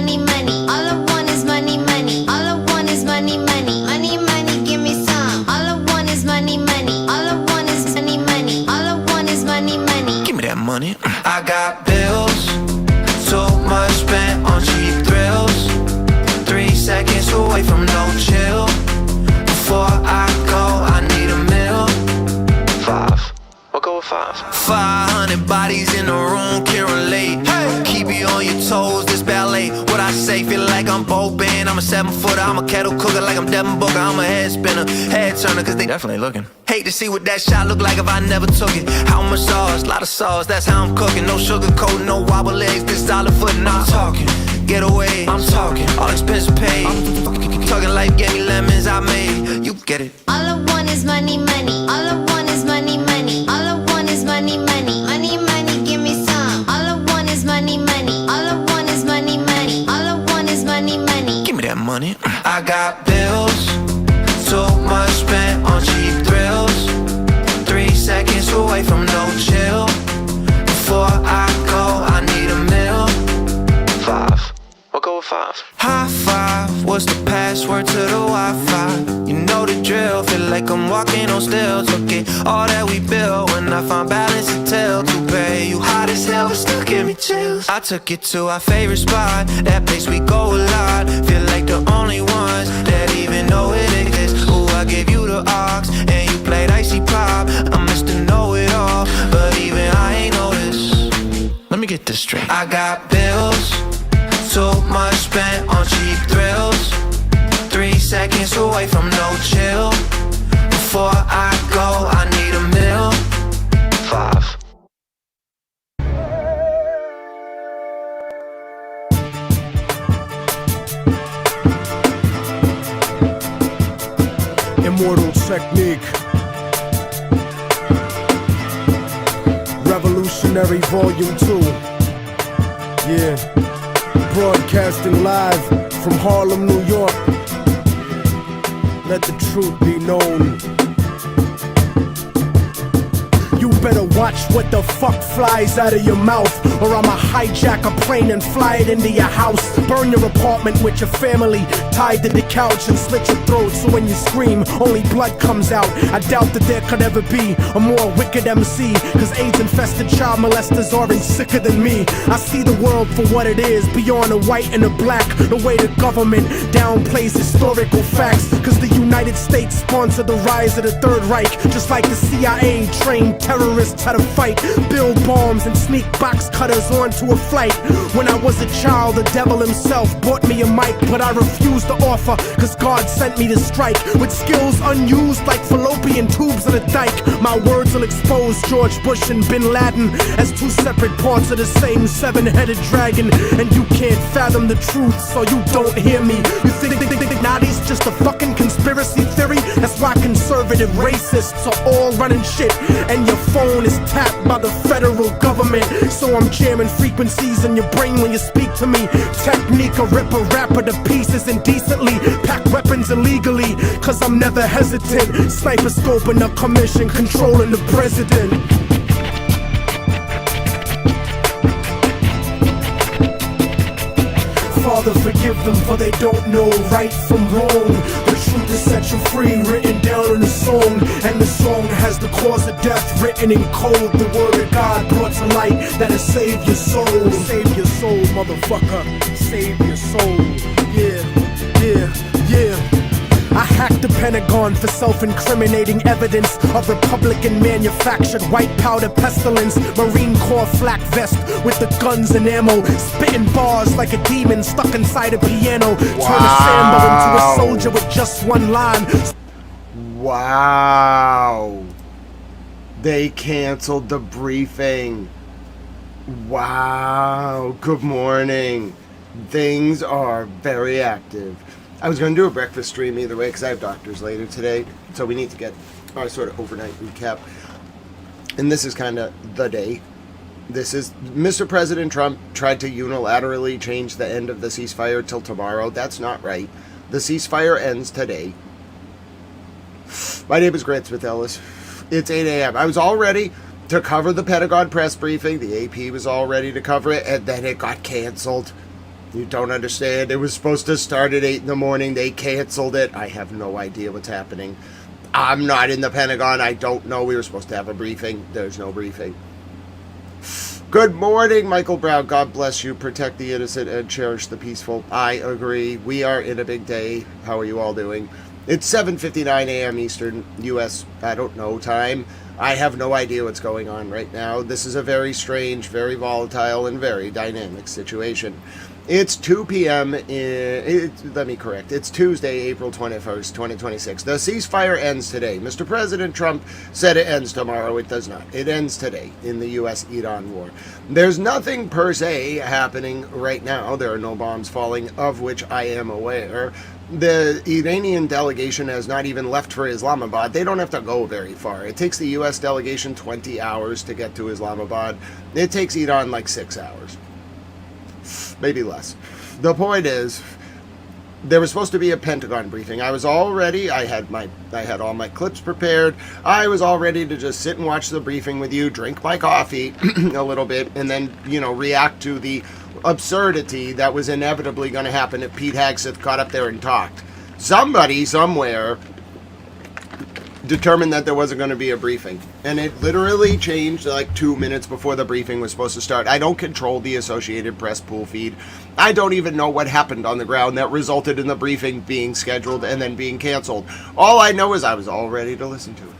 money, money. All I want is money, money. All I want is money, money. Money, money, give me some. All I want is money, money. All I want is money, money. All I want is money, money. Give me that money. I got bills, so much spent on cheap thrills. 3 seconds away from no chill. Before I go, I need a meal. 5. We'll go with 5. 500 bodies in the room, Kieran late. Hey. Keep you on your toes, this ballet. What I say, feel like I'm Bo Band. I'm a 7-footer, I'm a kettle cooker, like I'm Devin Booker. I'm a head spinner, head turner, cause they definitely looking. Hate to see what that shot look like if I never took it. How much sauce, lot of sauce, that's how I'm cooking. No sugar coat, no wobble legs, this solid foot. And I'm talking, get away, I'm talking, all expenses paid. Talking life gave me lemons, I made, you get it. All I want is money, money. All I want is money, money. All I want is money, money. Money, money, give me some. All I want is money, money. All I want is money, money. All I want is money, money. Give me that money. I got bills, so much spent on cheap thrills. 3 seconds away from no chill. Before I go, I need a meal. 5. We'll go with 5. High five, what's the password to the Wi-Fi? You know the drill, feel like I'm walking on stilts. Forget all that we built when I find balance to tell. To pay you hot as hell, but still give me chills. I took it to our favorite spot, that place we go a lot. Feel like the only ones that even know it exists. Ooh, I gave you the aux, and you played icy pop. I'm Mr. Know-It-All, but even I ain't noticed. Let me get this straight. I got bills, so much spent on cheap thrills. 3 seconds away from no chill. Before I go, I need a meal. 5. Immortal technique. Revolutionary Volume 2. Yeah. Broadcasting live from Harlem, New York. Let the truth be known. You better watch what the fuck flies out of your mouth, or I'ma hijack a plane and fly it into your house. Burn your apartment with your family, tied to the couch, and slit your throat so when you scream, only blood comes out. I doubt that there could ever be a more wicked MC, cause AIDS-infested child molesters aren't sicker than me. I see the world for what it is, beyond the white and the black. The way the government downplays historical facts, cause the United States sponsored the rise of the Third Reich, just like the CIA trained terrorists how to fight, build bombs and sneak box cutters onto a flight. When I was a child, the devil himself bought me a mic, but I refused to offer, cause God sent me to strike with skills unused like fallopian tubes in a dike. My words will expose George Bush and Bin Laden as 2 separate parts of the same 7-headed dragon, and you can't fathom the truth, so you don't hear me. You think Nadi's just a fucking conspiracy theory? That's why conservative racists are all running shit, and your phone is tapped by the federal government. So I'm jamming frequencies in your brain when you speak to me. Technique, a rip a rapper to pieces indecently, pack weapons illegally, cause I'm never hesitant. Sniper scoping the commission, controlling the president. Father, forgive them, for they don't know right from wrong. The truth is set you free, written down in a song, and the song has the cause of death written in code. The word of God brought to light that'll save your soul. Save your soul, motherfucker. Save your soul. Yeah, yeah, yeah. I hacked the Pentagon for self-incriminating evidence of Republican-manufactured white powder pestilence. Marine Corps flak vest with the guns and ammo, spitting bars like a demon stuck inside a piano. Turn a Sambo into a soldier with just one line. Wow. They canceled the briefing. Wow. Good morning. Things are very active. I was going to do a breakfast stream either way because I have doctors later today, so we need to get our sort of overnight recap. And this is kind of the day. This is Mr. President Trump tried to unilaterally change the end of the ceasefire till tomorrow. That's not right. The ceasefire ends today. My name is Grant Smith Ellis. It's 8 a.m. I was all ready to cover the Pentagon press briefing. The AP was all ready to cover it, and then it got canceled. You don't understand. It was supposed to start at 8 in the morning. They canceled it. I have no idea what's happening. I'm not in the Pentagon. I don't know. We were supposed to have a briefing. There's no briefing. Good morning, Michael Brown. God bless you. Protect the innocent and cherish the peaceful. I agree. We are in a big day. How are you all doing? It's 7:59 a.m. Eastern, U.S., I don't know, time. I have no idea what's going on right now. This is a very strange, very volatile, and very dynamic situation. It's 2 p.m. Let me correct. It's Tuesday, April 21st, 2026. The ceasefire ends today. Mr. President Trump said it ends tomorrow. It does not. It ends today in the U.S.-Iran war. There's nothing per se happening right now. There are no bombs falling, of which I am aware. The Iranian delegation has not even left for Islamabad. They don't have to go very far. It takes the U.S. delegation 20 hours to get to Islamabad. It takes Iran like 6 hours. Maybe less. The point is, there was supposed to be a Pentagon briefing. I was all ready. I had all my clips prepared. I was all ready to just sit and watch the briefing with you, drink my coffee a little bit, and then, react to the absurdity that was inevitably going to happen if Pete Hegseth got up there and talked. Somebody, somewhere, determined that there wasn't going to be a briefing. And it literally changed like 2 minutes before the briefing was supposed to start. I don't control the Associated Press pool feed. I don't even know what happened on the ground that resulted in the briefing being scheduled and then being canceled. All I know is I was all ready to listen to it.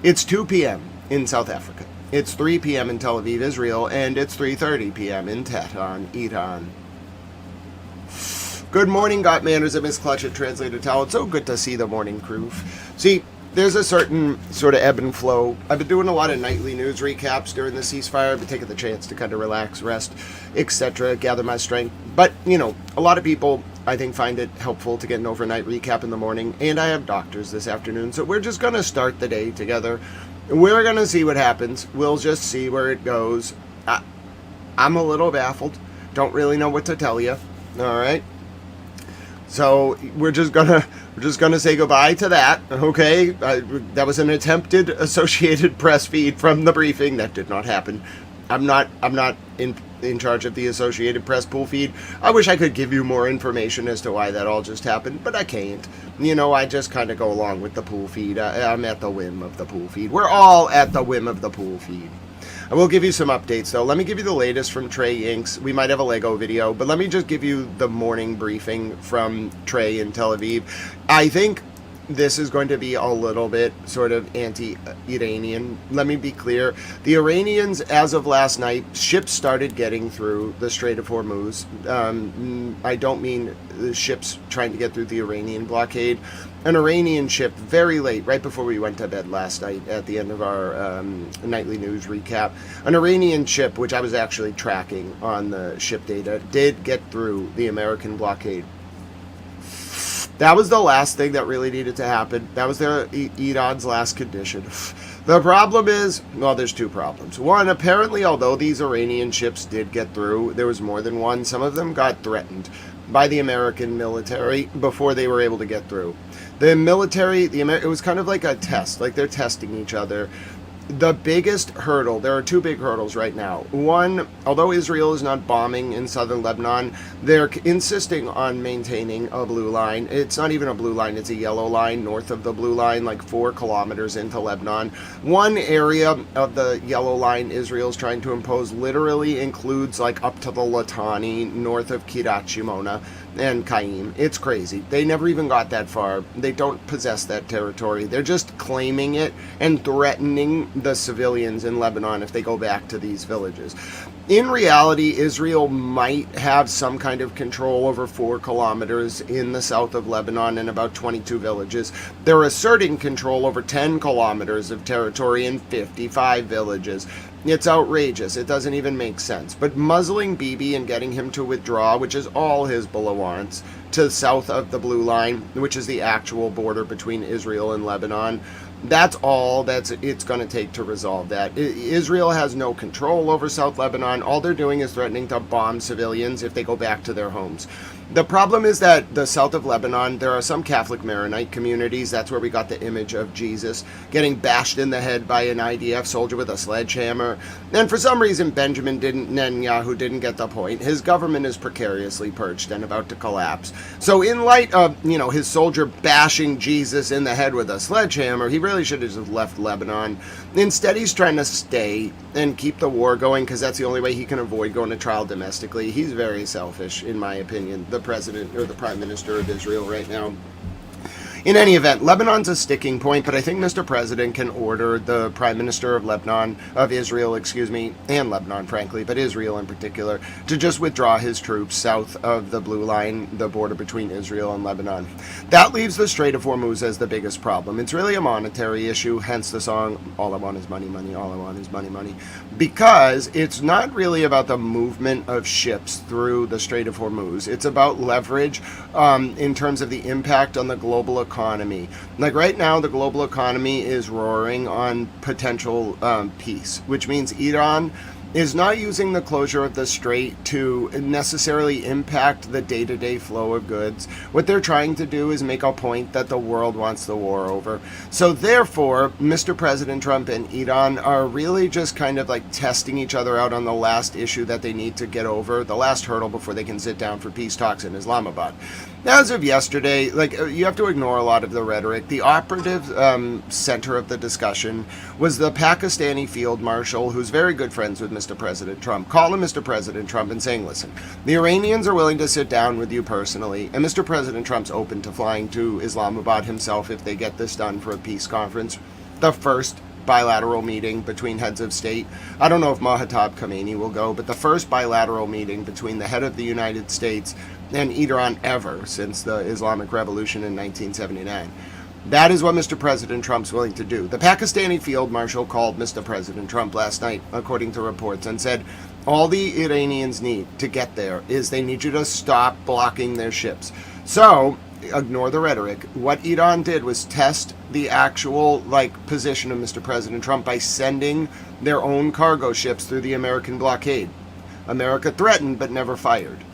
It's 2 p.m. in South Africa. It's 3 p.m. in Tel Aviv, Israel, and it's 3:30 p.m. in Tehran, Iran. Good morning, got manners and Miss Clutch at Translator Talent. So good to see the morning crew. See, there's a certain sort of ebb and flow. I've been doing a lot of nightly news recaps during the ceasefire. I've been taking the chance to kind of relax, rest, etc., gather my strength. But, a lot of people, I think, find it helpful to get an overnight recap in the morning. And I have doctors this afternoon, so we're just going to start the day together. We're going to see what happens. We'll just see where it goes. I'm a little baffled. Don't really know what to tell you. All right? So we're just gonna say goodbye to that, okay? That was an attempted Associated Press feed from the briefing. That did not happen. I'm not in charge of the Associated Press pool feed. I wish I could give you more information as to why that all just happened, but I can't. I just kind of go along with the pool feed. I'm at the whim of the pool feed. We're all at the whim of the pool feed. I will give you some updates, though. Let me give you the latest from Trey Yingst. We might have a Lego video, but let me just give you the morning briefing from Trey in Tel Aviv. I think this is going to be a little bit sort of anti-Iranian. Let me be clear. The Iranians, as of last night, ships started getting through the Strait of Hormuz. I don't mean the ships trying to get through the Iranian blockade. An Iranian ship, very late, right before we went to bed last night at the end of our nightly news recap, an Iranian ship, which I was actually tracking on the ship data, did get through the American blockade. That was the last thing that really needed to happen. That was Iran's last condition. The problem is, well, there's two problems. One, apparently, although these Iranian ships did get through, there was more than one. Some of them got threatened by the American military before they were able to get through. The military, it was kind of like a test, like they're testing each other. The biggest hurdle, there are two big hurdles right now. One, although Israel is not bombing in southern Lebanon, they're insisting on maintaining a blue line. It's not even a blue line, it's a yellow line north of the blue line, like 4 kilometers into Lebanon. One area of the yellow line Israel's trying to impose literally includes like up to the Litani, north of Kiryat Shimona and Qaim. It's crazy. They never even got that far. They don't possess that territory. They're just claiming it and threatening the civilians in Lebanon if they go back to these villages. In reality, Israel might have some kind of control over 4 kilometers in the south of Lebanon and about 22 villages. They're asserting control over 10 kilometers of territory in 55 villages. It's outrageous. It doesn't even make sense. But muzzling Bibi and getting him to withdraw, which is all Hezbollah wants, to the south of the blue line, which is the actual border between Israel and Lebanon, That's all it's going to take to resolve that. Israel has no control over South Lebanon. All they're doing is threatening to bomb civilians if they go back to their homes. The problem is that the south of Lebanon, there are some Catholic Maronite communities. That's where we got the image of Jesus getting bashed in the head by an IDF soldier with a sledgehammer. And for some reason, Netanyahu didn't get the point. His government is precariously perched and about to collapse. So in light of, his soldier bashing Jesus in the head with a sledgehammer, he really should have just left Lebanon. Instead, he's trying to stay and keep the war going because that's the only way he can avoid going to trial domestically. He's very selfish, in my opinion, the president or the prime minister of Israel right now. In any event, Lebanon's a sticking point, but I think Mr. President can order the Prime Minister of Israel, and Lebanon, frankly, but Israel in particular, to just withdraw his troops south of the blue line, the border between Israel and Lebanon. That leaves the Strait of Hormuz as the biggest problem. It's really a monetary issue, hence the song, All I Want Is Money, Money, All I Want Is Money, Money, because it's not really about the movement of ships through the Strait of Hormuz. It's about leverage in terms of the impact on the global economy. Like right now, the global economy is roaring on potential peace, which means Iran is not using the closure of the strait to necessarily impact the day-to-day flow of goods. What they're trying to do is make a point that the world wants the war over. So therefore, Mr. President Trump and Iran are really just kind of like testing each other out on the last issue that they need to get over, the last hurdle before they can sit down for peace talks in Islamabad. As of yesterday, you have to ignore a lot of the rhetoric. The operative center of the discussion was the Pakistani field marshal, who's very good friends with Mr. President Trump, calling Mr. President Trump and saying, listen, the Iranians are willing to sit down with you personally, and Mr. President Trump's open to flying to Islamabad himself if they get this done for a peace conference. The first bilateral meeting between heads of state. I don't know if Mahatab Khomeini will go, but the first bilateral meeting between the head of the United States and Iran ever since the Islamic Revolution in 1979. That is what Mr. President Trump's willing to do. The Pakistani field marshal called Mr. President Trump last night, according to reports, and said, all the Iranians need to get there is they need you to stop blocking their ships. So, ignore the rhetoric. What Iran did was test the actual position of Mr. President Trump by sending their own cargo ships through the American blockade. America threatened but never fired.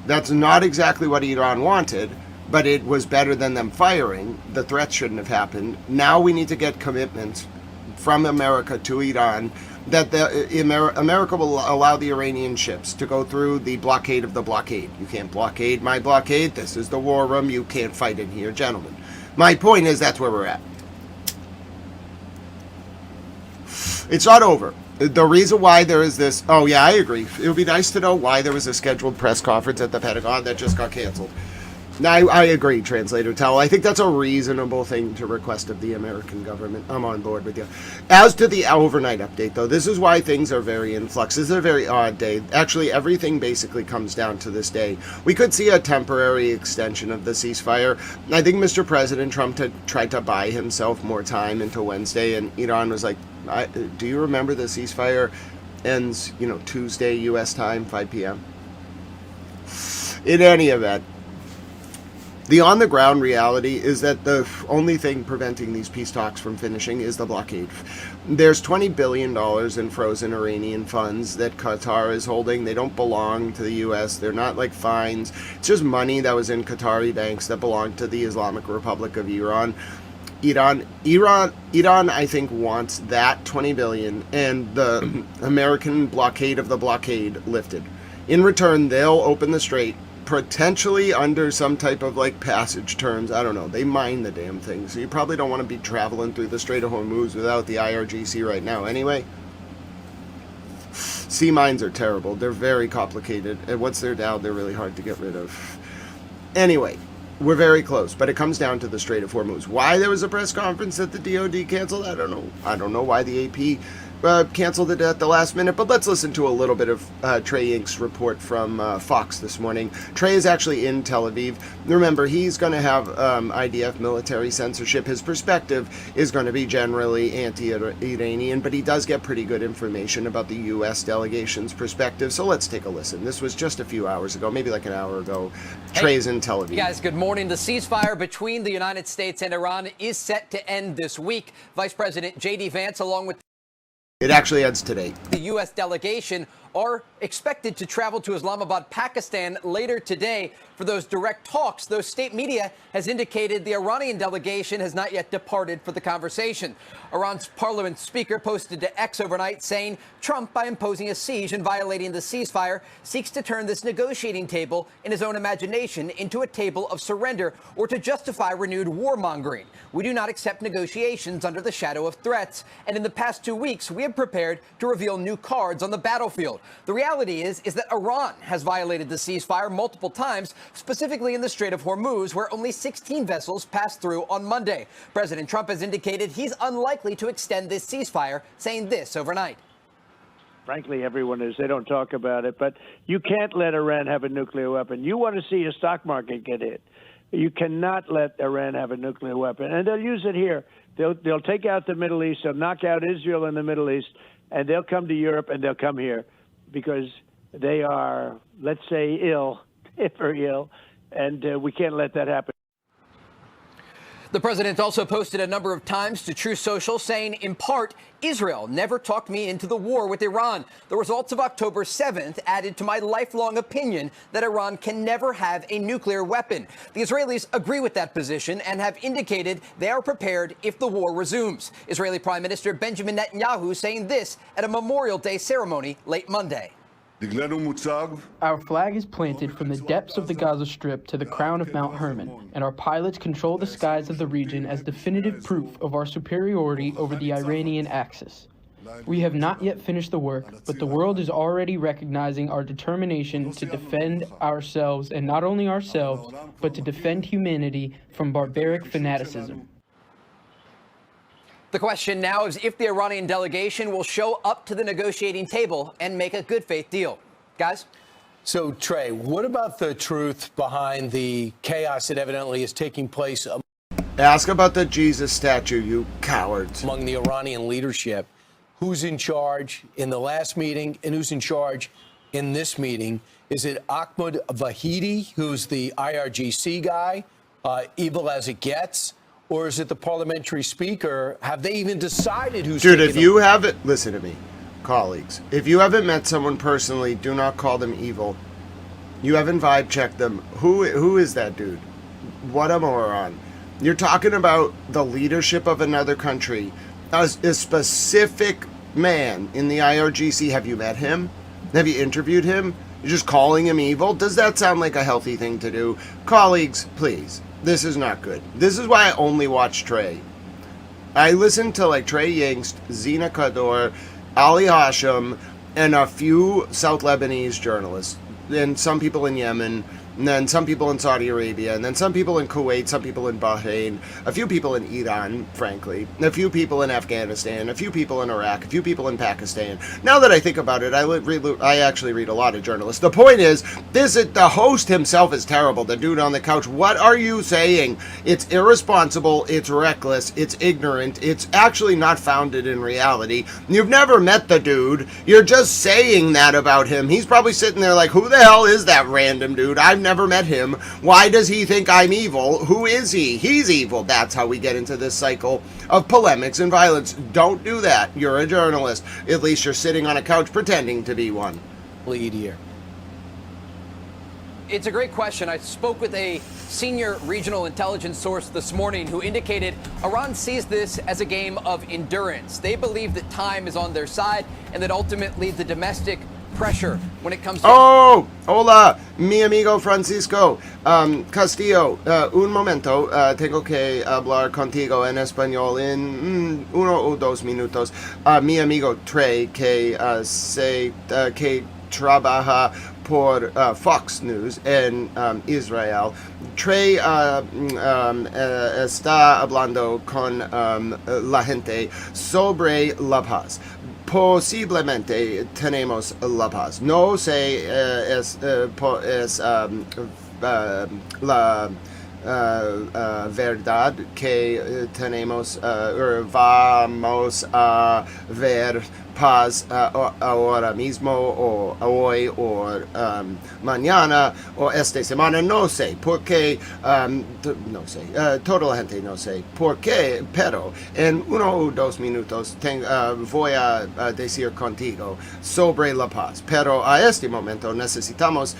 That's not exactly what Iran wanted, but it was better than them firing. The threat shouldn't have happened. Now we need to get commitments from America to Iran that America will allow the Iranian ships to go through the blockade of the blockade. You can't blockade my blockade. This is the war room. You can't fight in here, gentlemen. My point is that's where we're at. It's not over. The reason why there is this... Oh, yeah, I agree. It would be nice to know why there was a scheduled press conference at the Pentagon that just got canceled. Now, I agree, Translator Towel. I think that's a reasonable thing to request of the American government. I'm on board with you. As to the overnight update, though, this is why things are very in flux. This is a very odd day. Actually, everything basically comes down to this day. We could see a temporary extension of the ceasefire. I think Mr. President Trump tried to buy himself more time into Wednesday, and Iran was like, do you remember the ceasefire ends, Tuesday, U.S. time, 5 p.m.? In any event, the on-the-ground reality is that the only thing preventing these peace talks from finishing is the blockade. There's $20 billion in frozen Iranian funds that Qatar is holding. They don't belong to the U.S. They're not like fines. It's just money that was in Qatari banks that belonged to the Islamic Republic of Iran. Iran, I think, wants that $20 billion and the American blockade of the blockade lifted. In return, they'll open the strait, potentially under some type of passage terms. I don't know. They mine the damn thing, so you probably don't want to be traveling through the Strait of Hormuz without the IRGC right now. Anyway, sea mines are terrible. They're very complicated, and once they're down, they're really hard to get rid of. Anyway, we're very close, but it comes down to the Strait of Hormuz. Why there was a press conference that the DOD canceled, I don't know. I don't know why the AP canceled it at the last minute, but let's listen to a little bit of Trey Yingst's report from Fox this morning. Trey is actually in Tel Aviv. Remember, he's going to have IDF military censorship. His perspective is going to be generally anti-Iranian, but he does get pretty good information about the U.S. delegation's perspective. So let's take a listen. This was just a few hours ago, maybe like an hour ago. Trey's in Tel Aviv. Hey guys, good morning. The ceasefire between the United States and Iran is set to end this week. Vice President J.D. Vance, along with It actually ends today. the U.S. delegation, are expected to travel to Islamabad, Pakistan later today for those direct talks. Though state media has indicated the Iranian delegation has not yet departed for the conversation. Iran's parliament speaker posted to X overnight saying Trump, by imposing a siege and violating the ceasefire, seeks to turn this negotiating table in his own imagination into a table of surrender or to justify renewed warmongering. We do not accept negotiations under the shadow of threats. And in the past 2 weeks, we have prepared to reveal new cards on the battlefield. The reality is that Iran has violated the ceasefire multiple times, specifically in the Strait of Hormuz, where only 16 vessels passed through on Monday. President Trump has indicated he's unlikely to extend this ceasefire, saying this overnight. Frankly, everyone is. They don't talk about it. But you can't let Iran have a nuclear weapon. You want to see a stock market get hit. You cannot let Iran have a nuclear weapon. And they'll use it here. They'll take out the Middle East. They'll knock out Israel in the Middle East. And they'll come to Europe and they'll come here because they are, let's say, ill, if very ill. And we can't let that happen. The president also posted a number of times to True Social saying, in part, Israel never talked me into the war with Iran. The results of October 7th added to my lifelong opinion that Iran can never have a nuclear weapon. The Israelis agree with that position and have indicated they are prepared if the war resumes. Israeli Prime Minister Benjamin Netanyahu saying this at a Memorial Day ceremony late Monday. Our flag is planted from the depths of the Gaza Strip to the crown of Mount Hermon, and our pilots control the skies of the region as definitive proof of our superiority over the Iranian axis. We have not yet finished the work, but the world is already recognizing our determination to defend ourselves, and not only ourselves, but to defend humanity from barbaric fanaticism. The question now is if the Iranian delegation will show up to the negotiating table and make a good faith deal. Guys? So, Trey, what about the truth behind the chaos that evidently is taking place Ask about the Jesus statue, you cowards. among the Iranian leadership? Who's in charge in the last meeting and who's in charge in this meeting? Is it Ahmed Vahidi, who's the IRGC guy, evil as it gets? Or is it the parliamentary speaker? Have they even decided who's Dude, taking if you haven't, listen to me, colleagues. If you haven't met someone personally, do not call them evil. You haven't vibe checked them. Who is that dude? What a moron. You're talking about the leadership of another country. A specific man in the IRGC. Have you met him? Have you interviewed him? You're just calling him evil? Does that sound like a healthy thing to do? Colleagues, please. This is not good. This is why I only watch Trey. I listen to like Trey Yingst, Zina Kador, Ali Hashem, and a few South Lebanese journalists, and some people in Yemen, and then some people in Saudi Arabia, and then some people in Kuwait, some people in Bahrain, a few people in Iran, frankly, a few people in Afghanistan, a few people in Iraq, a few people in Pakistan. Now that I think about it, I actually read a lot of journalists. The point is, the host himself is terrible, the dude on the couch. What are you saying? It's irresponsible, it's reckless, it's ignorant, it's actually not founded in reality. You've never met the dude. You're just saying that about him. He's probably sitting there like, who the hell is that random dude? I've never met him. Why does he think I'm evil? Who is he? He's evil. That's how we get into this cycle of polemics and violence. Don't do that. You're a journalist. At least you're sitting on a couch pretending to be one. lead here? It's a great question. I spoke with a senior regional intelligence source this morning who indicated Iran sees this as a game of endurance. They believe that time is on their side and that ultimately the domestic pressure when it comes to... Oh, hola, mi amigo Francisco Castillo. Un momento, tengo que hablar contigo en español en 1 o 2 minutos. Mi amigo Trey, que trabaja por Fox News en Israel. Trey está hablando con la gente sobre la paz. posiblemente tenemos la paz. No sé es la verdad que tenemos vamos a ver paz ahora mismo o hoy o mañana o esta semana, no sé por qué, no sé, toda la gente no sé por qué, pero en 1 o 2 minutos voy a decir contigo sobre la paz, pero a este momento necesitamos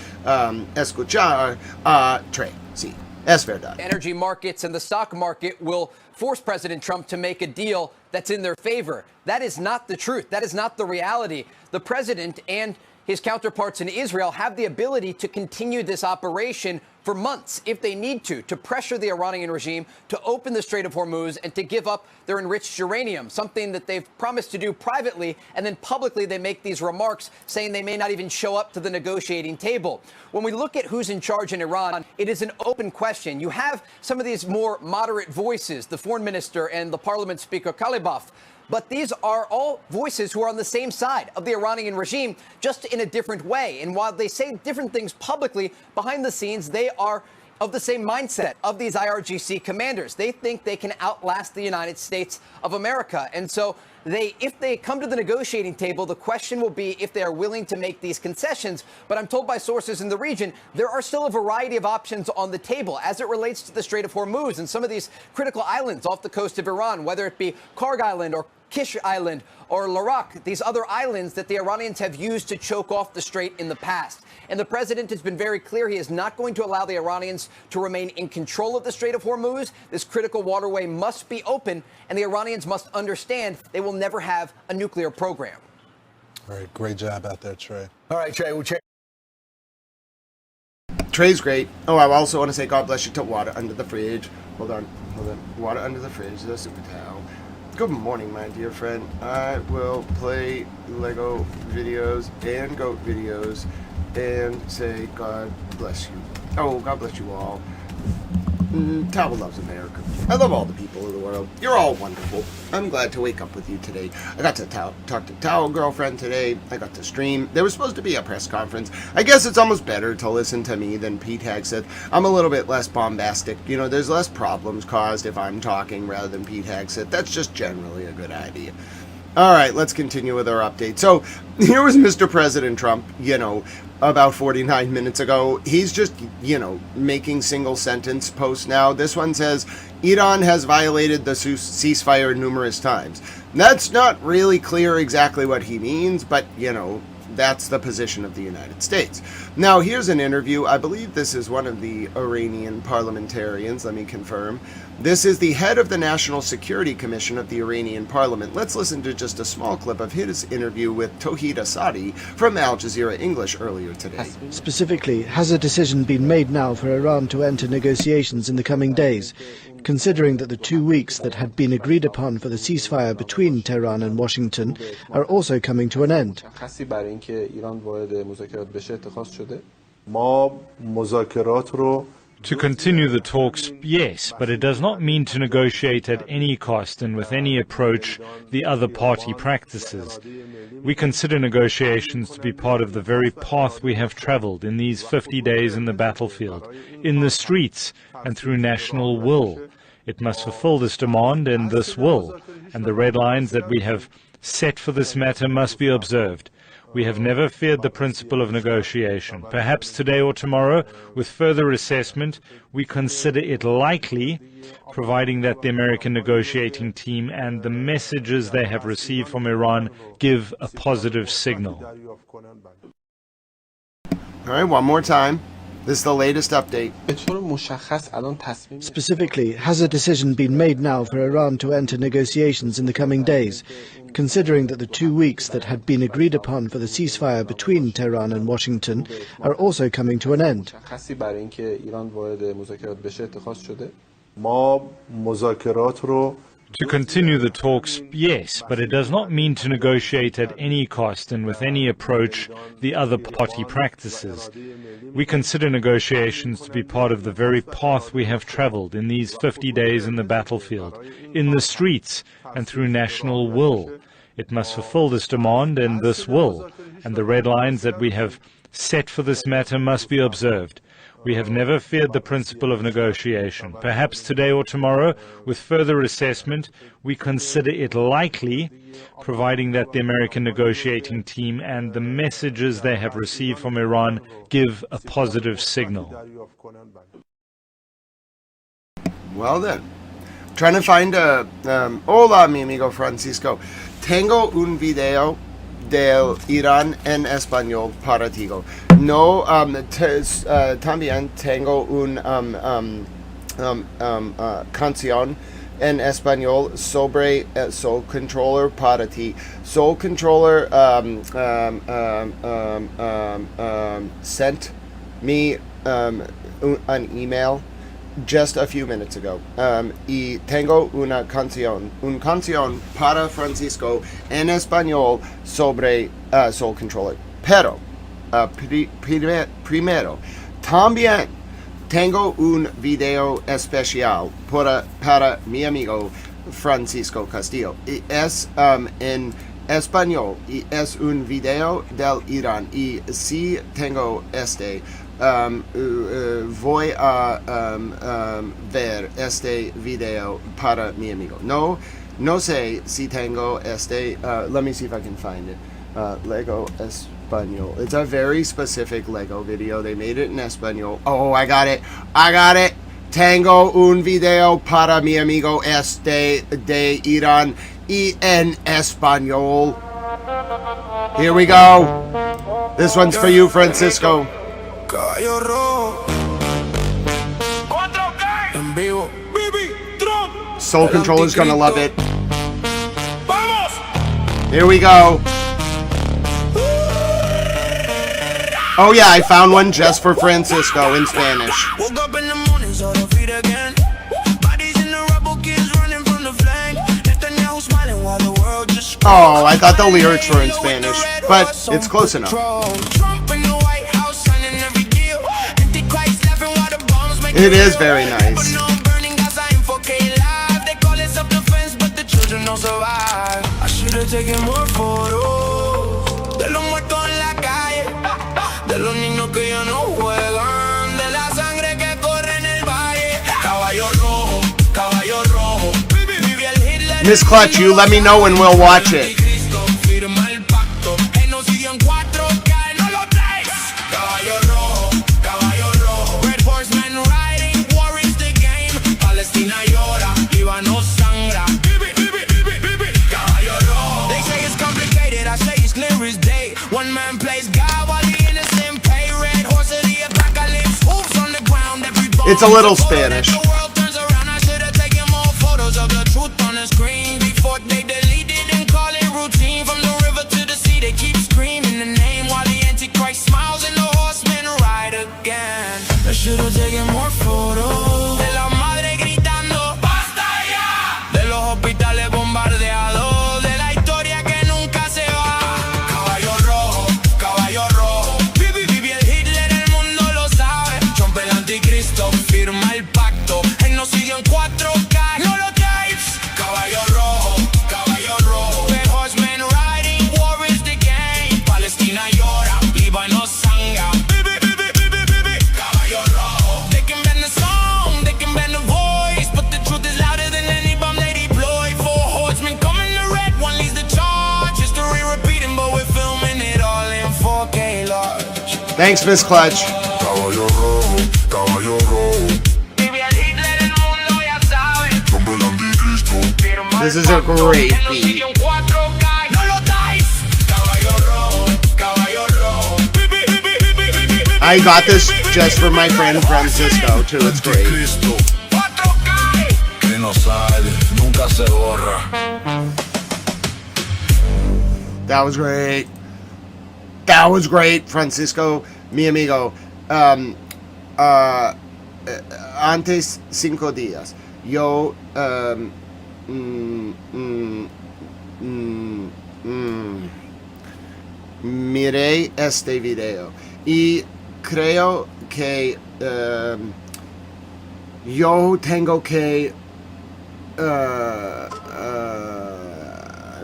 escuchar a Trey. Sí. Es verdad. Energy markets and the stock market will force President Trump to make a deal that's in their favor. That is not the truth. That is not the reality. The president and his counterparts in Israel have the ability to continue this operation for months if they need to pressure the Iranian regime to open the Strait of Hormuz and to give up their enriched uranium, something that they've promised to do privately, and then publicly they make these remarks saying they may not even show up to the negotiating table. When we look at who's in charge in Iran, it is an open question. You have some of these more moderate voices, the foreign minister and the parliament speaker Kalibaf, but these are all voices who are on the same side of the Iranian regime, just in a different way. And while they say different things publicly, behind the scenes, they are of the same mindset of these IRGC commanders. They think they can outlast the United States of America. And so if they come to the negotiating table, the question will be if they are willing to make these concessions. But I'm told by sources in the region, there are still a variety of options on the table as it relates to the Strait of Hormuz and some of these critical islands off the coast of Iran, whether it be Karg Island or Kish Island or Larak, these other islands that the Iranians have used to choke off the strait in the past. And the president has been very clear he is not going to allow the Iranians to remain in control of the Strait of Hormuz. This critical waterway must be open, and the Iranians must understand they will never have a nuclear program. All right, great job out there, Trey. All right, Trey, we'll check. Trey's great. Oh, I also want to say God bless you to water under the fridge. Hold on. Water under the fridge, the super towel. Good morning, my dear friend. I will play Lego videos and goat videos and say God bless you. Oh, God bless you all. Towel loves America. I love all the people of the world. You're all wonderful. I'm glad to wake up with you today. I got to talk to Towel Girlfriend today. I got to stream. There was supposed to be a press conference. I guess it's almost better to listen to me than Pete Hegseth. I'm a little bit less bombastic. You know, there's less problems caused if I'm talking rather than Pete Hegseth. That's just generally a good idea. All right, let's continue with our update. So here was Mr. President Trump, about 49 minutes ago. He's just, making single sentence posts now. This one says, Iran has violated the ceasefire numerous times. That's not really clear exactly what he means, but, that's the position of the United States. Now, here's an interview. I believe this is one of the Iranian parliamentarians. Let me confirm. This is the head of the National Security Commission of the Iranian parliament. Let's listen to just a small clip of his interview with Tawhid Asadi from Al Jazeera English earlier today. Specifically, has a decision been made now for Iran to enter negotiations in the coming days, considering that the 2 weeks that had been agreed upon for the ceasefire between Tehran and Washington are also coming to an end? To continue the talks, yes, but it does not mean to negotiate at any cost and with any approach the other party practices. We consider negotiations to be part of the very path we have traveled in these 50 days in the battlefield, in the streets, and through national will. It must fulfill this demand and this will, and the red lines that we have set for this matter must be observed. We have never feared the principle of negotiation. Perhaps today or tomorrow, with further assessment, we consider it likely, providing that the American negotiating team and the messages they have received from Iran give a positive signal. All right, one more time. This is the latest update. Specifically, has a decision been made now for Iran to enter negotiations in the coming days, considering that the 2 weeks that had been agreed upon for the ceasefire between Tehran and Washington are also coming to an end? To continue the talks, yes, but it does not mean to negotiate at any cost and with any approach the other party practices. We consider negotiations to be part of the very path we have traveled in these 50 days in the battlefield, in the streets, and through national will. It must fulfill this demand, and this will. And the red lines that we have set for this matter must be observed. We have never feared the principle of negotiation. Perhaps today or tomorrow, with further assessment, we consider it likely, providing that the American negotiating team and the messages they have received from Iran give a positive signal. Well then, trying to find a... hola, mi amigo Francisco. Tengo un video del Irán en español para ti. No, también tengo un canción en español sobre Soul Controller para ti. Soul Controller sent me an email just a few minutes ago. Y tengo una canción para Francisco en español sobre Soul Controller. Pero, primero, también tengo un video especial para mi amigo Francisco Castillo. Y es en español y es un video del Irán. Y si tengo voy a ver este video para mi amigo. No sé si tengo let me see if I can find it. Lego Espanol. It's a very specific Lego video. They made it in Espanol. Oh, I got it. Tengo un video para mi amigo de Irán y en español. Here we go. This one's for you, Francisco. Caballo rojo. En vivo. Soul Controller's gonna love it. Here we go. Oh yeah, I found one just for Francisco in Spanish. Woke up in the morning, saw the feet again. Bodies in the rubble, kids running from the flank. Netanyahu smiling while the world just Oh, I thought the lyrics were in Spanish, but it's close enough. It is very nice. I should have taken more photos de los muertos en la calle, de los niños que ya no juegan, de la sangre que corre en el valle. Caballo rojo, caballo rojo. Miss Clutch, you let me know when we'll watch it. One man plays God while the innocent pay. Red horse of the apocalypse, hooves on the ground. It's a little Spanish. The world turns around. I should have taken more photos of the truth on the screen before they deleted and call it routine. From the river to the sea, they keep screaming the name while the Antichrist smiles and the horsemen ride again. I should have taken more photos de la madre gritando basta ya, de los hospitales bombardeados. Firma el pacto, él nos siguió en 4K. No lo tapes. Caballo rojo, caballo rojo. The horsemen riding, war is the game. Palestina llora, Líbano sangra. Caballo rojo. They can bend the song, they can bend the voice, but the truth is louder than any bomb they deploy. 4 horsemen coming to red, one leads the charge. History repeating, but we're filming it all in 4K large. Thanks, Miss Clutch. Caballo rojo, caballo rojo. This is a great beat. I got this just for my friend Francisco too. It's great. That was great. That was great, Francisco, mi amigo. Antes 5 días, yo miré este video y creo que yo tengo que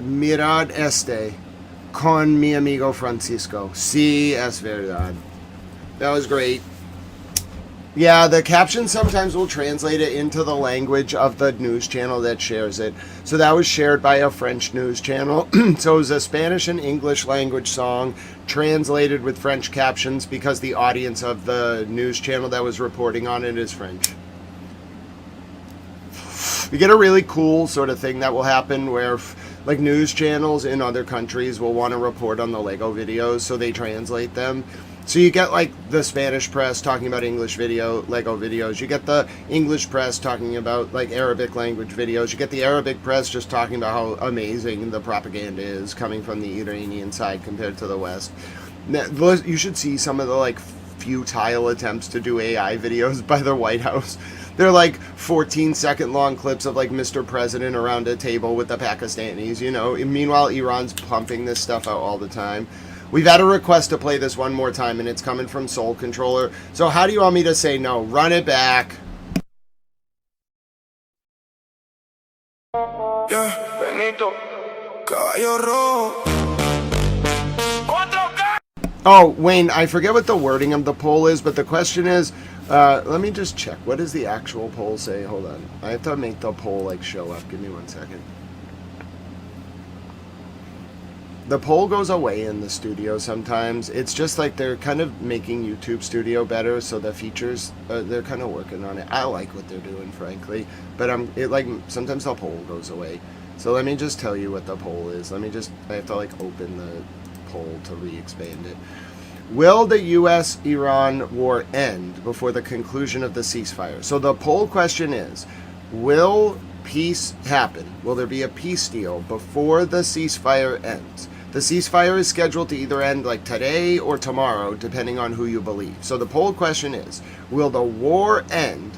Mirad este con mi amigo Francisco. Sí, es verdad. That was great. Yeah, the caption sometimes will translate it into the language of the news channel that shares it. So that was shared by a French news channel. So it was a Spanish and English language song translated with French captions because the audience of the news channel that was reporting on it is French. You get a really cool sort of thing that will happen where like news channels in other countries will want to report on the Lego videos, so they translate them. So you get like the Spanish press talking about English Lego videos. You get the English press talking about like Arabic language videos. You get the Arabic press just talking about how amazing the propaganda is coming from the Iranian side compared to the West. You should see some of the like futile attempts to do AI videos by the White House. They're like 14-second long clips of like Mr. President around a table with the Pakistanis, you know. Meanwhile, Iran's pumping this stuff out all the time. We've had a request to play this one more time, and it's coming from Soul Controller. So how do you want me to say no? Run it back. Yeah, Benito, Caballo Rojo. Oh, Wayne, I forget what the wording of the poll is, but the question is, let me just check. What does the actual poll say? Hold on. I have to make the poll like show up. Give me 1 second. The poll goes away in the studio sometimes. It's just like they're kind of making YouTube Studio better, so the features, they're kind of working on it. I like what they're doing, frankly, but sometimes the poll goes away. So let me just tell you what the poll is. I have to like open the poll to re-expand it. Will the U.S.-Iran war end before the conclusion of the ceasefire? So the poll question is, will peace happen? Will there be a peace deal before the ceasefire ends? The ceasefire is scheduled to either end like today or tomorrow, depending on who you believe. So the poll question is, will the war end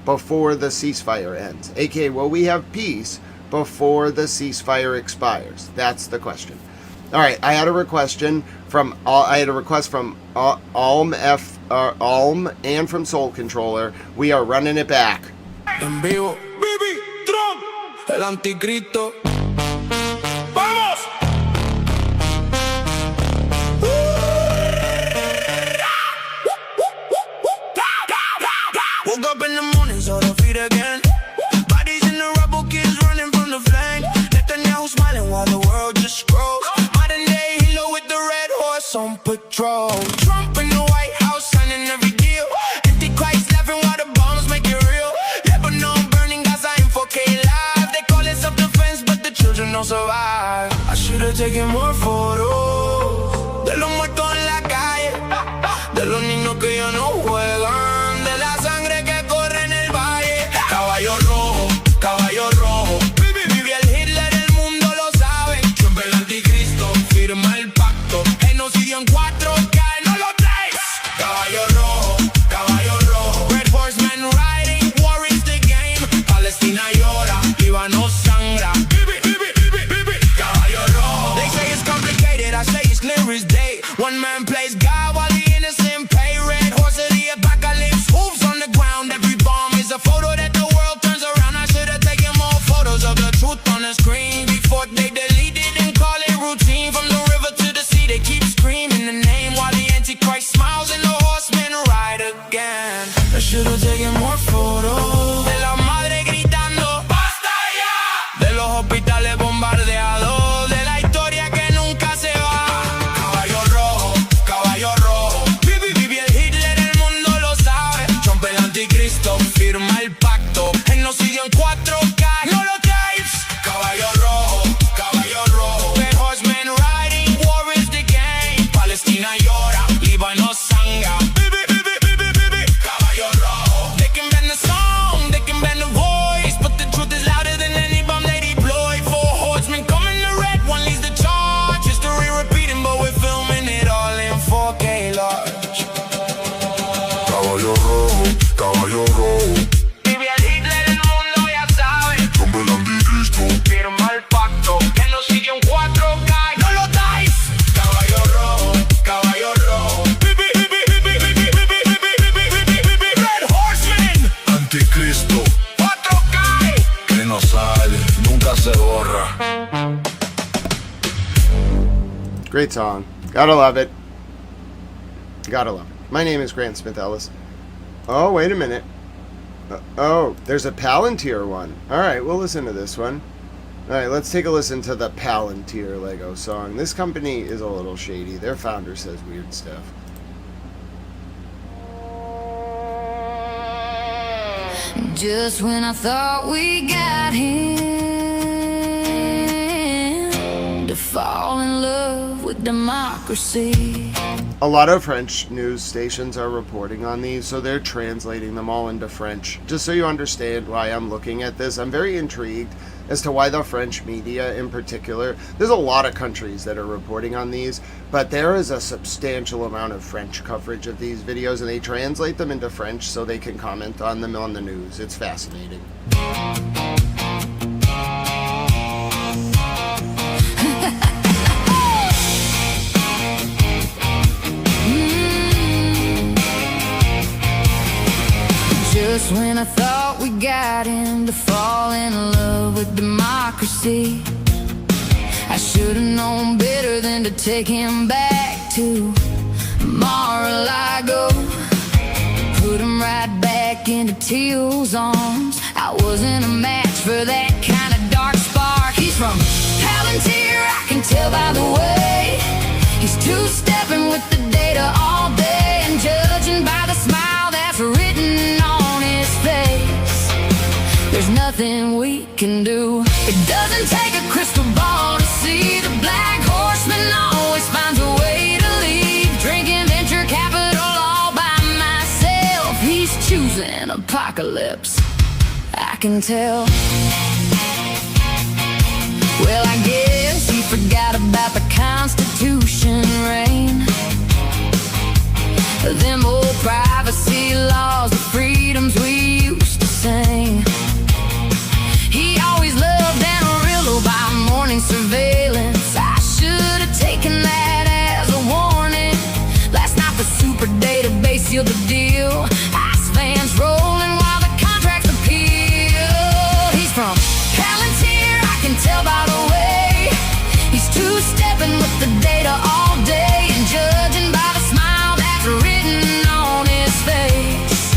before the ceasefire ends? AKA, will we have peace before the ceasefire expires? That's the question. All right, I had a request from Alm and from Soul Controller. We are running it back. En vivo, Bibi, Trump, el anticristo. ¡Vamos! Woke up in the morning, saw the feet again. Bodies in the rubble, kids running from the flame. Netanyahu smiling while the world just scrolls. Modern day hero with the red horse on patrol. Trump in the White House signing every deal. Antichrist laughing while the bombs make it real. Lebanon burning, Gaza in 4K live. They call it self-defense, but the children don't survive. I should've taken more photos de los muertos en la calle, de los niños que ya no juegan, de la sangre que corre en el valle. Caballo rojo, caballo rojo. Vive el Hitler, el mundo lo sabe. Trump el anticristo, firma el pacto. Genocidio en 4K, no lo traes. Caballo rojo, caballo rojo. Red horsemen riding, war is the game. Palestina llora, Líbano sangra. Caballo rojo. They say it's complicated, I say it's clear as day. One man plays God while the innocent pay. Red horse of the apocalypse, hooves on the ground. Every bomb is a photo that the world turns around. I should have taken more photos of the truth on the screen before they delete it and call it routine. From the river to the sea, they keep screaming the name while the Antichrist smiles and the horsemen ride again. I should have taken more photos de la madre gritando ¡Basta ya! De los hospitales bombardeados, de la historia que nunca se va. Caballo rojo, caballo Great song. Gotta love it. Gotta love it. My name is Grant Smith Ellis. Oh, wait a minute. Oh, there's a Palantir one. Alright, we'll listen to this one. Alright, let's take a listen to the Palantir Lego song. This company is a little shady. Their founder says weird stuff. Just when I thought we got him to fall in love with democracy. A lot of French news stations are reporting on these, so they're translating them all into French. Just so you understand why I'm looking at this, I'm very intrigued as to why the French media in particular. There's a lot of countries that are reporting on these, but there is a substantial amount of French coverage of these videos, and they translate them into French so they can comment on them on the news. It's fascinating. Just when I thought we got him to fall in love with democracy, I should have known better than to take him back to Mar-a-Lago. Put him right back into Teal's arms. I wasn't a match for that kind of dark spark. He's from Palantir, I can tell by the way. He's two-stepping with the data all day, and judging by the smile that's written on his face, there's nothing we can do. It doesn't take a crystal ball to see the black horseman always finds a way to leave. Drinking venture capital all by myself. He's choosing apocalypse, I can tell. Well, I guess he forgot about the Constitution reign. Them old privacy laws, the freedoms we used to sing. He always loved Amarillo by morning surveillance. I should have taken that as a warning. Last night the super database sealed the deal. Ice fans rolling while the contracts appeal. He's from Palantir, I can tell by the way. He's two-stepping with the data all day, and judging by the smile that's written on his face,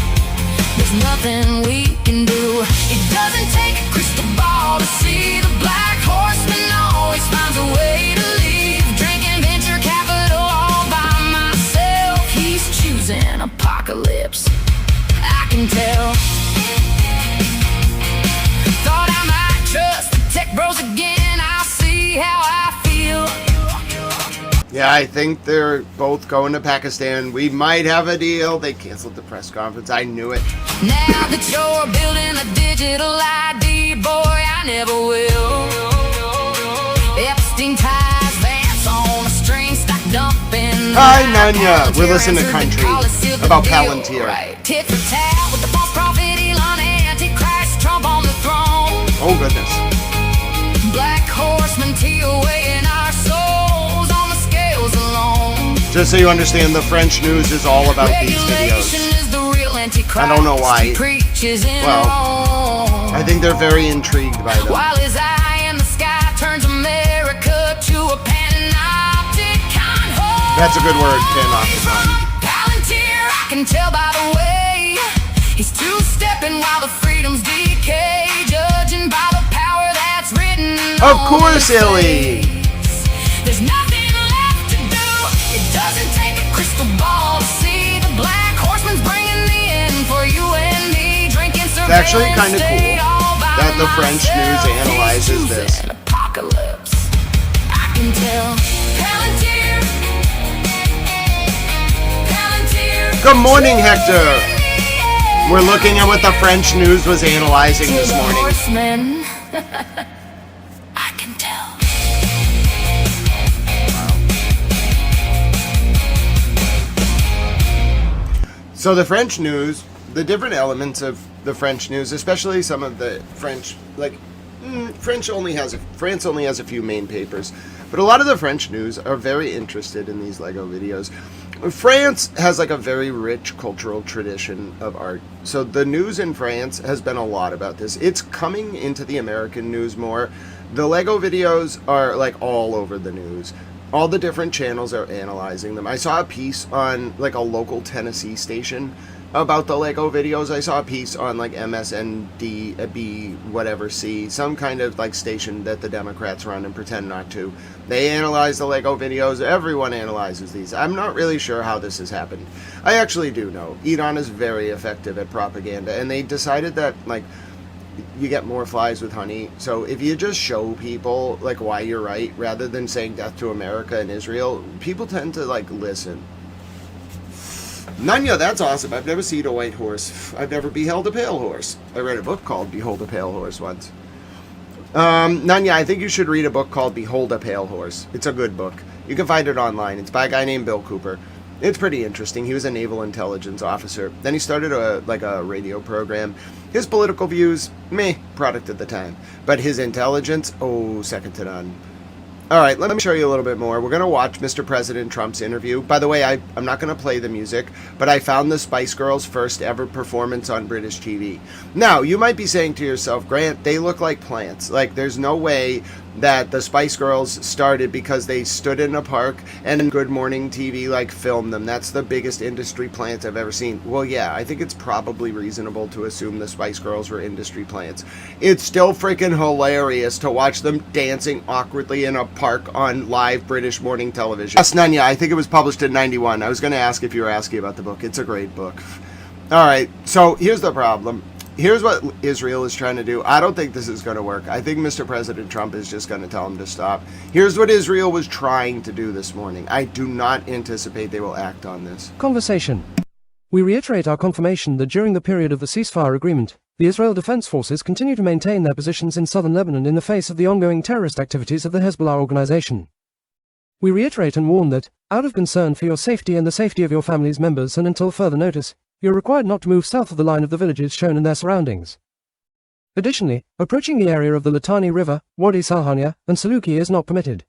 there's nothing we can do. It doesn't take a crystal ball to see the black horseman always finds a way to leave. Drinking venture capital all by myself. He's choosing apocalypse, I can tell. Thought I might trust the tech bros again. I'll see how I feel. Yeah, I think they're both going to Pakistan. We might have a deal. They canceled the press conference. I knew it. Now that you're building a digital ID, boy, I never will. Epstein ties, Vance on a string, stock dumping. Hi, Nanya. We're listening to country about Palantir. Tit for tat with the false prophet Elon, Antichrist, Trump on the throne. Oh, goodness. Black horseman, Teal weighing our souls on the scales alone. Just so you understand, the French news is all about these videos. I don't know why. Well, I think they're very intrigued by them. While his eye in the sky turns America to a panopticon hole. That's a good word, panopticon. Palantir, I can tell by the way. He's two-stepping while the freedoms decay. Judging by the power that's written Of on course, his Illy. face. There's nothing left to do. It doesn't take a crystal ball to see the black horseman's bringing the end for you and me. Drinking It's actually kind of cool that the French news analyzes this. Apocalypse, I can tell. Palantir, Palantir. Good morning, Hector. We're looking at what the French news was analyzing this morning. Horsemen. I can tell. So the French news, the different elements of the French news, especially some of the French, like France only has a few main papers, but a lot of the French news are very interested in these Lego videos. France has like a very rich cultural tradition of art. So the news in France has been a lot about this. It's coming into the American news more. The Lego videos are like all over the news. All the different channels are analyzing them. I saw a piece on like a local Tennessee station about the Lego videos. I saw a piece on like MSNBC, whatever C, some kind of like station that the Democrats run and pretend not to. They analyze the Lego videos. Everyone analyzes these. I'm not really sure how this has happened. I actually do know. Iran is very effective at propaganda, and they decided that like you get more flies with honey. So if you just show people like why you're right rather than saying death to America and Israel, people tend to like listen. Nanya, that's awesome. I've never seen a white horse. I've never beheld a pale horse. I read a book called Behold a Pale Horse once. Nanya, I think you should read a book called Behold a Pale Horse. It's a good book. You can find it online. It's by a guy named Bill Cooper. It's pretty interesting. He was a naval intelligence officer. Then he started a radio program. His political views, meh, product of the time. But his intelligence, oh, second to none. All right, let me show you a little bit more. We're going to watch Mr. President Trump's interview. By the way, I'm not going to play the music, but I found the Spice Girls' first ever performance on British TV. Now, you might be saying to yourself, Grant, they look like plants. Like, there's no way that the Spice Girls started because they stood in a park and Good Morning TV like filmed them. That's the biggest industry plants I've ever seen. Well, yeah, I think it's probably reasonable to assume the Spice Girls were industry plants. It's still freaking hilarious to watch them dancing awkwardly in a park on live British morning television. Yes, Nanya, I think it was published in 91. I was going to ask if you were asking about the book. It's a great book. All right, so here's the problem. Here's what Israel is trying to do. I don't think this is going to work. I think Mr. President Trump is just going to tell him to stop. Here's what Israel was trying to do this morning. I do not anticipate they will act on this. Conversation. We reiterate our confirmation that during the period of the ceasefire agreement, the Israel Defense Forces continue to maintain their positions in southern Lebanon in the face of the ongoing terrorist activities of the Hezbollah organization. We reiterate and warn that, out of concern for your safety and the safety of your family's members and until further notice, you are required not to move south of the line of the villages shown in their surroundings. Additionally, approaching the area of the Litani River, Wadi Salhania, and Saluki is not permitted.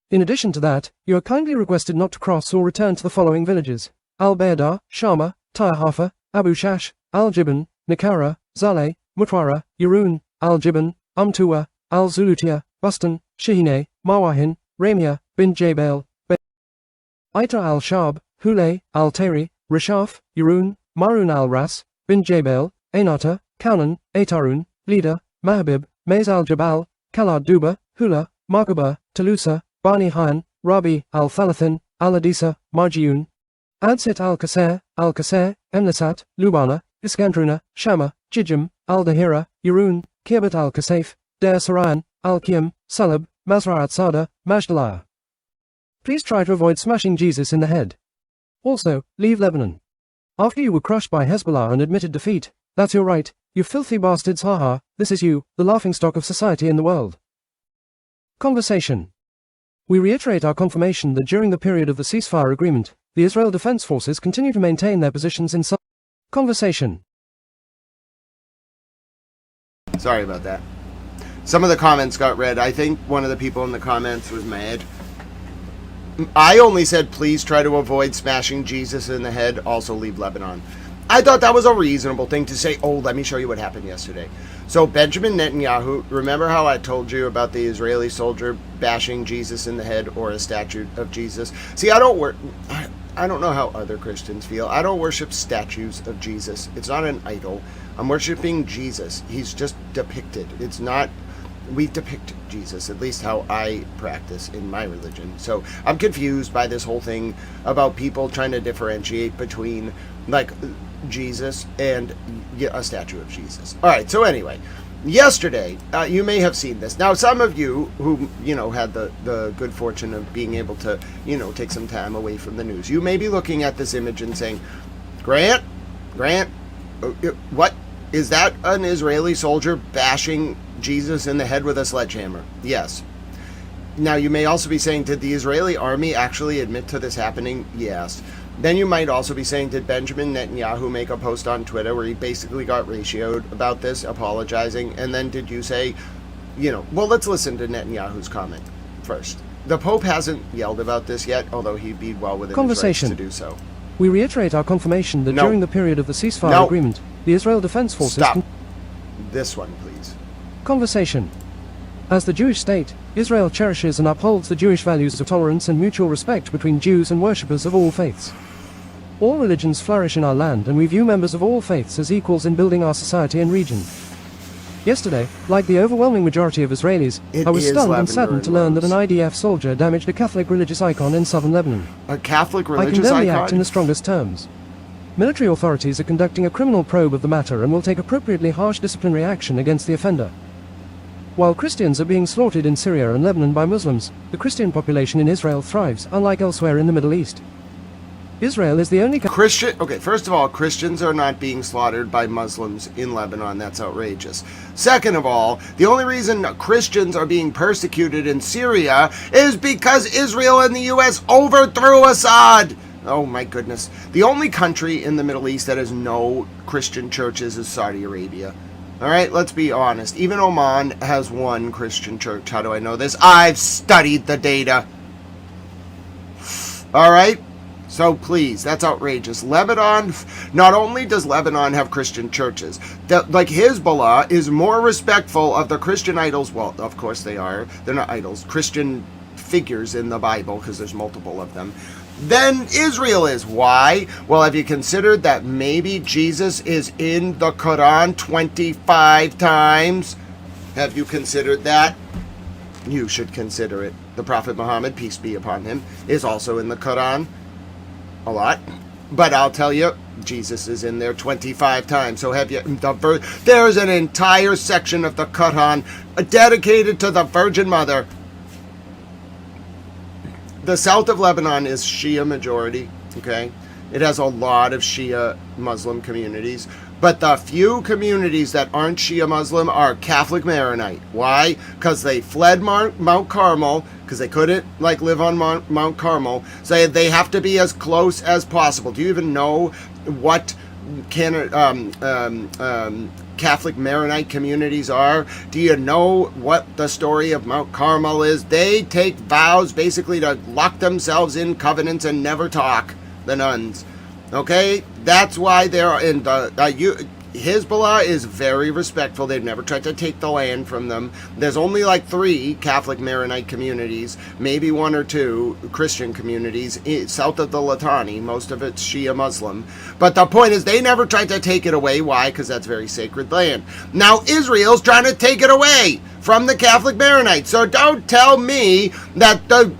In addition to that, you are kindly requested not to cross or return to the following villages: Al-Bayadar, Shama, Tyre Abu Shash, Al-Jibban, Nikara, Zaleh, Mutwara, Yurun, Al-Jibban, Umtuwa, Al-Zulutia, Bustan, Shihine, Marwahin, Ramia, Bin Jabal, Aita al-Shab, Hule, Al-Tari, Rishaf, Yurun, Marun al-Ras, Bin Jabal, Ainata, Kaunan, Aitarun, Lida, Mahabib, Maiz al-Jabal, Kalad Duba, Hula, Markaba, Talusa, Bani Hayan, Rabi, al-Thalathin, al-Adisa, Marjiun, Adsit al-Qasir, Emnasat, Lubana, Iskandruna, Shama, Jijim, al-Dahira, Yurun, Kirbat al-Kasif, Der Sarayan, al-Qiyam, Salab, Mazra'at Sada, Majdalah. Please try to avoid smashing Jesus in the head. Also, leave Lebanon. After you were crushed by Hezbollah and admitted defeat, that's your right, you filthy bastards, haha, this is you, the laughingstock of society in the world. Conversation. We reiterate our confirmation that during the period of the ceasefire agreement, the Israel Defense Forces continue to maintain their positions in Conversation. Sorry about that. Some of the comments got read. I think one of the people in the comments was mad. I only said, please try to avoid smashing Jesus in the head, also leave Lebanon. I thought that was a reasonable thing to say. Oh, let me show you what happened yesterday. So Benjamin Netanyahu, remember how I told you about the Israeli soldier bashing Jesus in the head or a statue of Jesus? See, I don't know how other Christians feel. I don't worship statues of Jesus. It's not an idol. I'm worshiping Jesus. He's just depicted. It's not... We depict Jesus, at least how I practice in my religion. So I'm confused by this whole thing about people trying to differentiate between like Jesus and a statue of Jesus. All right, so anyway, yesterday, you may have seen this. Now, some of you who, had the good fortune of being able to, take some time away from the news, you may be looking at this image and saying, Grant, what? Is that an Israeli soldier bashing Jesus in the head with a sledgehammer? Yes. Now, you may also be saying, did the Israeli army actually admit to this happening? Yes. Then you might also be saying, did Benjamin Netanyahu make a post on Twitter where he basically got ratioed about this, apologizing? And then did you say, well, let's listen to Netanyahu's comment first. The Pope hasn't yelled about this yet, although he'd be well within his rights to do so. We reiterate our confirmation that during the period of the ceasefire agreement, the Israel Defense Forces... Stop. This one, please. Conversation. As the Jewish state, Israel cherishes and upholds the Jewish values of tolerance and mutual respect between Jews and worshippers of all faiths. All religions flourish in our land, and we view members of all faiths as equals in building our society and region. Yesterday, like the overwhelming majority of Israelis, I was stunned and saddened to learn that an IDF soldier damaged a Catholic religious icon in southern Lebanon. A Catholic religious icon? I condemn icon? the act in the strongest terms. Military authorities are conducting a criminal probe of the matter and will take appropriately harsh disciplinary action against the offender. While Christians are being slaughtered in Syria and Lebanon by Muslims, the Christian population in Israel thrives, unlike elsewhere in the Middle East. Israel is the only Okay, first of all, Christians are not being slaughtered by Muslims in Lebanon. That's outrageous. Second of all, the only reason Christians are being persecuted in Syria is because Israel and the U.S. overthrew Assad. Oh my goodness. The only country in the Middle East that has no Christian churches is Saudi Arabia. All right, let's be honest. Even Oman has one Christian church. How do I know this? I've studied the data. All right? So please, that's outrageous. Lebanon, not only does Lebanon have Christian churches, like Hezbollah is more respectful of the Christian idols. Well, of course they are. They're not idols. Christian figures in the Bible, because there's multiple of them, than Israel is. Why? Well, have you considered that maybe Jesus is in the Quran 25 times? Have you considered that? You should consider it. The Prophet Muhammad, peace be upon him, is also in the Quran. A lot. But I'll tell you, Jesus is in there 25 times. So have you... There's an entire section of the Quran dedicated to the Virgin Mother. The south of Lebanon is Shia majority, okay? It has a lot of Shia Muslim communities. But the few communities that aren't Shia Muslim are Catholic Maronite. Why? Because they fled Mount Carmel, because they couldn't live on Mount Carmel. So they have to be as close as possible. Do you even know what Catholic Maronite communities are? Do you know what the story of Mount Carmel is? They take vows basically to lock themselves in covenants and never talk, the nuns. Okay, that's why they're in the Hezbollah is very respectful. They've never tried to take the land from them. There's only 3 Catholic Maronite communities, maybe 1 or 2 Christian communities south of the Litani. Most of it's Shia Muslim. But the point is, they never tried to take it away. Why? Because that's very sacred land. Now Israel's trying to take it away from the Catholic Maronites. So don't tell me that the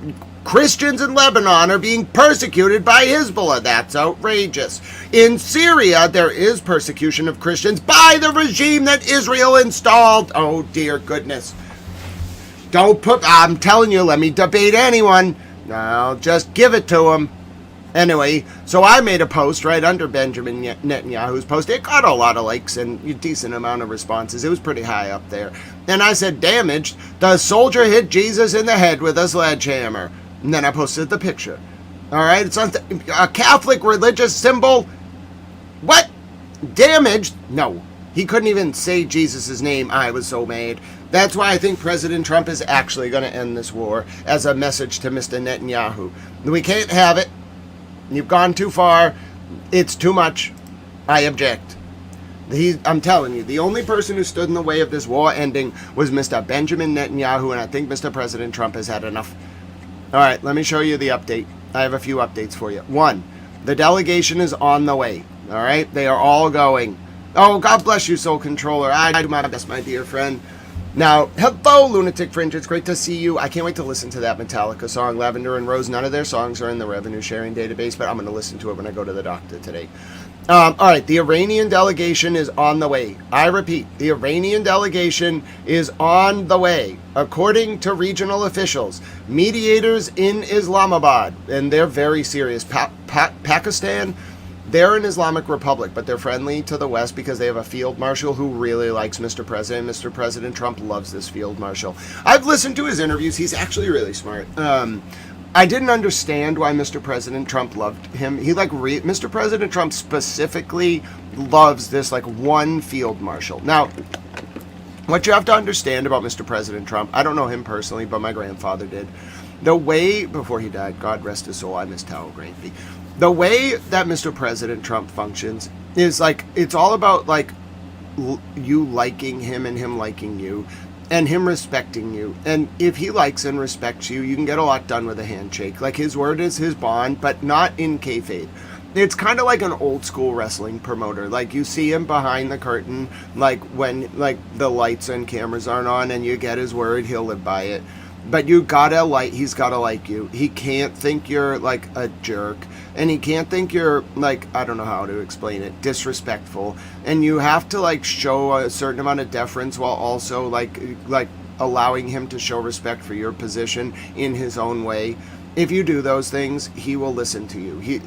Christians in Lebanon are being persecuted by Hezbollah. That's outrageous. In Syria, there is persecution of Christians by the regime that Israel installed. Oh, dear goodness. I'm telling you, let me debate anyone. I'll just give it to them. Anyway, so I made a post right under Benjamin Netanyahu's post. It got a lot of likes and a decent amount of responses. It was pretty high up there. And I said, damaged, the soldier hit Jesus in the head with a sledgehammer. And then I posted the picture. All right, it's on a Catholic religious symbol. What? Damaged? No. He couldn't even say Jesus' name. I was so mad. That's why I think President Trump is actually going to end this war as a message to Mr. Netanyahu. We can't have it. You've gone too far. It's too much. I object. I'm telling you, the only person who stood in the way of this war ending was Mr. Benjamin Netanyahu, and I think Mr. President Trump has had enough. All right, let me show you the update. I have a few updates for you. 1, the delegation is on the way. All right, they are all going. Oh, God bless you, Soul Controller. I do my best, my dear friend. Now, hello, Lunatic Fringe. It's great to see you. I can't wait to listen to that Metallica song, Lavender and Rose. None of their songs are in the revenue sharing database, but I'm going to listen to it when I go to the doctor today. All right, the Iranian delegation is on the way. I repeat, the Iranian delegation is on the way. According to regional officials, mediators in Islamabad, and they're very serious. Pakistan, they're an Islamic republic, but they're friendly to the West because they have a field marshal who really likes Mr. President. Mr. President Trump loves this field marshal. I've listened to his interviews. He's actually really smart. I didn't understand why Mr. President Trump loved him. Mr. President Trump specifically loves this one field marshal. Now, what you have to understand about Mr. President Trump, I don't know him personally, but my grandfather did. The way, before he died, God rest his soul, I miss Tao Granby. The way that Mr. President Trump functions is it's all about you liking him and him liking you. and him respecting you. And if he likes and respects you, you can get a lot done with a handshake. Like, his word is his bond, but not in kayfabe. It's kind of like an old school wrestling promoter. Like, you see him behind the curtain, like when like the lights and cameras aren't on, and you get his word, he'll live by it. But he's gotta like you. He can't think you're like a jerk, and he can't think you're like, I don't know how to explain it, disrespectful. And you have to like show a certain amount of deference while also like allowing him to show respect for your position in his own way. If you do those things, he will listen to you.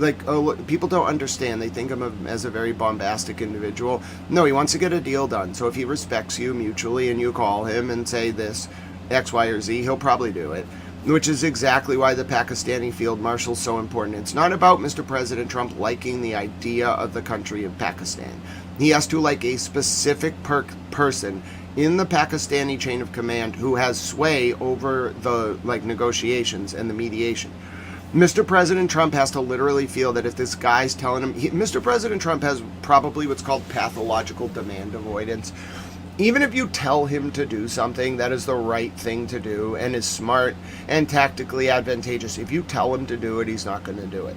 People don't understand. They think of him as a very bombastic individual. No, he wants to get a deal done. So if he respects you mutually and you call him and say this, X, Y, or Z, he'll probably do it, which is exactly why the Pakistani field marshal is so important. It's not about Mr. President Trump liking the idea of the country of Pakistan. He has to like a specific person in the Pakistani chain of command who has sway over the like negotiations and the mediation. Mr. President Trump has to literally feel that if this guy's telling him, Mr. President Trump has probably what's called pathological demand avoidance. Even if you tell him to do something that is the right thing to do and is smart and tactically advantageous, if you tell him to do it, he's not going to do it.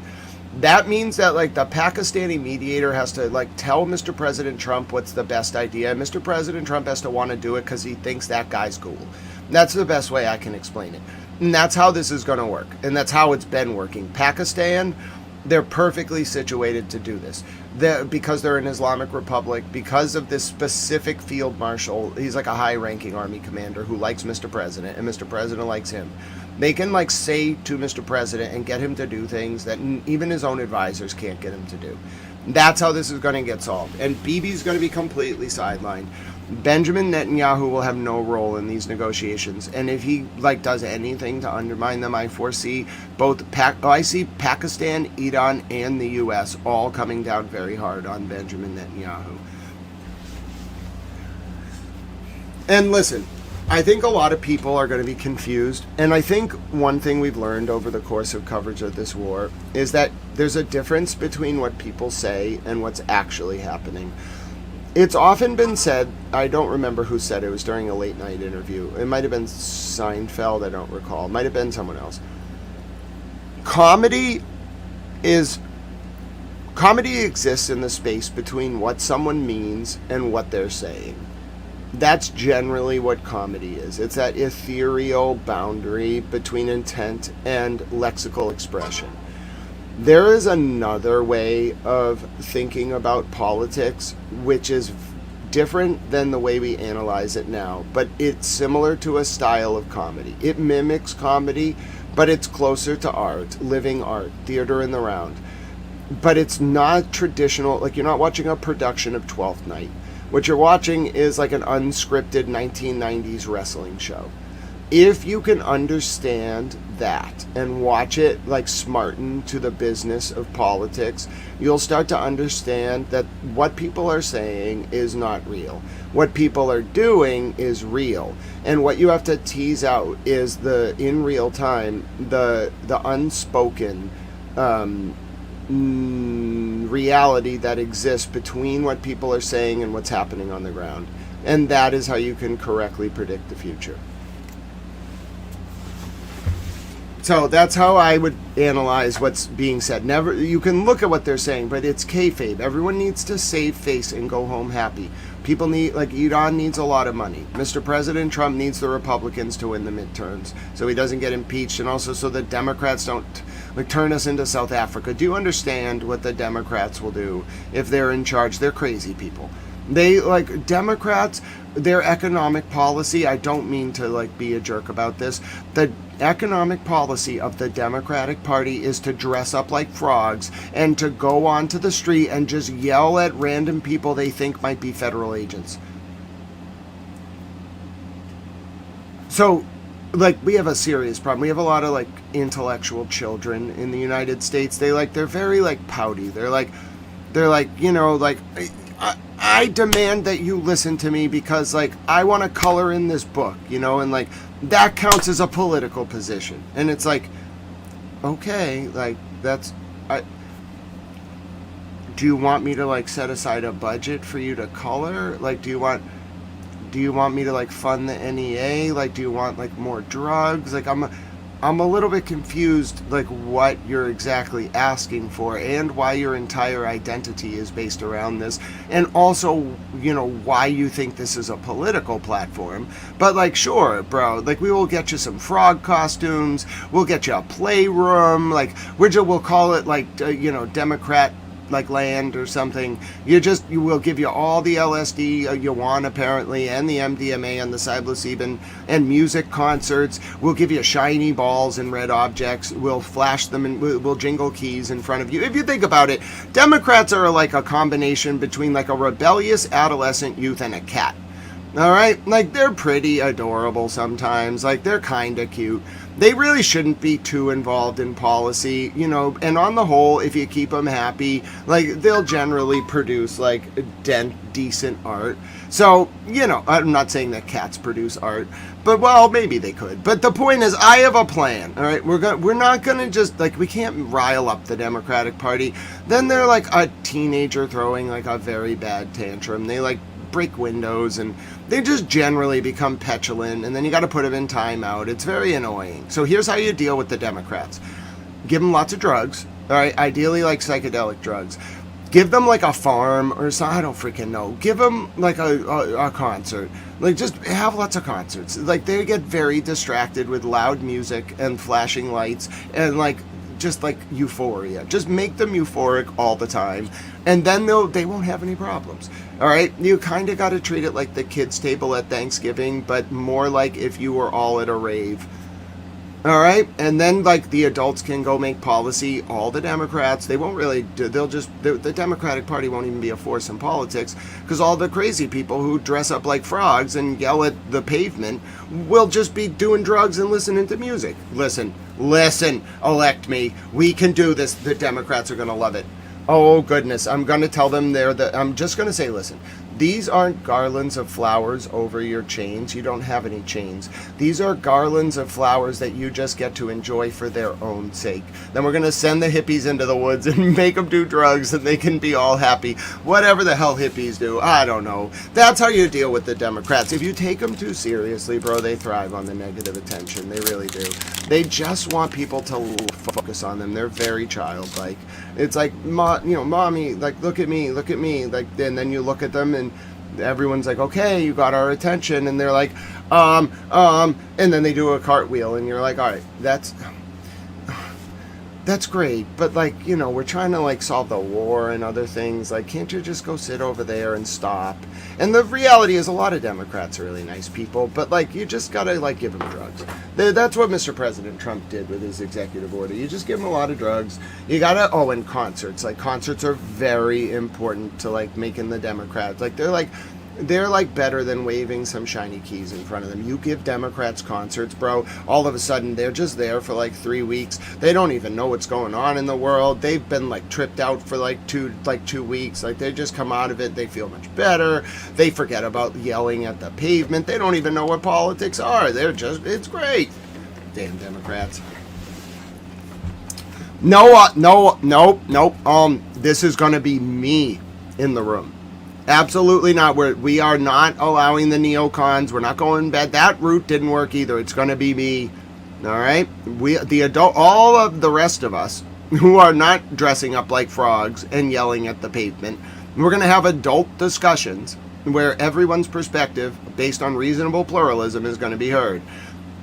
That means that like the Pakistani mediator has to like tell Mr. President Trump what's the best idea. And Mr. President Trump has to want to do it because he thinks that guy's cool. That's the best way I can explain it. And that's how this is going to work. And that's how it's been working. Pakistan, they're perfectly situated to do this. Because they're an Islamic republic, because of this specific field marshal, he's like a high-ranking army commander who likes Mr. President, and Mr. President likes him. They can like say to Mr. President and get him to do things that even his own advisors can't get him to do. That's how this is going to get solved. And Bibi's going to be completely sidelined. Benjamin Netanyahu will have no role in these negotiations, and if he like does anything to undermine them, I foresee I see Pakistan, Iran, and the U.S. all coming down very hard on Benjamin Netanyahu. And listen, I think a lot of people are going to be confused, and I think one thing we've learned over the course of coverage of this war is that there's a difference between what people say and what's actually happening. It's often been said, I don't remember who said it was during a late night interview. It might have been Seinfeld, I don't recall. It might have been someone else. Comedy exists in the space between what someone means and what they're saying. That's generally what comedy is. It's that ethereal boundary between intent and lexical expression. There is another way of thinking about politics, which is different than the way we analyze it now, but it's similar to a style of comedy. It mimics comedy, but it's closer to art, living art, theater in the round. But it's not traditional, like you're not watching a production of Twelfth Night. What you're watching is like an unscripted 1990s wrestling show. If you can understand that and watch it like smarten to the business of politics, you'll start to understand that what people are saying is not real. What people are doing is real. And what you have to tease out is in real time, the unspoken reality that exists between what people are saying and what's happening on the ground. And that is how you can correctly predict the future. So that's how I would analyze what's being said. You can look at what they're saying, but it's kayfabe. Everyone needs to save face and go home happy. People need, like Iran needs a lot of money. Mr. President Trump needs the Republicans to win the midterms so he doesn't get impeached, and also so the Democrats don't like turn us into South Africa. Do you understand what the Democrats will do if they're in charge? They're crazy people. They like Democrats, their economic policy, I don't mean to like be a jerk about this. The economic policy of the Democratic Party is to dress up like frogs and to go onto the street and just yell at random people they think might be federal agents. So, like, we have a serious problem. We have a lot of like intellectual children in the United States. They're very like pouty. They're like, you know, like I demand that you listen to me because like I want to color in this book, you know, and like that counts as a political position. And it's like, okay, like do you want me to like set aside a budget for you to color? Like, do you want do you want me to like fund the NEA? Like, do you want like more drugs? Like, I'm a little bit confused, like what you're exactly asking for and why your entire identity is based around this, and also, you know, why you think this is a political platform. But like, sure, bro, like we will get you some frog costumes, we'll get you a playroom, like we'll call it like, you know, Democrat like land or something. You will give you all the LSD you want, apparently, and the MDMA and the psilocybin, and music concerts. We'll give you shiny balls and red objects. We'll flash them and we'll jingle keys in front of you. If you think about it, Democrats are like a combination between like a rebellious adolescent youth and a cat. All right, like they're pretty adorable sometimes, like they're kind of cute. They really shouldn't be too involved in policy, you know, and on the whole, if you keep them happy, like they'll generally produce like decent art. So, you know, I'm not saying that cats produce art, but well, maybe they could. But the point is, I have a plan. All right, we're not gonna just like, we can't rile up the Democratic Party. Then they're like a teenager throwing like a very bad tantrum. They like break windows and they just generally become petulant, and then you got to put them in timeout. It's very annoying. So here's how you deal with the Democrats. Give them lots of drugs, all right, ideally like psychedelic drugs. Give them like a farm or something, I don't freaking know. Give them like a concert. Like just have lots of concerts. Like they get very distracted with loud music and flashing lights and like just like euphoria. Just make them euphoric all the time, and then they won't have any problems. All right, you kind of got to treat it like the kids' table at Thanksgiving, but more like if you were all at a rave. All right, and then like the adults can go make policy. All the Democrats, they won't really do, the Democratic Party won't even be a force in politics, because all the crazy people who dress up like frogs and yell at the pavement will just be doing drugs and listening to music. Listen, elect me. We can do this. The Democrats are going to love it. Oh goodness, I'm going to tell them I'm just going to say, listen, these aren't garlands of flowers over your chains. You don't have any chains. These are garlands of flowers that you just get to enjoy for their own sake. Then we're going to send the hippies into the woods and make them do drugs and they can be all happy. Whatever the hell hippies do, I don't know. That's how you deal with the Democrats. If you take them too seriously, bro, they thrive on the negative attention. They really do. They just want people to focus on them. They're very childlike. It's like, mommy, like, look at me, like, and then you look at them and everyone's like, okay, you got our attention, and they're like, and then they do a cartwheel, and you're like, all right, that's great, but like, you know, we're trying to like solve the war and other things. Like, can't you just go sit over there and stop? And the reality is, a lot of Democrats are really nice people, but like, you just gotta like give them drugs. That's what Mr. President Trump did with his executive order. You just give them a lot of drugs. You gotta, and concerts. Like, concerts are very important to like making the Democrats, like, they're like better than waving some shiny keys in front of them. You give Democrats concerts, bro, all of a sudden they're just there for like 3 weeks. They don't even know what's going on in the world. They've been like tripped out for like two weeks. Like, they just come out of it, they feel much better. They forget about yelling at the pavement. They don't even know what politics are. It's great. Damn Democrats. Nope. This is gonna be me in the room. Absolutely not. We are not allowing the neocons. We're not going to bed. That route didn't work either. It's going to be me. All right? All of the rest of us who are not dressing up like frogs and yelling at the pavement, we're going to have adult discussions where everyone's perspective, based on reasonable pluralism, is going to be heard.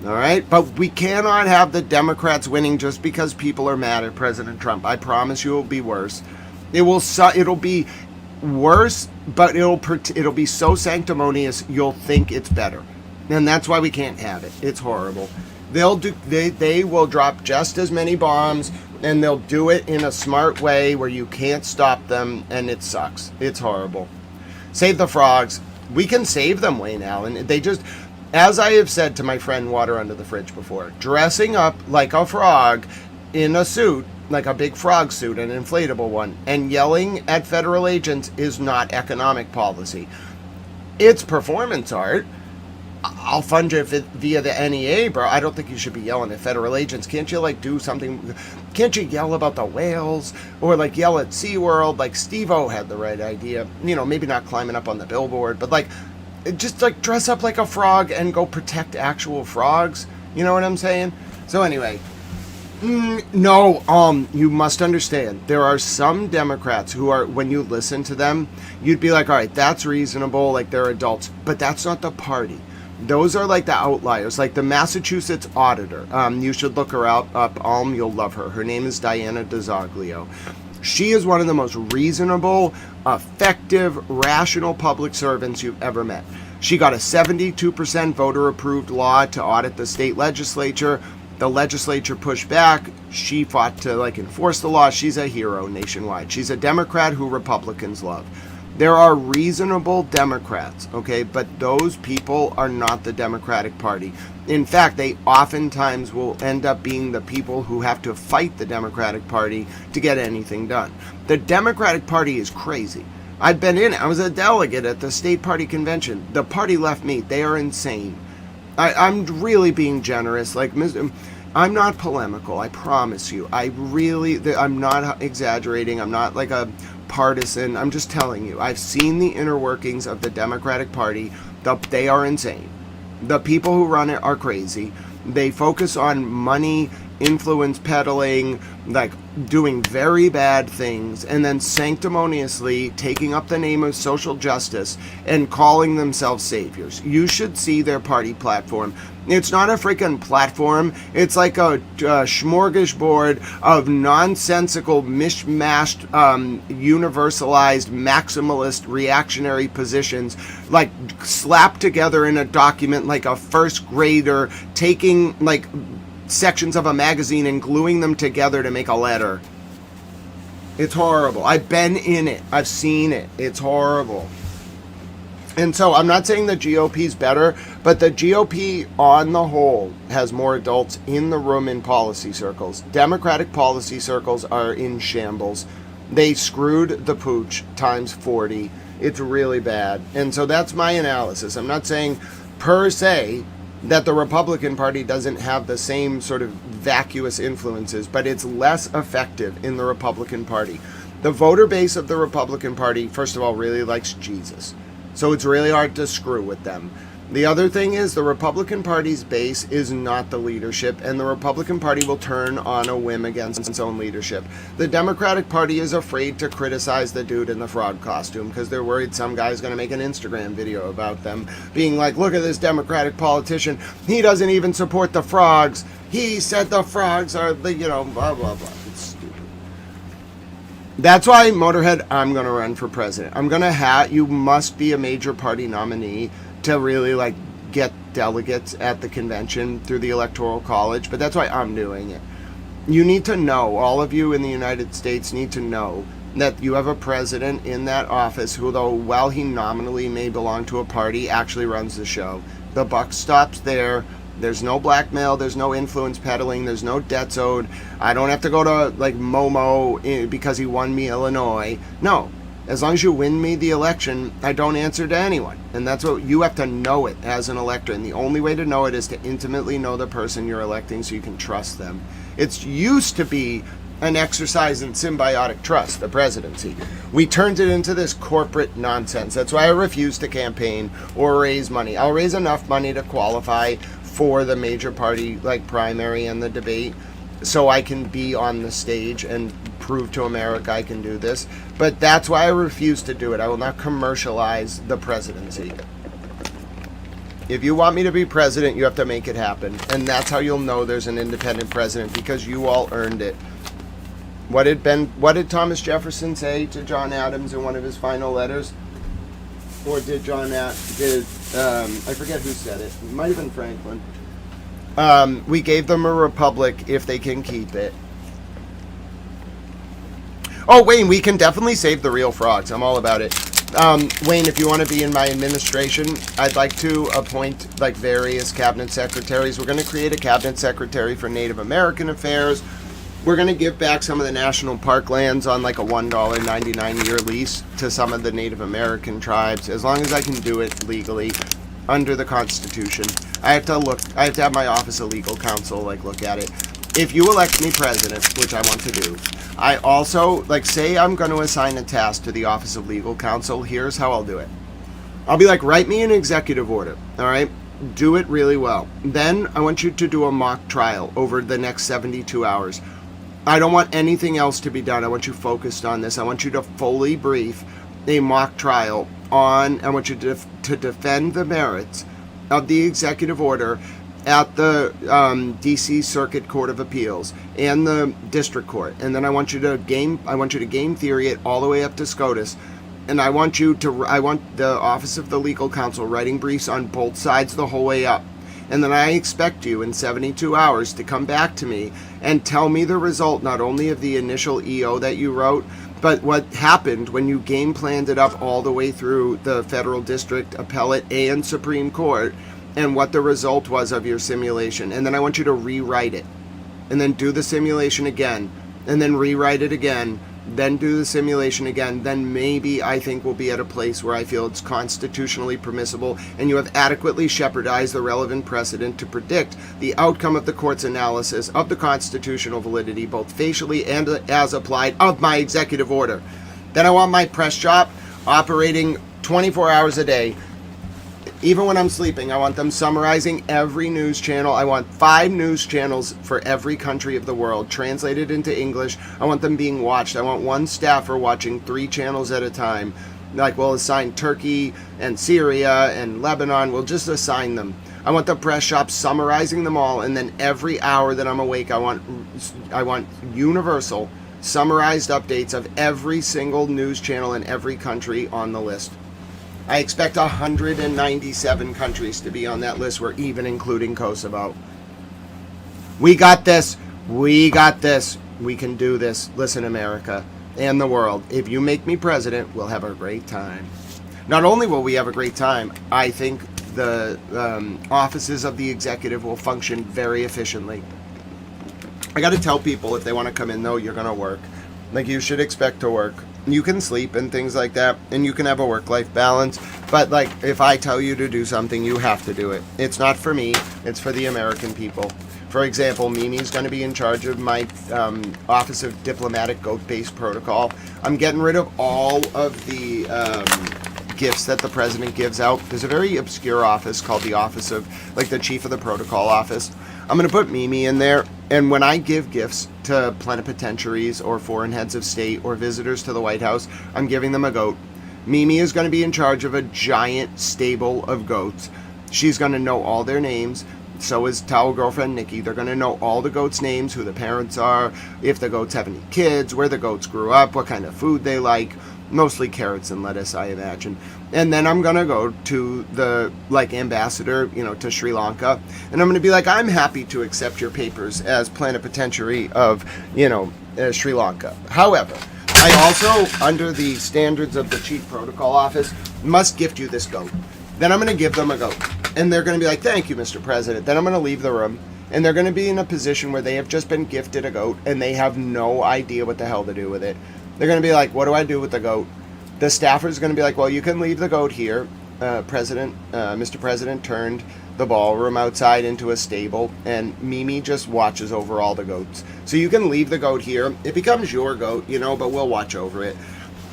All right? But we cannot have the Democrats winning just because people are mad at President Trump. I promise you, it'll be worse. It'll be worse, but it'll be so sanctimonious you'll think it's better, and that's why we can't have it. It's horrible. They will drop just as many bombs, and they'll do it in a smart way where you can't stop them, and it sucks. It's horrible. Save the frogs. We can save them, Wayne Allen. They just, as I have said to my friend Water Under the Fridge before, dressing up like a frog in a suit, like a big frog suit, an inflatable one, and yelling at federal agents is not economic policy. It's performance art. I'll fund you via the NEA, bro. I don't think you should be yelling at federal agents. Can't you like do something? Can't you yell about the whales or like yell at SeaWorld? Like Steve-O had the right idea. You know, maybe not climbing up on the billboard, but like just like dress up like a frog and go protect actual frogs. You know what I'm saying? So anyway, no, you must understand, there are some Democrats who are, when you listen to them, you'd be like, all right, that's reasonable, like they're adults, but that's not the party. Those are like the outliers, like the Massachusetts auditor. You should look her up, you'll love her. Her name is Diana DeZoglio. She is one of the most reasonable, effective, rational public servants you've ever met. She got a 72% voter-approved law to audit the state legislature. The legislature pushed back. She fought to enforce the law. She's a hero nationwide. She's a Democrat who Republicans love. There are reasonable Democrats, okay, but those people are not the Democratic Party. In fact, they oftentimes will end up being the people who have to fight the Democratic Party to get anything done. The Democratic Party is crazy. I've been in it. I was a delegate at the state party convention. The party left me. They are insane. I'm really being generous. I'm not polemical, I promise you. I'm not exaggerating. I'm not like a partisan. I'm just telling you. I've seen the inner workings of the Democratic Party. They are insane. The people who run it are crazy. They focus on money, influence peddling, doing very bad things, and then sanctimoniously taking up the name of social justice and calling themselves saviors. You should see their party platform. It's not a freaking platform. It's like a smorgasbord of nonsensical, mishmashed, universalized, maximalist, reactionary positions, slapped together in a document like a first grader taking sections of a magazine and gluing them together to make a letter. It's horrible. I've been in it. I've seen it. It's horrible. And so I'm not saying the GOP's better, but the GOP on the whole has more adults in the room in policy circles. Democratic policy circles are in shambles. They screwed the pooch times 40. It's really bad. And so that's my analysis. I'm not saying per se that the Republican Party doesn't have the same sort of vacuous influences, but it's less effective in the Republican Party. The voter base of the Republican Party, first of all, really likes Jesus. So it's really hard to screw with them. The other thing is the Republican Party's base is not the leadership, and the Republican Party will turn on a whim against its own leadership. The Democratic Party is afraid to criticize the dude in the frog costume because they're worried some guy's going to make an Instagram video about them, being like, look at this Democratic politician. He doesn't even support the frogs. He said the frogs are the, blah, blah, blah. It's stupid. That's why, Motorhead, I'm going to run for president. You must be a major party nominee to really get delegates at the convention through the Electoral College, but that's why I'm doing it. You need to know, all of you in the United States need to know that you have a president in that office who, though while he nominally may belong to a party, actually runs the show. The buck stops there. There's no blackmail, there's no influence peddling, there's no debts owed. I don't have to go to Momo because he won me Illinois. No. As long as you win me the election, I don't answer to anyone. And that's what you have to know it as an elector. And the only way to know it is to intimately know the person you're electing so you can trust them. It's used to be an exercise in symbiotic trust, the presidency. We turned it into this corporate nonsense. That's why I refuse to campaign or raise money. I'll raise enough money to qualify for the major party primary and the debate so I can be on the stage and prove to America I can do this. But that's why I refuse to do it. I will not commercialize the presidency. If you want me to be president, you have to make it happen. And that's how you'll know there's an independent president, because you all earned it. What did Thomas Jefferson say to John Adams in one of his final letters? Or I forget who said it. It might have been Franklin. We gave them a republic if they can keep it. Oh, Wayne, we can definitely save the real frogs. I'm all about it. Wayne, if you want to be in my administration, I'd like to appoint various cabinet secretaries. We're going to create a cabinet secretary for Native American affairs. We're going to give back some of the national park lands on a $1.99 year lease to some of the Native American tribes, as long as I can do it legally under the Constitution. I have to have my office of legal counsel look at it. If you elect me president, which I want to do, I also say I'm going to assign a task to the office of legal counsel. Here's how I'll do it. I'll be like, write me an executive order, all right? Do it really well. Then I want you to do a mock trial over the next 72 hours. I don't want anything else to be done. I want you focused on this. I want you to fully brief a mock trial on, I want you to defend the merits of the executive order at the DC Circuit Court of Appeals and the District Court. And then I want you to game theory it all the way up to SCOTUS. And I want the Office of the Legal Counsel writing briefs on both sides the whole way up. And then I expect you in 72 hours to come back to me and tell me the result, not only of the initial EO that you wrote, but what happened when you game planned it up all the way through the federal district, appellate, and Supreme Court, and what the result was of your simulation. And then I want you to rewrite it. And then do the simulation again. And then rewrite it again. Then do the simulation again. Then maybe I think we'll be at a place where I feel it's constitutionally permissible and you have adequately shepherdized the relevant precedent to predict the outcome of the court's analysis of the constitutional validity, both facially and as applied, of my executive order. Then I want my press shop operating 24 hours a day. Even when I'm sleeping, I want them summarizing every news channel. I want 5 news channels for every country of the world, translated into English. I want them being watched. I want one staffer watching 3 channels at a time. Like, we'll assign Turkey and Syria and Lebanon. We'll just assign them. I want the press shop summarizing them all, and then every hour that I'm awake, I want universal summarized updates of every single news channel in every country on the list. I expect 197 countries to be on that list. We're even including Kosovo. We got this. We got this. We can do this. Listen, America and the world, if you make me president, we'll have a great time. Not only will we have a great time, I think the offices of the executive will function very efficiently. I got to tell people, if they want to come in, though, you're going to work. Like, you should expect to work. You can sleep and things like that, and you can have a work-life balance, but like, if I tell you to do something, you have to do it. It's not for me, it's for the American people. For example, Mimi's going to be in charge of my Office of Diplomatic Goat-Based Protocol. I'm getting rid of all of the gifts that the president gives out. There's a very obscure office called the Office of, like, the Chief of the Protocol Office. I'm going to put Mimi in there, and when I give gifts to plenipotentiaries or foreign heads of state or visitors to the White House, I'm giving them a goat. Mimi is going to be in charge of a giant stable of goats. She's going to know all their names. So is Towel Girlfriend Nikki. They're going to know all the goats' names, who the parents are, if the goats have any kids, where the goats grew up, what kind of food they like. Mostly carrots and lettuce, I imagine. And then I'm going to go to the, like, ambassador, to Sri Lanka. And I'm going to be like, I'm happy to accept your papers as plenipotentiary of, Sri Lanka. However, I also, under the standards of the Chief Protocol Office, must gift you this goat. Then I'm going to give them a goat. And they're going to be like, thank you, Mr. President. Then I'm going to leave the room. And they're going to be in a position where they have just been gifted a goat and they have no idea what the hell to do with it. They're going to be like, what do I do with the goat? The staffer's going to be like, well, you can leave the goat here. Mr. President turned the ballroom outside into a stable, and Mimi just watches over all the goats. So you can leave the goat here. It becomes your goat, but we'll watch over it.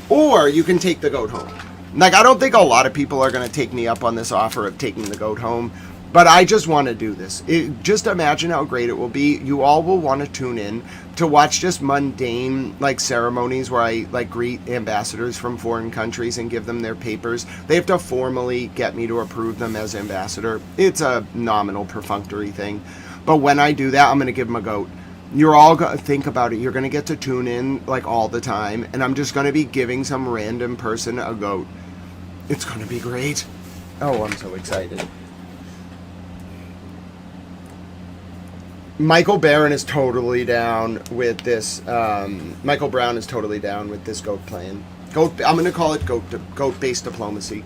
Or you can take the goat home. Like, I don't think a lot of people are going to take me up on this offer of taking the goat home, but I just want to do this. Just imagine how great it will be. You all will want to tune in to watch just mundane, like, ceremonies where I, like, greet ambassadors from foreign countries and give them their papers. They have to formally get me to approve them as ambassador. It's a nominal, perfunctory thing. But when I do that, I'm going to give them a goat. You're all going to think about it. You're going to get to tune in, like, all the time. And I'm just going to be giving some random person a goat. It's going to be great. Oh, I'm so excited. Michael Barron is totally down with this. Michael Brown is totally down with this goat plan. I'm going to call it goat-based diplomacy.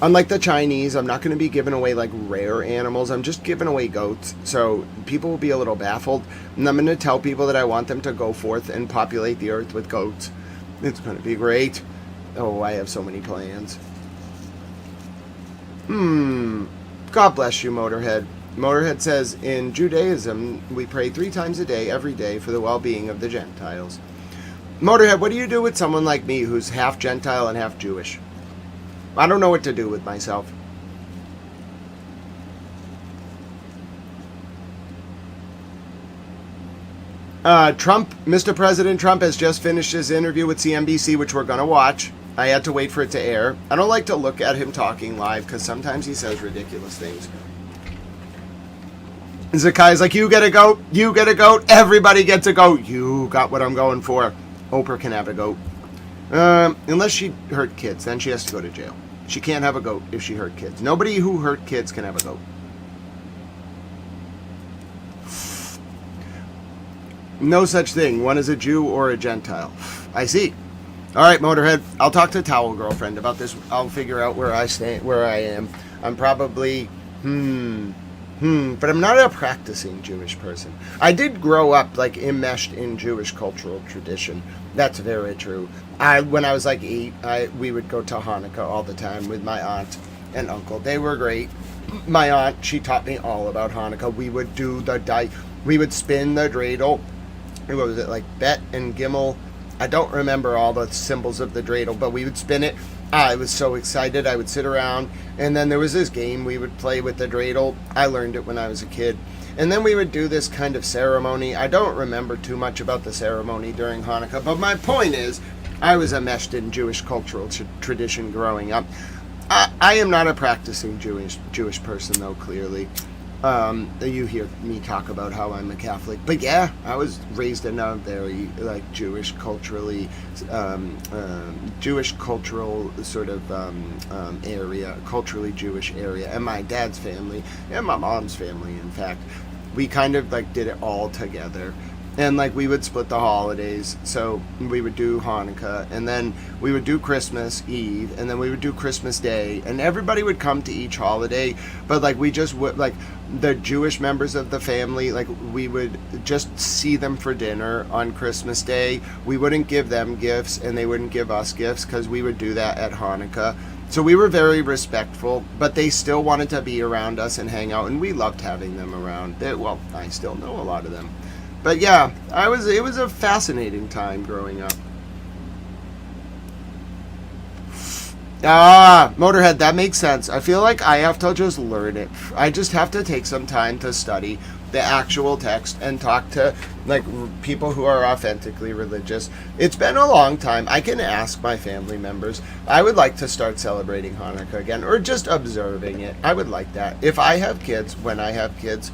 Unlike the Chinese, I'm not going to be giving away, like, rare animals. I'm just giving away goats. So people will be a little baffled. And I'm going to tell people that I want them to go forth and populate the earth with goats. It's going to be great. Oh, I have so many plans. God bless you, Motorhead. Motorhead says, in Judaism, we pray 3 times a day, every day, for the well-being of the Gentiles. Motorhead, what do you do with someone like me who's half Gentile and half Jewish? I don't know what to do with myself. Mr. President Trump has just finished his interview with CNBC, which we're going to watch. I had to wait for it to air. I don't like to look at him talking live because sometimes he says ridiculous things. Zakai's like, you get a goat, you get a goat, everybody gets a goat. You got what I'm going for. Oprah can have a goat. Unless she hurt kids, then she has to go to jail. She can't have a goat if she hurt kids. Nobody who hurt kids can have a goat. No such thing. One is a Jew or a Gentile. I see. All right, Motorhead. I'll talk to Towel Girlfriend about this. I'll figure out where I stand, where I am. I'm probably, but I'm not a practicing Jewish person. I did grow up like enmeshed in Jewish cultural tradition. That's very true. When I was like 8, we would go to Hanukkah all the time with my aunt and uncle. They were great. My aunt, she taught me all about Hanukkah. We would do we would spin the dreidel. What was it, like Bet and Gimel? I don't remember all the symbols of the dreidel, but we would spin it. I was so excited. I would sit around, and then there was this game we would play with the dreidel. I learned it when I was a kid. And then we would do this kind of ceremony. I don't remember too much about the ceremony during Hanukkah, but my point is, I was enmeshed in Jewish cultural tradition growing up. I am not a practicing Jewish person, though, clearly. You hear me talk about how I'm a Catholic, but yeah, I was raised in a very like Jewish cultural sort of area, culturally Jewish area, and my dad's family and my mom's family, in fact, we kind of like did it all together. And like we would split the holidays, so we would do Hanukkah, and then we would do Christmas Eve, and then we would do Christmas Day, and everybody would come to each holiday, but like we just would, like the Jewish members of the family, like we would just see them for dinner on Christmas Day. We wouldn't give them gifts, and they wouldn't give us gifts, because we would do that at Hanukkah. So we were very respectful, but they still wanted to be around us and hang out, and we loved having them around. Well, I still know a lot of them. But yeah, it was a fascinating time growing up. Motorhead, that makes sense. I feel like I have to just learn it. I just have to take some time to study the actual text and talk to like people who are authentically religious. It's been a long time. I can ask my family members. I would like to start celebrating Hanukkah again, or just observing it. I would like that. If I have kids, when I have kids,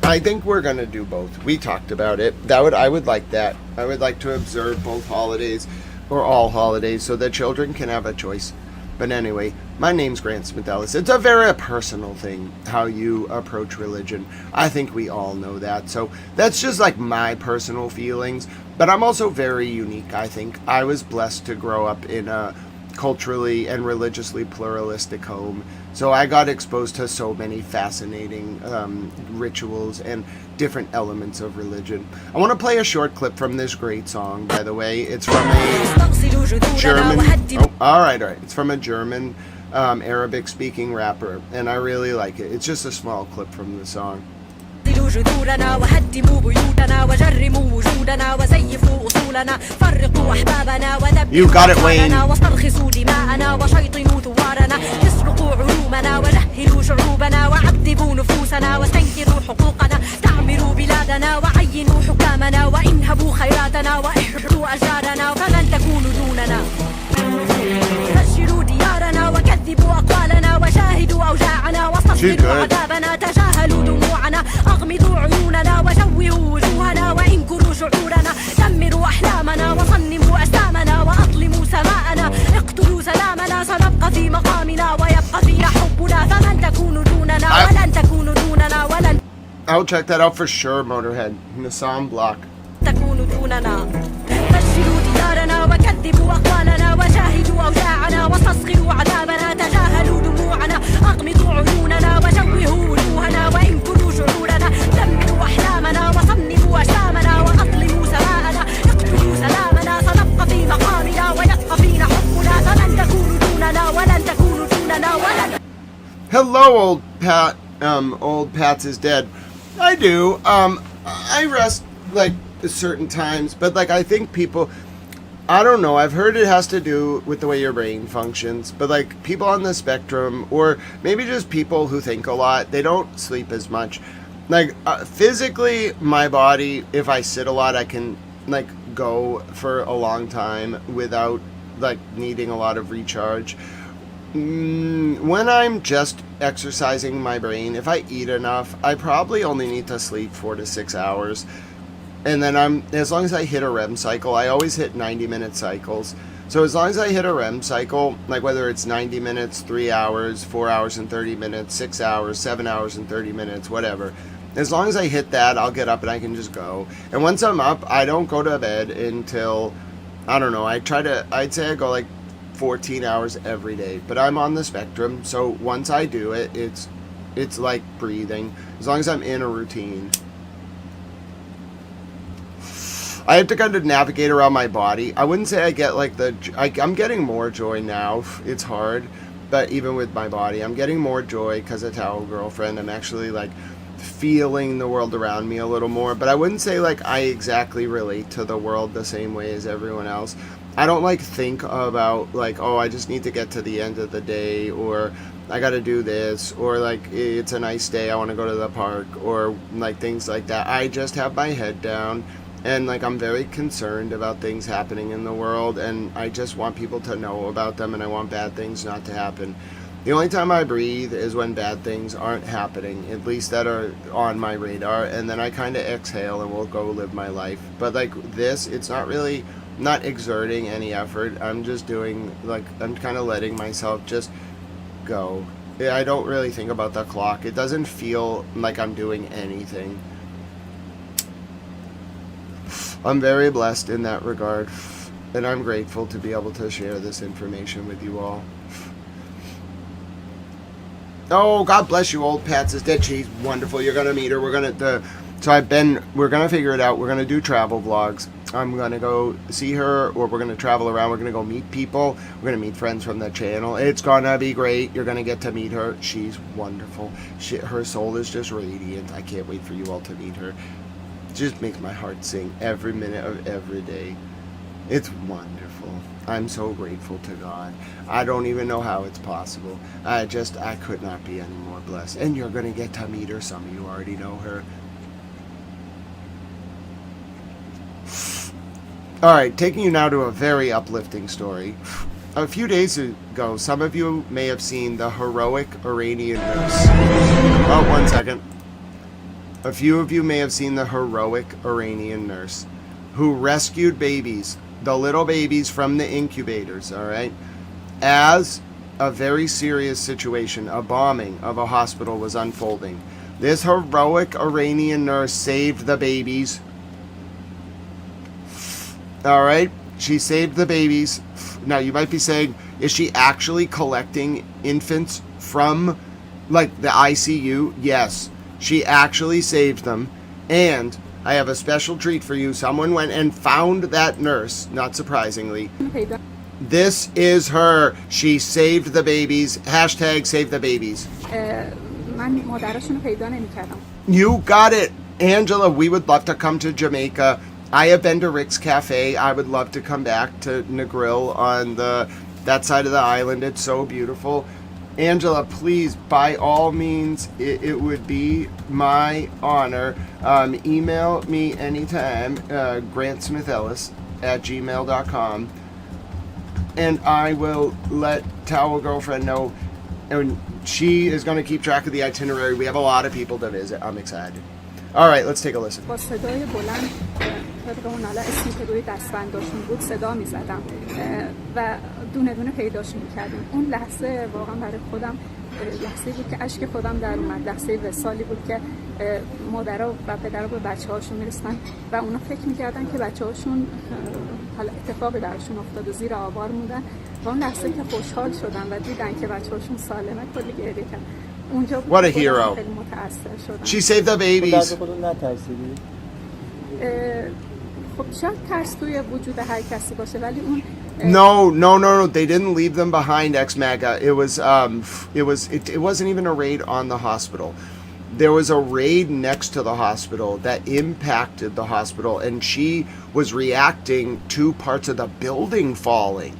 I think we're going to do both. We talked about it. I would like that. I would like to observe both holidays, or all holidays, so that children can have a choice. But anyway, my name's Grant Smith Ellis. It's a very personal thing, how you approach religion. I think we all know that. So that's just like my personal feelings. But I'm also very unique, I think. I was blessed to grow up in a culturally and religiously pluralistic home. So I got exposed to so many fascinating rituals and different elements of religion. I want to play a short clip from this great song, by the way. It's from a German... Oh, all right. It's from a German Arabic-speaking rapper, and I really like it. It's just a small clip from the song. جذورنا وهدموا بيوتنا وجرموا وجودنا وزيفوا أصولنا فرقوا أحبابنا وذبحوا أطفالنا واسترخصوا دماءنا وشيطنوا ثوارنا اسرقوا علومنا وجهلوا شعوبنا وعذبوا نفوسنا واستنكروا حقوقنا تعمروا بلادنا وعينوا حكامنا وانهبوا خيراتنا واحرقوا أشجارنا فلن تكونوا دوننا فجروا ديارنا وكذبوا أقوالنا وشاهدوا أوجاعنا واستغفروا عذابنا تجاهلوا دموعنا أغمضوا عيوننا وشوهوا وجوهنا وانكروا شعورنا دمروا أحلامنا وصنموا أجسامنا وأظلموا سماءنا اقتلوا سلامنا سنبقى في مقامنا ويبقى فينا حبنا فمن تكونوا دوننا ولن تكونوا دوننا ولن I'll check that out for sure, Motorhead. Nassam Block. تكونوا دوننا فجروا ديارنا وكذبوا أقوالنا وشاهدوا أوجاعنا واستصغروا عذابنا تجاهلوا دموعنا أغمضوا عيوننا وشوهوا وجوهنا وانكروا شعورنا دمروا أحلامنا وصنفوا أجسامنا وأظلموا سماءنا اقتلوا سلامنا سنبقى في مقامنا ويبقى فينا حبنا فلن تكونوا دوننا ولن تكونوا دوننا ولن. Hello, old Pat. Old Pat's is dead. I do. I rest like certain times, but like I think people, I don't know. I've heard it has to do with the way your brain functions, but like people on the spectrum, or maybe just people who think a lot, they don't sleep as much. Like physically, my body, if I sit a lot, I can like go for a long time without like needing a lot of recharge. When I'm just exercising my brain, if I eat enough, I probably only need to sleep 4 to 6 hours. And then as long as I hit a REM cycle, I always hit 90-minute cycles. So as long as I hit a REM cycle, like whether it's 90 minutes, 3 hours, 4 hours and 30 minutes, 6 hours, 7 hours and 30 minutes, whatever. As long as I hit that, I'll get up and I can just go. And once I'm up, I don't go to bed until, I don't know, I'd say I go like 14 hours every day. But I'm on the spectrum, so once I do it, it's like breathing. As long as I'm in a routine. I have to kind of navigate around my body. I wouldn't say I get like I'm getting more joy now. It's hard, but even with my body, I'm getting more joy because of Towel Girlfriend. I'm actually like feeling the world around me a little more, but I wouldn't say like I exactly relate to the world the same way as everyone else. I don't like think about like, oh, I just need to get to the end of the day, or I got to do this, or like it's a nice day, I want to go to the park, or like things like that. I just have my head down. And like I'm very concerned about things happening in the world, and I just want people to know about them, and I want bad things not to happen. The only time I breathe is when bad things aren't happening, at least that are on my radar, and then I kind of exhale and will go live my life. But like this, it's not really, not exerting any effort. I'm just doing like, I'm kind of letting myself just go. I don't really think about the clock. It doesn't feel like I'm doing anything. I'm very blessed in that regard, and I'm grateful to be able to share this information with you all. Oh, God bless you, old Pat says dead. She's wonderful. You're gonna meet her. We're gonna figure it out. We're gonna do travel vlogs. I'm gonna go see her, or we're gonna travel around. We're gonna go meet people. We're gonna meet friends from the channel. It's gonna be great. You're gonna get to meet her. She's wonderful. Her soul is just radiant. I can't wait for you all to meet her. Just makes my heart sing every minute of every day. It's wonderful. I'm so grateful to God. I don't even know how it's possible. I could not be any more blessed. And you're going to get to meet her. Some of you already know her. Alright, taking you now to a very uplifting story. A few days ago, some of you may have seen the heroic Iranian nurse. Oh, 1 second. A few of you may have seen the heroic Iranian nurse who rescued babies, the little babies from the incubators, all right? As a very serious situation, a bombing of a hospital was unfolding. This heroic Iranian nurse saved the babies. All right? She saved the babies. Now, you might be saying, is she actually collecting infants from, like, the ICU? Yes. She actually saved them, and I have a special treat for you. Someone went and found that nurse, not surprisingly. This is her. She saved the babies. Hashtag save the babies. You got it. Angela, we would love to come to Jamaica. I have been to Rick's Cafe. I would love to come back to Negril on that side of the island. It's so beautiful. Angela, please, by all means, it would be my honor. Email me anytime, grantsmithellis@gmail.com, and I will let Towel Girlfriend know, and she is going to keep track of the itinerary. We have a lot of people to visit. I'm excited. All right, let's take a listen. دونه دونه پیداشون می‌کردیم. اون لحظه واقعا برای خودم لحظه‌ای بود که اشک خودم در اومد. لحظه وصالی بود که مادرها و پدرها به بچه‌هاشون میرسن و اونا فکر می‌کردن که بچه‌هاشون حالا اتفاقی براشون افتاد و زیر آوار موندن و اون لحظه که خوشحال شدن و دیدن که بچه‌هاشون سالمه کلی گریه کردن. اونجا بود. What a hero. خیلی متأثر شدم. She saved the babies. خب شاید ترس توی وجود هر کسی باشه ولی اون No. They didn't leave them behind, ex-MAGA. It wasn't even a raid on the hospital. there was a raid next to the hospital that impacted the hospital, and she was reacting to parts of the building falling.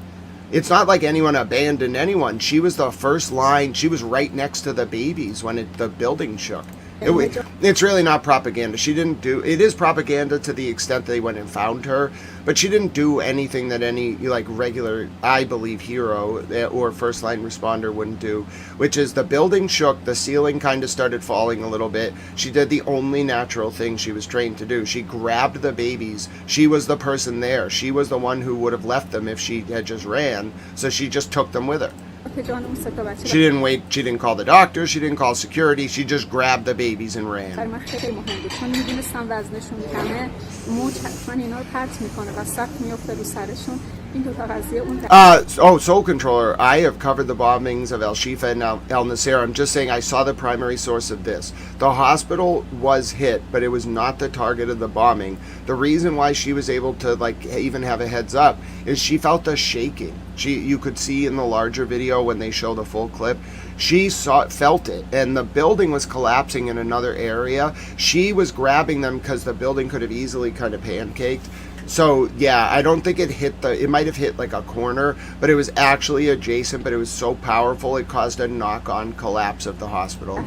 It's not like anyone abandoned anyone. She was the first line. She was right next to the babies when the building shook. It's really not propaganda. She didn't do, it is propaganda to the extent they went and found her, but she didn't do anything that any like regular, I believe, hero or first line responder wouldn't do, which is the building shook, the ceiling kind of started falling a little bit. She did the only natural thing she was trained to do. She grabbed the babies. She was the person there. She was the one who would have left them if she had just ran, so she just took them with her. She didn't wait, she didn't call the doctor, she didn't call security, she just grabbed the babies and ran. Soul Controller, I have covered the bombings of Al-Shifa and Al-Nasser. I'm just saying I saw the primary source of this. The hospital was hit, but it was not the target of the bombing. The reason why she was able to like even have a heads up is she felt the shaking. You could see in the larger video when they show the full clip, she felt it, and the building was collapsing in another area. She was grabbing them because the building could have easily kind of pancaked. So yeah, I don't think it hit it might have hit like a corner, but it was actually adjacent, but it was so powerful it caused a knock-on collapse of the hospital.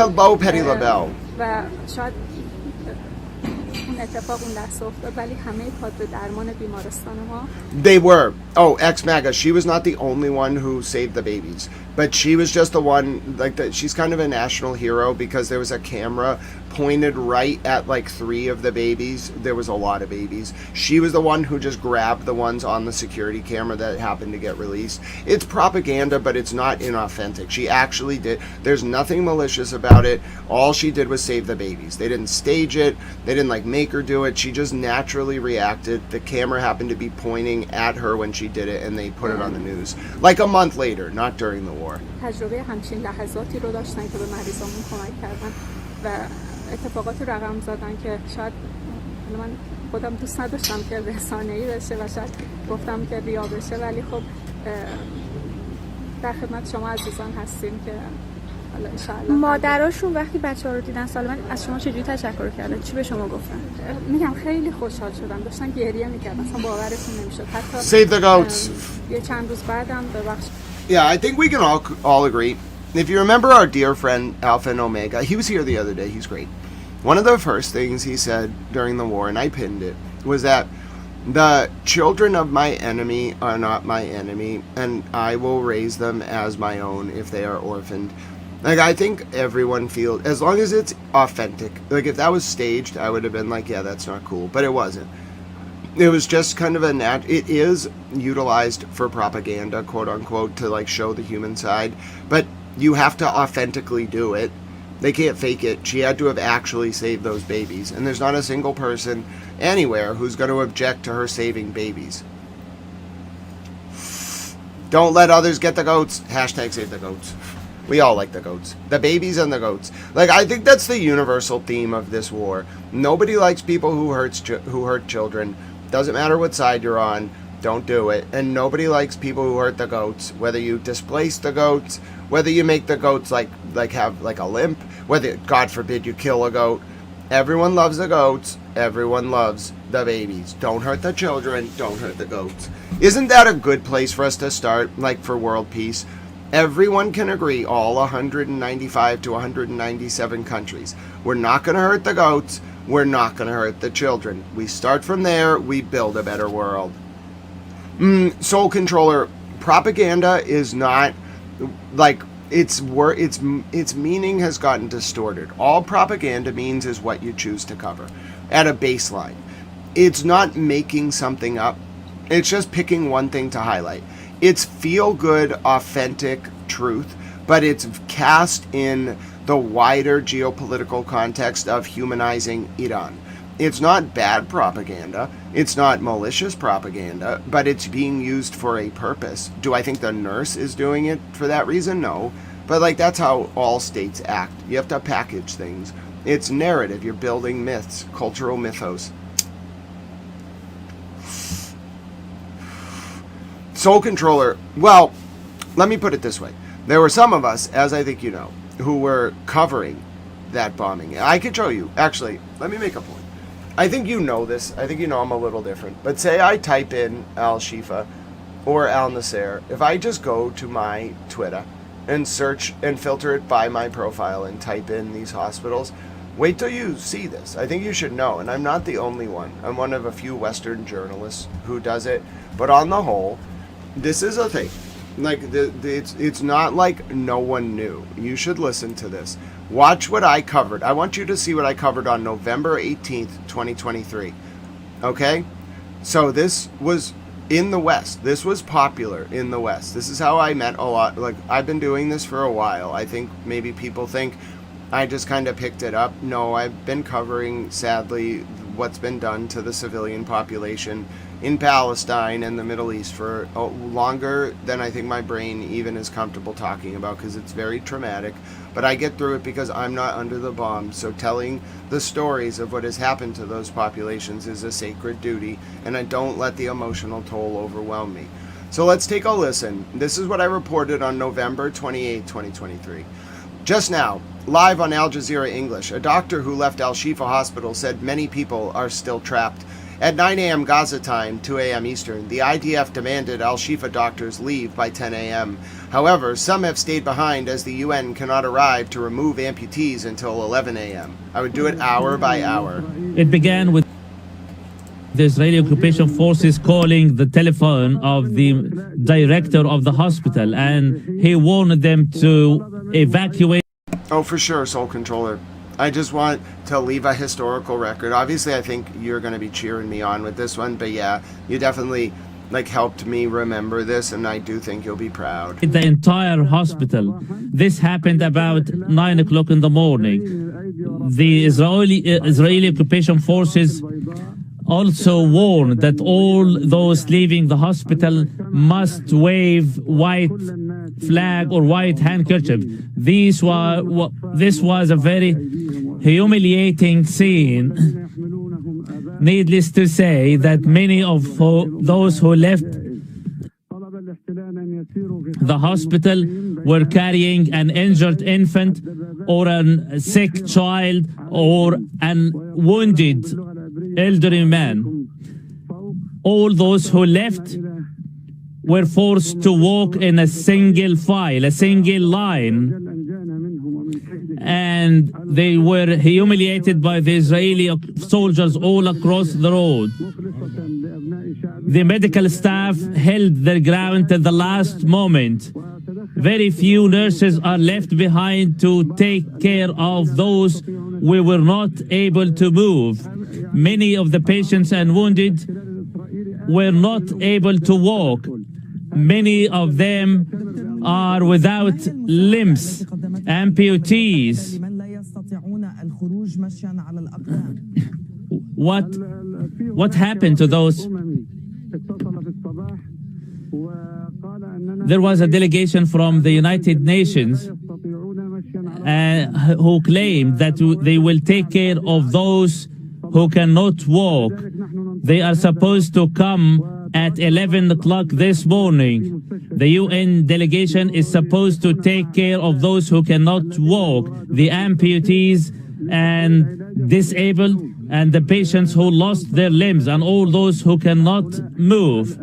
Hello, Petty LaBelle. They were. Oh, ex-MAGA. She was not the only one who saved the babies, but she was just the one, like, she's kind of a national hero because there was a camera pointed right at like 3 of the babies. There was a lot of babies. She was the one who just grabbed the ones on the security camera that happened to get released. It's propaganda, but it's not inauthentic. She actually did. There's nothing malicious about it. All she did was save the babies. They didn't stage it. They didn't like make her do it. She just naturally reacted. The camera happened to be pointing at her when she did it, and they put it on the news like a month later, not during the war. اتفاقات رقم زدن که شاید من خودم دوست نداشتم که رسانه‌ای بشه و شاید گفتم که ریا بشه، ولی خب در خدمت شما عزیزان هستیم که حالا ان شاء الله. مادراشون وقتی بچه‌ها رو دیدن سالمن از شما چجوری تشکر کردن؟ چی به شما گفتن؟ میگم خیلی خوشحال شدن، داشتن گریه می‌کردن، اصلا باورشون نمی‌شد. حتی Save the goats. یه چند روز بعدم ببخشید. Yeah, I think we can all agree. If you remember our dear friend Alpha and Omega, he was here the other day. He's great. One of the first things he said during the war, and I pinned it, was that the children of my enemy are not my enemy, and I will raise them as my own if they are orphaned. Like, I think everyone feels, as long as it's authentic, like if that was staged, I would have been like, yeah, that's not cool, but it wasn't. It was just kind of it is utilized for propaganda, quote unquote, to like show the human side, but you have to authentically do it. They can't fake it. She had to have actually saved those babies. And there's not a single person anywhere who's going to object to her saving babies. Don't let others get the goats. Hashtag save the goats. We all like the goats. The babies and the goats. Like, I think that's the universal theme of this war. Nobody likes people who hurt children. Doesn't matter what side you're on. Don't do it. And nobody likes people who hurt the goats. Whether you displace the goats, whether you make the goats like have like a limp, whether, God forbid, you kill a goat. Everyone loves the goats. Everyone loves the babies. Don't hurt the children. Don't hurt the goats. Isn't that a good place for us to start, like for world peace? Everyone can agree, all 195 to 197 countries. We're not going to hurt the goats. We're not going to hurt the children. We start from there. We build a better world. Soul Controller, propaganda is not like its meaning has gotten distorted. All propaganda means is what you choose to cover at a baseline. It's not making something up. It's just picking one thing to highlight. It's feel-good, authentic truth, but it's cast in the wider geopolitical context of humanizing Iran. It's not bad propaganda. It's not malicious propaganda, but it's being used for a purpose. Do I think the nurse is doing it for that reason? No. But like, that's how all states act. You have to package things. It's narrative. You're building myths, cultural mythos. Soul Controller, well, let me put it this way. There were some of us, as I think you know, who were covering that bombing. I could show you. Actually, let me make a point. I think you know this. I think you know I'm a little different. But say I type in Al-Shifa or Al-Nasser. If I just go to my Twitter and search and filter it by my profile and type in these hospitals, wait till you see this. I think you should know. And I'm not the only one. I'm one of a few Western journalists who does it. But on the whole, this is a thing. Like, it's not like no one knew. You should listen to this. Watch what I covered. I want you to see what I covered on November 18th, 2023. Okay? So this was in the West. This was popular in the West. This is how I met a lot. Like, I've been doing this for a while. I think maybe people think I just kind of picked it up. No, I've been covering, sadly, what's been done to the civilian population in Palestine and the Middle East for longer than I think my brain even is comfortable talking about, because it's very traumatic. But I get through it because I'm not under the bomb. So telling the stories of what has happened to those populations is a sacred duty, and I don't let the emotional toll overwhelm me. So let's take a listen. This is what I reported on November 28, 2023. Just now, live on Al Jazeera English, a doctor who left Al-Shifa Hospital said many people are still trapped. At 9 a.m. Gaza time, 2 a.m. Eastern, the IDF demanded Al-Shifa doctors leave by 10 a.m. However, some have stayed behind as the UN cannot arrive to remove amputees until 11 a.m. I would do it hour by hour. It began with the Israeli occupation forces calling the telephone of the director of the hospital, and he warned them to evacuate. Oh, for sure, Soul Controller. I just want to leave a historical record. Obviously, I think you're going to be cheering me on with this one, but yeah, you definitely helped me remember this, and I do think you'll be proud. The entire hospital. This happened about 9 o'clock in the morning. The Israeli occupation forces also warned that all those leaving the hospital must wave white flag or white handkerchief. This was a very humiliating scene. Needless to say that many of those who left the hospital were carrying an injured infant or a sick child or an wounded elderly man. All those who left were forced to walk in a single file, a single line, and they were humiliated by the Israeli soldiers all across the road. The medical staff held their ground till the last moment. Very few nurses are left behind to take care of those who were not able to move. Many of the patients and wounded were not able to walk. Many of them are without limbs, amputees. What happened to those? There was a delegation from the United Nations who claimed that they will take care of those who cannot walk. They are supposed to come at 11 o'clock this morning. The UN delegation is supposed to take care of those who cannot walk, the amputees and disabled, and the patients who lost their limbs, and all those who cannot move.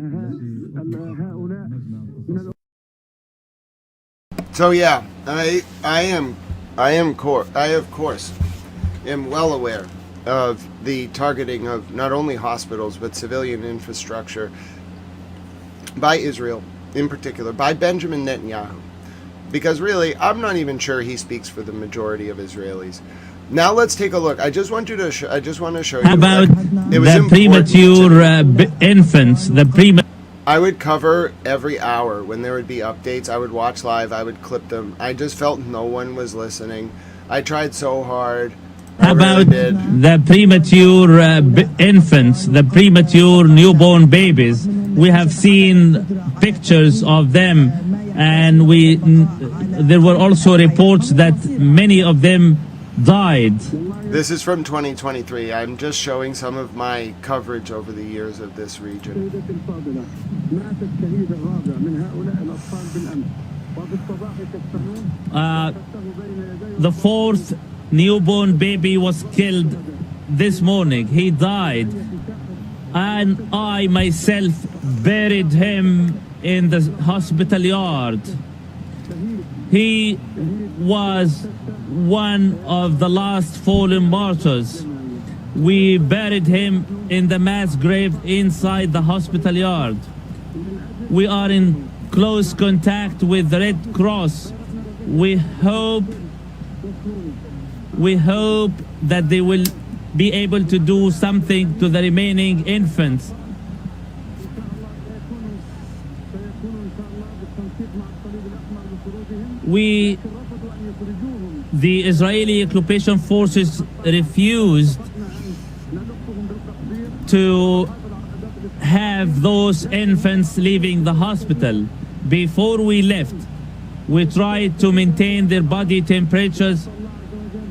So yeah, I of course am well aware of the targeting of not only hospitals but civilian infrastructure by Israel, in particular by Benjamin Netanyahu, because really I'm not even sure he speaks for the majority of Israelis. Now let's take a look. I just want to show you about the premature infants. I would cover every hour when there would be updates. I would watch live. I would clip them. I just felt no one was listening. I tried so hard. About the premature infants, the premature newborn babies. We have seen pictures of them, and there were also reports that many of them died. This is from 2023. I'm just showing some of my coverage over the years of this region. The fourth newborn baby was killed this morning. He died. And I myself buried him in the hospital yard. He was one of the last fallen martyrs. We buried him in the mass grave inside the hospital yard. We are in close contact with the Red Cross. We hope that they will be able to do something to the remaining infants. The Israeli occupation forces refused to have those infants leaving the hospital. Before we left, we tried to maintain their body temperatures.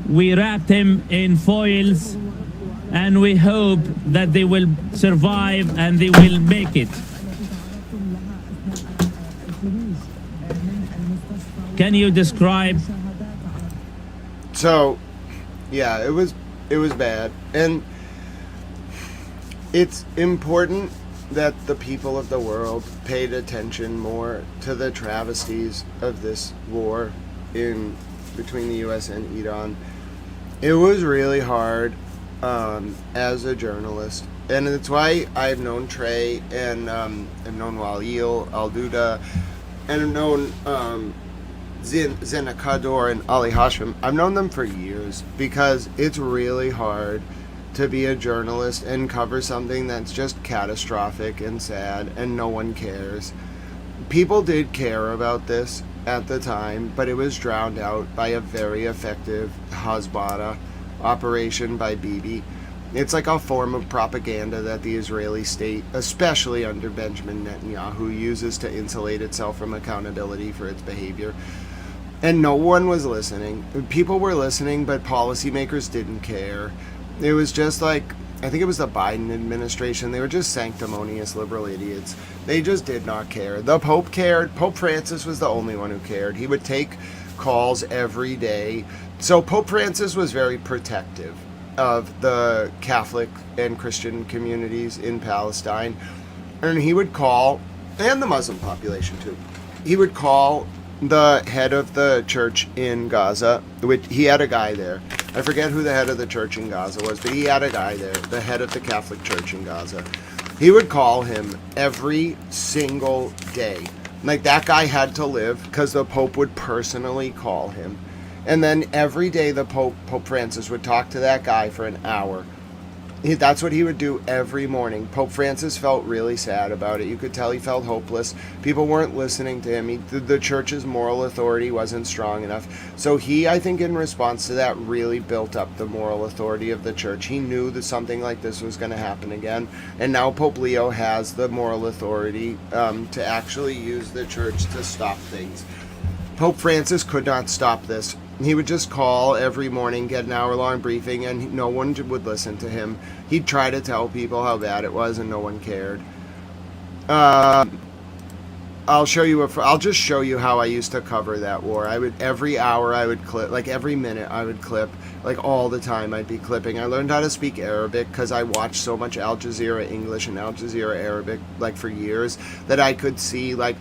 We wrapped them in foils, and we hope that they will survive and they will make it. Can you describe? So, yeah, it was bad, and it's important that the people of the world paid attention more to the travesties of this war in between the U.S. and Iran. It was really hard as a journalist, and it's why I've known Trey, and I've known Walil Al-Duda, and I've known Zina Kador and Ali Hashim. I've known them for years because it's really hard to be a journalist and cover something that's just catastrophic and sad and no one cares. People did care about this at the time, but it was drowned out by a very effective Hasbara operation by Bibi. It's like a form of propaganda that the Israeli state, especially under Benjamin Netanyahu, uses to insulate itself from accountability for its behavior. And no one was listening. People were listening, but policymakers didn't care. It was just like, I think it was the Biden administration. They were just sanctimonious liberal idiots. They just did not care. The Pope cared. Pope Francis was the only one who cared. He would take calls every day. So Pope Francis was very protective of the Catholic and Christian communities in Palestine. And he would call, and the Muslim population too, he would call the head of the church in Gaza, which he had a guy there. I forget who the head of the church in Gaza was, but he had a guy there, the head of the Catholic Church in Gaza. He would call him every single day. Like, that guy had to live because the Pope would personally call him. And then every day the Pope Francis would talk to that guy for an hour. That's what he would do every morning. Pope Francis felt really sad about it. You could tell he felt hopeless. People weren't listening to him. The church's moral authority wasn't strong enough. So he, I think, in response to that, really built up the moral authority of the church. He knew that something like this was going to happen again. And now Pope Leo has the moral authority to actually use the church to stop things. Pope Francis could not stop this. He would just call every morning, get an hour-long briefing, and no one would listen to him. He'd try to tell people how bad it was, and no one cared. I'll just show you how I used to cover that war. Every hour I would clip, like every minute I would clip, like all the time I'd be clipping. I learned how to speak Arabic because I watched so much Al Jazeera English and Al Jazeera Arabic, like, for years, that I could see, like,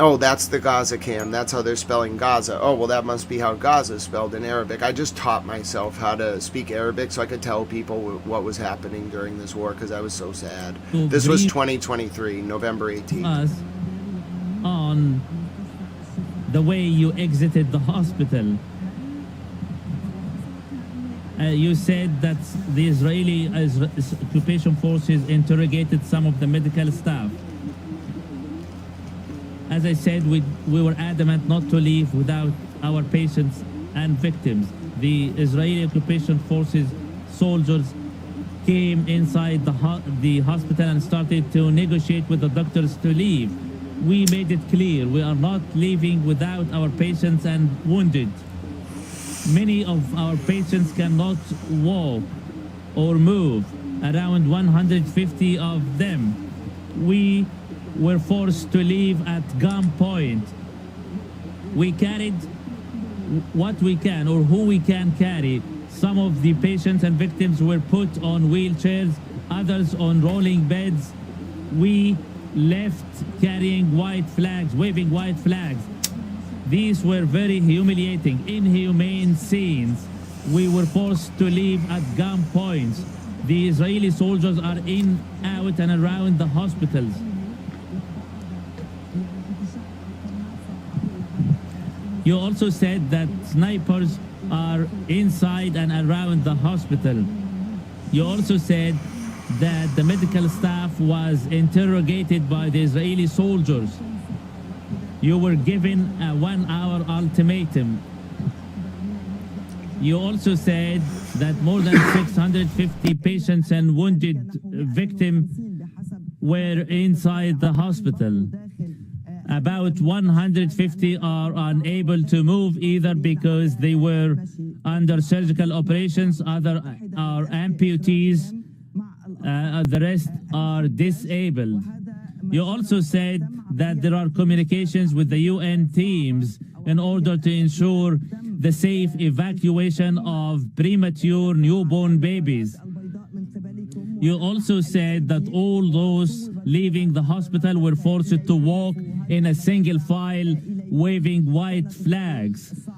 oh, that's the Gaza cam. That's how they're spelling Gaza. Oh, well, that must be how Gaza is spelled in Arabic. I just taught myself how to speak Arabic so I could tell people what was happening during this war because I was so sad. This was 2023, November 18th. On the way you exited the hospital, you said that the Israeli occupation forces interrogated some of the medical staff. As I said, we were adamant not to leave without our patients and victims. The Israeli occupation forces soldiers came inside the hospital and started to negotiate with the doctors to leave. We made it clear we are not leaving without our patients and wounded. Many of our patients cannot walk or move, around 150 of them. We were forced to leave at gunpoint. We carried what we can or who we can carry. Some of the patients and victims were put on wheelchairs, others on rolling beds. We left carrying white flags, waving white flags. These were very humiliating, inhumane scenes. We were forced to leave at gunpoint. The Israeli soldiers are in, out, and around the hospitals. You also said that snipers are inside and around the hospital. You also said that the medical staff was interrogated by the Israeli soldiers. You were given a 1-hour ultimatum. You also said that more than 650 patients and wounded victims were inside the hospital. About 150 are unable to move either because they were under surgical operations, other are amputees, the rest are disabled. You also said that there are communications with the UN teams in order to ensure the safe evacuation of premature newborn babies. You also said that all those leaving the hospital were forced to walk in a single file, waving white flags.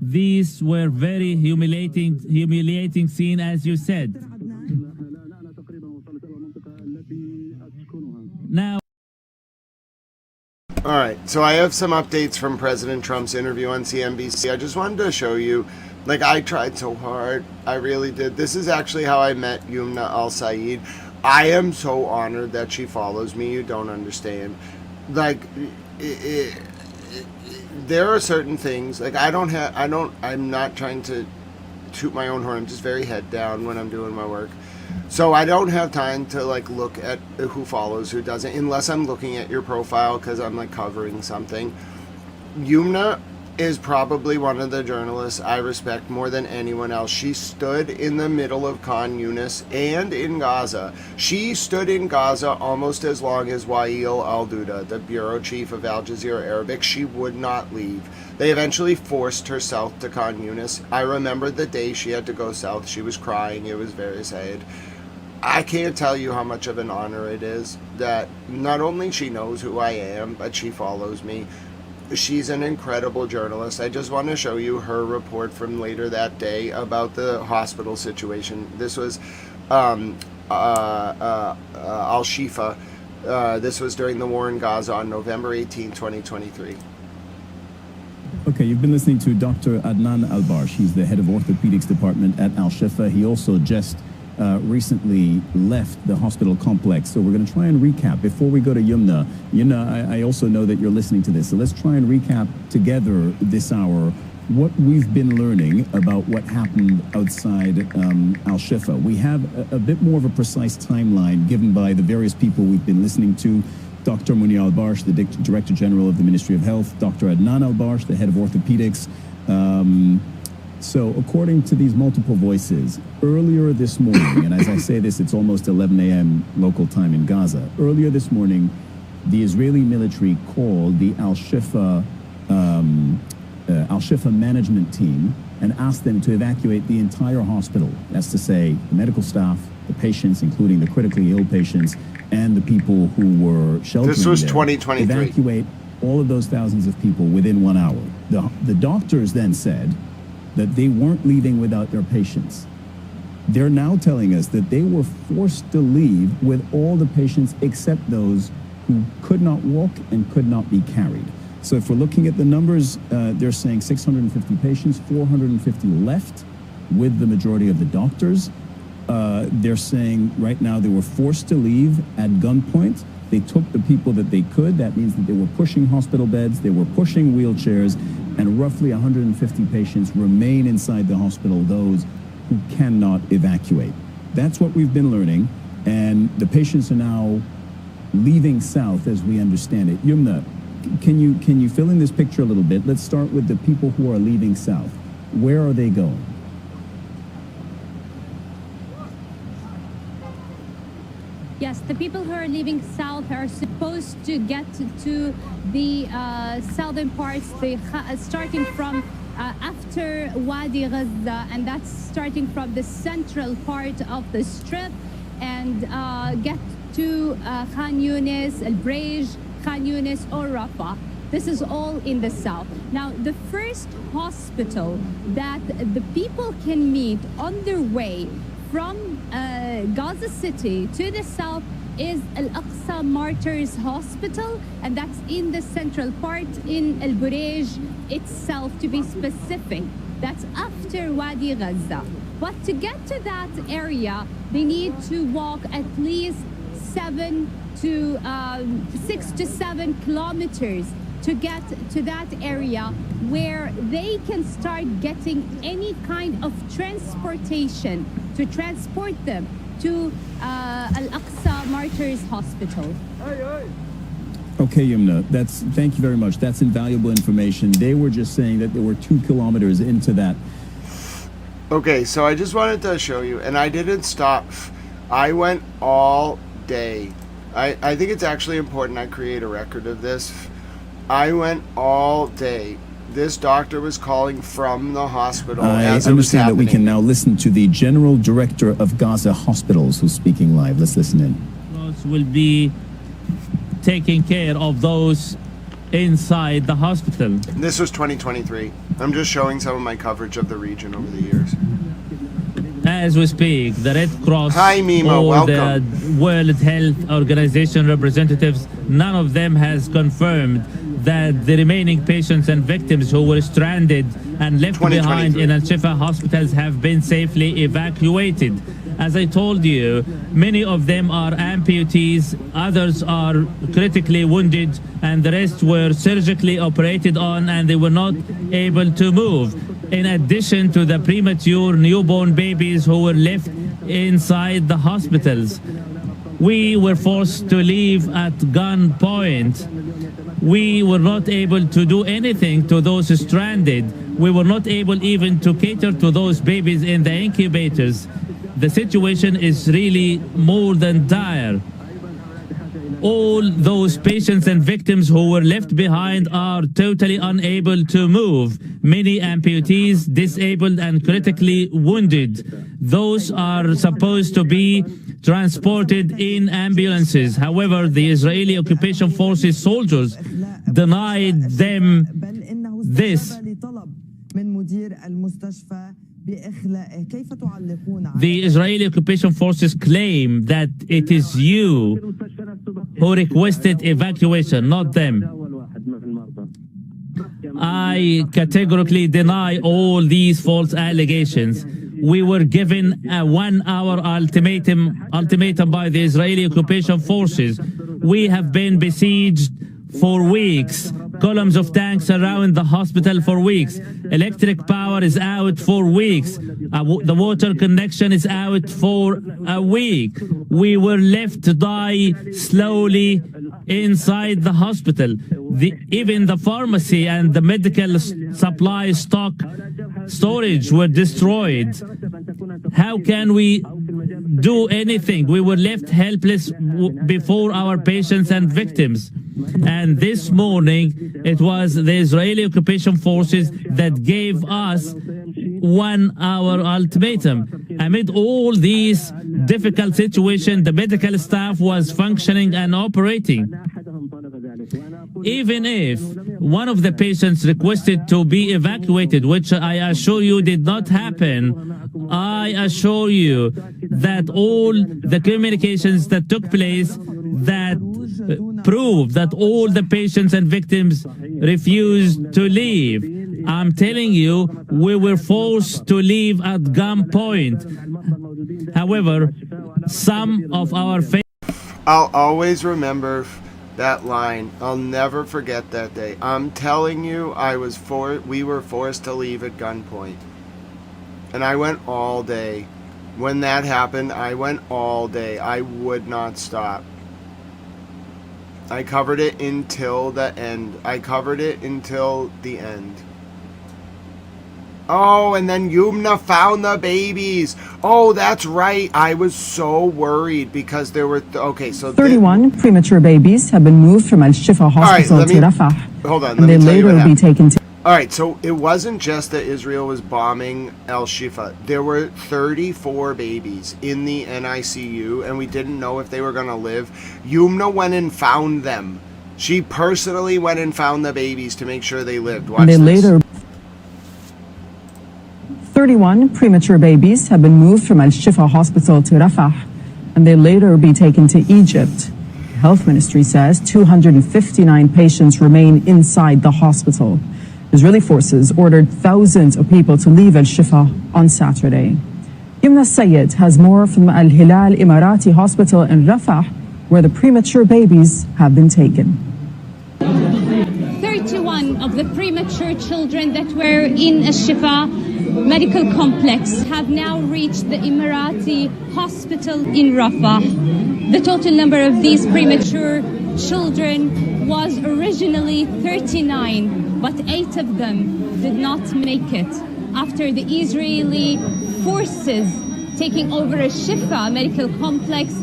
These were very humiliating scene, as you said. Now, all right, so I have some updates from President Trump's interview on CNBC. I just wanted to show you, like, I tried so hard. I really did. This is actually how I met Yumna Al-Sayed. I am so honored that she follows me. You don't understand. Like, there are certain things, like, I'm not trying to toot my own horn. I'm just very head down when I'm doing my work. So I don't have time to, like, look at who follows, who doesn't, unless I'm looking at your profile because I'm, like, covering something. Yumna is probably one of the journalists I respect more than anyone else. She stood in the middle of Khan Yunis and in Gaza. She stood in Gaza almost as long as Wael Al-Duda, the bureau chief of Al Jazeera Arabic. She would not leave. They eventually forced her south to Khan Yunis. I remember the day she had to go south. She was crying. It was very sad. I can't tell you how much of an honor it is that not only she knows who I am, but she follows me. She's an incredible journalist. I just want to show you her report from later that day about the hospital situation. This was Al-Shifa. This was during the war in Gaza on November 18, 2023. Okay, you've been listening to Dr. Adnan Al-Barsh. He's the head of orthopedics department at Al-Shifa. He also just recently left the hospital complex. So we're going to try and recap before we go to Yumna. Yumna, I also know that you're listening to this. So let's try and recap together this hour what we've been learning about what happened outside Al-Shifa. We have a bit more of a precise timeline given by the various people we've been listening to. Dr. Munir Al-Barsh, the Director General of the Ministry of Health. Dr. Adnan Al-Barsh, the head of orthopedics. So according to these multiple voices, earlier this morning, and as I say this, it's almost 11 a.m. local time in Gaza. Earlier this morning, the Israeli military called the Al-Shifa management team and asked them to evacuate the entire hospital. That's to say, the medical staff, the patients, including the critically ill patients, and the people who were sheltering This was there, 2023. evacuate all of those thousands of people within 1 hour. The doctors then said that they weren't leaving without their patients. They're now telling us that they were forced to leave with all the patients except those who could not walk and could not be carried. So if we're looking at the numbers, they're saying 650 patients, 450 left with the majority of the doctors. They're saying right now they were forced to leave at gunpoint. They took the people that they could. That means that they were pushing hospital beds, they were pushing wheelchairs, and roughly 150 patients remain inside the hospital, those who cannot evacuate. That's what we've been learning, and the patients are now leaving south as we understand it. Yumna, can you fill in this picture a little bit? Let's start with the people who are leaving south. Where are they going? Yes, The people who are leaving south are supposed to get to the southern parts, starting from after Wadi Gaza, and that's starting from the central part of the strip, and get to Khan Yunis, Al Brej, Khan Yunis, or Rafah. This is all in the south. Now, the first hospital that the people can meet on their way from Gaza City to the south is Al-Aqsa Martyrs Hospital, and that's in the central part in Al Brej itself, to be specific. That's after Wadi Gaza. But to get to that area, they need to walk at least 6 to 7 kilometers to get to that area where they can start getting any kind of transportation to transport them to Al-Aqsa Martyrs Hospital. Okay, Yumna, thank you very much. That's invaluable information. They were just saying that there were 2 kilometers into that. Okay, so I just wanted to show you, and I didn't stop. I went all day. I think it's actually important I create a record of this. I went all day. This doctor was calling from the hospital. I understand that we can now listen to the General Director of Gaza Hospitals who's speaking live. Let's listen in. Will be taking care of those inside the hospital. This was 2023. I'm just showing some of my coverage of the region over the years. As we speak, the Red Cross Mimo, or welcome. the World Health Organization representatives, none of them has confirmed that the remaining patients and victims who were stranded and left behind in Al-Shifa hospitals have been safely evacuated. As I told you, many of them are amputees, others are critically wounded, and the rest were surgically operated on and they were not able to move. In addition to the premature newborn babies who were left inside the hospitals. We were forced to leave at gunpoint. We were not able to do anything to those stranded. We were not able even to cater to those babies in the incubators. The situation is really more than dire. All those patients and victims who were left behind are totally unable to move. Many amputees, disabled and critically wounded. Those are supposed to be transported in ambulances. However, the Israeli occupation forces soldiers denied them this. The Israeli occupation forces claim that it is you who requested evacuation, not them. I categorically deny all these false allegations. We were given a 1-hour ultimatum by the Israeli occupation forces. We have been besieged for weeks. Columns of tanks around the hospital for weeks. Electric power is out for weeks. The water connection is out for a week. We were left to die slowly inside the hospital. Even the pharmacy and the medical supply stock storage were destroyed. How can we do anything? We were left helpless before our patients and victims. And this morning, it was the Israeli occupation forces that gave us 1-hour ultimatum. Amid all these difficult situations, the medical staff was functioning and operating. Even if one of the patients requested to be evacuated, which I assure you did not happen, I assure you that all the communications that took place that prove that all the patients and victims refused to leave. I'm telling you, we were forced to leave at gunpoint. However, some of our I'll always remember that line. I'll never forget that day. I'm telling you, we were forced to leave at gunpoint. And I went all day. When that happened, I went all day. I would not stop. I covered it until the end. I covered it until the end. Oh, and then Yumna found the babies. Oh, that's right. I was so worried because there were... okay, so... 31 premature babies have been moved from Al-Shifa Hospital to Rafah. Hold on, and they later will be taken to... All right, so it wasn't just that Israel was bombing Al-Shifa. There were 34 babies in the NICU, and we didn't know if they were going to live. Yumna went and found them. She personally went and found the babies to make sure they lived. Watch they this. Later... 31 premature babies have been moved from Al-Shifa Hospital to Rafah, and they later will be taken to Egypt. The Health Ministry says 259 patients remain inside the hospital. Israeli forces ordered thousands of people to leave Al-Shifa on Saturday. Yumna Sayed has more from Al-Hilal Emirati Hospital in Rafah, where the premature babies have been taken. 31 of the premature children that were in Al-Shifa medical complex have now reached the Emirati hospital in Rafah. The total number of these premature children was originally 39, but 8 of them did not make it after the Israeli forces taking over Al-Shifa medical complex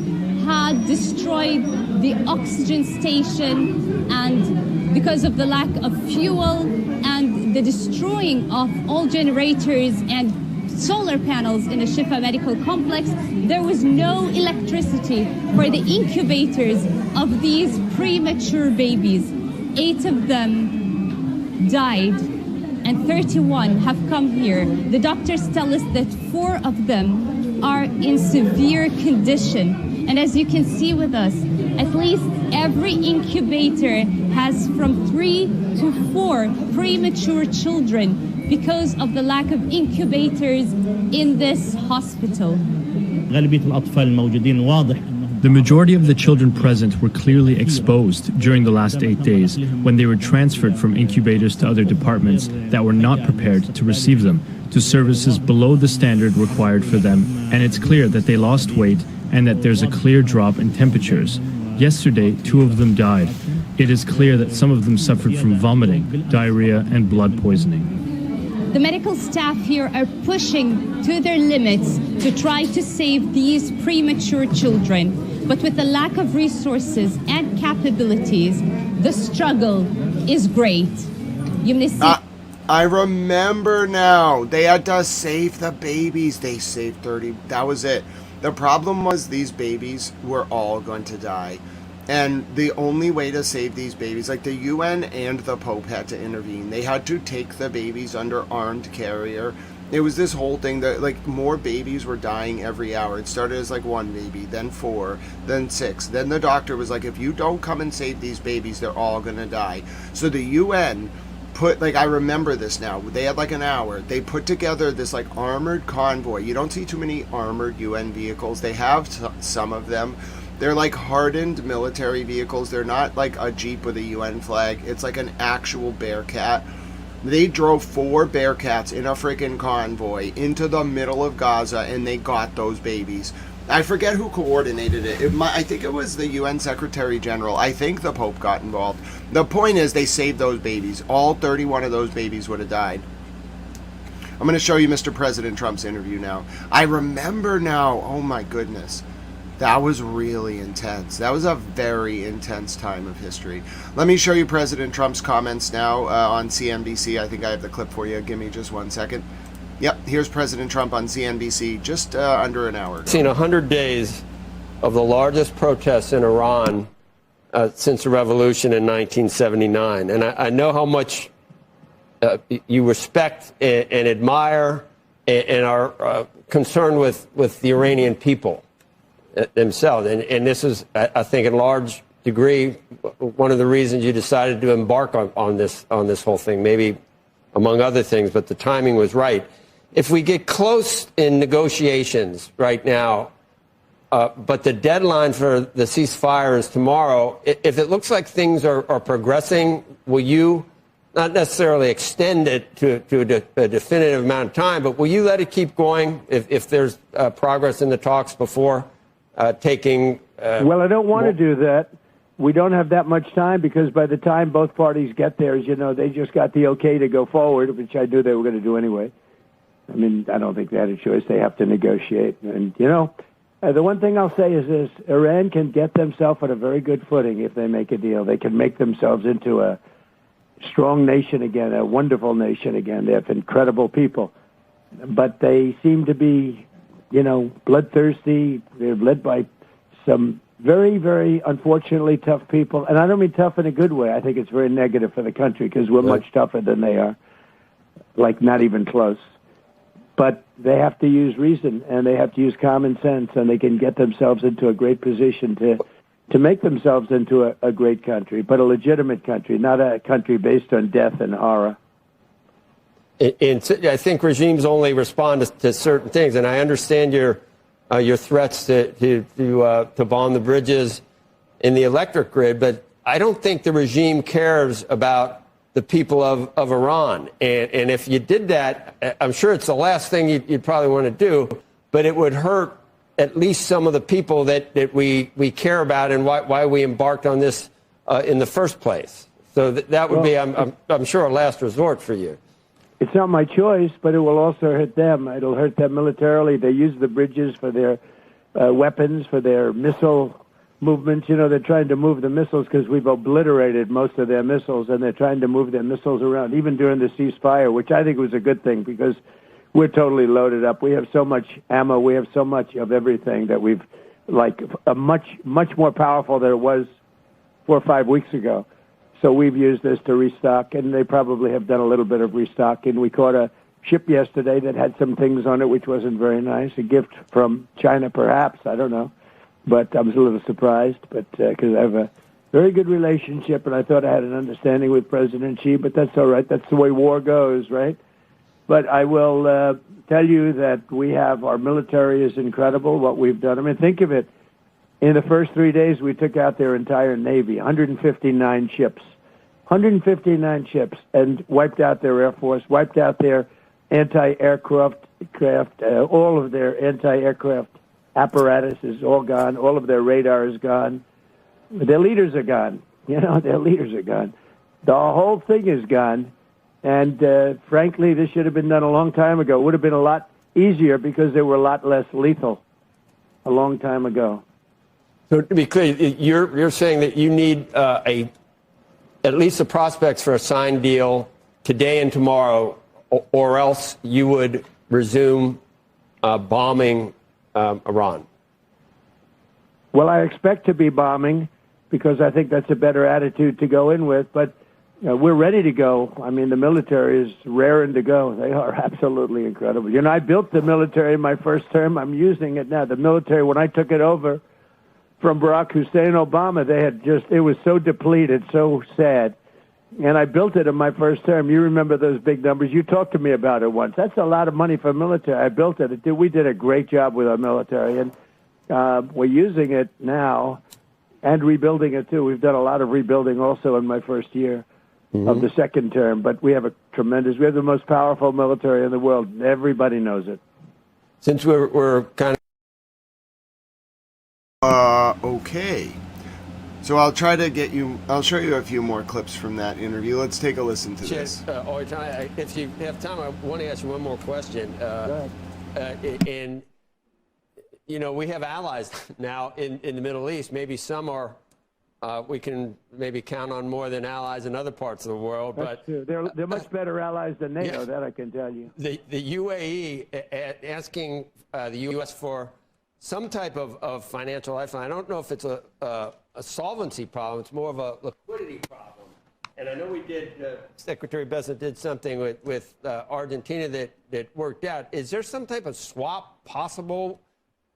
had destroyed the oxygen station, and because of the lack of fuel and the destroying of all generators and solar panels in the Shifa medical complex, there was no electricity for the incubators of these premature babies. 8 of them died and 31 have come here. The doctors tell us that 4 of them are in severe condition. And as you can see with us, at least every incubator has from 3 to 4 premature children because of the lack of incubators in this hospital. The majority of the children present were clearly exposed during the last 8 days when they were transferred from incubators to other departments that were not prepared to receive them, to services below the standard required for them, and it's clear that they lost weight and that there's a clear drop in temperatures. Yesterday, 2 of them died. It is clear that some of them suffered from vomiting, diarrhea, and blood poisoning. The medical staff here are pushing to their limits to try to save these premature children. But with the lack of resources and capabilities, the struggle is great. I remember now. They had to save the babies. They saved 30. That was it. The problem was these babies were all going to die. And the only way to save these babies, like the UN and the Pope had to intervene. They had to take the babies under armed carrier. It was this whole thing that like more babies were dying every hour. It started as like 1 baby, then 4, then 6. Then the doctor was like, if you don't come and save these babies, they're all going to die. So the UN put, like, I remember this now. They had like an hour. They put together this like armored convoy. You don't see too many armored UN vehicles. They have some of them. They're like hardened military vehicles. They're not like a Jeep with a UN flag. It's like an actual Bearcat. They drove 4 Bearcats in a freaking convoy into the middle of Gaza, and they got those babies. I forget who coordinated it. I think it was the UN Secretary General. I think the Pope got involved. The point is they saved those babies. All 31 of those babies would have died. I'm going to show you Mr. President Trump's interview now. I remember now. Oh my goodness. That was really intense. That was a very intense time of history. Let me show you President Trump's comments now on CNBC. I think I have the clip for you. Give me just 1 second. Yep, here's President Trump on CNBC just under an hour ago. Seen 100 days of the largest protests in Iran since the revolution in 1979. And I know how much you respect and admire and are concerned with the Iranian people themselves. And this is, I think, in large degree, one of the reasons you decided to embark on this whole thing, maybe among other things, but the timing was right. If we get close in negotiations right now, but the deadline for the ceasefire is tomorrow, if it looks like things are progressing, will you not necessarily extend it to a definitive amount of time, but will you let it keep going if there's progress in the talks before taking... well, I don't want to do that. We don't have that much time because by the time both parties get there, as you know, they just got the okay to go forward, which I knew they were going to do anyway. I mean, I don't think they had a choice. They have to negotiate. And, the one thing I'll say is this: Iran can get themselves on a very good footing if they make a deal. They can make themselves into a strong nation again, a wonderful nation again. They have incredible people. But they seem to be, bloodthirsty. They're led by some very, very unfortunately tough people. And I don't mean tough in a good way. I think it's very negative for the country because we're much tougher than they are, like not even close. But they have to use reason and they have to use common sense, and they can get themselves into a great position to make themselves into a great country, but a legitimate country, not a country based on death and horror. And I think regimes only respond to certain things, and I understand your threats to bomb the bridges in the electric grid, but I don't think the regime cares about the people of Iran. And if you did that, I'm sure it's the last thing you'd probably want to do, but it would hurt at least some of the people that we care about and why we embarked on this in the first place. So that would be, I'm sure, a last resort for you. It's not my choice, but it will also hurt them. It'll hurt them militarily. They use the bridges for their weapons, for their missile movements. They're trying to move the missiles because we've obliterated most of their missiles, and they're trying to move their missiles around, even during the ceasefire, which I think was a good thing because we're totally loaded up. We have so much ammo. We have so much of everything that we've, much more powerful than it was 4 or 5 weeks ago. So we've used this to restock, and they probably have done a little bit of restocking. We caught a ship yesterday that had some things on it which wasn't very nice, a gift from China perhaps, I don't know. But I was a little surprised, but because I have a very good relationship, and I thought I had an understanding with President Xi, but that's all right. That's the way war goes, right? But I will tell you that we have, our military is incredible, what we've done. I mean, think of it. In the first 3 days, we took out their entire Navy, 159 ships. 159 ships, and wiped out their Air Force, wiped out their anti-aircraft, all of their anti-aircraft apparatus is all gone. All of their radar is gone. Their leaders are gone. Their leaders are gone. The whole thing is gone. And frankly, this should have been done a long time ago. It would have been a lot easier because they were a lot less lethal a long time ago. So to be clear, you're saying that you need at least the prospects for a signed deal today and tomorrow, or else you would resume bombing Iran. Well, I expect to be bombing because I think that's a better attitude to go in with, but we're ready to go. I mean, the military is raring to go. They are absolutely incredible. I built the military in my first term. I'm using it now. The military, when I took it over from Barack Hussein Obama, it was so depleted, so sad. And I built it in my first term. You remember those big numbers. You talked to me about it once. That's a lot of money for military. I built it. We did a great job with our military, and we're using it now and rebuilding it, too. We've done a lot of rebuilding also in my first year of the second term. But we have we have the most powerful military in the world. Everybody knows it. Since we're kind of... Okay. So I'll try to I'll show you a few more clips from that interview. Let's take a listen to this. If you have time, I want to ask you one more question. And, we have allies now in the Middle East. Maybe some are, we can maybe count on more than allies in other parts of the world. That's true. They're much better allies than NATO, that I can tell you. The UAE asking the U.S. for some type of financial lifeline. I don't know if it's a solvency problem. It's more of a liquidity problem. And I know we did, Secretary Bessent did something with Argentina that worked out. Is there some type of swap possible,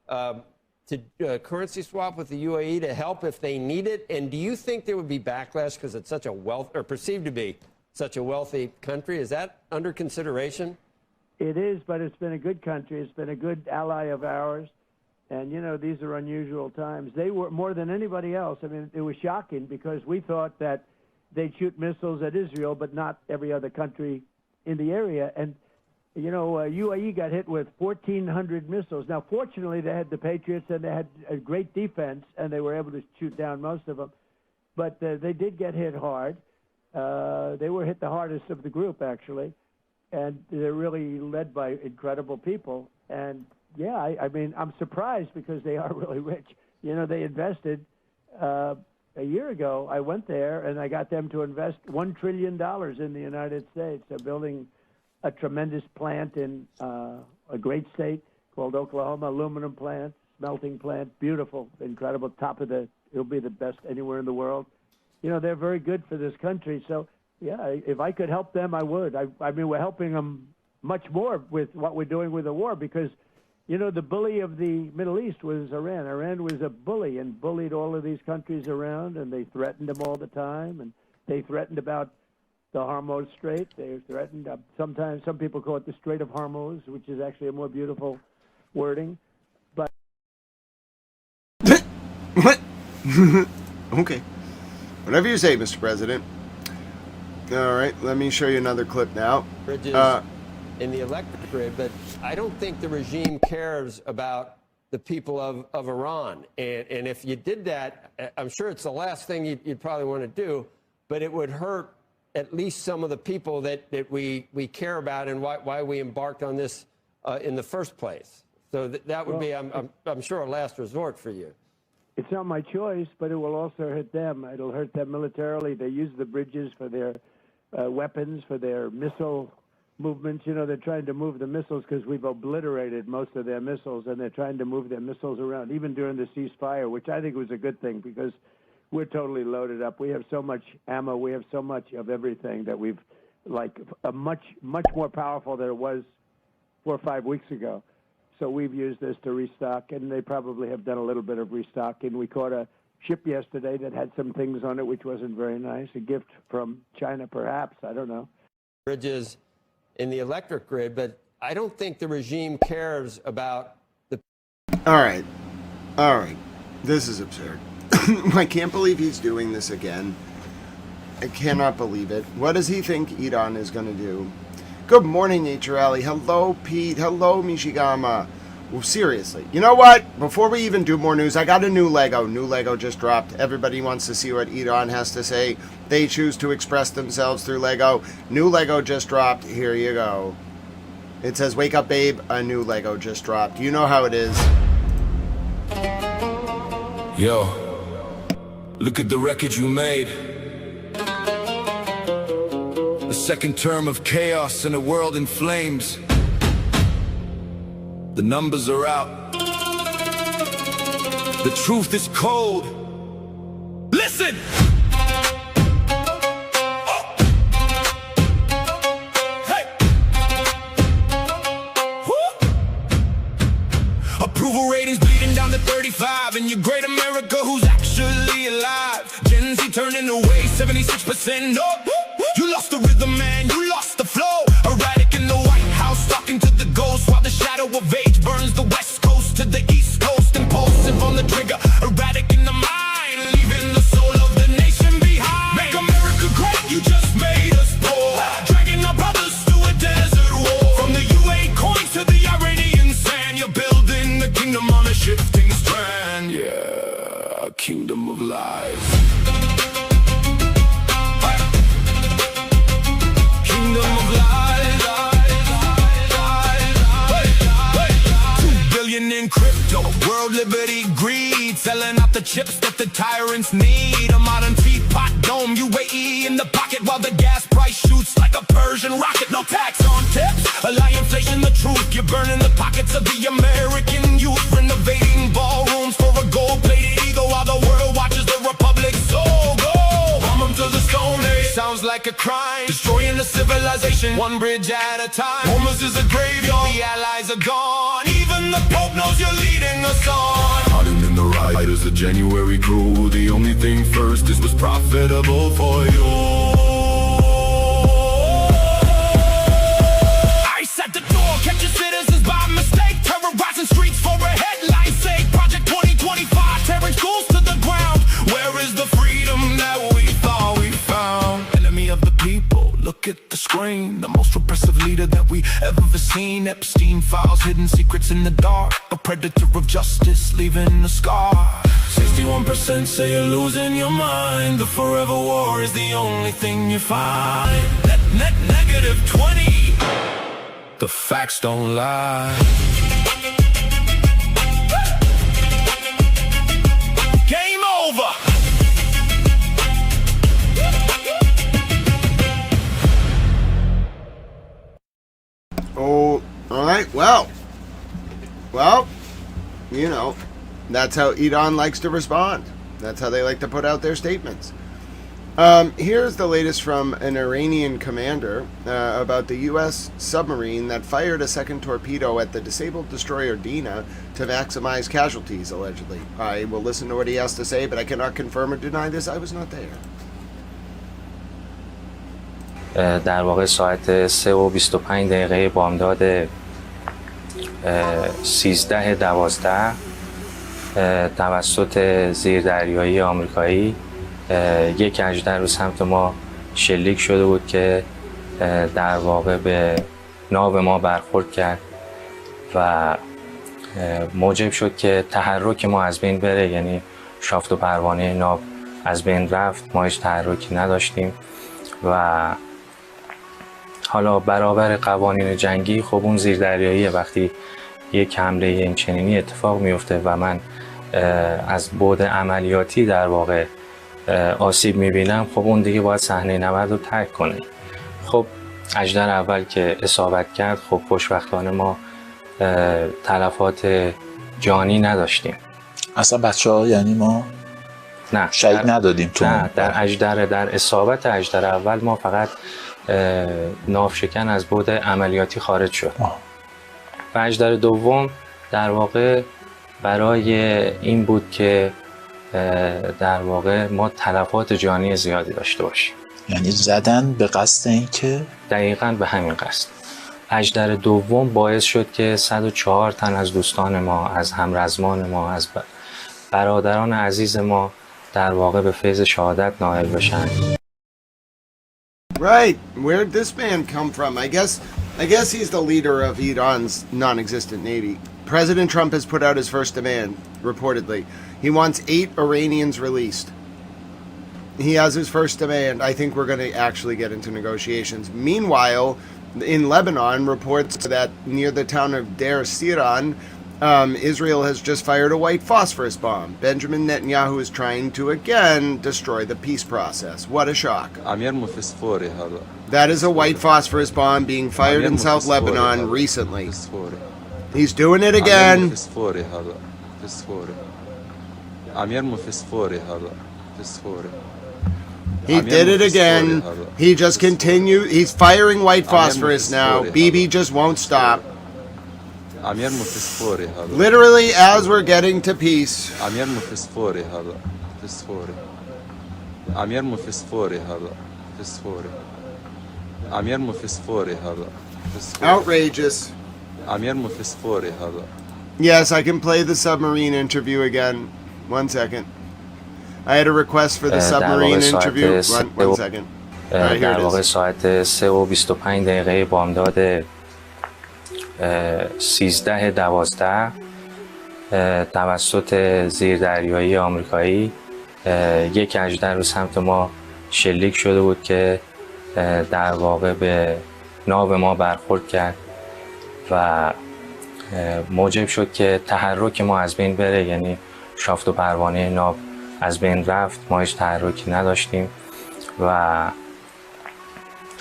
currency swap with the UAE to help if they need it? And do you think there would be backlash because it's such a perceived to be such a wealthy country? Is that under consideration? It is, but it's been a good country. It's been a good ally of ours. And, these are unusual times. They were, more than anybody else, I mean, it was shocking because we thought that they'd shoot missiles at Israel, but not every other country in the area. And, UAE got hit with 1,400 missiles. Now, fortunately, they had the Patriots and they had a great defense, and they were able to shoot down most of them. But they did get hit hard. They were hit the hardest of the group, actually. and they're really led by incredible people. And yeah, I mean, I'm surprised because they are really rich. You know, they invested a year ago. I went there and I got them to invest $1 trillion in the United States. They're building a tremendous plant in a great state called Oklahoma, aluminum plant, smelting plant, beautiful, incredible, it'll be the best anywhere in the world. You know, they're very good for this country. So, yeah, if I could help them, I would. I mean, we're helping them much more with what we're doing with the war because, you know, the bully of the Middle East was Iran. Iran was a bully and bullied all of these countries around, and they threatened them all the time, and they threatened about the Hormuz Strait. They threatened, sometimes some people call it the Strait of Hormuz, which is actually a more beautiful wording. But Okay. Whatever you say, Mr. President. All right, let me show you another clip now. Bridges in the electric grid, but I don't think the regime cares about the people of Iran. And if you did that, I'm sure it's the last thing you'd probably want to do, but it would hurt at least some of the people that we care about and why we embarked on this in the first place. So that would be, I'm sure, a last resort for you. It's not my choice, but it will also hurt them. It'll hurt them militarily. They use the bridges for their weapons, for their missile movements. You know, they're trying to move the missiles because we've obliterated most of their missiles, and they're trying to move their missiles around, even during the ceasefire, which I think was a good thing because we're totally loaded up. We have so much ammo. We have so much of everything that we've, like, much more powerful than it was 4 or 5 weeks ago. So we've used this to restock, and they probably have done a little bit of restocking. We caught a ship yesterday that had some things on it, which wasn't very nice. A gift from China, perhaps. I don't know. Bridges in the electric grid, but I don't think the regime cares about the... All right. This is absurd. I can't believe he's doing this again. I cannot believe it. What does he think Iran is going to do? Good morning, Nature Alley. Hello, Pete. Hello, Mishigama. Well, seriously. You know what? Before we even do more news, I got a new Lego. New Lego just dropped. Everybody wants to see what Iran has to say. They choose to express themselves through Lego. New Lego just dropped. Here you go. It says, "Wake up, babe. A new Lego just dropped." You know how it is. Yo, look at the wreckage you made. A second term of chaos and a world in flames. The numbers are out. The truth is cold. Listen! Hey! Woo! Approval ratings bleeding down to 35, and your great America who's actually alive. Gen Z turning away 76%. No! You lost the rhythm, man, you lost the flow. Erratic in the White House, talking to the ghost, while the shadow of age burns the West Coast to the East Coast. Impulsive on the trigger, erratic in the mind, leaving the soul of the nation behind. Make America great, you just made us poor, dragging our brothers through a desert war. From the UA coins to the Iranian sand, you're building the kingdom on a shifting strand. Yeah, a kingdom of lies. In crypto, world liberty, greed, selling out the chips that the tyrants need. A modern teapot dome, UAE in the pocket while the gas price shoots like a Persian rocket. No tax on tips, ally inflation, the truth. You're burning the pockets of the American youth, renovating ballrooms for a gold-plated ego while the world watches the republic soul go. Bomb them to the Stone Age, sounds like a crime, destroying the civilization, one bridge at a time. Hormuz is a graveyard, the allies are gone. Even the Pope knows you're leading us on. Hiding in the riders, the January crew. The only thing first is what's profitable for you. Ice at the door, catching citizens by mistake, terrorizing streets for a headline's sake. Project 2025, tearing schools to the ground. Where is the freedom that we thought we found? Enemy of the people, look at the screen. The most repressive leader that we ever seen. Epstein files, hidden secrets in the dark. A predator of justice, leaving a scar. 61% say you're losing your mind. The forever war is the only thing you find. Let Negative 20. The facts don't lie. Game over. Oh, all right. Well, you know, that's how Iran likes to respond. That's how they like to put out their statements. Here's the latest from an Iranian commander about the U.S. submarine that fired a second torpedo at the disabled destroyer Dina to maximize casualties, allegedly. I will listen to what he has to say, but I cannot confirm or deny this. I was not there. در واقع ساعت 3:25 بامداد 13/12 توسط زیردریایی آمریکایی یک اژدر رو سمت ما شلیک شده بود که در واقع به ناو ما برخورد کرد و موجب شد که تحرک ما از بین بره، یعنی شافت و پروانه ناو از بین رفت، ما هیچ تحرکی نداشتیم و حالا برابر قوانین جنگی خب اون زیردریاییه، وقتی یک حمله این چنینی اتفاق میفته و من از بعد عملیاتی در واقع آسیب میبینم، خب اون دیگه باید صحنه نبرد رو ترک کنه. خب اژدر اول که اصابت کرد، خب خوشبختانه ما تلفات جانی نداشتیم. اصلا بچه‌ها یعنی ما نه شهید ندادیم تو؟ نه، در اصابت اژدر اول ما فقط ناوشکن از بعد عملیاتی خارج شد. و اژدر دوم در واقع برای این بود که در واقع ما تلفات جانی زیادی داشته باشیم. یعنی زدن به قصد این که؟ دقیقاً به همین قصد. اژدر دوم باعث شد که 104 تن از دوستان ما، از همرزمان ما، از برادران عزیز ما در واقع به فیض شهادت نائل بشن. Right. Where'd this man come from? I guess he's the leader of Iran's non-existent navy. President Trump has put out his first demand, reportedly. He wants 8 Iranians released. He has his first demand. I think we're going to actually get into negotiations. Meanwhile, in Lebanon, reports that near the town of Deir Siran, Israel has just fired a white phosphorus bomb. Benjamin Netanyahu is trying to again destroy the peace process. What a shock. That is a white phosphorus bomb being fired in South Lebanon recently. He's doing it again. He did it again. He just continued. He's firing white phosphorus now. Bibi just won't stop. Literally, as we're getting to peace. Outrageous. Yes, I can play the submarine interview again. 1 second. I had a request for the submarine interview. One second. در واقع ساعت 3:25 بامداد 13/12 توسط زیردریایی آمریکایی یک اژدر رو سمت ما شلیک شده بود که در واقع به ناو ما برخورد کرد و موجب شد که تحرک ما از بین بره، یعنی شافت و پروانه ناو از بین رفت، ما هیچ تحرکی نداشتیم و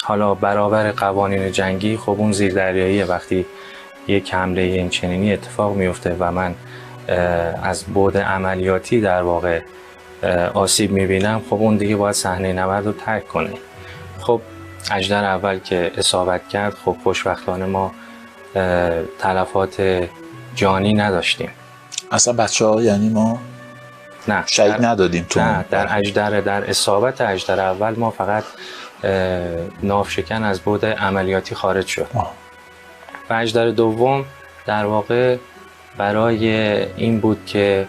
حالا برابر قوانین جنگی خب اون زیردریاییه، وقتی یک حمله این چنینی اتفاق میفته و من از بعد عملیاتی در واقع آسیب میبینم، خب اون دیگه باید صحنه نبرد رو ترک کنه. خب اژدر اول که اصابت کرد، خب خوشبختانه ما تلفات جانی نداشتیم. اصلا بچه‌ها یعنی ما نه شهید ندادیم تو؟ نه، در اصابت اژدر اول ما فقط ناوشکن از بعد عملیاتی خارج شد. و اژدر دوم در واقع برای این بود که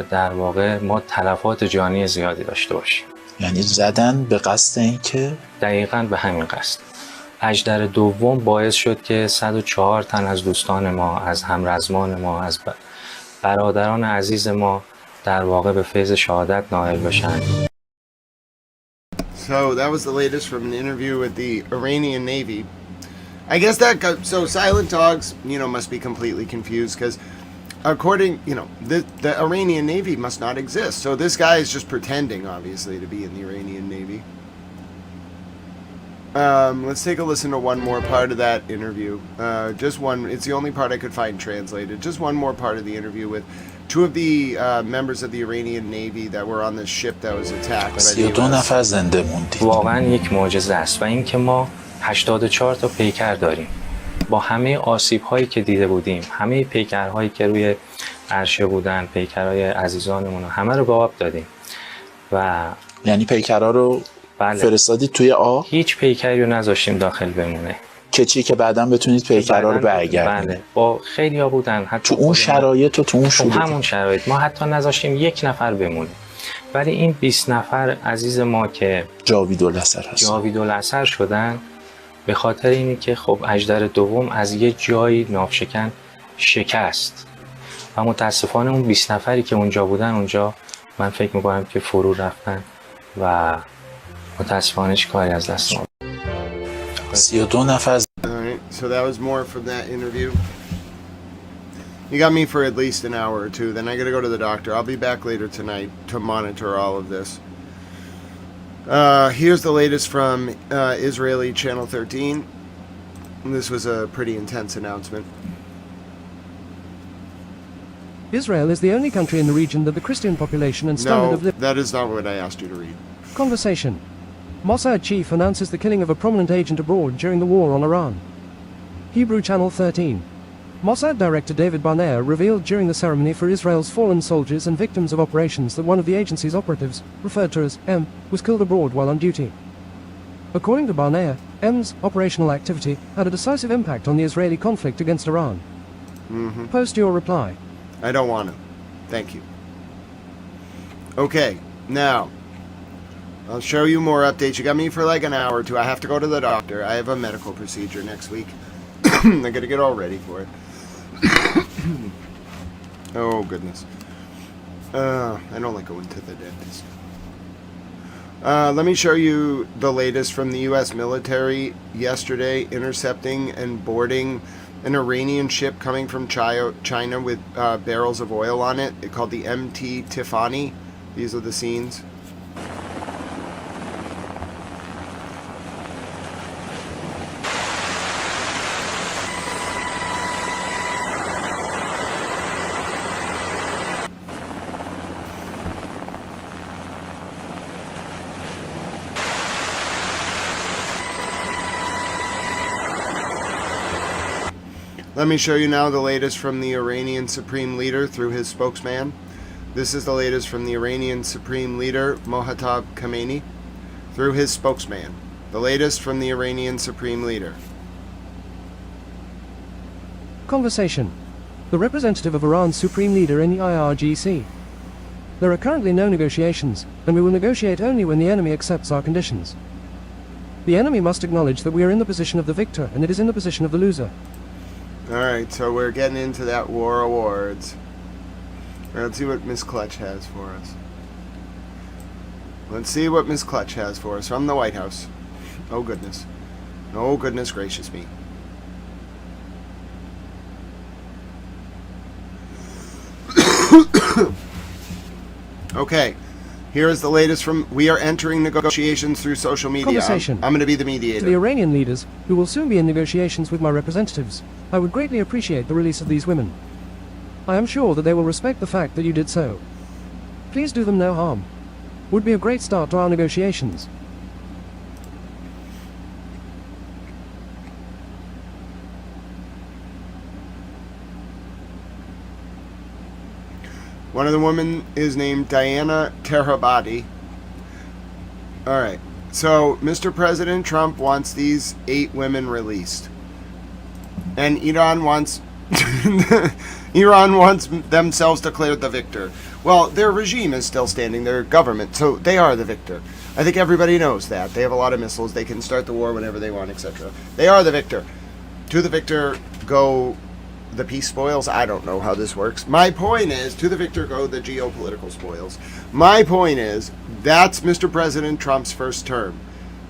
در واقع ما تلفات جانی زیادی داشته باشیم. یعنی زدن به قصد این که؟ دقیقاً به همین قصد. اژدر دوم باعث شد که 104 تن از دوستان ما، از همرزمان ما، از برادران عزیز ما در واقع به فیض شهادت نائل بشن. So that was the latest from an interview with the Iranian Navy. I guess that got, so silent dogs, must be completely confused because according, the Iranian Navy must not exist. So this guy is just pretending, obviously, to be in the Iranian Navy. Let's take a listen to one more part of that interview. Just one. It's the only part I could find translated. Just one more part of the interview with two of the members of the Iranian Navy that were on this ship that was attacked by the 32 نفر زنده موندید. واقعا یک معجزه است و اینکه ما 84 تا پیکر داریم. با همه آسیب هایی که دیده بودیم، همه پیکرهایی که روی عرشه بودن، پیکرهای عزیزانمون، همه رو به آب دادیم. و یعنی پیکرها رو فرستادید توی آب؟ هیچ پیکری رو نذاشتیم داخل بمونه. که چی که بعداً بتونید پیکرها رو برگردونید. بله. با خیلی ها بودن حتی تو اون شرایط و تو اون شروط. همون شرایط ما حتی نذاشتیم یک نفر بمونه. ولی این 20 نفر عزیز ما که جاویدالاثر شدن به خاطر اینی که خب اژدر دوم از یه جایی ناوشکن شکست و متاسفانه اون 20 نفری که اونجا بودن اونجا من فکر میکنم که فرو رفتن و متاسفانه کاری از دست ما. 32 نفر. Alright, so that was more from that interview. You got me for at least an hour or two, then I gotta go to the doctor. I'll be back later tonight to monitor all of this. Here's the latest from Israeli Channel 13. This was a pretty intense announcement. Israel is the only country in the region that the Christian population and standard of living... that is not what I asked you to read. Conversation. Mossad chief announces the killing of a prominent agent abroad during the war on Iran. Hebrew Channel 13. Mossad director David Barnea revealed during the ceremony for Israel's fallen soldiers and victims of operations that one of the agency's operatives, referred to as M, was killed abroad while on duty. According to Barnea, M's operational activity had a decisive impact on the Israeli conflict against Iran. Post your reply. I don't want to. Thank you. Okay, now, I'll show you more updates. You got me for like an hour or two. I have to go to the doctor. I have a medical procedure next week. I gotta get all ready for it. Oh, goodness. I don't like going to the dentist. Let me show you the latest from the U.S. military yesterday, intercepting and boarding an Iranian ship coming from China with barrels of oil on it. It's called the MT Tiffany. These are the scenes. Let me show you now the latest from the Iranian Supreme Leader through his spokesman. This is the latest from the Iranian Supreme Leader, Mohammad Khamenei, through his spokesman. The latest from the Iranian Supreme Leader. Conversation. The representative of Iran's Supreme Leader in the IRGC. There are currently no negotiations, and we will negotiate only when the enemy accepts our conditions. The enemy must acknowledge that we are in the position of the victor, and it is in the position of the loser. Alright, so we're getting into that war awards. Let's see what Miss Clutch has for us. Let's see what Miss Clutch has for us from the White House. Oh goodness. Oh goodness gracious me. Okay, here is the latest from... We are entering negotiations through social media. Conversation. I'm going to be the mediator. To the Iranian leaders, who will soon be in negotiations with my representatives, I would greatly appreciate the release of these women. I am sure that they will respect the fact that you did so. Please do them no harm. Would be a great start to our negotiations. One of the women is named Diana Terhabadi. Alright, so Mr. President Trump wants these 8 women released. And Iran wants themselves declared the victor. Well, their regime is still standing, their government, so they are the victor. I think everybody knows that. They have a lot of missiles, they can start the war whenever they want, etc. They are the victor. To the victor go the peace spoils. I don't know how this works. My point is, to the victor go the geopolitical spoils. My point is, that's Mr. President Trump's first term,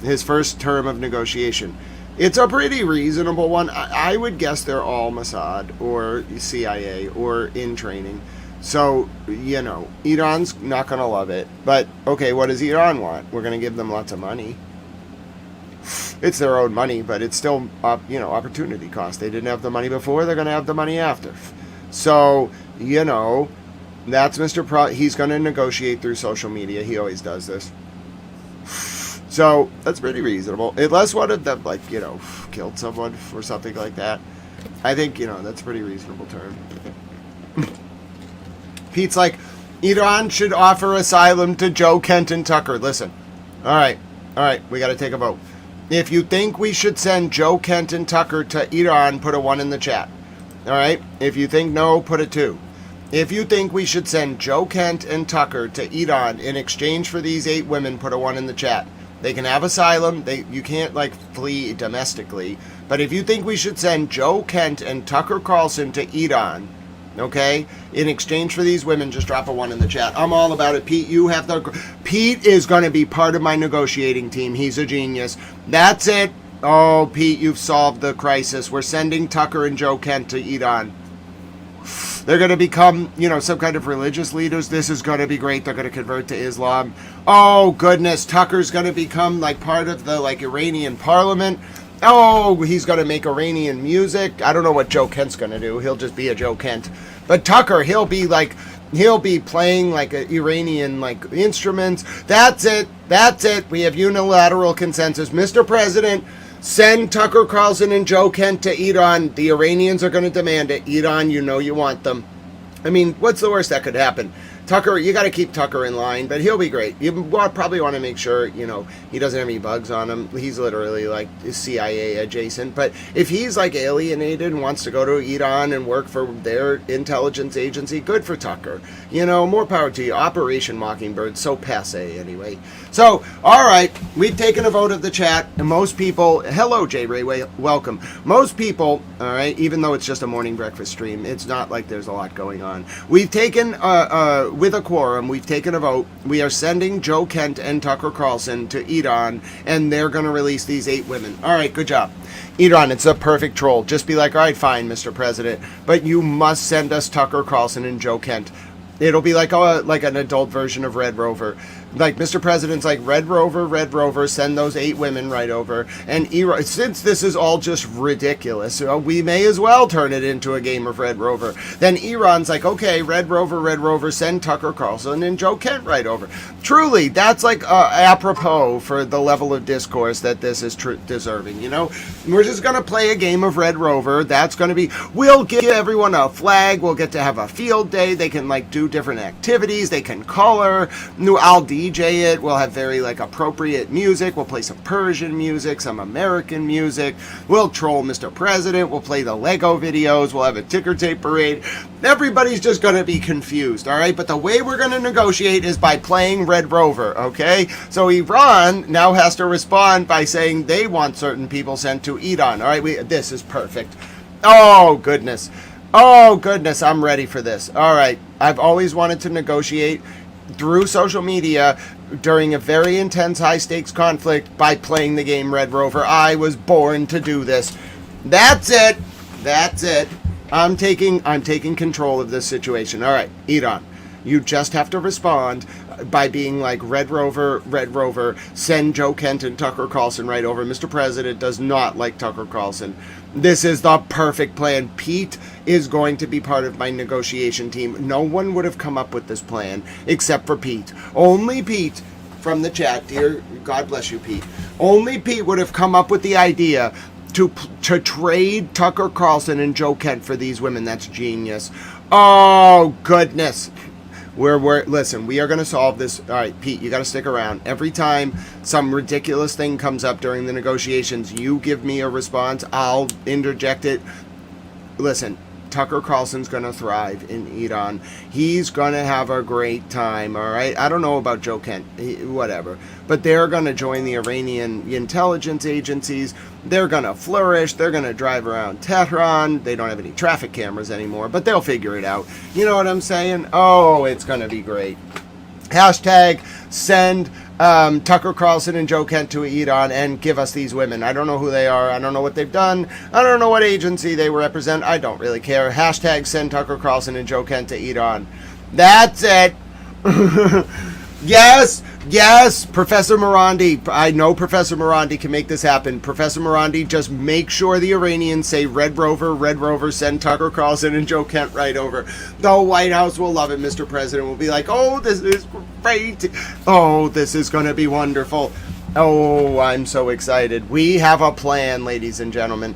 his first term of negotiation. It's a pretty reasonable one. I would guess they're all Mossad or CIA or in training. So, you know, Iran's not going to love it. But, okay, what does Iran want? We're going to give them lots of money. It's their own money, but it's still, you know, opportunity cost. They didn't have the money before. They're going to have the money after. So, you know, that's he's going to negotiate through social media. He always does this. So, that's pretty reasonable. Unless one of them, like, you know, killed someone or something like that. I think, you know, that's a pretty reasonable term. Pete's like, Iran should offer asylum to Joe Kent and Tucker. Listen. All right, we got to take a vote. If you think we should send Joe Kent and Tucker to Iran, put a 1 in the chat. All right? If you think no, put a 2. If you think we should send Joe Kent and Tucker to Iran in exchange for these 8 women, put a 1 in the chat. They can have asylum. You can't, like, flee domestically. But if you think we should send Joe Kent and Tucker Carlson to Iran, okay, in exchange for these women, just drop a 1 in the chat. I'm all about it. Pete, you have the... Pete is going to be part of my negotiating team. He's a genius. That's it. Oh, Pete, you've solved the crisis. We're sending Tucker and Joe Kent to Iran. They're going to become, you know, some kind of religious leaders. This is going to be great. They're going to convert to Islam. Oh, goodness. Tucker's going to become, like, part of the, like, Iranian parliament. Oh, he's going to make Iranian music. I don't know what Joe Kent's going to do. He'll just be a Joe Kent. But Tucker, he'll be playing, like, Iranian, like, instruments. That's it. We have unilateral consensus. Mr. President, send Tucker Carlson and Joe Kent to Iran. The Iranians are going to demand it. Iran, you know you want them. I mean, what's the worst that could happen? Tucker, you got to keep Tucker in line, but he'll be great. You probably want to make sure, you know, he doesn't have any bugs on him. He's literally, like, CIA adjacent. But if he's, like, alienated and wants to go to Iran and work for their intelligence agency, good for Tucker. You know, more power to you. Operation Mockingbird, so passe anyway. So, all right, we've taken a vote of the chat, and most people, hello, J. Ray, welcome. Most people, all right, even though it's just a morning breakfast stream, it's not like there's a lot going on. We've taken, with a quorum, we've taken a vote. We are sending Joe Kent and Tucker Carlson to Iran, and they're going to release these 8 women. All right, good job. Iran, it's a perfect troll. Just be like, all right, fine, Mr. President, but you must send us Tucker Carlson and Joe Kent. It'll be like an adult version of Red Rover. Like, Mr. President's like, Red Rover, send those 8 women right over. And Iran, since this is all just ridiculous, we may as well turn it into a game of Red Rover. Then Iran's like, okay, Red Rover, send Tucker Carlson and Joe Kent right over. Truly, that's like apropos for the level of discourse that this is deserving, you know? We're just going to play a game of Red Rover. That's going to be, we'll give everyone a flag. We'll get to have a field day. They can, like, do different activities. They can color. I'll DJ it. We'll have very, like, appropriate music. We'll play some Persian music, some American music. We'll troll Mr. President. We'll play the Lego videos. We'll have a ticker tape parade. Everybody's just going to be confused, all right? But the way we're going to negotiate is by playing Red Rover, okay? So Iran now has to respond by saying they want certain people sent to Iran, all right? This is perfect. Oh, goodness. I'm ready for this. All right. I've always wanted to negotiate through social media during a very intense high-stakes conflict by playing the game Red Rover. I was born to do this. That's it. I'm taking control of this situation. All right, Iran, you just have to respond by being like, Red Rover, send Joe Kent and Tucker Carlson right over. Mr. President does not like Tucker Carlson. This is the perfect plan. Pete is going to be part of my negotiation team. No one would have come up with this plan except for Pete. Only Pete from the chat, dear, God bless you, Pete. Only Pete would have come up with the idea to trade Tucker Carlson and Joe Kent for these women. That's genius. Oh, goodness. Listen, we are going to solve this. All right, Pete, you got to stick around. Every time some ridiculous thing comes up during the negotiations, you give me a response. I'll interject it. Listen, Tucker Carlson's going to thrive in Iran. He's going to have a great time, all right? I don't know about Joe Kent, whatever. But they're going to join the Iranian intelligence agencies. They're going to flourish. They're going to drive around Tehran. They don't have any traffic cameras anymore, but they'll figure it out. You know what I'm saying? Oh, it's going to be great. Hashtag send Tucker Carlson and Joe Kent to Iran and give us these women. I don't know who they are. I don't know what they've done. I don't know what agency they represent. I don't really care. Hashtag send Tucker Carlson and Joe Kent to Iran. That's it. Yes, Professor Morandi. I know Professor Morandi can make this happen. Professor Morandi, just make sure the Iranians say Red Rover, send Tucker Carlson and Joe Kent right over. The White House will love it. Mr. President will be like, oh, this is great. Oh, this is going to be wonderful. Oh, I'm so excited. We have a plan, ladies and gentlemen.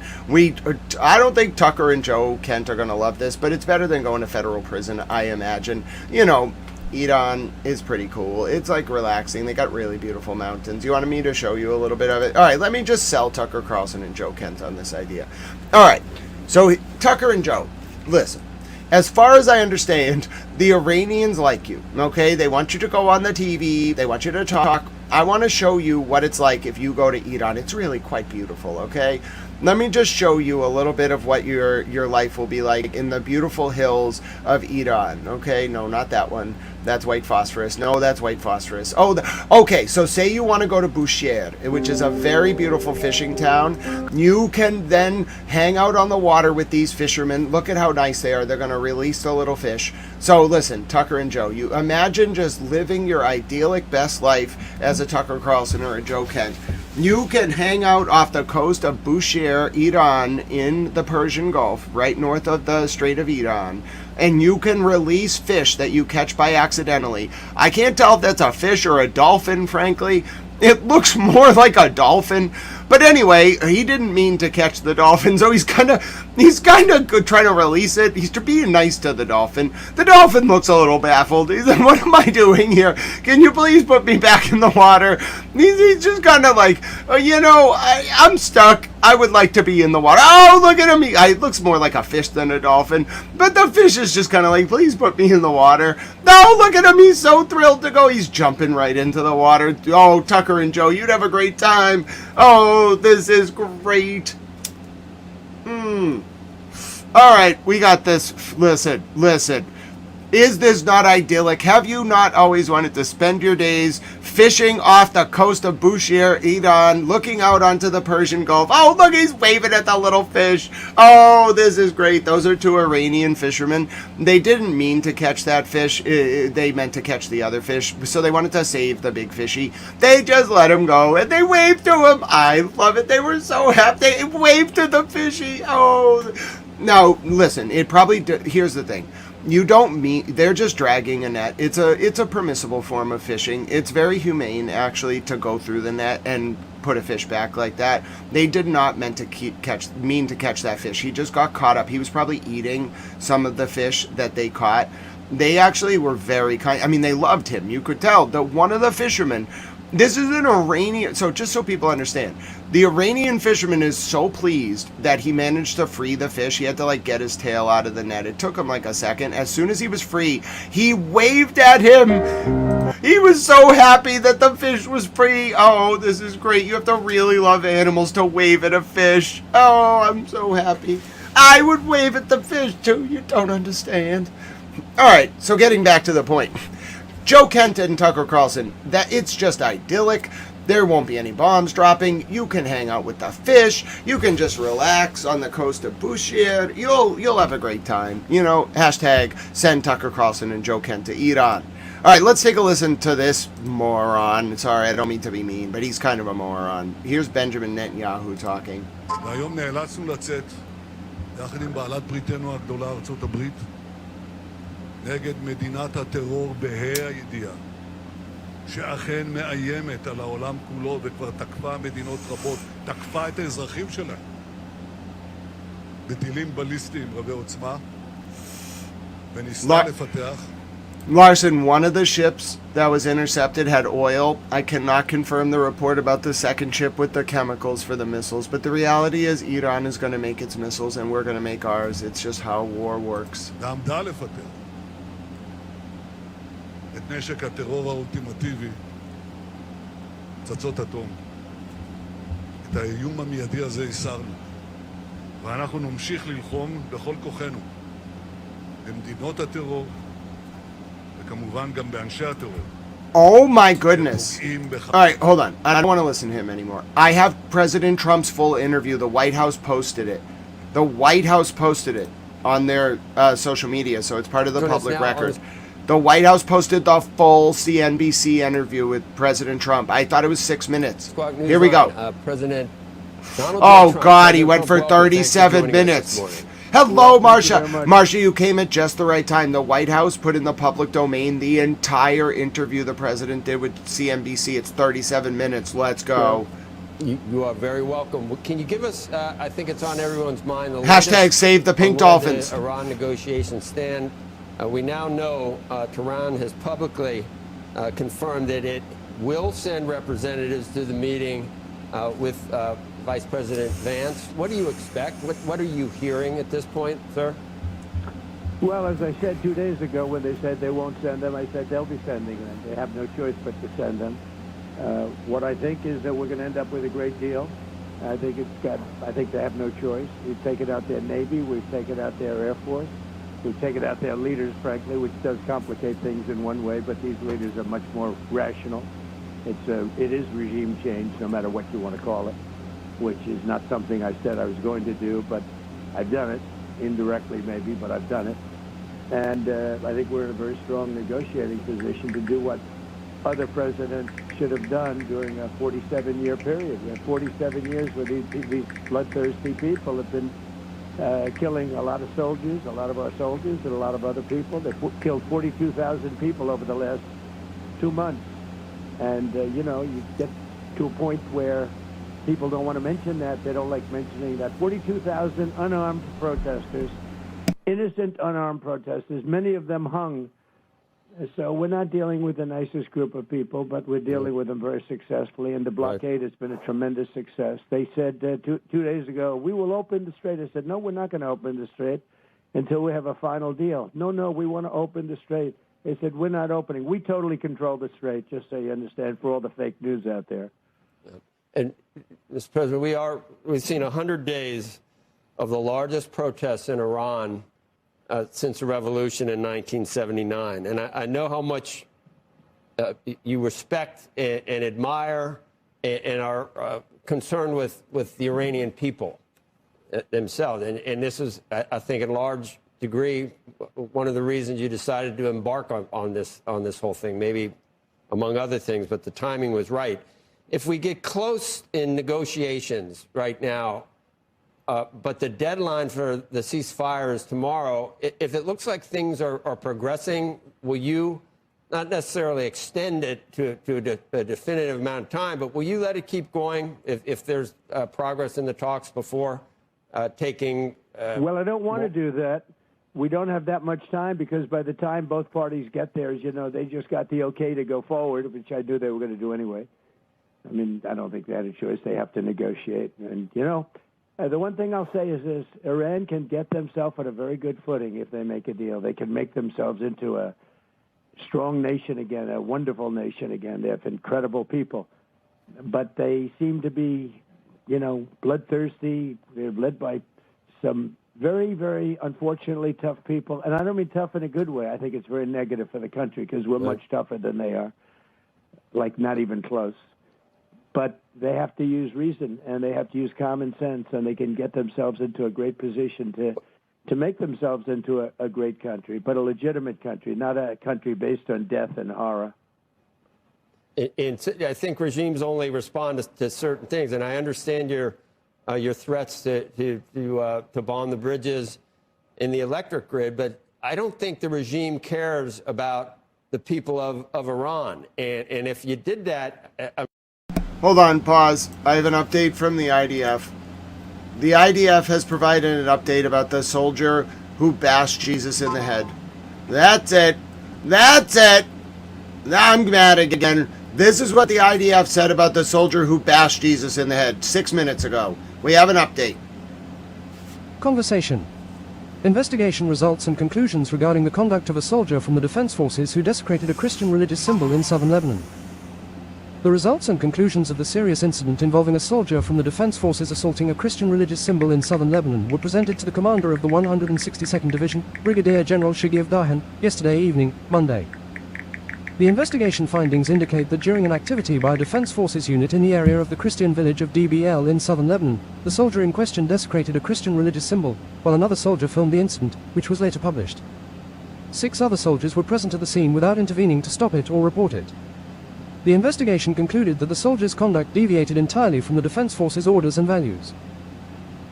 I don't think Tucker and Joe Kent are going to love this, but it's better than going to federal prison, I imagine. You know, Iran is pretty cool. It's like relaxing. They got really beautiful mountains. You wanted me to show you a little bit of it? All right, let me just sell Tucker Carlson and Joe Kent on this idea. All right, so Tucker and Joe, listen. As far as I understand, the Iranians like you, okay? They want you to go on the TV. They want you to talk. I want to show you what it's like if you go to Iran. It's really quite beautiful, okay? Let me just show you a little bit of what your life will be like in the beautiful hills of Iran, okay? No, not that one. That's white phosphorus. No, that's white phosphorus. Oh, okay, so say you want to go to Bushehr, which is a very beautiful fishing town. You can then hang out on the water with these fishermen. Look at how nice they are. They're going to release the little fish. So listen, Tucker and Joe, you imagine just living your idyllic best life as a Tucker Carlson or a Joe Kent. You can hang out off the coast of Bushehr, Iran, in the Persian Gulf, right north of the Strait of Iran, and you can release fish that you catch by accidentally. I can't tell if that's a fish or a dolphin, frankly. It looks more like a dolphin. But anyway, he didn't mean to catch the dolphin, so he's kind of trying to release it. He's being nice to the dolphin. The dolphin looks a little baffled. He's like, what am I doing here? Can you please put me back in the water? He's just kind of like, I'm stuck. I would like to be in the water. Oh, look at him. It looks more like a fish than a dolphin. But the fish is just kind of like, please put me in the water. No, look at him. He's so thrilled to go. He's jumping right into the water. Oh, Tucker and Joe, you'd have a great time. Oh, this is great. All right, we got this. Listen. Is this not idyllic? Have you not always wanted to spend your days fishing off the coast of Bushehr, Iran, looking out onto the Persian Gulf? Oh, look, he's waving at the little fish. Oh, this is great. Those are two Iranian fishermen. They didn't mean to catch that fish. They meant to catch the other fish, so they wanted to save the big fishy. They just let him go, and they waved to him. I love it. They were so happy. They waved to the fishy. Oh, now, listen, here's the thing. You don't mean they're just dragging a net. It's a permissible form of fishing. It's very humane actually to go through the net and put a fish back like that. They did not mean to catch that fish. He just got caught up. He was probably eating some of the fish that they caught. They actually were very kind. I mean, they loved him. You could tell that one of the fishermen. This is an Iranian, so just so people understand, the Iranian fisherman is so pleased that he managed to free the fish. He had to get his tail out of the net. It took him a second. As soon as he was free, he waved at him. He was so happy that the fish was free. Oh, this is great. You have to really love animals to wave at a fish. Oh, I'm so happy. I would wave at the fish too. You don't understand. All right, so getting back to the point. Joe Kent and Tucker Carlson, it's just idyllic. There won't be any bombs dropping. You can hang out with the fish. You can just relax on the coast of Bushehr. You'll have a great time. Hashtag send Tucker Carlson and Joe Kent to Iran. All right, let's take a listen to this moron. Sorry, I don't mean to be mean, but he's kind of a moron. Here's Benjamin Netanyahu talking. והיום נאלצנו לצאת יחד עם בעלת בריתנו הגדולה ארצות הברית נגד מדינת הטרור בה"א הידיעה שאכן מאיימת על העולם כולו וכבר תקפה מדינות רבות, תקפה את האזרחים שלה בטילים בליסטיים רבי עוצמה וניסתה לפתח Larson, one of the ships that was intercepted had oil. I cannot confirm the report about the second ship with the chemicals for the missiles, but the reality is Iran is going to make its missiles and we're going to make ours. It's just how war works. ועמדה לפטר את נשק הטרור האולטימטיבי, פצצות אטום. את האיום המיידי הזה הסרנו, ואנחנו נמשיך ללחום בכל כוחנו במדינות הטרור, וכמובן גם באנשי הטרור. Oh my goodness. All right, hold on. I don't want to listen to him anymore. I have President Trump's full interview. The White House posted it. The White House posted it on their social media, so it's part of the public record. The White House posted the full CNBC interview with President Trump. I thought it was 6 minutes. Here we go. President Donald Oh, Trump, God, he President went for Trump, welcome. Thanks for 37 joining us this minutes. morning. Hello, Well, thank you very Marsha. much. Marsha, you came at just the right time. The White House put in the public domain the entire interview the president did with CNBC. It's 37 minutes. Let's go. You are very welcome. Can you give us, I think it's on everyone's mind, the Hashtag latest save the pink on where dolphins. the Iran negotiations stand. We now know Tehran has publicly confirmed that it will send representatives to the meeting with Vice President Vance. What do you expect? What are you hearing at this point, sir? Well, as I said 2 days ago when they said they won't send them, I said they'll be sending them. They have no choice but to send them. What I think is that we're going to end up with a great deal. I think they have no choice. We've taken out their Navy. We've taken out their Air Force. We've taken out their leaders, frankly, which does complicate things in one way, but these leaders are much more rational. It is regime change, no matter what you want to call it, which is not something I said I was going to do, but I've done it, indirectly maybe, but I've done it. And I think we're in a very strong negotiating position to do what other presidents should have done during a 47-year period. We have 47 years where these bloodthirsty people have been killing a lot of soldiers, a lot of our soldiers, and a lot of other people. They've killed 42,000 people over the last 2 months. And, you get to a point where people don't want to mention that. They don't like mentioning that. 42,000 unarmed protesters, innocent unarmed protesters, many of them hung. So we're not dealing with the nicest group of people, but we're dealing with them very successfully, and the blockade has been a tremendous success. They said 2 days ago, we will open the strait. I said, no, we're not going to open the strait until we have a final deal. No, we want to open the strait. They said, we're not opening. We totally control the strait, just so you understand, for all the fake news out there. And, Mr. President, we've seen 100 days of the largest protests in Iran since the revolution in 1979. And I know how much you respect and admire and are concerned with the Iranian people themselves. And this is, I think, in large degree, one of the reasons you decided to embark on this whole thing, maybe among other things, but the timing was right. If we get close in negotiations right now, but the deadline for the ceasefire is tomorrow, if it looks like things are progressing, will you not necessarily extend it to a definitive amount of time, but will you let it keep going if there's progress in the talks before taking... Well, I don't want to do that. We don't have that much time because by the time both parties get there, they just got the okay to go forward, which I knew they were going to do anyway. I mean, I don't think they had a choice. They have to negotiate. And, the one thing I'll say is this. Iran can get themselves on a very good footing if they make a deal. They can make themselves into a strong nation again, a wonderful nation again. They have incredible people. But they seem to be, bloodthirsty. They're led by some very, very, unfortunately, tough people. And I don't mean tough in a good way. I think it's very negative for the country because we're much tougher than they are, like not even close. But they have to use reason, and they have to use common sense, and they can get themselves into a great position to make themselves into a great country, but a legitimate country, not a country based on death and horror. I think regimes only respond to certain things, and I understand your threats to bomb the bridges in the electric grid, but I don't think the regime cares about the people of Iran. And if you did that... Hold on, pause. I have an update from the IDF. The IDF has provided an update about the soldier who bashed Jesus in the head. That's it. That's it. Now I'm mad again. This is what the IDF said about the soldier who bashed Jesus in the head 6 minutes ago. We have an update. Conversation. Investigation results and conclusions regarding the conduct of a soldier from the defense forces who desecrated a Christian religious symbol in southern Lebanon. The results and conclusions of the serious incident involving a soldier from the defense forces assaulting a Christian religious symbol in southern Lebanon were presented to the commander of the 162nd Division, Brigadier General Shigiev Dahan, yesterday evening, Monday. The investigation findings indicate that during an activity by a defense forces unit in the area of the Christian village of DBL in southern Lebanon, the soldier in question desecrated a Christian religious symbol, while another soldier filmed the incident, which was later published. 6 other soldiers were present at the scene without intervening to stop it or report it. The investigation concluded that the soldiers' conduct deviated entirely from the defense forces' orders and values.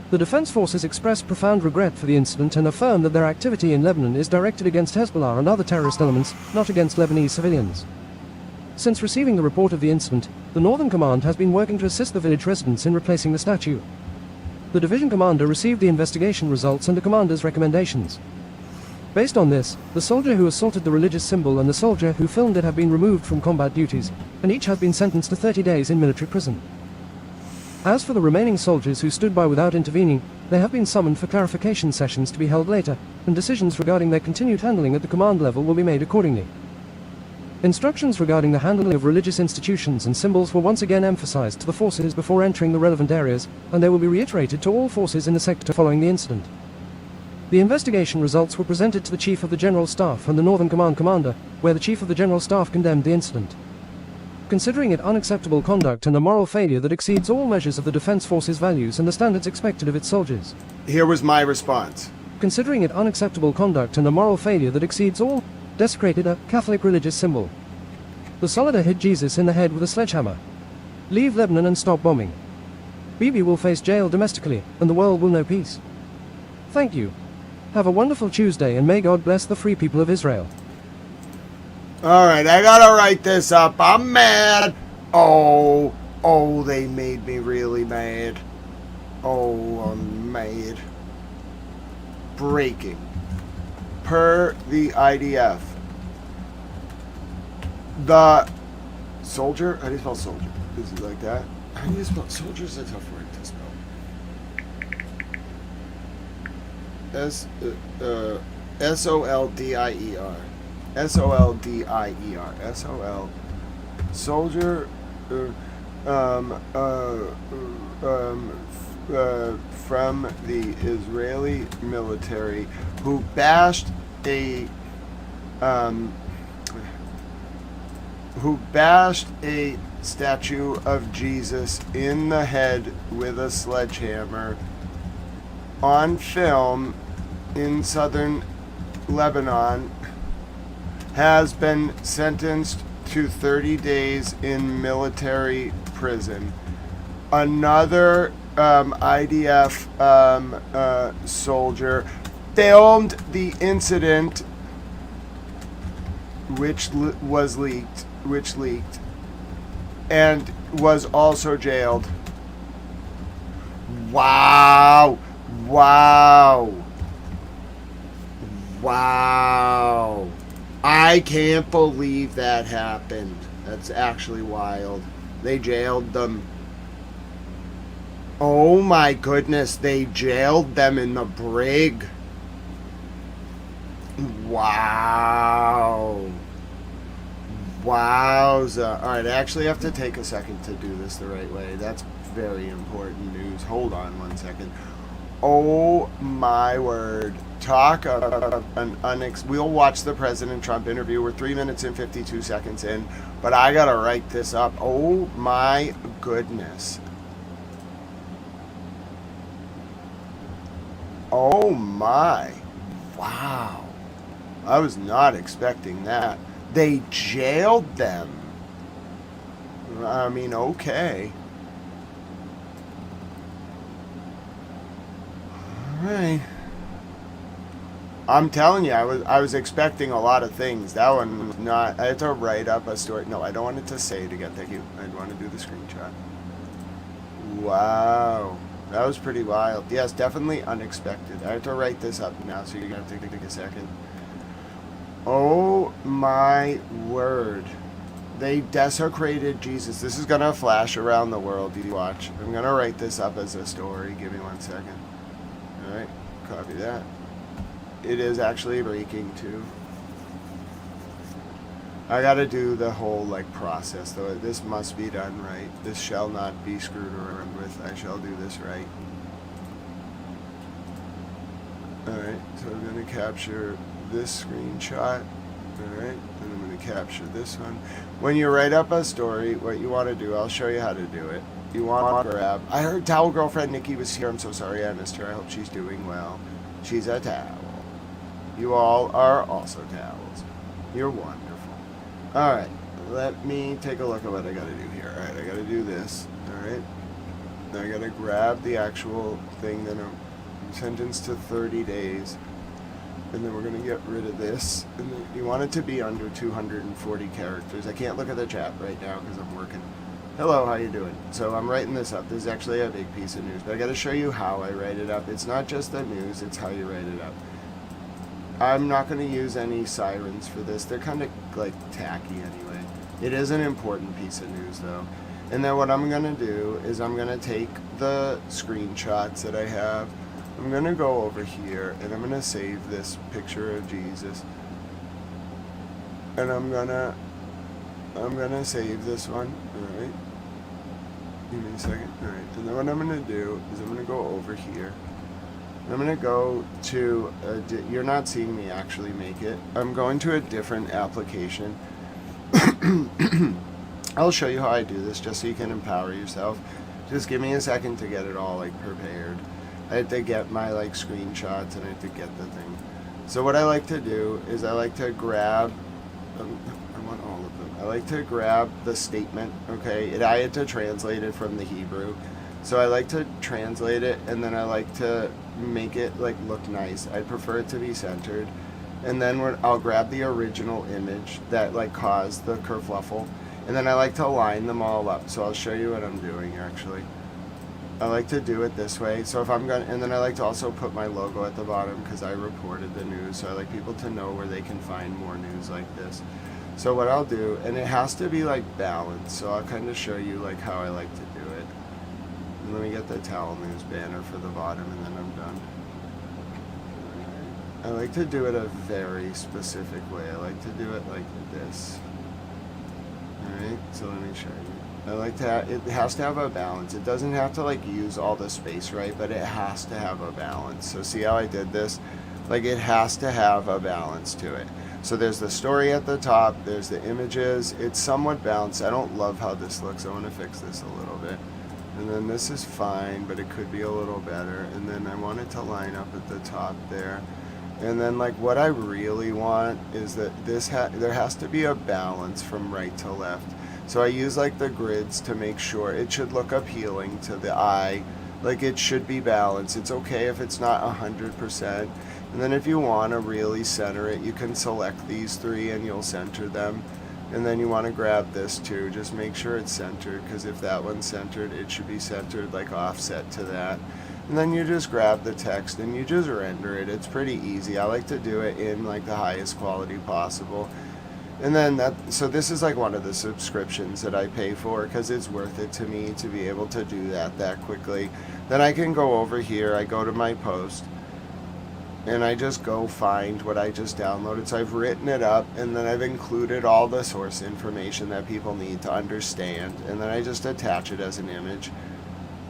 The defense forces expressed profound regret for the incident and affirmed that their activity in Lebanon is directed against Hezbollah and other terrorist elements, not against Lebanese civilians. Since receiving the report of the incident, the Northern Command has been working to assist the village residents in replacing the statue. The division commander received the investigation results and the commander's recommendations. Based on this, the soldier who assaulted the religious symbol and the soldier who filmed it have been removed from combat duties, and each have been sentenced to 30 days in military prison. As for the remaining soldiers who stood by without intervening, they have been summoned for clarification sessions to be held later, and decisions regarding their continued handling at the command level will be made accordingly. Instructions regarding the handling of religious institutions and symbols were once again emphasized to the forces before entering the relevant areas, and they will be reiterated to all forces in the sector following the incident. The investigation results were presented to the Chief of the General Staff and the Northern Command Commander, where the Chief of the General Staff condemned the incident. Considering it unacceptable conduct and a moral failure that exceeds all measures of the Defense Forces' values and the standards expected of its soldiers. Here was my response. Considering it unacceptable conduct and a moral failure that exceeds all, desecrated a Catholic religious symbol. The soldier hit Jesus in the head with a sledgehammer. Leave Lebanon and stop bombing. Bibi will face jail domestically, and the world will know peace. Thank you. Have a wonderful Tuesday, and may God bless the free people of Israel. Alright, I gotta write this up. I'm mad. Oh, they made me really mad. Oh, I'm mad. Breaking. Per the IDF. The soldier? How do you spell soldier? Is it like that? How do you spell soldier? Is a tough word to spell. S-O-L-D-I-E-R. S-O-L-D-I-E-R. S-O-L. Soldier. From the Israeli military who bashed a statue of Jesus in the head with a sledgehammer on film in southern Lebanon has been sentenced to 30 days in military prison. Another IDF soldier filmed the incident, which leaked, and was also jailed. Wow. I can't believe that happened. That's actually wild. They jailed them. Oh my goodness, they jailed them in the brig. Wow. Wowza. Alright, I actually have to take a second to do this the right way. That's very important news. Hold on one second. Oh my word. Talk of an we'll watch the President Trump interview. We're 3 minutes and 52 seconds in, but I gotta write this up. Oh my goodness. Oh my. Wow. I was not expecting that. They jailed them. I mean, okay. Alright. I'm telling you, I was expecting a lot of things. That one was not. I had to write up a story. No, I don't want it to say it again. Thank you. I want to do the screenshot. Wow. That was pretty wild. Yes, definitely unexpected. I have to write this up now, so you're going to have to take a second. Oh my word. They desecrated Jesus. This is going to flash around the world. You watch. I'm going to write this up as a story. Give me 1 second. All right. Copy that. It is actually breaking too. I got to do the whole process though. This must be done right. This shall not be screwed around with. I shall do this right. All right. So I'm going to capture this screenshot. All right. And I'm going to capture this one. When you write up a story, what you want to do, I'll show you how to do it. You want to grab. I heard Towel Girlfriend Nikki was here. I'm so sorry I missed her. I hope she's doing well. She's a towel. You all are also towels. You're wonderful. All right. Let me take a look at what I got to do here. All right. I got to do this. All right. Now I got to grab the actual thing that I'm sentenced to 30 days. And then we're going to get rid of this. And then you want it to be under 240 characters. I can't look at the chat right now because I'm working. Hello, how you doing? So I'm writing this up. This is actually a big piece of news. But I got to show you how I write it up. It's not just the news, it's how you write it up. I'm not going to use any sirens for this. They're kind of tacky anyway. It is an important piece of news though. And then what I'm going to do is I'm going to take the screenshots that I have. I'm going to go over here and I'm going to save this picture of Jesus. And I'm going to save this one. All right. Give me a second. All right. And then what I'm going to do is I'm going to go over here. I'm going to go to, you're not seeing me actually make it. I'm going to a different application. I'll show you how I do this just so you can empower yourself. Just give me a second to get it all prepared. I have to get my screenshots and I have to get the thing. So what I like to do is I like to grab, I want all of them. I like to grab the statement, okay? I had to translate it from the Hebrew. So I like to translate it and then I like to make it look nice. I prefer it to be centered. And then I'll grab the original image that caused the kerfluffle. And then I like to line them all up. So I'll show you what I'm doing actually. I like to do it this way. So if I'm going to, and then I like to also put my logo at the bottom because I reported the news. So I like people to know where they can find more news like this. So what I'll do, and it has to be balanced. So I'll kind of show you how I like to do it. And let me get the towel news banner for the bottom and then I'm done. I like to do it a very specific way. I like to do it like this. Alright, so let me show you. I like to it has to have a balance. It doesn't have to use all the space, right? But it has to have a balance. So see how I did this? It has to have a balance to it. So there's the story at the top, there's the images. It's somewhat balanced. I don't love how this looks. I want to fix this a little bit. And then this is fine, but it could be a little better. And then I want it to line up at the top there. And then what I really want is that there has to be a balance from right to left. So I use the grids to make sure it should look appealing to the eye. It should be balanced. It's okay if it's not 100%. And then if you want to really center it, you can select these three and you'll center them. And then you want to grab this too. Just make sure it's centered, because if that one's centered, it should be centered offset to that. And then you just grab the text and you just render it. It's pretty easy. I like to do it in the highest quality possible. And then so this is one of the subscriptions that I pay for because it's worth it to me to be able to do that quickly. Then I can go over here, I go to my post, and I just go find what I just downloaded. So I've written it up and then I've included all the source information that people need to understand. And then I just attach it as an image.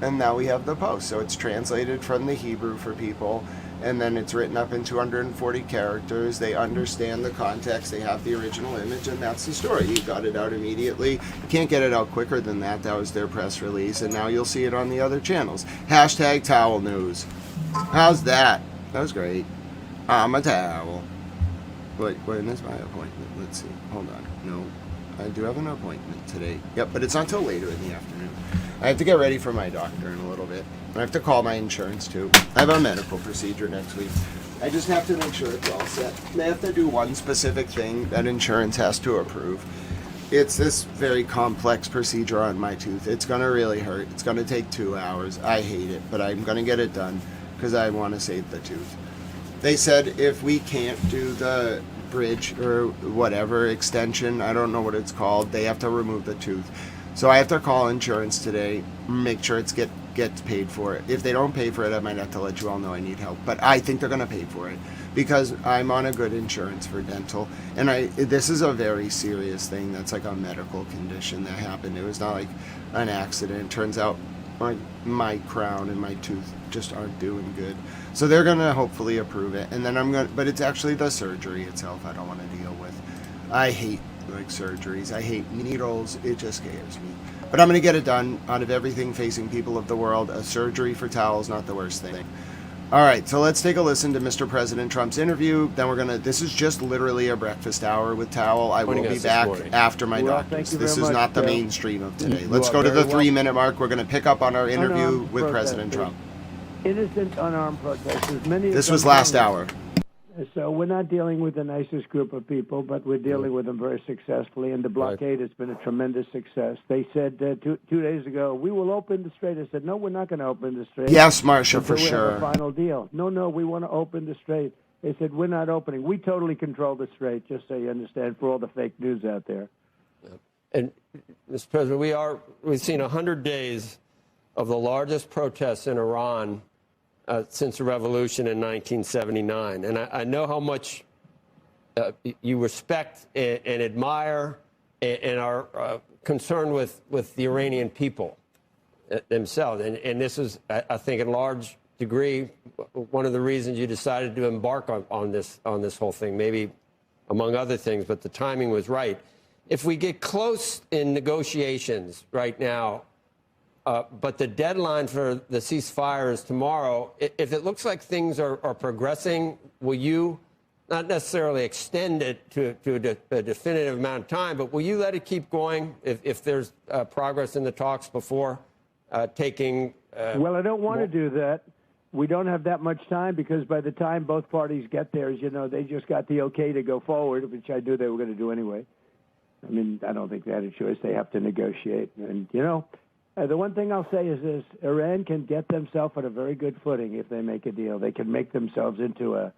And now we have the post. So it's translated from the Hebrew for people. And then it's written up in 240 characters. They understand the context. They have the original image, and that's the story. You got it out immediately. You can't get it out quicker than that. That was their press release, and now you'll see it on the other channels. Hashtag towel news. How's that? That was great. I'm a towel. Wait, when is my appointment? Let's see. Hold on. No, I do have an appointment today. Yep, but it's not till later in the afternoon. I have to get ready for my doctor in a little bit. I have to call my insurance too. I have a medical procedure next week. I just have to make sure it's all set. They have to do one specific thing that insurance has to approve. It's this very complex procedure on my tooth. It's going to really hurt. It's going to take 2 hours. I hate it, but I'm going to get it done because I want to save the tooth. They said if we can't do the bridge or whatever extension. I don't know what it's called. They have to remove the tooth. So I have to call insurance today, make sure it gets paid for. If they don't pay for it, I might have to let you all know I need help. But I think they're going to pay for it because I'm on a good insurance for dental. And this is a very serious thing. That's like a medical condition that happened. It was not like an accident. Turns out my crown and my tooth just aren't doing good. So they're going to hopefully approve it. And then but it's actually the surgery itself I don't want to deal with. I hate like surgeries. I hate needles. It just scares me. But I'm going to get it done. Out of everything facing people of the world, a surgery for towel is not the worst thing. All right, so let's take a listen to Mr. President Trump's interview. Then this is just literally a breakfast hour with Towel. I will be back after my doctors. This is not the mainstream of today. Let's go to the 3-minute mark. We're going to pick up on our interview with President Trump. Innocent, unarmed protesters. This was last hour. So we're not dealing with the nicest group of people, but we're dealing with them very successfully. And the blockade has been a tremendous success. They said 2 days ago, we will open the strait. I said, no, we're not going to open the strait. Yes, Marcia, for sure. We have a final deal. No, we want to open the strait. They said, we're not opening. We totally control the strait, just so you understand, for all the fake news out there. And, Mr. President, we've seen 100 days of the largest protests in Iran since the revolution in 1979. And I know how much you respect and admire and are concerned with the Iranian people themselves. And this is, I think, in large degree, one of the reasons you decided to embark on this whole thing, maybe among other things, but the timing was right. If we get close in negotiations right now, but the deadline for the ceasefire is tomorrow. If it looks like things are progressing, will you not necessarily extend it to a definitive amount of time, but will you let it keep going if there's progress in the talks before taking... Well, I don't want to do that. We don't have that much time because by the time both parties get there, as you know, they just got the okay to go forward, which I knew they were going to do anyway. I mean, I don't think they had a choice. They have to negotiate. And, you know... the one thing I'll say is this: Iran can get themselves on a very good footing if they make a deal. They can make themselves into a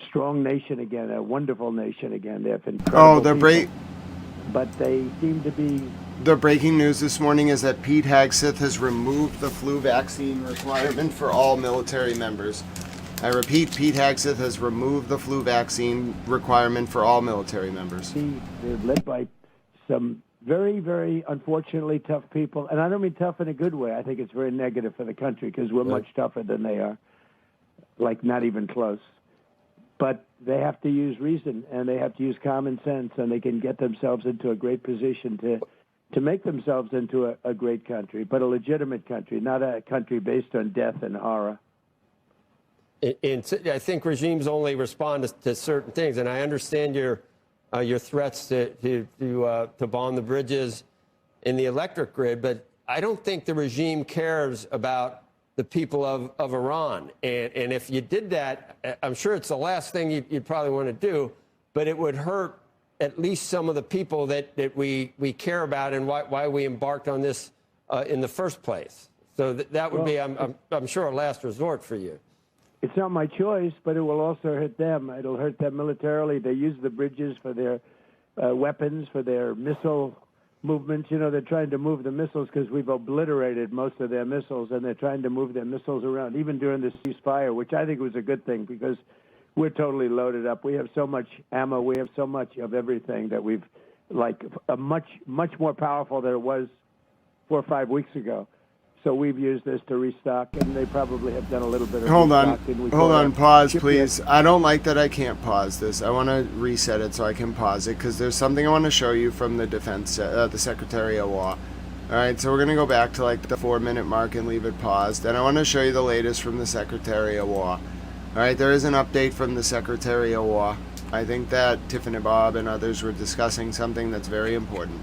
strong nation again, a wonderful nation again. They have incredible but they seem to be... The breaking news this morning is that Pete Hegseth has removed the flu vaccine requirement for all military members. I repeat, Pete Hegseth has removed the flu vaccine requirement for all military members. They're led by some very, very unfortunately tough people. And I don't mean tough in a good way. I think it's very negative for the country because we're much tougher than they are, like not even close. But they have to use reason and they have to use common sense, and they can get themselves into a great position to make themselves into a great country, but a legitimate country, not a country based on death and horror. And I think regimes only respond to certain things, and I understand your threats to bomb the bridges in the electric grid, but I don't think the regime cares about the people of Iran. And if you did that, I'm sure it's the last thing you'd probably want to do, but it would hurt at least some of the people that we care about and why we embarked on this in the first place. So that would be, I'm sure, a last resort for you. It's not my choice, but it will also hurt them. It'll hurt them militarily. They use the bridges for their weapons, for their missile movements. You know, they're trying to move the missiles because we've obliterated most of their missiles, and they're trying to move their missiles around, even during the ceasefire, which I think was a good thing because we're totally loaded up. We have so much ammo. We have so much of everything that we've, like, much more powerful than it was 4 or 5 weeks ago. So we've used this to restock, and they probably have done a little bit of Hold on, pause, please. I don't like that I can't pause this. I want to reset it so I can pause it, because there's something I want to show you from the defense, the Secretary of War. All right, so we're going to go back to, like, the 4-minute mark and leave it paused. And I want to show you the latest from the Secretary of War. All right, there is an update from the Secretary of War. I think that Tiffany Bob and others were discussing something that's very important.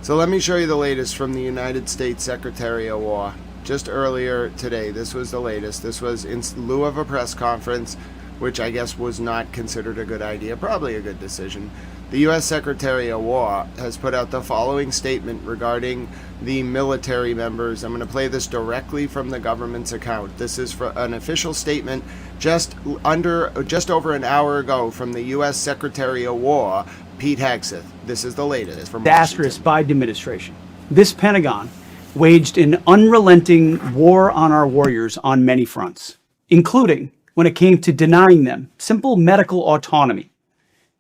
So let me show you the latest from the United States Secretary of War. Just earlier today, this was the latest. This was in lieu of a press conference which I guess was not considered a good idea, probably a good decision. The U.S. Secretary of War has put out the following statement regarding the military members. I'm going to play this directly from the government's account. This is for an official statement just over an hour ago from the U.S. Secretary of War, Pete Hegseth. This is the latest from disastrous Biden administration. This Pentagon waged an unrelenting war on our warriors on many fronts, including when it came to denying them simple medical autonomy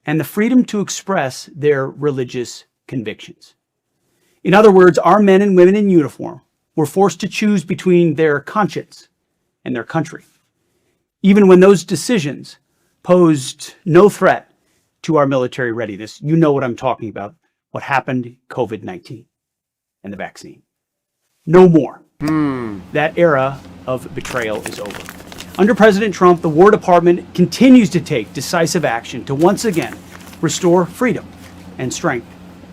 and the freedom to express their religious convictions. In other words, our men and women in uniform were forced to choose between their conscience and their country, even when those decisions posed no threat to our military readiness. You know what I'm talking about, what happened, COVID-19 and the vaccine. No more. That era of betrayal is over. Under President Trump, the War Department continues to take decisive action to once again restore freedom and strength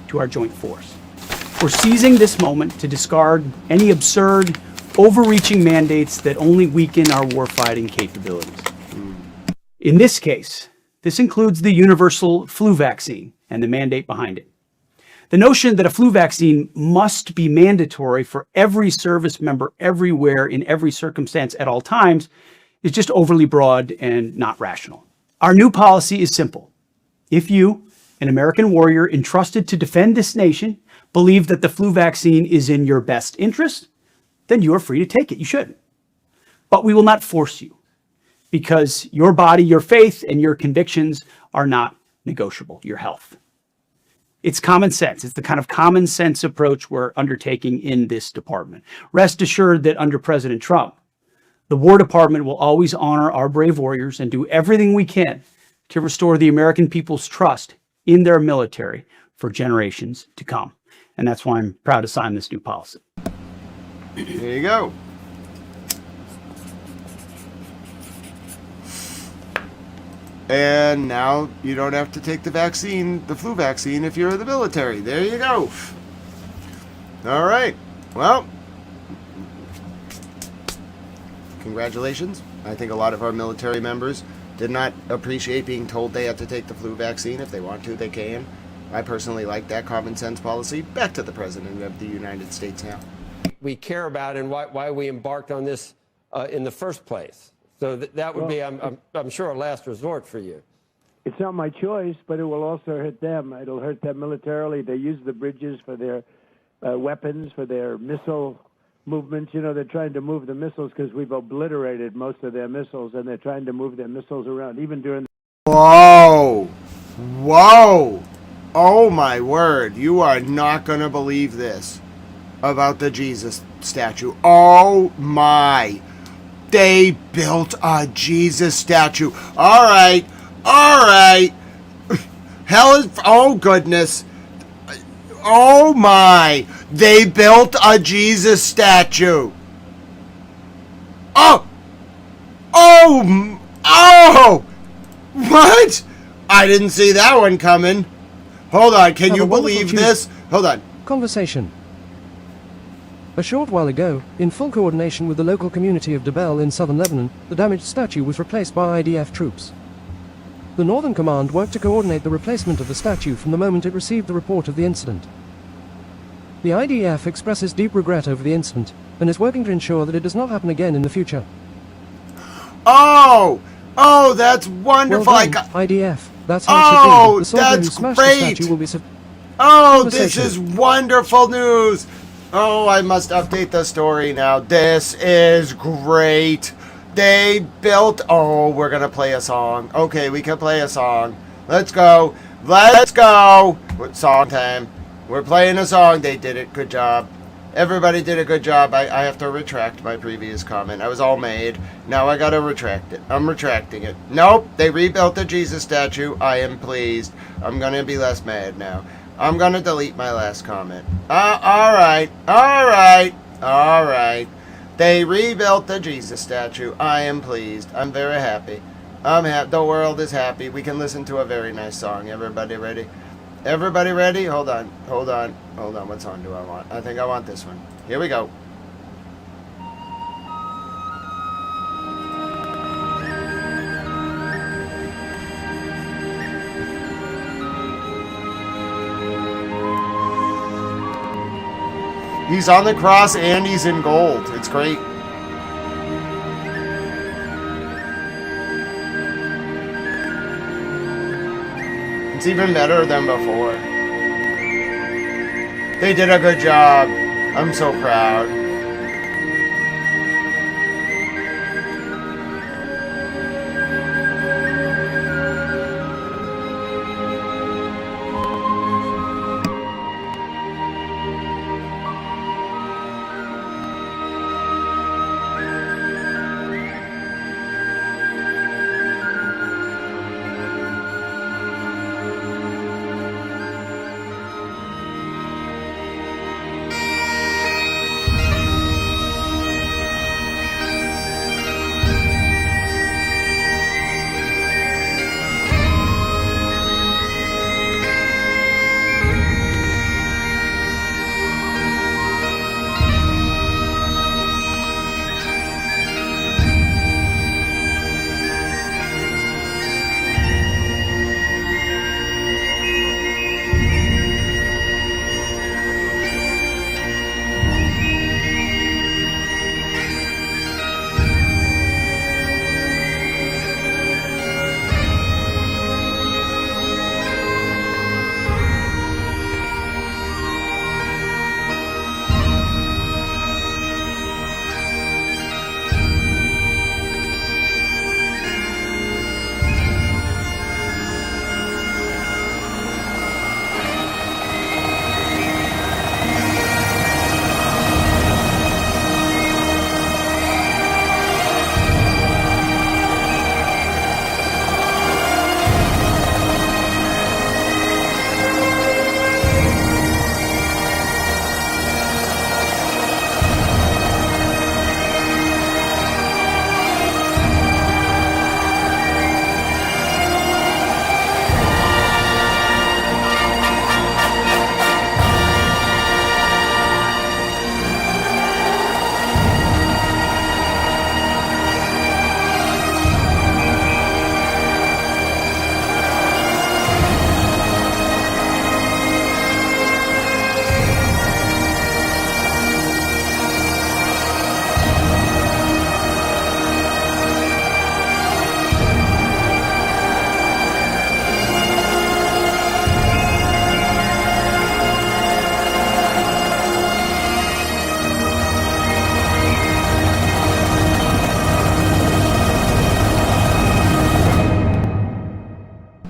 to our joint force. We're seizing this moment to discard any absurd, overreaching mandates that only weaken our warfighting capabilities. In this case, this includes the universal flu vaccine and the mandate behind it. The notion that a flu vaccine must be mandatory for every service member everywhere in every circumstance at all times is just overly broad and not rational. Our new policy is simple. If you, an American warrior entrusted to defend this nation, believe that the flu vaccine is in your best interest, then you are free to take it. You should. But we will not force you, because your body, your faith, and your convictions are not negotiable. Your health. It's common sense. It's the kind of common sense approach we're undertaking in this department. Rest assured that under President Trump, the War Department will always honor our brave warriors and do everything we can to restore the American people's trust in their military for generations to come. And that's why I'm proud to sign this new policy. There you go. And now you don't have to take the vaccine, the flu vaccine, if you're in the military. There you go. All right. Well, congratulations. I think a lot of our military members did not appreciate being told they had to take the flu vaccine. If they want to, they can. I personally like that common sense policy. Back to the President of the United States now. We care about and why we embarked on this in the first place. So that would be, I'm sure, a last resort for you. It's not my choice, but it will also hurt them. It'll hurt them militarily. They use the bridges for their weapons, for their missile movements. You know, they're trying to move the missiles because we've obliterated most of their missiles, and they're trying to move their missiles around, even during... Whoa! Whoa! Oh, my word. You are not going to believe this about the Jesus statue. Oh, my. They built a Jesus statue. All right. All right. Hell is... Oh, goodness. Oh, my. They built a Jesus statue. Oh. Oh. Oh. What? I didn't see that one coming. Hold on. Can you believe this? Hold on. Conversation. A short while ago, in full coordination with the local community of Dabel in southern Lebanon, the damaged statue was replaced by IDF troops. The Northern Command worked to coordinate the replacement of the statue from the moment it received the report of the incident. The IDF expresses deep regret over the incident and is working to ensure that it does not happen again in the future. Oh! Oh, that's wonderful! Well done, IDF. That's how it should be. The soldier who smashed the statue will be... Oh, this is wonderful news! Oh, I must update the story now. This is great. They built... Oh, we're going to play a song. Okay, we can play a song. Let's go. Let's go. Song time. We're playing a song. They did it. Good job. Everybody did a good job. I have to retract my previous comment. I was all made. Now I got to retract it. I'm retracting it. Nope. They rebuilt the Jesus statue. I am pleased. I'm going to be less mad now. I'm going to delete my last comment. Alright. Alright. Alright. They rebuilt the Jesus statue. I am pleased. I'm very happy. The world is happy. We can listen to a very nice song. Everybody ready? Everybody ready? Hold on. Hold on. Hold on. What song do I want? I think I want this one. Here we go. He's on the cross and he's in gold. It's great. It's even better than before. They did a good job. I'm so proud.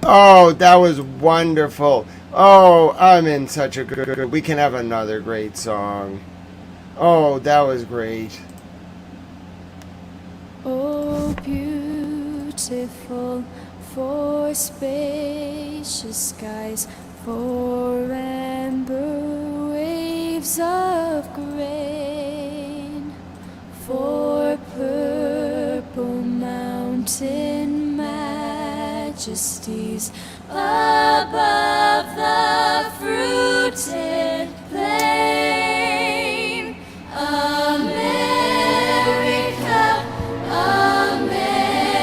Oh, that was wonderful. Oh, I'm in such a good... We can have another great song. Oh, that was great. Oh, beautiful for spacious skies, for amber waves of grain, for purple mountain majesties above the fruited plain. America,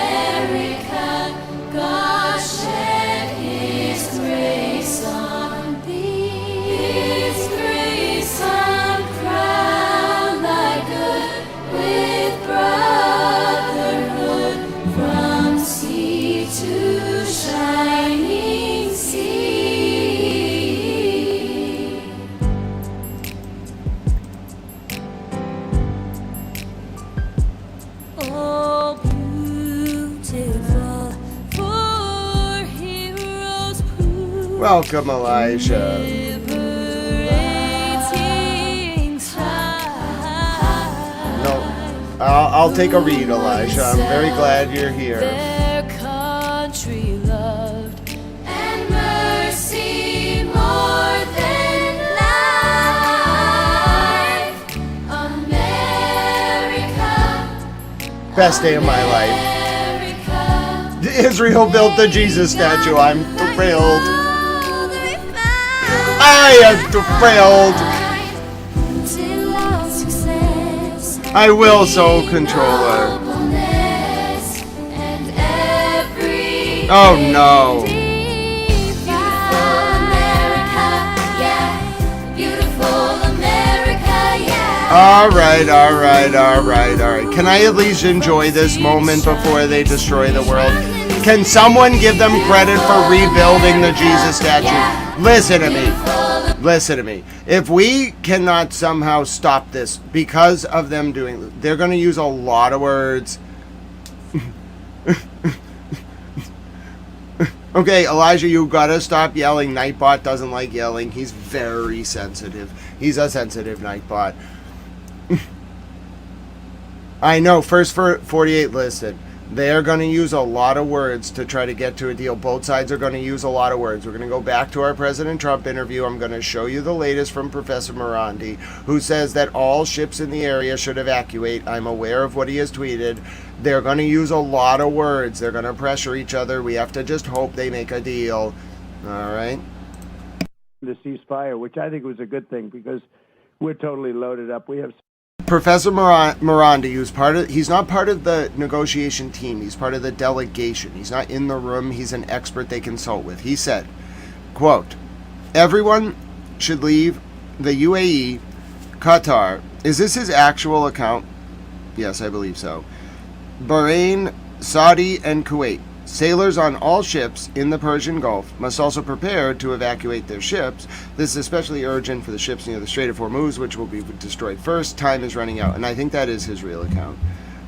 America, God shed His grace on thee. His grace uncrowned thy good with brotherhood from sea to shining sea. Oh, beautiful for heroes prove. Welcome, Elijah. No, I'll take a read, Elijah. I'm very glad you're here. Their country loved and mercy more than life. America, Best day of my life. Israel built the Jesus statue. I'm thrilled. I am thrilled. till our success, I will so controller. humbleness, and every Oh no. Beautiful America, yeah. Beautiful America, All right. Can I at least enjoy this moment before they destroy the world? Can someone give them credit for rebuilding the Jesus statue? Listen to me. If we cannot somehow stop this because of them doing, they're going to use a lot of words. Okay, Elijah, you gotta stop yelling. Nightbot doesn't like yelling. He's very sensitive. He's a sensitive Nightbot. I know, first for 48 listed. They're going to use a lot of words to try to get to a deal. Both sides are going to use a lot of words. We're going to go back to our President Trump interview. I'm going to show you the latest from Professor Morandi, who says that all ships in the area should evacuate. I'm aware of what he has tweeted. They're going to use a lot of words. They're going to pressure each other. We have to just hope they make a deal. All right? The ceasefire, which I think was a good thing because we're totally loaded up. We have Professor Morandi, he's not part of the negotiation team. He's part of the delegation. He's not in the room. He's an expert they consult with. He said, quote, everyone should leave the UAE, Qatar. Is this his actual account? Yes, I believe so. Bahrain, Saudi, and Kuwait. Sailors on all ships in the Persian Gulf must also prepare to evacuate their ships. This is especially urgent for the ships near the Strait of Hormuz, which will be destroyed first. Time is running out. And I think that is his real account.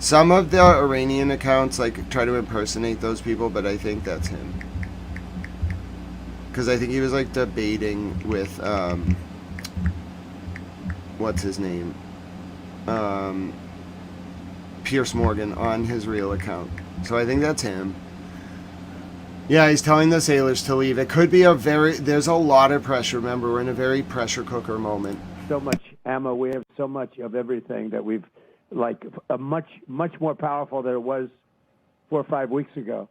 Some of the Iranian accounts try to impersonate those people, but I think that's him. Because I think he was debating with, what's his name? Pierce Morgan on his real account. So I think that's him. Yeah, he's telling the sailors to leave. It could be there's a lot of pressure. Remember, we're in a very pressure cooker moment. so much ammo. We have so much of everything that we've, much more powerful than it was 4 or 5 weeks ago.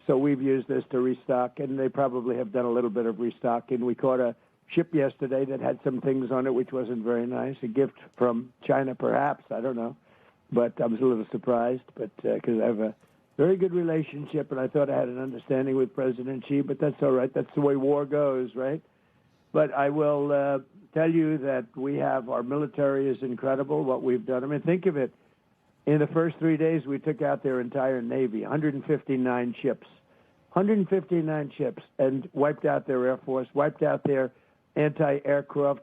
So we've used this to restock, and they probably have done a little bit of restocking. We caught a ship yesterday that had some things on it which wasn't very nice. A gift from China, perhaps. I don't know. But I was a little surprised, because I have a very good relationship, and I thought I had an understanding with President Xi, but that's all right. That's the way war goes, right? But I will tell you that our military is incredible, what we've done. I mean, think of it. In the first 3 days, we took out their entire Navy, 159 ships. 159 ships, and wiped out their Air Force, wiped out their anti-aircraft,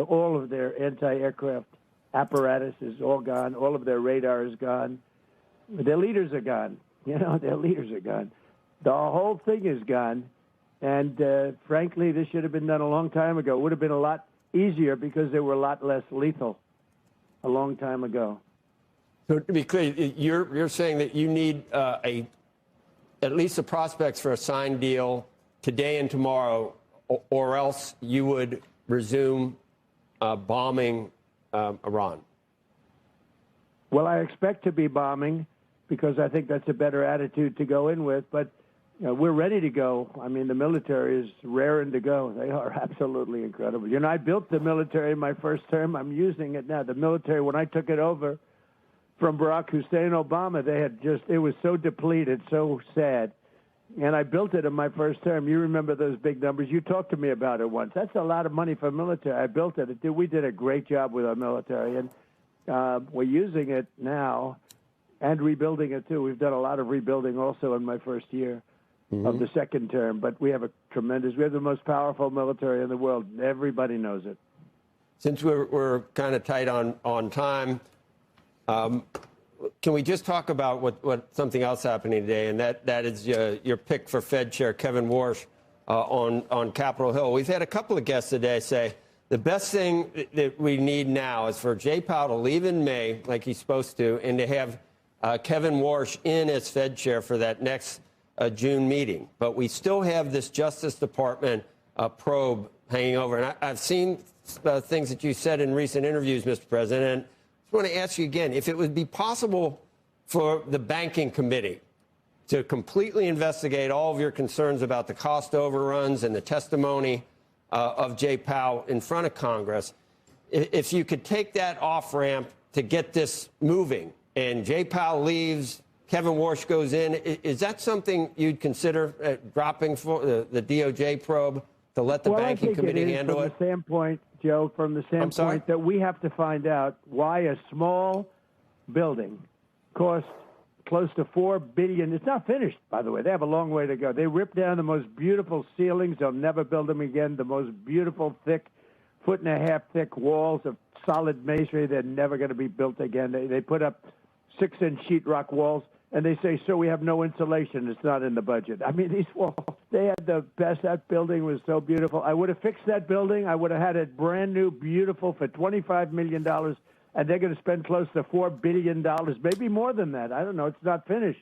all of their anti-aircraft apparatus is all gone. All of their radar is gone. Their leaders are gone. Their leaders are gone. The whole thing is gone. And frankly, this should have been done a long time ago. It would have been a lot easier because they were a lot less lethal a long time ago. So to be clear, you're saying that you need at least the prospects for a signed deal today and tomorrow, or else you would resume bombing Iran. Well, I expect to be bombing because I think that's a better attitude to go in with. But we're ready to go. I mean, the military is raring to go. They are absolutely incredible. I built the military in my first term. I'm using it now. The military, when I took it over from Barack Hussein Obama, it was so depleted, so sad. And I built it in my first term. You remember those big numbers. You talked to me about it once. That's a lot of money for military. I built it. We did a great job with our military. And we're using it now and rebuilding it, too. We've done a lot of rebuilding also in my first year of the second term. But we have we have the most powerful military in the world. Everybody knows it. Since we're kind of tight on time, can we just talk about what something else happening today, and that is your pick for Fed Chair Kevin Warsh on Capitol Hill. We've had a couple of guests today say the best thing that we need now is for Jay Powell to leave in May, like he's supposed to, and to have Kevin Warsh in as Fed Chair for that next June meeting. But we still have this Justice Department probe hanging over. And I've seen things that you said in recent interviews, Mr. President. I want to ask you again, if it would be possible for the Banking Committee to completely investigate all of your concerns about the cost overruns and the testimony of Jay Powell in front of Congress, if you could take that off-ramp to get this moving, and Jay Powell leaves, Kevin Warsh goes in, is that something you'd consider dropping for the DOJ probe To let the Well, banking I think committee it is handle from it? the standpoint, Joe, from the sorry? standpoint that we have to find out why a small building costs close to $4 billion. It's not finished, by the way. They have a long way to go. They ripped down the most beautiful ceilings. They'll never build them again. The most beautiful, thick, 1.5 foot thick walls of solid masonry. They're never going to be built again. They put up 6-inch sheetrock walls, and they say, sir, we have no insulation. It's not in the budget. I mean, these walls, they had the best. That building was so beautiful. I would have fixed that building. I would have had it brand new, beautiful for $25 million, and they're going to spend close to $4 billion, maybe more than that. I don't know. It's not finished.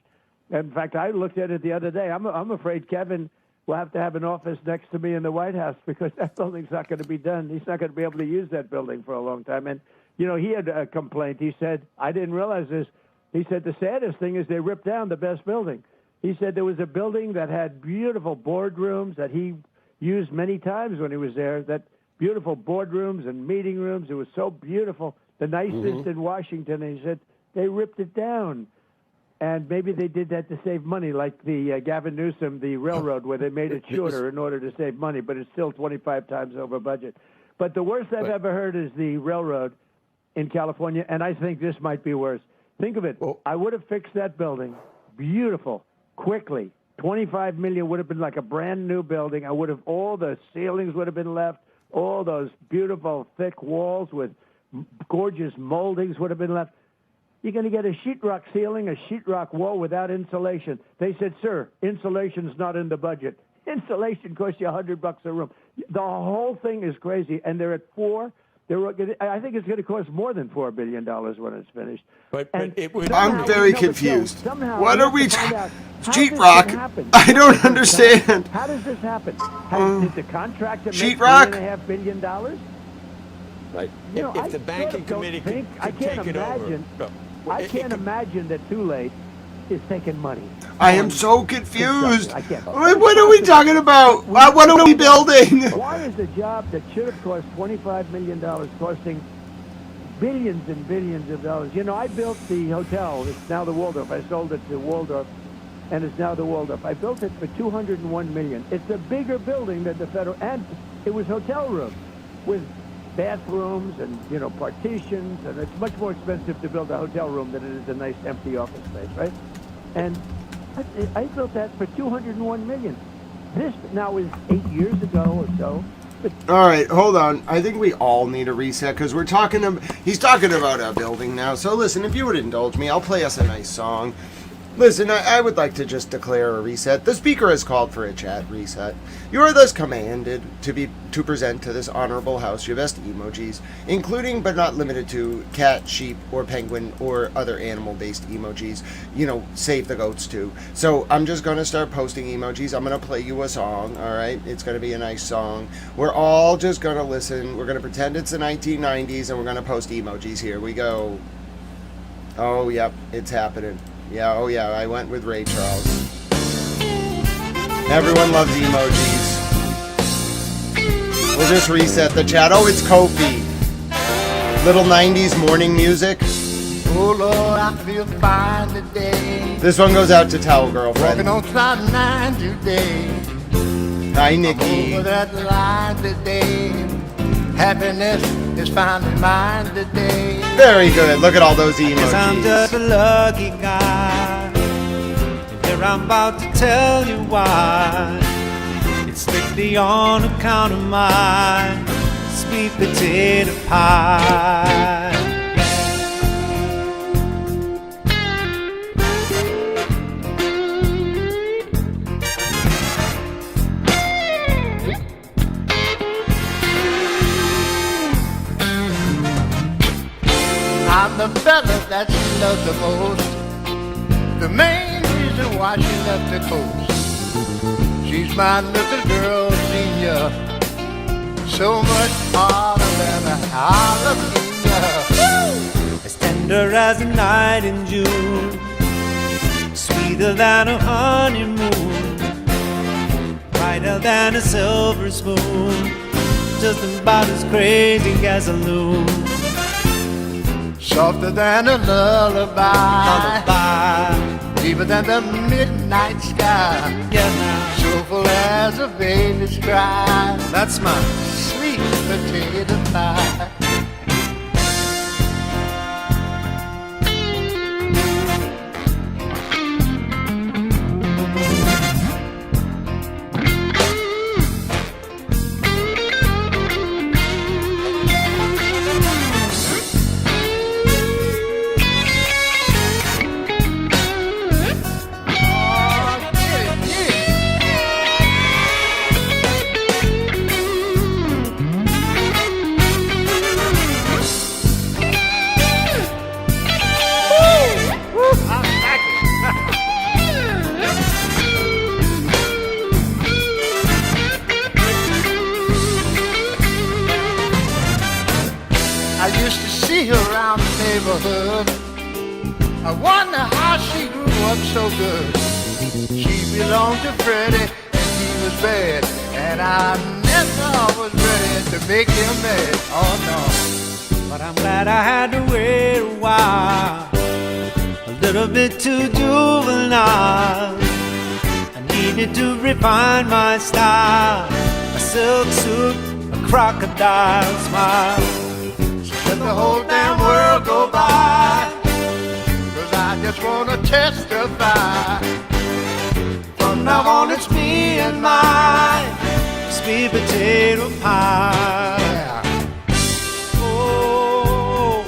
In fact, I looked at it the other day. I'm afraid Kevin will have to have an office next to me in the White House because that building's not going to be done. He's not going to be able to use that building for a long time. And, you know, he had a complaint. He said, I didn't realize this. He said the saddest thing is they ripped down the best building. He said there was a building that had beautiful boardrooms that he used many times when he was there, that beautiful boardrooms and meeting rooms. It was so beautiful, the nicest in Washington. And he said they ripped it down. And maybe they did that to save money, like the Gavin Newsom, the railroad, where they made it shorter in order to save money, but it's still 25 times over budget. But the worst I've ever heard is the railroad in California, and I think this might be worse. Think of it. I would have fixed that building, beautiful, quickly. $25 million would have been like a brand new building. I would have, all the ceilings would have been left. All those beautiful thick walls with gorgeous moldings would have been left. You're going to get a sheetrock ceiling, a sheetrock wall without insulation. They said, sir, insulation's not in the budget. Insulation costs you $100 a room. The whole thing is crazy, and they're at 4. I think it's going to cost more than $4 billion when it's finished. But it would. I'm very confused. Somehow What are we talking? Sheetrock? I don't understand. How does this happen? Did the contractor make Sheetrock? $3.5 billion? Right. You know, If the banking committee could take it over. I can't imagine that Too Late is taking money. I am so confused. What are we talking about? What are we building? Why is a job that should have cost $25 million costing billions and billions of dollars? You know, I built the hotel. It's now the Waldorf. I sold it to Waldorf, and it's now the Waldorf. I built it for $201 million. It's a bigger building than the federal, and it was hotel rooms with bathrooms and, you know, partitions, and it's much more expensive to build a hotel room than it is a nice empty office space, right? And I built that for $201 million. This now is 8 years ago or so. But all right, hold on. I think we all need a reset because we're talking. He's talking about a building now. So listen, if you would indulge me, I'll play us a nice song. Listen, I would like to just declare a reset. The speaker has called for a chat reset. You are thus commanded to present to this honorable house your best emojis, including but not limited to cat, sheep, or penguin, or other animal-based emojis. You know, save the goats too. So I'm just going to start posting emojis. I'm going to play you a song, all right? It's going to be a nice song. We're all just going to listen. We're going to pretend it's the 1990s, and we're going to post emojis. Here we go. Oh, yep, it's happening. Yeah, oh yeah, I went with Ray Charles. Everyone loves emojis. We'll just reset the chat. Oh, it's Kofi. Little 90s morning music. Oh Lord, I feel fine today. This one goes out to Towel Girlfriend. Walking on cloud 9 today. Hi, Nikki. I'm over that line today. Happiness is finally mine today. Very good. Look at all those emojis. 'Cause I'm just a lucky guy. And here I'm about to tell you why. It's strictly on account of my sweet potato pie. I'm the fella that she loves the most. The main reason why she left the coast. She's my little girl, senior. So much harder than a jalapeno. As tender as a night in June, sweeter than a honeymoon, brighter than a silver spoon, just about as crazy as a loon. Softer than a lullaby, deeper than the midnight sky. Yeah, now. So beautiful as a baby's cry. That's my sweet potato pie. I used to see her around the neighborhood. I wonder how she grew up so good. She belonged to Freddie and he was bad, and I never was ready to make him mad. Oh no. But I'm glad I had to wait a while. A little bit too juvenile. I needed to refine my style. A silk suit, a crocodile smile. Let the whole damn world go by, 'cause I just wanna testify. From now on it's me and my sweet potato pie. Oh,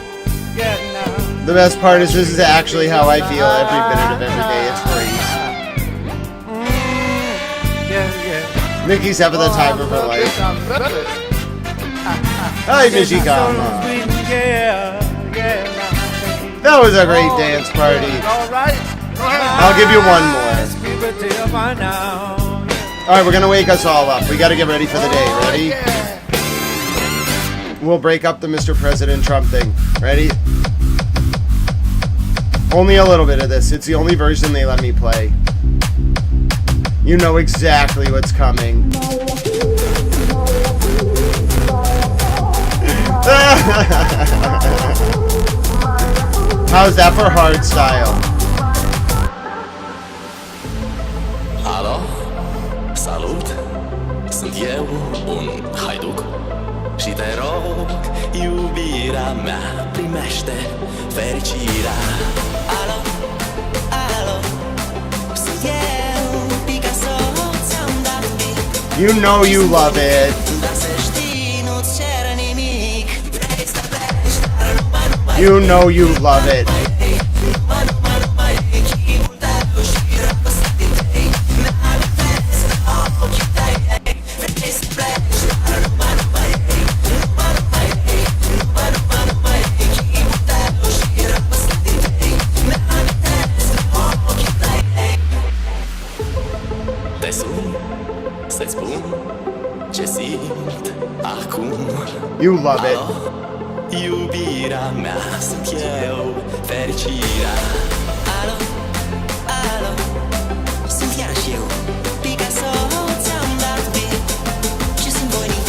yeah, now. The best part is this is actually how I feel every minute of every day. It's great. Nikki's having the time of her life. Hi, Mishikama. That was a great dance party. I'll give you one more. Alright, we're gonna wake us all up. We gotta get ready for the day. Ready? We'll break up the Mr. President Trump thing. Ready? Only a little bit of this. It's the only version they let me play. You know exactly what's coming. How's that for hard style? Alo, salut, sunt eu, un haiduc și te rog, iubirea mea, primește fericirea. Alo, alo, sunt eu, Picasso, ți-am dat beat. You know you love it. Dar să știi, nu-ți cer nimic. You know you love it. Te sun, să-ți spun ce simt acum. You love it. Iubirea mea sunt eu, fericirea. Alo, alo, sunt iarăși eu, Picasso, ți-am dat beat și sunt voinic,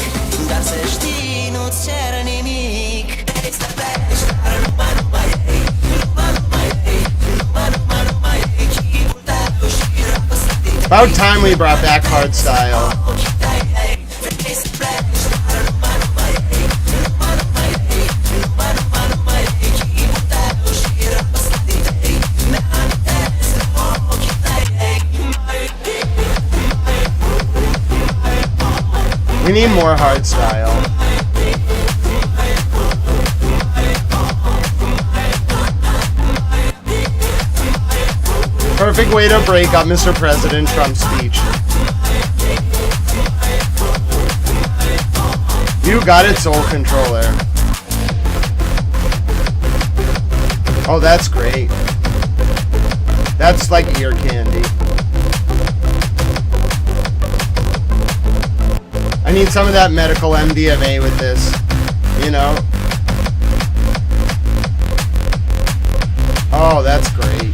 dar să știi, nu-ți cer nimic. Ei, stai pleci, dar numai ei, numai ei, numai ei, chipul tău și răpăsătit. About time we brought back hard style. We need more hard style. Perfect way to break up Mr. President Trump's speech. You got it, Soul Controller. Oh, that's great. That's like ear candy. I need some of that medical MDMA with this, you know? Oh, that's great.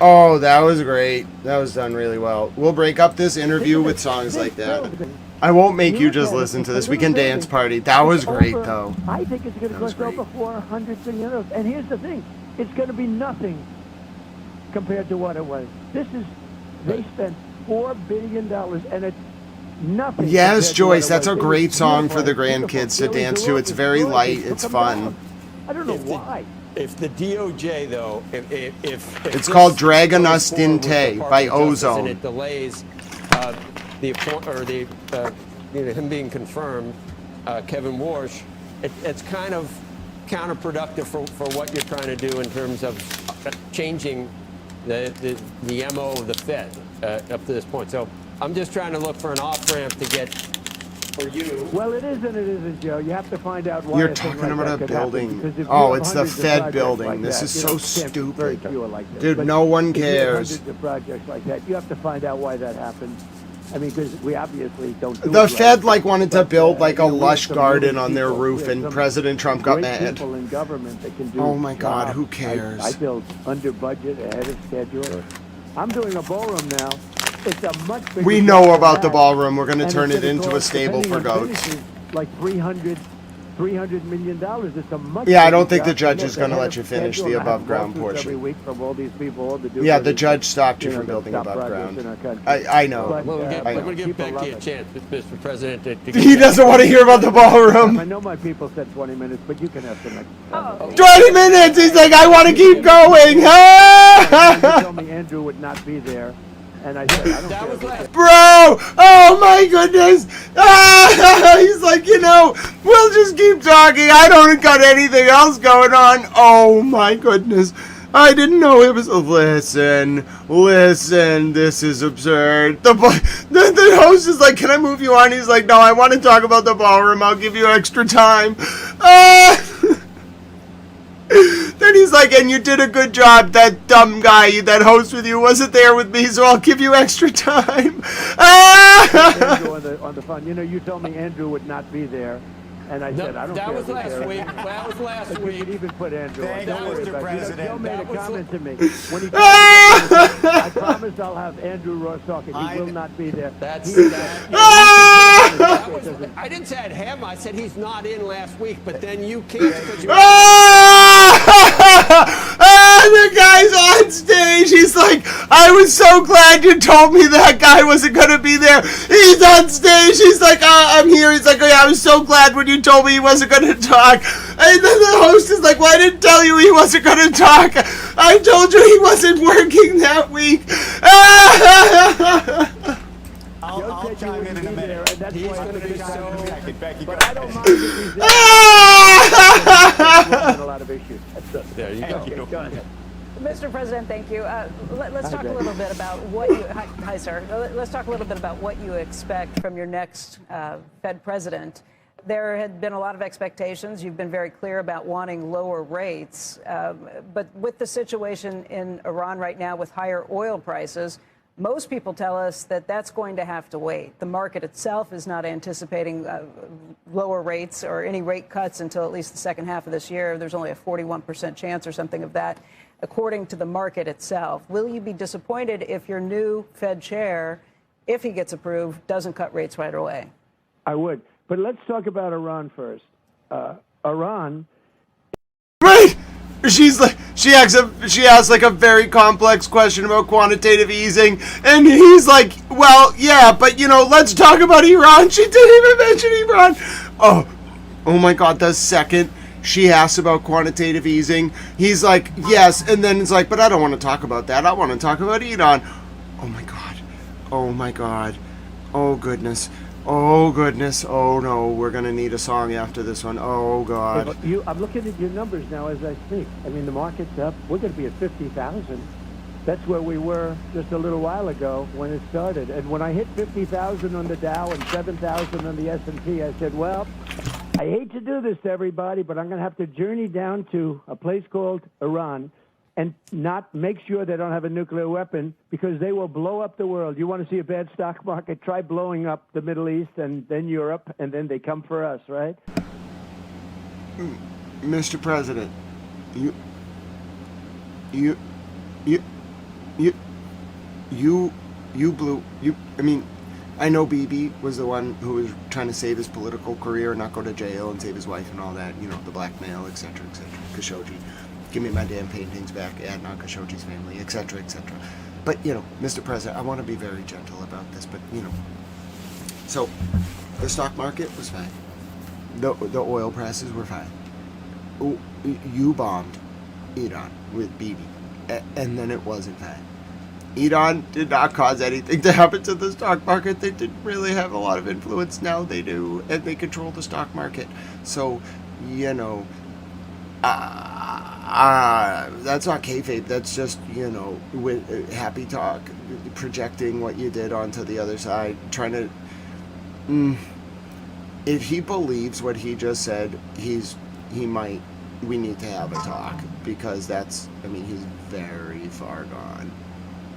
Oh, that was great. That was done really well. We'll break up this interview with songs like that. I won't make you just listen to this. We can dance party. That was great, though. I think it's going to cost over $400 billion. And here's the thing. It's going to be nothing compared to what it was. This is They spent $4 billion, and it's nothing. Yes, compared to Joyce, what it that's a was. It great was song for the beautiful. grandkids to It was dance to. the It's world very destroyed. light. They It's took 'em fun. down. I don't know why. If the DOJ, though, if It's this called Dragon goes Us forward with Dinte the by Department of Justice Ozone. and it delays him being confirmed, Kevin Warsh, it's kind of counterproductive for what you're trying to do in terms of changing the MO of the Fed up to this point. So I'm just trying to look for an off-ramp to get for you. Well, it is and it isn't, Joe. You have to find out why. You're a thing talking like about that a could happen, building. because if you Oh, have it's the hundreds of Fed projects building. like This that, is you so know, can't be very stupid. few like this. Dude, But no one if you have cares. hundreds of projects like that, you have to find out why that happened. I mean, because we obviously don't do The it Fed right. wanted to But, build like a you know, we have lush some garden really on their people- roof, we have and some President Trump got great mad. people in government that can do Oh my God, jobs. who cares? I build under budget, ahead of schedule. I'm doing a ballroom now. It's a much bigger We job know than about the that. ballroom. We're going to And turn it's it gonna into a cost, stable depending for on goats. finishes, like $300 million. It's a much Yeah, I bigger don't think the job. judge And is gonna ahead let of you finish schedule, the and I have above ground lawsuits portion. every week from all these people, all the Yeah, the do-gooders judge stopped you that, from building stop above progress ground. in our country. I know. But, I'm going to give people Becky a love it. chance, Mr. President. To He doesn't want to hear about the ballroom. I know my people said 20 minutes, but you can have the next. 20 minutes! He's like, I want to keep going! You Ah! told me Andrew would not be there, and I said, I don't care. Bro! Oh my goodness! Ah! He's like, we'll just keep talking. I don't got anything else going on. Oh my goodness. I didn't know it was. Listen, this is absurd. The host is like, can I move you on? He's like, no, I want to talk about the ballroom. I'll give you extra time. Then he's like, and you did a good job. That dumb guy that hosts with you wasn't there with me, so I'll give you extra time. Andrew on the phone. You told me Andrew would not be there. And I said, I don't care. That was last week. That was last week. You could even put Andrew on. Don't worry about it. Joe made a comment to me. When he I promise I'll have Andrew Ross talking. He will not be there. I didn't say I'd have him. I said he's not in last week, but then you can't because you. The guy's on stage. He's like, I was so glad you told me that guy wasn't going to be there. He's on stage. He's like, I'm here. He's like, oh, yeah, I was so glad when you told me he wasn't going to talk. And then the host is like, well, I didn't tell you he wasn't going to talk. I told you he wasn't working that week. I'll chime in a minute. He's going to be so... Becky, but I don't mind if he's there. A lot of issues. There you go. Go ahead. Mr. President, thank you. Let's talk a little bit about what you. Hi, sir. Let's talk a little bit about what you expect from your next Fed president. There had been a lot of expectations. You've been very clear about wanting lower rates. But with the situation in Iran right now with higher oil prices, most people tell us that that's going to have to wait. The market itself is not anticipating lower rates or any rate cuts until at least the second half of this year. There's only a 41% chance or something of that, according to the market itself. Will you be disappointed if your new Fed chair, if he gets approved, doesn't cut rates right away? I would. But let's talk about Iran first. Iran. Right. She asks like a very complex question about quantitative easing, and he's like, well, yeah, but let's talk about Iran. She didn't even mention Iran. Oh my God, the second she asks about quantitative easing, he's like, yes, and then it's like, but I don't want to talk about that. I want to talk about Iran. Oh my God. Oh my God. Oh goodness. Oh goodness! Oh no! We're gonna need a song after this one. Oh God! I'm looking at your numbers now as I speak. I mean, the market's up. We're going to be at 50,000. That's where we were just a little while ago when it started. And when I hit 50,000 on the Dow and 7,000 on the S&P, I said, well, I hate to do this to everybody, but I'm going to have to journey down to a place called Iran and not make sure they don't have a nuclear weapon, because they will blow up the world. You want to see a bad stock market? Try blowing up the Middle East and then Europe, and then they come for us, right? Mr. President, you blew. I mean, I know Bibi was the one who was trying to save his political career, not go to jail and save his wife and all that, the blackmail, etc., etc. Khashoggi. Give me my damn paintings back, Adnan Khashoggi's family, etc., etc. But, Mr. President, I want to be very gentle about this, but, so the stock market was fine. The oil prices were fine. You bombed Iran with BB, and then it wasn't fine. Iran did not cause anything to happen to the stock market. They didn't really have a lot of influence. Now they do, and they control the stock market. So, that's not kayfabe. That's just, with happy talk, projecting what you did onto the other side, trying to... If he believes what he just said, we need to have a talk, because he's very far gone.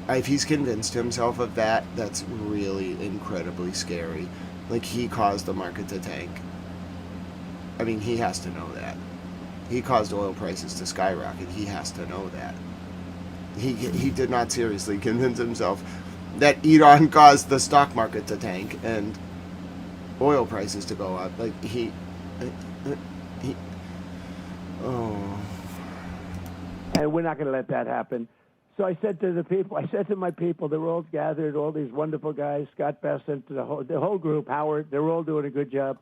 If he's convinced himself of that, that's really incredibly scary. Like, he caused the market to tank. He has to know that. He caused oil prices to skyrocket. He has to know that. He did not seriously convince himself that Iran caused the stock market to tank and oil prices to go up. Like, And we're not going to let that happen. So I said to my people, they were all gathered, all these wonderful guys, Scott Bessent, the whole group, Howard, they're all doing a good job.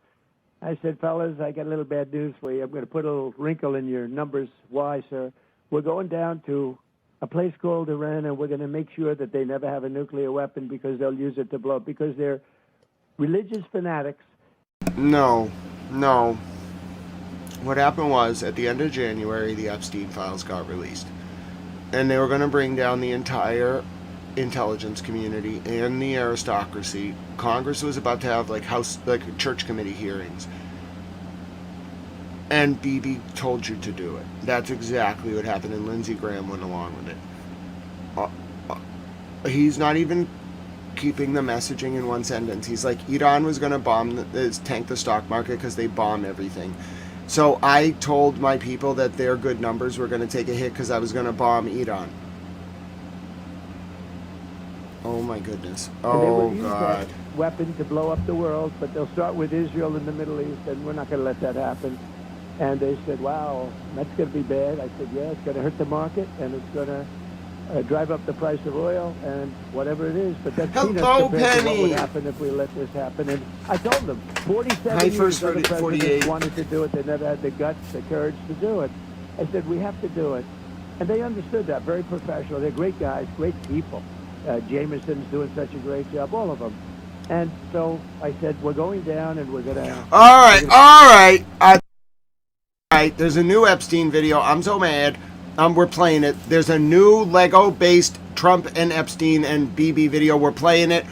I said, fellas, I got a little bad news for you. I'm going to put a little wrinkle in your numbers. Why, sir? We're going down to a place called Iran, and we're going to make sure that they never have a nuclear weapon, because they'll use it to blow up, because they're religious fanatics. No. What happened was, at the end of January, the Epstein files got released. And they were going to bring down the entire intelligence community and the aristocracy. Congress was about to have church committee hearings. And Bibi told you to do it. That's exactly what happened, and Lindsey Graham went along with it. He's not even keeping the messaging in one sentence. He's like, Iran was going to tank the stock market because they bomb everything. So I told my people that their good numbers were going to take a hit because I was going to bomb Iran. Oh my goodness. Oh God. That weapon to blow up the world, but they'll start with Israel in the Middle East, and we're not going to let that happen. And they said, wow, that's going to be bad. I said, yeah, it's going to hurt the market, and it's going to drive up the price of oil and whatever it is. But that's peanuts compared to what would happen if we let this happen. And I told them, 47 years other presidents wanted to do it. They never had the guts, the courage to do it. I said, we have to do it. And they understood that, very professional. They're great guys, great people. Jameson's doing such a great job, all of them. And so I said, we're going down, and we're going to... All right. There's a new Epstein video. I'm so mad. We're playing it. There's a new Lego-based Trump and Epstein and BB video. We're playing it.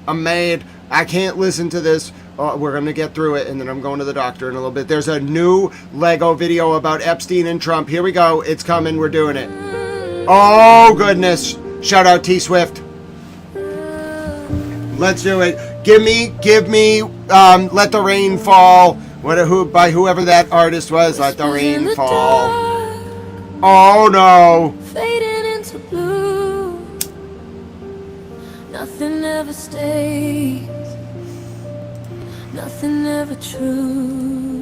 I'm mad. I can't listen to this. We're going to get through it, and then I'm going to the doctor in a little bit. There's a new Lego video about Epstein and Trump. Here we go. It's coming. We're doing it. Oh, goodness. Shout out T-Swift. Let's do it. Give me, Let the Rain Fall. By whoever that artist was, Let the Rain Fall. Oh no. Fading into blue. Nothing ever stays. Nothing ever true.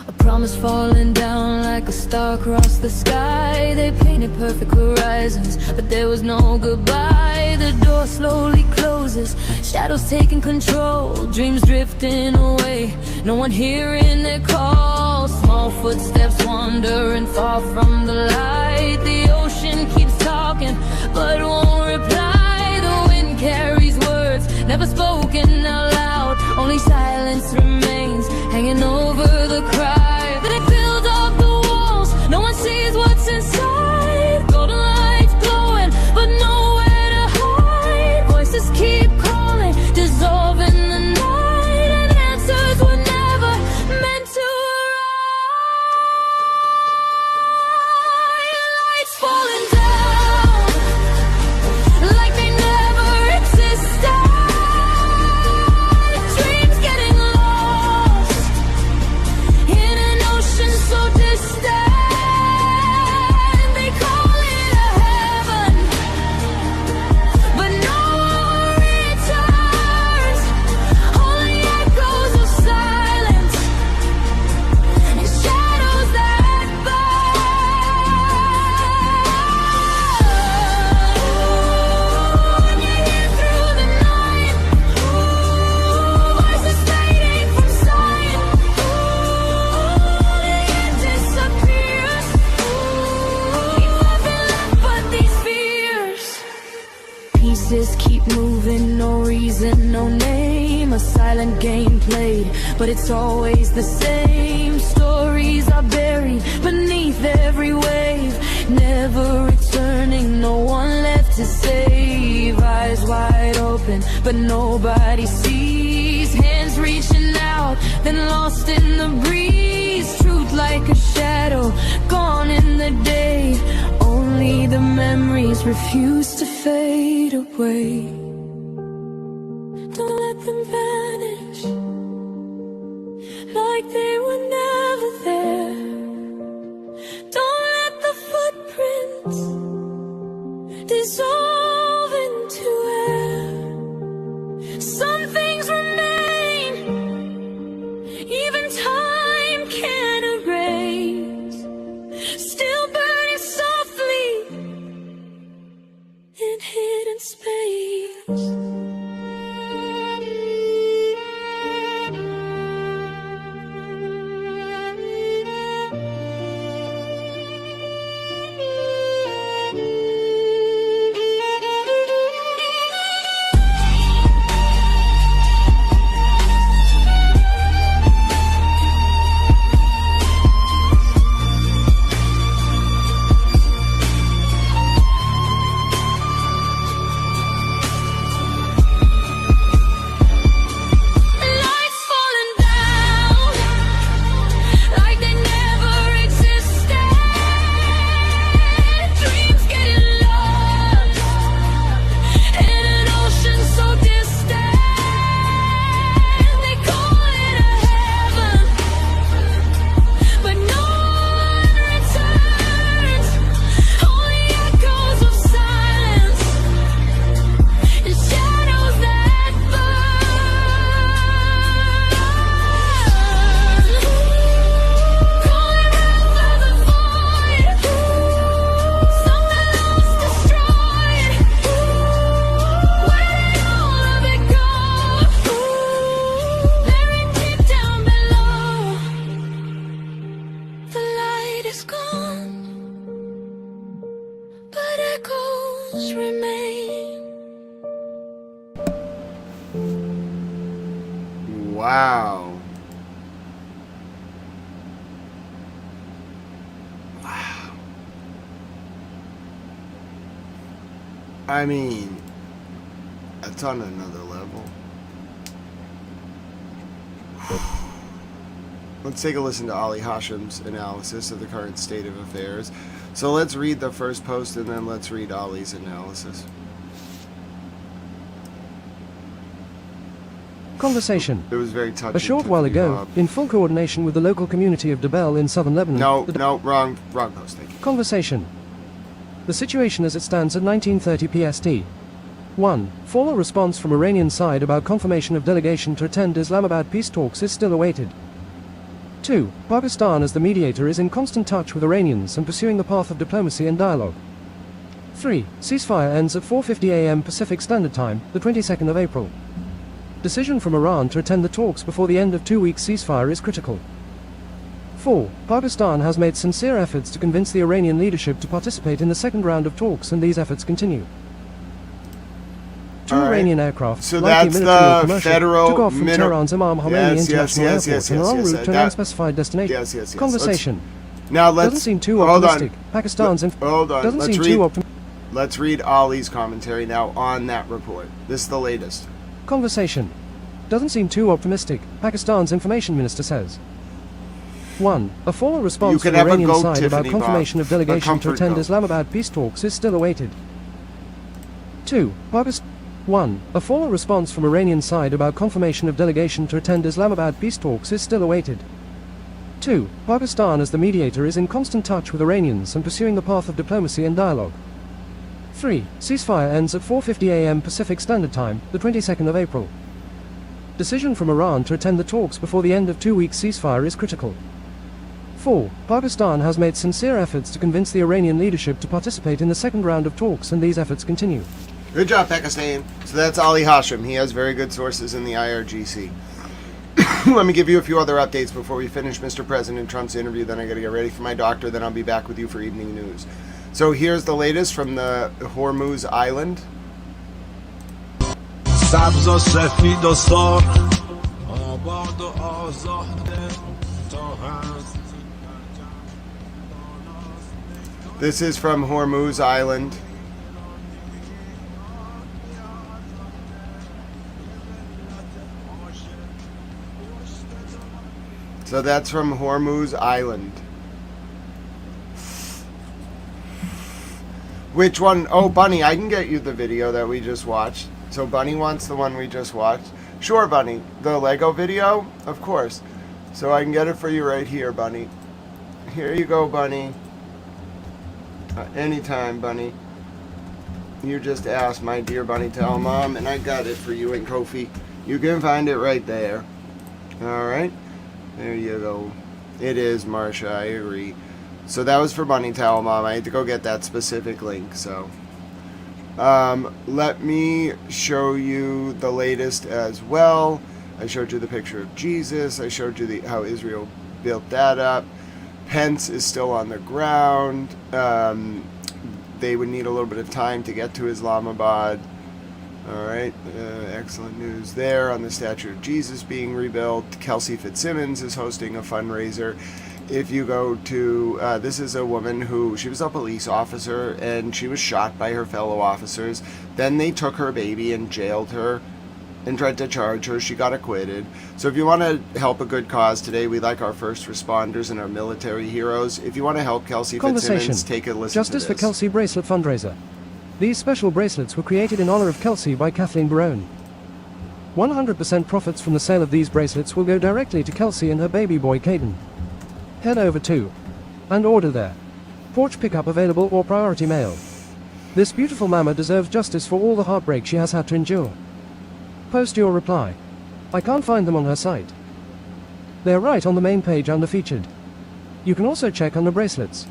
A promise falling down like a star across the sky. They painted perfect horizons, but there was no goodbye. The door slowly closes, shadows taking control, dreams drifting away, no one hearing their call. Small footsteps wandering far from the light. The ocean keeps talking, but won't reply. The wind carries words never spoken out loud. Only silence remains hanging over the crowd. They build up the walls, no one sees what's inside. Golden lights glowing, but nowhere to hide. Voices keep calling, dissolving the night, and answers were never meant to arrive. Lights falling down like they never existed. Dreams getting lost reason, no name, a silent game played, but it's always the same. Stories are buried beneath every wave, never returning, no one left to save. Eyes wide open, but nobody sees. Hands reaching out, then lost in the breeze. Truth like a shadow, gone in the day. Only the memories refuse to fade away. Don't let them vanish like they were never there. Don't let the footprints dissolve into air. Some things remain, even time can't erase. Still burning softly in hidden space. Wow. Wow. I mean, it's on another level. Let's take a listen to Ali Hashem's analysis of the current state of affairs. So let's read the first post and then let's read Ali's analysis. Conversation. It was very touching. A short while ago, in full coordination with the local community of Debel in southern Lebanon. Wrong post, thank you. Conversation. The situation as it stands at 19:30 PST. 1. Formal response from Iranian side about confirmation of delegation to attend Islamabad peace talks is still awaited. 2. Pakistan as the mediator is in constant touch with Iranians and pursuing the path of diplomacy and dialogue. 3. Ceasefire ends at 4:50 a.m. Pacific Standard Time, the 22nd of April. Decision from Iran to attend the talks before the end of 2 weeks ceasefire is critical. 4. Pakistan has made sincere efforts to convince the Iranian leadership to participate in the second round of talks, and these efforts continue. 2 Iranian aircraft, so likely that's military or the commercial, federal took off from Tehran's Imam Khomeini International Airport and en route to an unspecified destination. Yes. Conversation. Now let's doesn't seem too optimistic. Pakistan's hold on. Doesn't seem too optimistic. Let's read Ali's commentary now on that report. This is the latest. Conversation. Doesn't seem too optimistic, Pakistan's information minister says. 1. A formal response from the Iranian side about confirmation of delegation to attend Islamabad peace talks is still awaited. 2. 1. A formal response from Iranian side about confirmation of delegation to attend Islamabad peace talks is still awaited. 2. Pakistan as the mediator is in constant touch with Iranians and pursuing the path of diplomacy and dialogue. 3. Ceasefire ends at 4:50 a.m. Pacific Standard Time, the 22nd of April. Decision from Iran to attend the talks before the end of 2 weeks ceasefire is critical. 4. Pakistan has made sincere efforts to convince the Iranian leadership to participate in the second round of talks, and these efforts continue. Good job, Pakistan. So that's Ali Hashem. He has very good sources in the IRGC. Let me give you a few other updates before we finish Mr. President Trump's interview. Then I got to get ready for my doctor. Then I'll be back with you for evening news. So here's the latest from the Hormuz Island. سبز و سفید و سرخ آباد و آزاده تا هست. This is from Hormuz Island. So that's from Hormuz Island. Which one? Oh, Bunny, I can get you the video that we just watched. So Bunny wants the one we just watched. Sure, Bunny. The Lego video? Of course. So I can get it for you right here, Bunny. Here you go, Bunny. Anytime, Bunny. You just asked, my dear Bunny Tell Mom, and I got it for you and Kofi. You can find it right there. Alright? There you go. It is, Marsha, I agree. So that was for Bunny Towel Mom. I had to go get that specific link, so. Let me show you the latest as well. I showed you the picture of Jesus. I showed you how Israel built that up. Pence is still on the ground. They would need a little bit of time to get to Islamabad. Alright, excellent news there on the statue of Jesus being rebuilt. Kelsey Fitzsimmons is hosting a fundraiser. If you go to, this is a woman who, she was a police officer and she was shot by her fellow officers. Then they took her baby and jailed her and tried to charge her. She got acquitted. So if you want to help a good cause today, we like our first responders and our military heroes. If you want to help Kelsey Fitzsimmons, take a listen Justice to this. for Kelsey bracelet fundraiser. These special bracelets were created in honor of Kelsey by Kathleen Barone. 100% profits from the sale of these bracelets will go directly to Kelsey and her baby boy Caden. Head over to and order there. Porch pickup available or priority mail. This beautiful mama deserves justice for all the heartbreak she has had to endure. Post your reply. I can't find them on her site. They're right on the main page under featured. You can also check on the bracelets.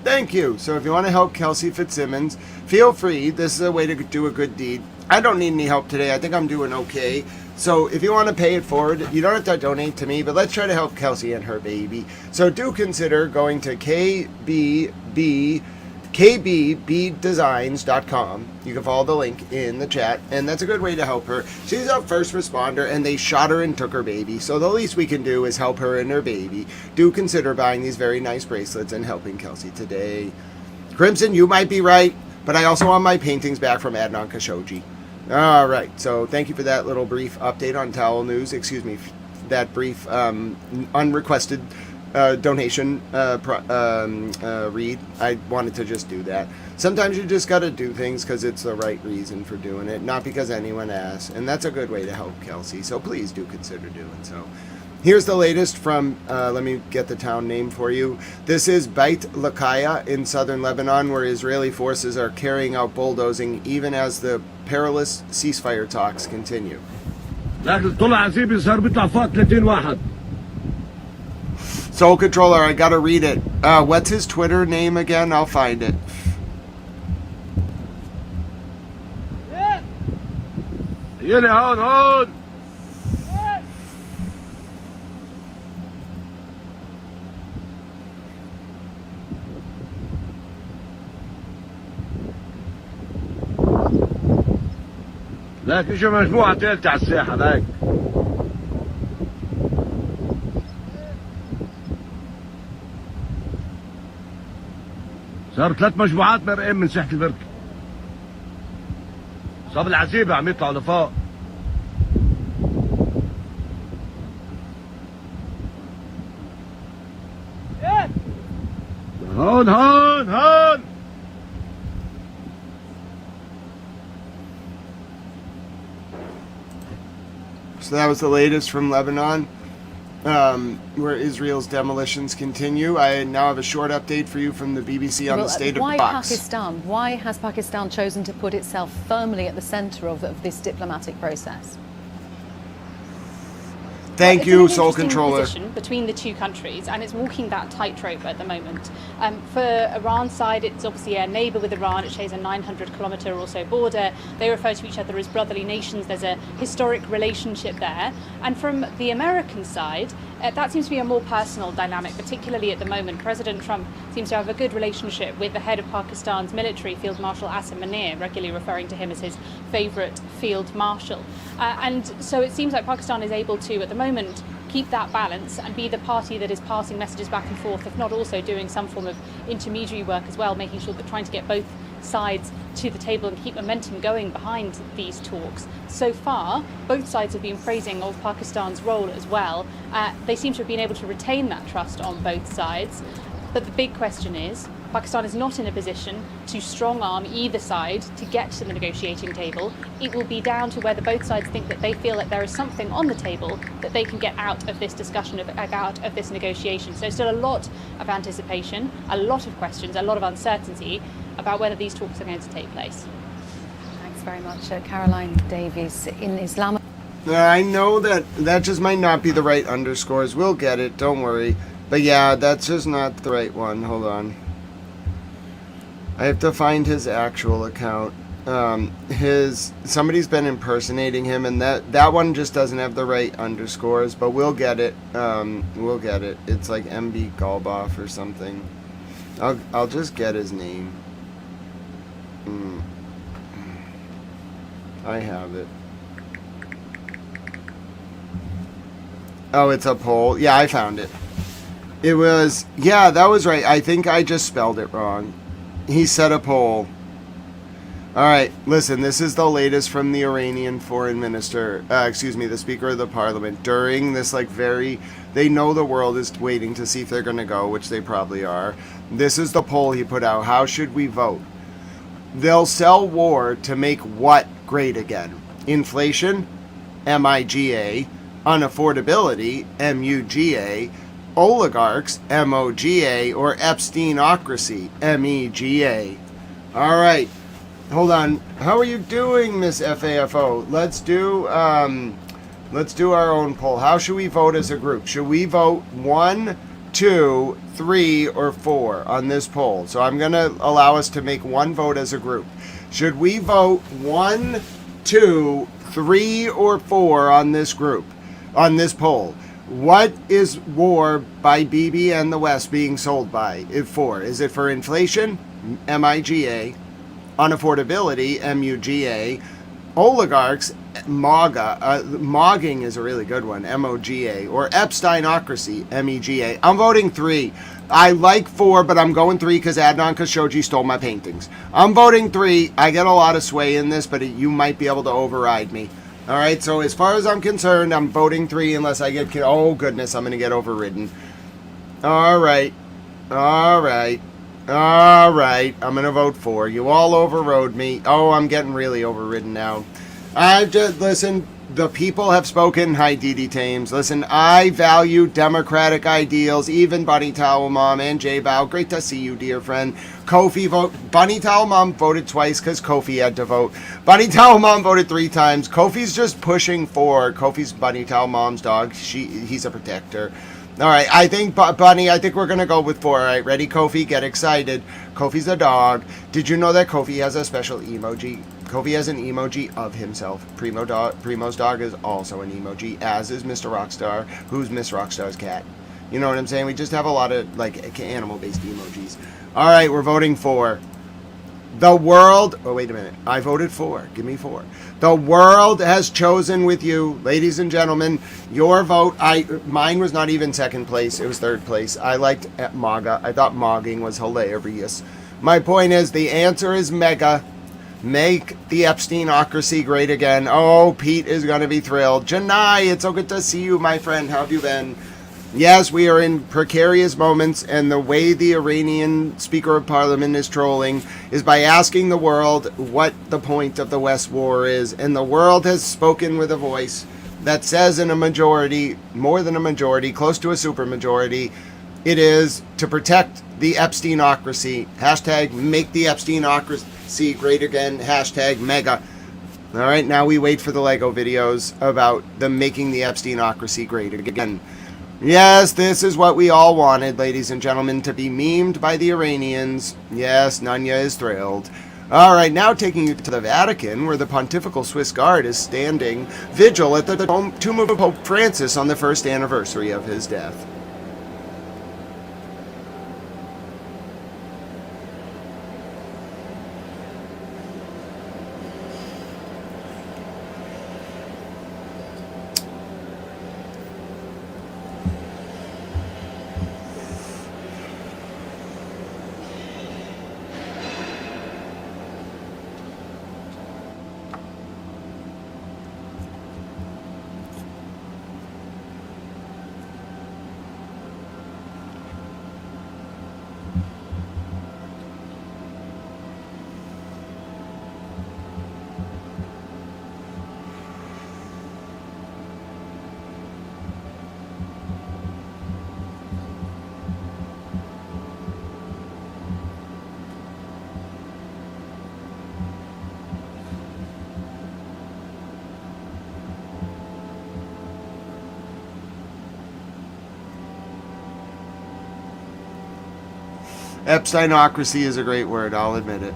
Thank you. So if you want to help Kelsey Fitzsimmons, feel free. This is a way to do a good deed. I don't need any help today. I think I'm doing okay. So if you want to pay it forward, you don't have to donate to me, but let's try to help Kelsey and her baby. So do consider going to kbbdesigns.com. You can follow the link in the chat, and that's a good way to help her. She's a first responder, and they shot her and took her baby. So the least we can do is help her and her baby. Do consider buying these very nice bracelets and helping Kelsey today. Crimson, you might be right, but I also want my paintings back from Adnan Khashoggi. All right, so thank you for that little brief update on Towel News. Excuse me, that brief unrequested donation read. I wanted to just do that. Sometimes you just got to do things because it's the right reason for doing it, not because anyone asked. And that's a good way to help Kelsey, so please do consider doing so. Here's the latest from, let me get the town name for you. This is Beit Lakaya in southern Lebanon, where Israeli forces are carrying out bulldozing even as the perilous ceasefire talks continue. Soul Controller, I gotta read it. What's his Twitter name again? I'll find it. لكن شو مجموعة ثالثة على الساحة ذاك صار 3 مجموعات مرقين من ساحة البركة صاب العزيبة عم يطلعوا لفوق هون هون هون So that was the latest from Lebanon, where Israel's demolitions continue. I now have a short update for you from the BBC on the state of why Box. Pakistan? Why has Pakistan chosen to put itself firmly at the centre of this diplomatic process? Thank It's you, an Soul interesting Controller. position between the two countries, and it's walking that tightrope at the moment. For Iran's side, it's obviously a neighbour with Iran. It shares a 900-kilometre or so border. They refer to each other as brotherly nations. There's a historic relationship there. And from the American side, That seems to be a more personal dynamic, particularly at the moment. President Trump seems to have a good relationship with the head of Pakistan's military, Field Marshal Asim Munir, regularly referring to him as his favourite field marshal. And so it seems like Pakistan is able to, at the moment, keep that balance and be the party that is passing messages back and forth, if not also doing some form of intermediary work as well, making sure that trying to get both sides to the table and keep momentum going behind these talks. So far, both sides have been praising of Pakistan's role as well. They seem to have been able to retain that trust on both sides. But the big question is, Pakistan is not in a position to strong-arm either side to get to the negotiating table. It will be down to whether both sides think that they feel that there is something on the table that they can get out of this discussion, out of this negotiation. So still a lot of anticipation, a lot of questions, a lot of uncertainty about whether these talks are going to take place. Thanks very much. Caroline Davies, in Islam. I know that just might not be the right underscores. We'll get it, don't worry. But yeah, that's just not the right one. Hold on. I have to find his actual account. Somebody's been impersonating him, and that one just doesn't have the right underscores, but we'll get it. We'll get it. It's like MB Galboff or something. I'll just get his name. I have it. Oh, it's a poll. Yeah, I found it. It was, yeah, that was right. I think I just spelled it wrong. He said a poll. All right, listen, this is the latest from the Iranian foreign minister, the Speaker of the Parliament, during this they know the world is waiting to see if they're going to go, which they probably are. This is the poll he put out. How should we vote? They'll sell war to make what great again? Inflation, MIGA, unaffordability, MUGA, oligarchs, MOGA, or Epsteinocracy, MEGA. All right, hold on. How are you doing, Miss FAFO? Let's do our own poll. How should we vote as a group? Should we vote 1, 2, 3, or 4 on this poll? So I'm going to allow us to make one vote as a group. Should we vote 1, 2, 3, or 4 on this group, on this poll? What is war by Bibi and the West being sold by? For? Is it for inflation? MIGA. Unaffordability? MUGA. Oligarchs? MAGA. Mogging is a really good one. MOGA. Or Epsteinocracy? MEGA. I'm voting 3. I like 4, but I'm going 3 because Adnan Khashoggi stole my paintings. I'm voting 3. I get a lot of sway in this, but you might be able to override me. All right, so as far as I'm concerned, I'm voting 3 unless I get... Oh, goodness, I'm going to get overridden. All right. I'm going to vote 4. You all overrode me. Oh, I'm getting really overridden now. Listen, the people have spoken. Hi, Didi Tames. Listen, I value democratic ideals, even Bunny Towel Mom and J Bow. Great to see you, dear friend. Kofi vote. Bunny Towel Mom voted twice because Kofi had to vote. Bunny Towel Mom voted 3 times. Kofi's just pushing 4. Kofi's Bunny Towel Mom's dog. He's a protector. All right, I think, Bunny, I think we're going to go with 4. All right, ready, Kofi? Get excited. Kofi's a dog. Did you know that Kofi has a special emoji? Kofi has an emoji of himself. Primo's dog is also an emoji, as is Mr. Rockstar, who's Miss Rockstar's cat. You know what I'm saying? We just have a lot of, animal-based emojis. All right, we're voting 4. The world... Oh, wait a minute. I voted 4. Give me 4. The world has chosen with you, ladies and gentlemen, your vote. Mine was not even second place. It was third place. I liked MAGA. I thought mogging was hilarious. My point is, the answer is MEGA. Make the Epsteinocracy great again. Oh, Pete is going to be thrilled. Janai, it's so good to see you, my friend. How have you been? Yes, we are in precarious moments, and the way the Iranian Speaker of Parliament is trolling is by asking the world what the point of the West War is, and the world has spoken with a voice that says in a majority, more than a majority, close to a supermajority, it is to protect the Epsteinocracy. Hashtag make the Epsteinocracy great again. Hashtag mega. All right, now we wait for the Lego videos about them making the Epsteinocracy great again. Yes, this is what we all wanted, ladies and gentlemen, to be memed by the Iranians. Yes, Nanya is thrilled. All right, now taking you to the Vatican, where the Pontifical Swiss Guard is standing vigil at the tomb of Pope Francis on the first anniversary of his death. Epsteinocracy is a great word, I'll admit it.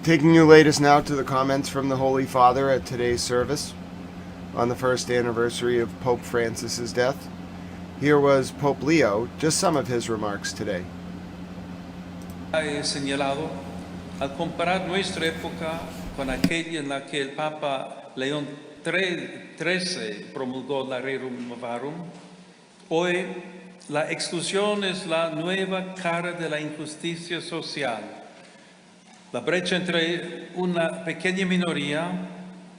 Taking you latest now to the comments from the Holy Father at today's service on the first anniversary of Pope Francis's death. Here was Pope Leo, just some of his remarks today. He señalado, al comparar nuestra época con aquella en la que el Papa León XIII promulgó la Rerum Novarum, hoy la exclusión es la nueva cara de la injusticia social. La brecha entre una pequeña minoría,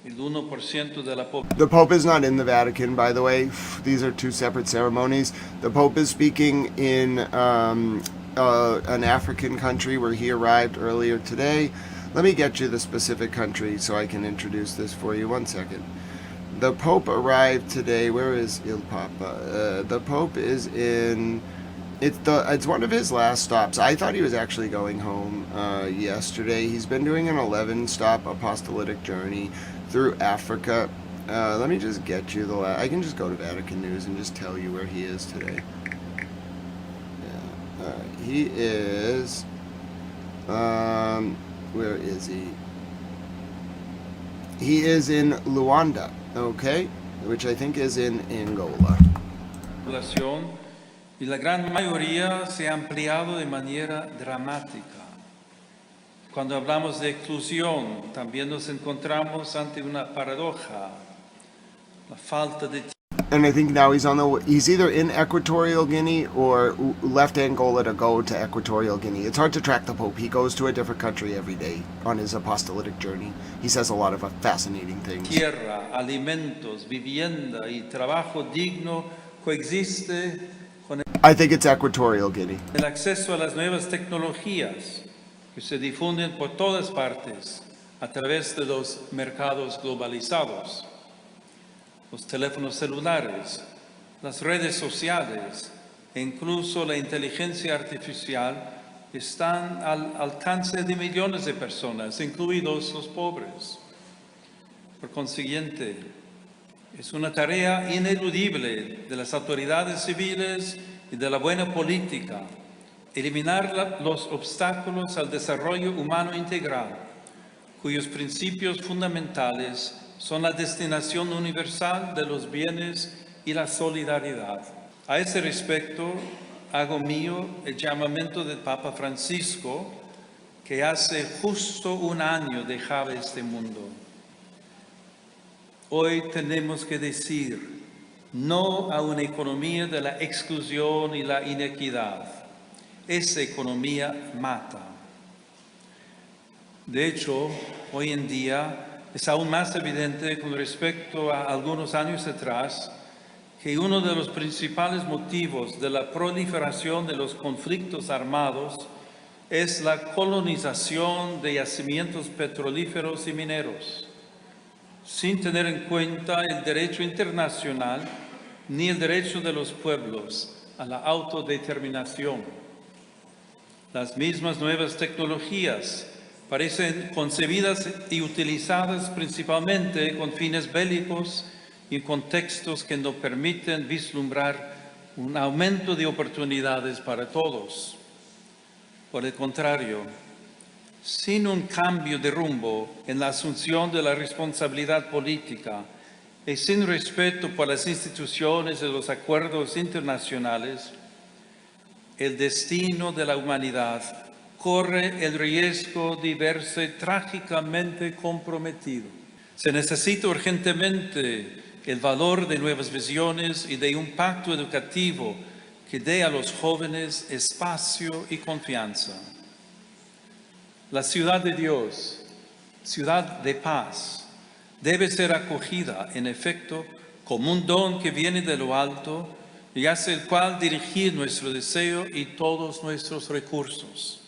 el 1% de la población. The Pope is not in the Vatican, by the way. These are two separate ceremonies. The Pope is speaking in an African country where he arrived earlier today. Let me get you the specific country so I can introduce this for you. 1 second. The Pope arrived today. Where is Il Papa? The Pope is in... It's one of his last stops. I thought he was actually going home yesterday. He's been doing an 11-stop apostolic journey through Africa. Let me just get you the I can just go to Vatican News and just tell you where he is today. Yeah. He is... where is he? He is in Luanda, okay? Which I think is in Angola. Y la gran mayoría se ha ampliado de manera dramática. Cuando hablamos de exclusión, también nos encontramos ante una paradoja, la falta de... And I think now he's either in Equatorial Guinea or left Angola to go to Equatorial Guinea. It's hard to track the Pope. He goes to a different country every day on his apostolic journey. He says a lot of fascinating things. Tierra, alimentos, vivienda y trabajo digno coexiste con I think it's Equatorial Guinea. el acceso a las nuevas tecnologías que se difunden por todas partes a través de los mercados globalizados. Los teléfonos celulares, las redes sociales e incluso la inteligencia artificial están al alcance de millones de personas, incluidos los pobres. Por consiguiente, es una tarea ineludible de las autoridades civiles y de la buena política eliminar los obstáculos al desarrollo humano integral, cuyos principios fundamentales son la destinación universal de los bienes y la solidaridad. A ese respecto, hago mío el llamamiento del Papa Francisco, que hace justo un año dejaba este mundo. Hoy tenemos que decir no a una economía de la exclusión y la inequidad. Esa economía mata. De hecho, hoy en día, es aún más evidente con respecto a algunos años atrás que uno de los principales motivos de la proliferación de los conflictos armados es la colonización de yacimientos petrolíferos y mineros, sin tener en cuenta el derecho internacional ni el derecho de los pueblos a la autodeterminación. Las mismas nuevas tecnologías parecen concebidas y utilizadas principalmente con fines bélicos y en contextos que no permiten vislumbrar un aumento de oportunidades para todos. Por el contrario, sin un cambio de rumbo en la asunción de la responsabilidad política y sin respeto por las instituciones y los acuerdos internacionales, el destino de la humanidad corre el riesgo de verse trágicamente comprometido. Se necesita urgentemente el valor de nuevas visiones y de un pacto educativo que dé a los jóvenes espacio y confianza. La ciudad de Dios, ciudad de paz, debe ser acogida, en efecto, como un don que viene de lo alto y hacia el cual dirigir nuestro deseo y todos nuestros recursos.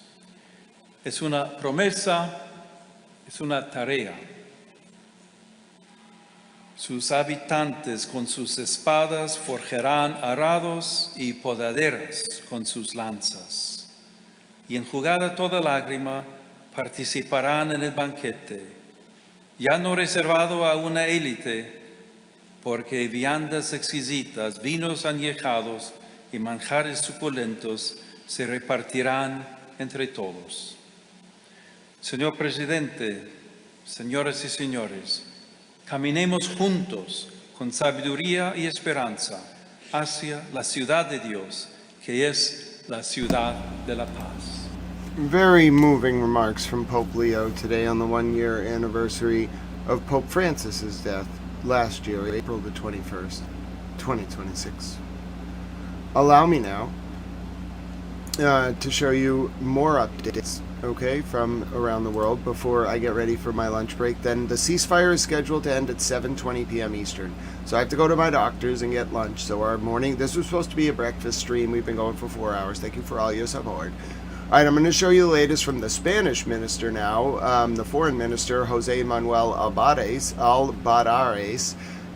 Es una promesa, es una tarea. Sus habitantes con sus espadas forjarán arados y podaderas con sus lanzas. Y enjugada toda lágrima, participarán en el banquete, ya no reservado a una élite, porque viandas exquisitas, vinos añejados y manjares suculentos se repartirán entre todos. Señor Presidente, señoras y señores, caminemos juntos con sabiduría y esperanza hacia la ciudad de Dios, que es la ciudad de la paz. Very moving remarks from Pope Leo today on the 1-year anniversary of Pope Francis's death last year, April the 21st, 2026. Allow me now to show you more updates, okay, from around the world before I get ready for my lunch break. Then the ceasefire is scheduled to end at 7:20 p.m. Eastern. So I have to go to my doctor's and get lunch. So our morning, this was supposed to be a breakfast stream. We've been going for 4 hours. Thank you for all your support. All right, I'm going to show you the latest from the Spanish minister now, the foreign minister, Jose Manuel Albadares,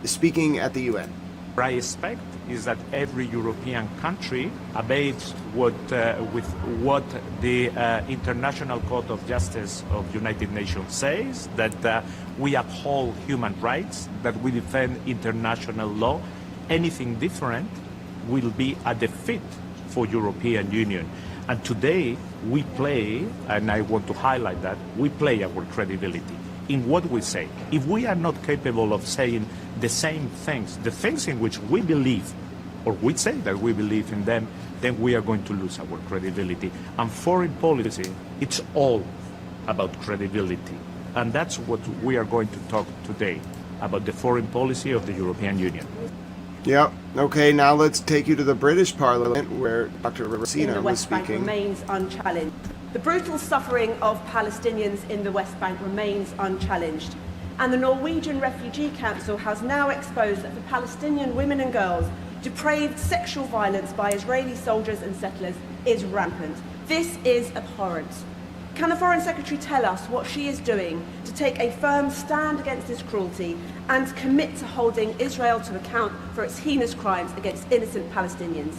speaking at the UN. What I expect is that every European country obeys with what the International Court of Justice of United Nations says, that we uphold human rights, that we defend international law. Anything different will be a defeat for European Union. And today we play, and I want to highlight that, we play our credibility in what we say. If we are not capable of saying the same things, the things in which we believe, or we say that we believe in them, then we are going to lose our credibility. And foreign policy, it's all about credibility. And that's what we are going to talk today, about the foreign policy of the European Union. Yep. Okay, now let's take you to the British Parliament, where Dr. Racina was speaking. Remains unchallenged. The brutal suffering of Palestinians in the West Bank remains unchallenged. And the Norwegian Refugee Council has now exposed that for Palestinian women and girls, depraved sexual violence by Israeli soldiers and settlers is rampant. This is abhorrent. Can the Foreign Secretary tell us what she is doing to take a firm stand against this cruelty and commit to holding Israel to account for its heinous crimes against innocent Palestinians?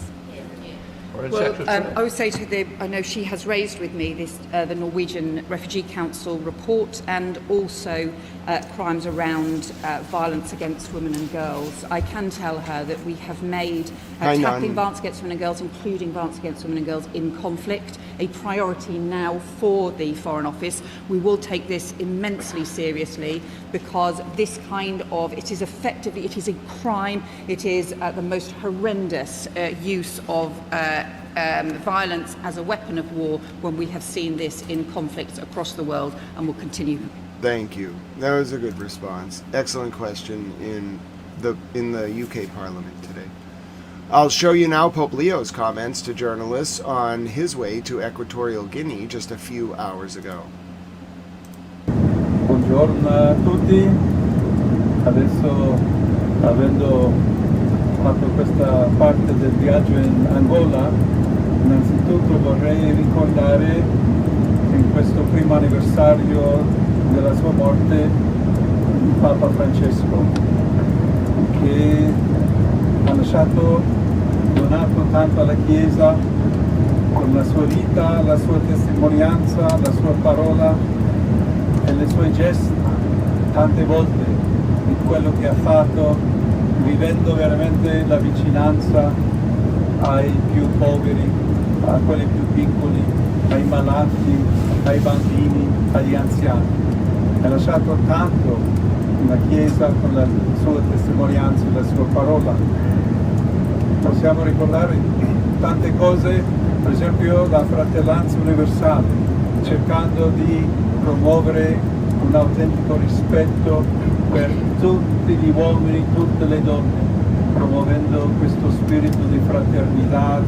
Well, I would say to the, I know she has raised with me this, the Norwegian Refugee Council report and also crimes around violence against women and girls. I can tell her that we have made tackling violence against women and girls, including violence against women and girls in conflict, a priority now for the Foreign Office. We will take this immensely seriously because this kind of, it is effectively, it is a crime, it is the most horrendous use of violence as a weapon of war when we have seen this in conflicts across the world and will continue. Thank you. That was a good response. Excellent question in the UK Parliament today. I'll show you now Pope Leo's comments to journalists on his way to Equatorial Guinea just a few hours ago. Buongiorno a tutti. Adesso, avendo fatto questa parte del viaggio in Angola, innanzitutto vorrei ricordare in questo primo anniversario della sua morte il Papa Francesco, che ha donato tanto alla Chiesa con la sua vita, la sua testimonianza, la sua parola e le sue gesta tante volte di quello che ha fatto, vivendo veramente la vicinanza ai più poveri, a quelli più piccoli, ai malati, ai bambini, agli anziani. Ha lasciato tanto la Chiesa con la sua testimonianza, la sua parola. Possiamo ricordare tante cose, per esempio la fratellanza universale, cercando di promuovere un autentico rispetto per tutti gli uomini, tutte le donne, promuovendo questo spirito di fraternità,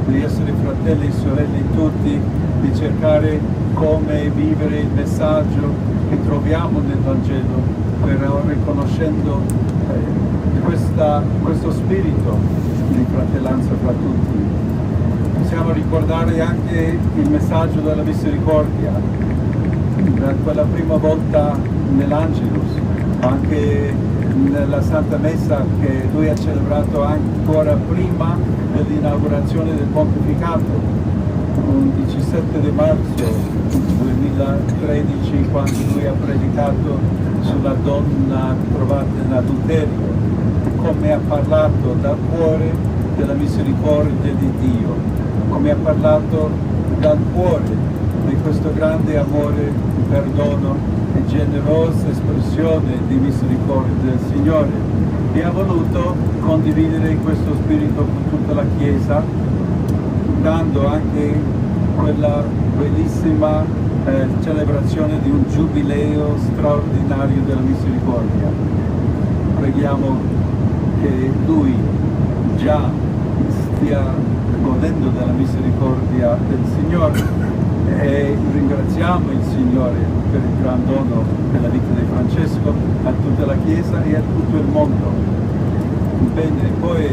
di essere fratelli e sorelle tutti, di cercare come vivere il messaggio che troviamo nel Vangelo, però riconoscendo questo spirito di fratellanza fra tutti. Possiamo ricordare anche il messaggio della misericordia, quella prima volta nell'Angelus, anche nella Santa Messa che lui ha celebrato ancora prima dell'inaugurazione del pontificato, il 17 di marzo 2013, quando lui ha predicato sulla donna trovata in adulterio, come ha parlato dal cuore della misericordia di Dio, come ha parlato dal cuore di questo grande amore, perdono e generosa espressione di misericordia del Signore, e ha voluto condividere questo spirito con tutta la Chiesa, dando anche quella bellissima celebrazione di un giubileo straordinario della misericordia. Preghiamo che Lui già stia godendo della misericordia del Signore, e ringraziamo il Signore per il gran dono della vita di Francesco a tutta la Chiesa e a tutto il mondo. Bene, poi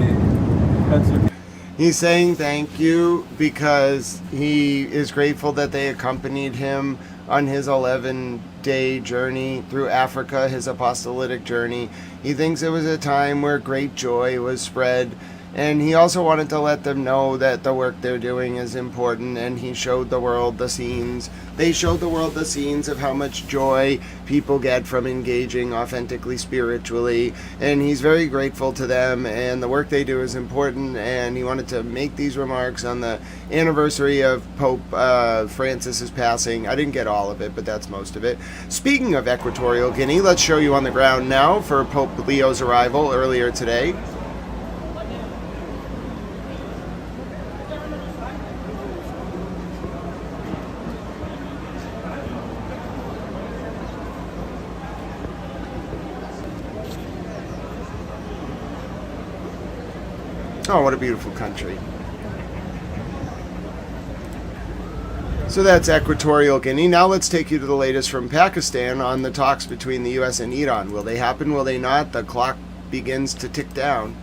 penso che he's saying thank you because he is grateful that they accompanied him on his 11-day journey through Africa, his apostolic journey. He thinks it was a time where great joy was spread, and he also wanted to let them know that the work they're doing is important, and he showed the world the scenes. They showed the world the scenes of how much joy people get from engaging authentically spiritually, and he's very grateful to them, and the work they do is important, and he wanted to make these remarks on the anniversary of Pope Francis's passing. I didn't get all of it, but that's most of it. Speaking of Equatorial Guinea, let's show you on the ground now for Pope Leo's arrival earlier today. Oh, what a beautiful country. So that's Equatorial Guinea. Now let's take you to the latest from Pakistan on the talks between the U.S. and Iran. Will they happen? Will they not? The clock begins to tick down.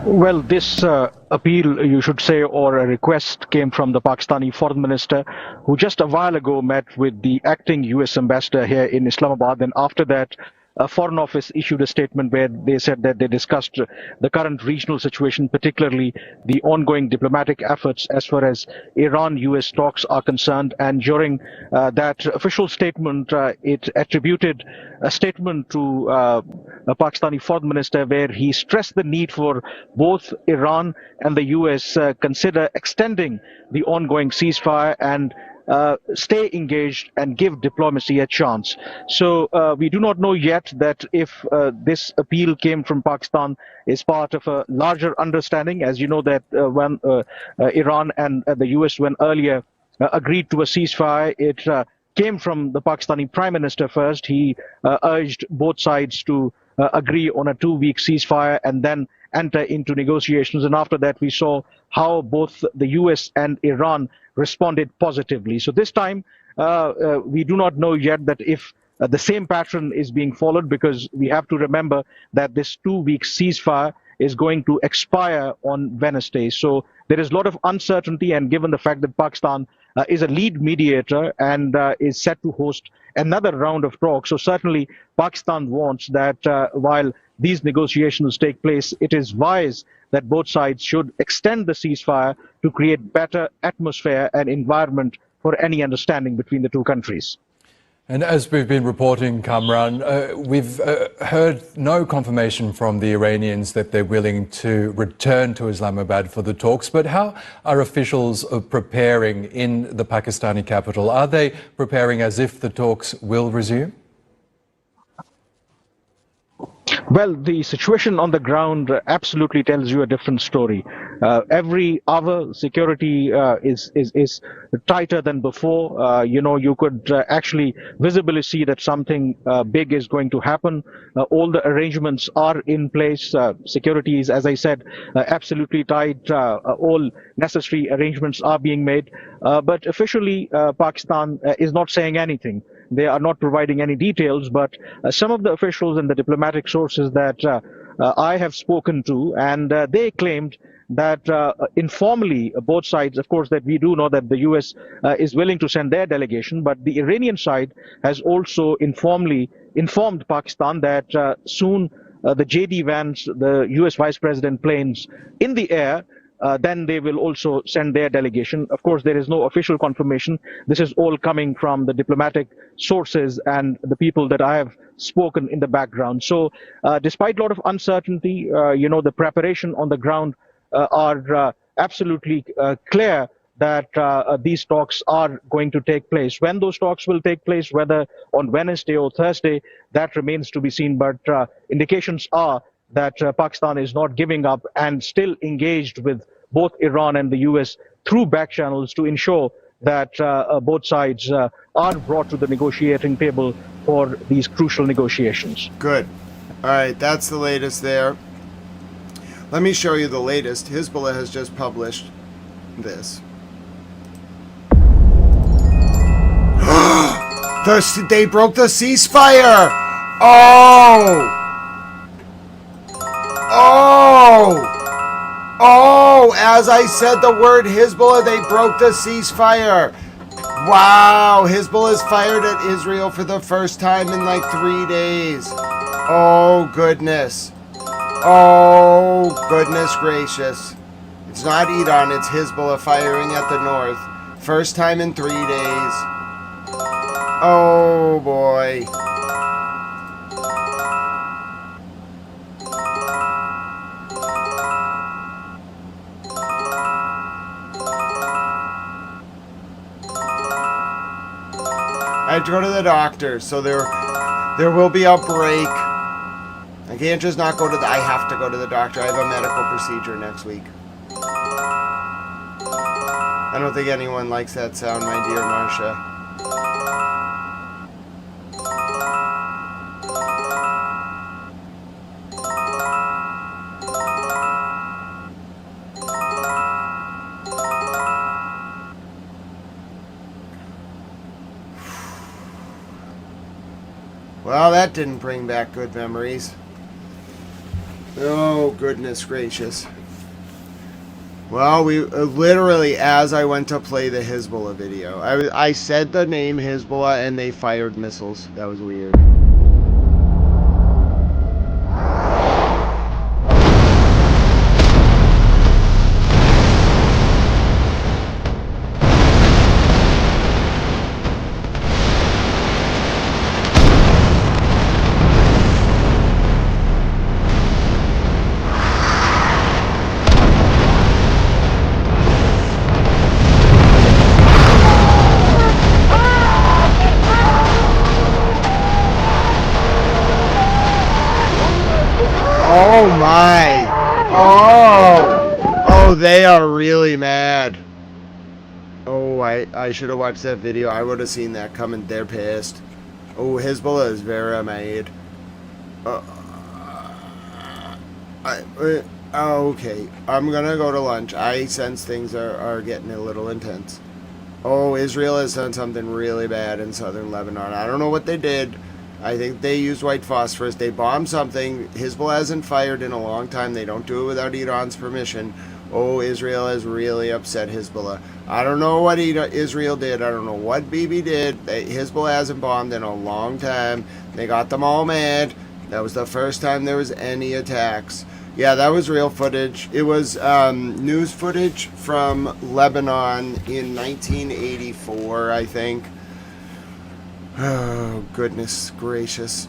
Well, this appeal, you should say, or a request came from the Pakistani foreign minister, who just a while ago met with the acting U.S. ambassador here in Islamabad. And after that, a Foreign Office issued a statement where they said that they discussed the current regional situation, particularly the ongoing diplomatic efforts as far as Iran-US talks are concerned. And during that official statement, it attributed a statement to a Pakistani foreign minister where he stressed the need for both Iran and the US consider extending the ongoing ceasefire and stay engaged and give diplomacy a chance. So we do not know yet that if this appeal came from Pakistan is part of a larger understanding. As you know that when Iran and the US when earlier agreed to a ceasefire, it came from the Pakistani Prime Minister first. He urged both sides to agree on a 2-week ceasefire and then enter into negotiations. And after that, we saw how both the US and Iran responded positively. So this time, we do not know yet that if the same pattern is being followed, because we have to remember that this 2-week ceasefire is going to expire on Wednesday. So there is a lot of uncertainty, and given the fact that Pakistan is a lead mediator and is set to host another round of talks, so certainly Pakistan wants that while these negotiations take place, it is wise that both sides should extend the ceasefire to create better atmosphere and environment for any understanding between the two countries. And as we've been reporting, Kamran, we've heard no confirmation from the Iranians that they're willing to return to Islamabad for the talks. But how are officials preparing in the Pakistani capital? Are they preparing as if the talks will resume? Well, the situation on the ground absolutely tells you a different story. Every hour, security is tighter than before. You could actually visibly see that something big is going to happen. All the arrangements are in place. Security is, as I said, absolutely tight. All necessary arrangements are being made. But officially, Pakistan is not saying anything. They are not providing any details, but some of the officials and the diplomatic sources that I have spoken to, and they claimed that informally, both sides, of course, that we do know that the U.S. Is willing to send their delegation, but the Iranian side has also informally informed Pakistan that soon the JD Vance, the U.S. Vice President planes in the air, then they will also send their delegation. Of course, there is no official confirmation. This is all coming from the diplomatic sources and the people that I have spoken in the background. So despite a lot of uncertainty, the preparation on the ground are absolutely clear that these talks are going to take place. When those talks will take place, whether on Wednesday or Thursday, that remains to be seen. But indications are that Pakistan is not giving up and still engaged with both Iran and the U.S. through back channels to ensure that both sides are brought to the negotiating table for these crucial negotiations. Good. All right, that's the latest there. Let me show you the latest. Hezbollah has just published this. They broke the ceasefire! Oh! Oh, as I said the word Hezbollah, they broke the ceasefire. Wow, Hezbollah has fired at Israel for the first time in like 3 days. Oh, goodness. Oh, goodness gracious. It's not Iran, it's Hezbollah firing at the north. First time in 3 days. Oh, boy. I have to go to the doctor, so there will be a break. I can't just not go to I have to go to the doctor. I have a medical procedure next week. I don't think anyone likes that sound, my dear Marcia. Well, that didn't bring back good memories. Oh, goodness gracious. Well, we literally, as I went to play the Hezbollah video, I said the name Hezbollah and they fired missiles. That was weird. Oh my! Oh, they are really mad. Oh, I should have watched that video. I would have seen that coming. They're pissed. Oh, Hezbollah is very mad. Okay, I'm gonna go to lunch. I sense things are getting a little intense. Oh, Israel has done something really bad in southern Lebanon. I don't know what they did. I think they used white phosphorus. They bombed something. Hezbollah hasn't fired in a long time. They don't do it without Iran's permission. Oh, Israel has really upset Hezbollah. I don't know what Israel did. I don't know what Bibi did. Hezbollah hasn't bombed in a long time. They got them all mad. That was the first time there was any attacks. Yeah, that was real footage. It was news footage from Lebanon in 1984, I think. Oh, goodness gracious.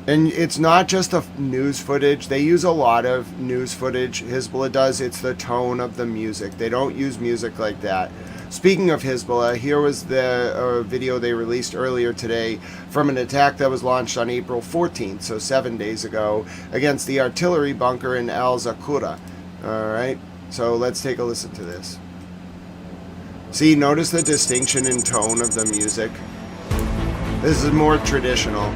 And it's not just the news footage. They use a lot of news footage. Hezbollah does. It's the tone of the music. They don't use music like that. Speaking of Hezbollah, here was the video they released earlier today from an attack that was launched on April 14th, so 7 days ago, against the artillery bunker in Al-Zakura. Alright, so let's take a listen to this. See, notice the distinction in tone of the music. This is more traditional.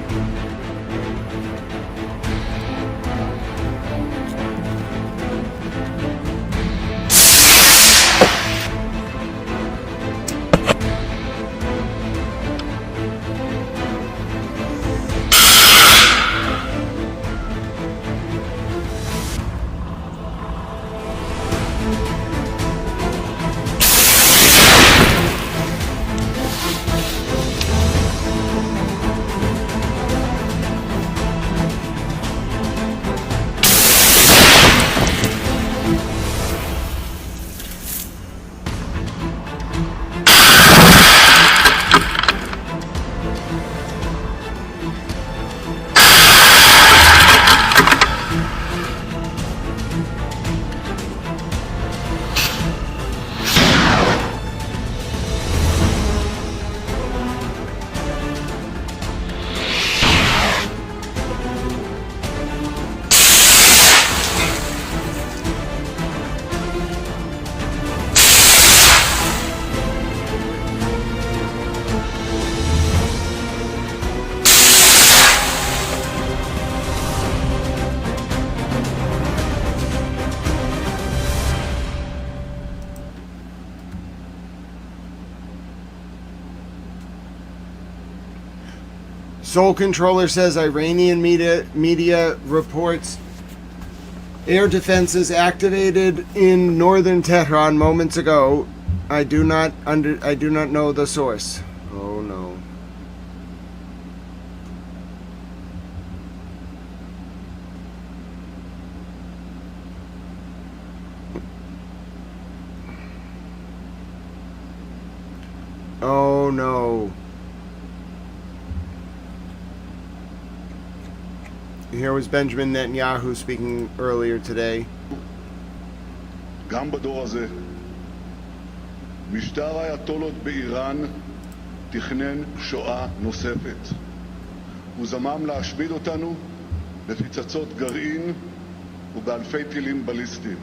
Soul Controller says Iranian media reports air defenses activated in northern Tehran moments ago. I do not know the source. Oh no. Oh no. Here was Benjamin Netanyahu speaking earlier today. גם בדור הזה, משטר האייתולות באיראן תכנן שואה נוספת. הוא זמם להשמיד אותנו בפצצות גרעין ובאלפי טילים בליסטיים.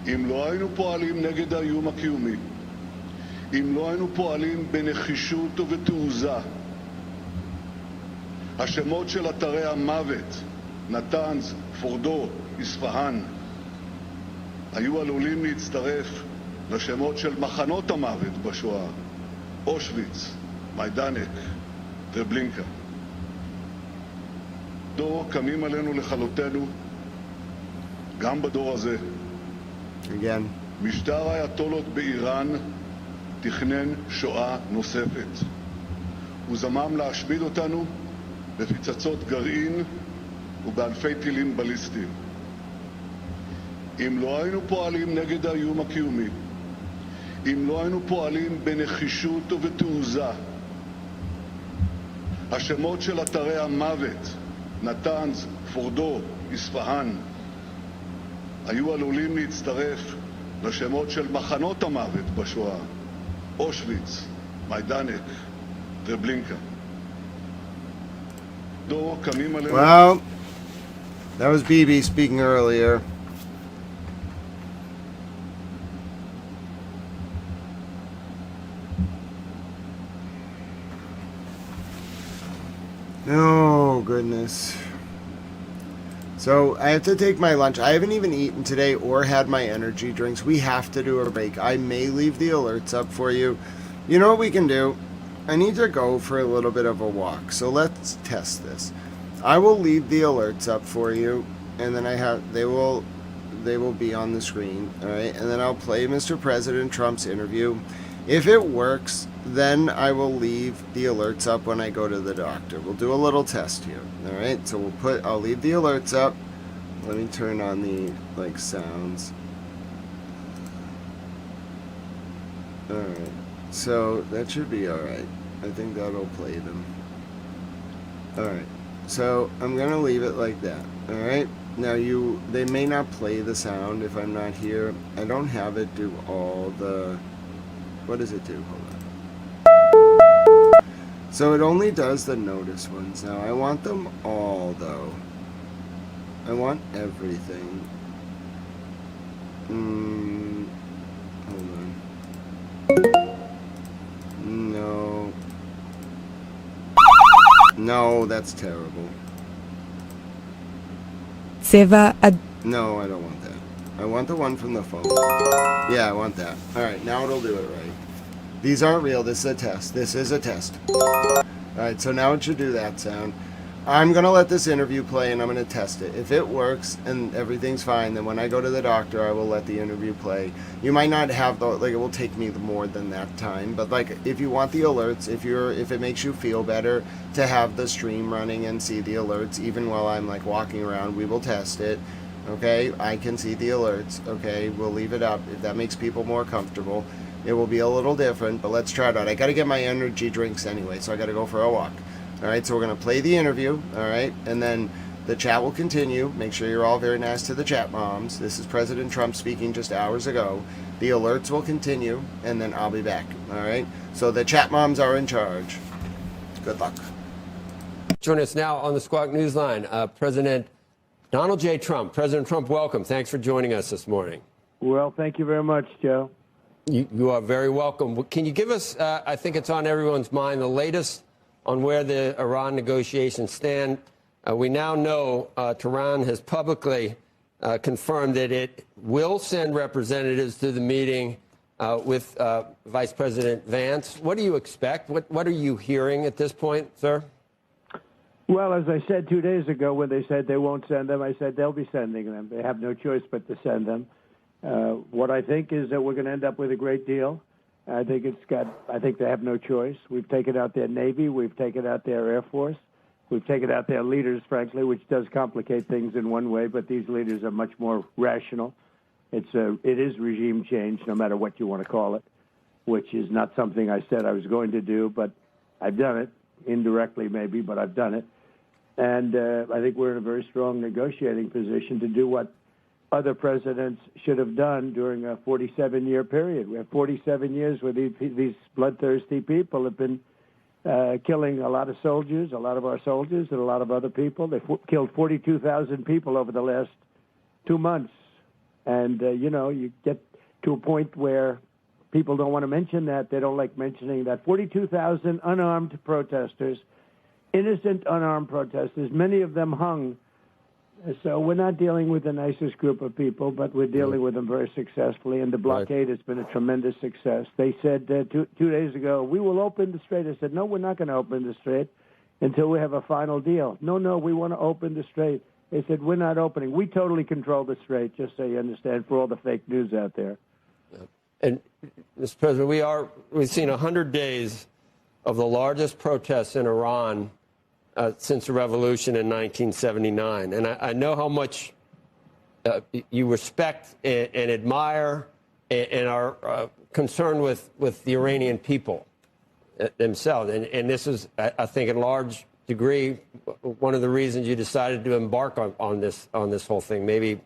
אם לא היינו פועלים נגד האיום הקיומי, אם לא היינו פועלים בנחישות ובתעוזה, השמות של אתרי המוות, נתנז, פורדו, איספהאן, היו עלולים להצטרף לשמות של מחנות המוות בשואה, אושוויץ, מיידנק, טרבלינקה. דור קמים עלינו לכלותנו, גם בדור הזה. Again. משטר האייתולות באיראן תכנן שואה נוספת. הוא זמם להשמיד אותנו בפצצות גרעין ובאלפי טילים בליסטיים. אם לא היינו פועלים נגד האיום הקיומי, אם לא היינו פועלים בנחישות ובתעוזה, השמות של אתרי המוות, נתנז, פורדו, איספהאן, היו עלולים להצטרף לשמות של מחנות המוות בשואה, אושוויץ, מיידנק, טרבלינקה. Well, that was BB speaking earlier. Oh, goodness. So, I have to take my lunch. I haven't even eaten today or had my energy drinks. We have to do a break. I may leave the alerts up for you. You know what we can do? I need to go for a little bit of a walk, so let's test this. I will leave the alerts up for you, and then they will be on the screen, all right? And then I'll play Mr. President Trump's interview. If it works, then I will leave the alerts up when I go to the doctor. We'll do a little test here, all right? So I'll leave the alerts up. Let me turn on the sounds. All right. So that should be all right. I think that'll play them. All right. So I'm going to leave it like that. All right. Now they may not play the sound if I'm not here. I don't have it do all the, what does it do? Hold on. So it only does the notice ones. Now I want them all though. I want everything. Hold on. No. No, that's terrible. No, I don't want that. I want the one from the phone. Yeah, I want that. All right, now it'll do it right. These aren't real. This is a test. This is a test. All right, so now it should do that sound. I'm going to let this interview play, and I'm going to test it. If it works and everything's fine, then when I go to the doctor, I will let the interview play. You might not have the, like, it will take me more than that time, but, like, if you want the alerts, if it makes you feel better to have the stream running and see the alerts, even while I'm, like, walking around, we will test it. Okay, I can see the alerts. Okay, we'll leave it up. If that makes people more comfortable, it will be a little different, but let's try it out. I got to get my energy drinks anyway, so I got to go for a walk. All right, so we're going to play the interview, all right, and then the chat will continue. Make sure you're all very nice to the chat moms. This is President Trump speaking just hours ago. The alerts will continue, and then I'll be back, all right? So the chat moms are in charge. Good luck. Join us now on the Squawk Newsline, President Donald J. Trump. President Trump, welcome. Thanks for joining us this morning. Well, thank you very much, Joe. You are very welcome. Can you give us, I think it's on everyone's mind, the latest on where the Iran negotiations stand? We now know Tehran has publicly confirmed that it will send representatives to the meeting with Vice President Vance. What do you expect? What are you hearing at this point, sir? Well, as I said 2 days ago when they said they won't send them, I said they'll be sending them. They have no choice but to send them. What I think is that we're going to end up with a great deal. I think they have no choice. We've taken out their Navy. We've taken out their Air Force. We've taken out their leaders, frankly, which does complicate things in one way, but these leaders are much more rational. It is regime change, no matter what you want to call it, which is not something I said I was going to do, but I've done it, indirectly maybe, but I've done it. And I think we're in a very strong negotiating position to do what other presidents should have done during a 47-year period. We have 47 years where these bloodthirsty people have been killing a lot of soldiers, a lot of our soldiers, and a lot of other people. They've killed 42,000 people over the last 2 months. And, you get to a point where people don't want to mention that. They don't like mentioning that. 42,000 unarmed protesters, innocent unarmed protesters, many of them hung. So we're not dealing with the nicest group of people, but we're dealing with them very successfully, and the blockade has been a tremendous success. They said 2 days ago, we will open the strait. I said, no, we're not going to open the strait until we have a final deal. No, we want to open the strait. They said, we're not opening. We totally control the strait, just so you understand, for all the fake news out there. And, Mr. President, we've seen 100 days of the largest protests in Iran since the revolution in 1979. And I know how much you respect and admire and are concerned with the Iranian people themselves. And this is, I think, in large degree, one of the reasons you decided to embark on this whole thing, maybe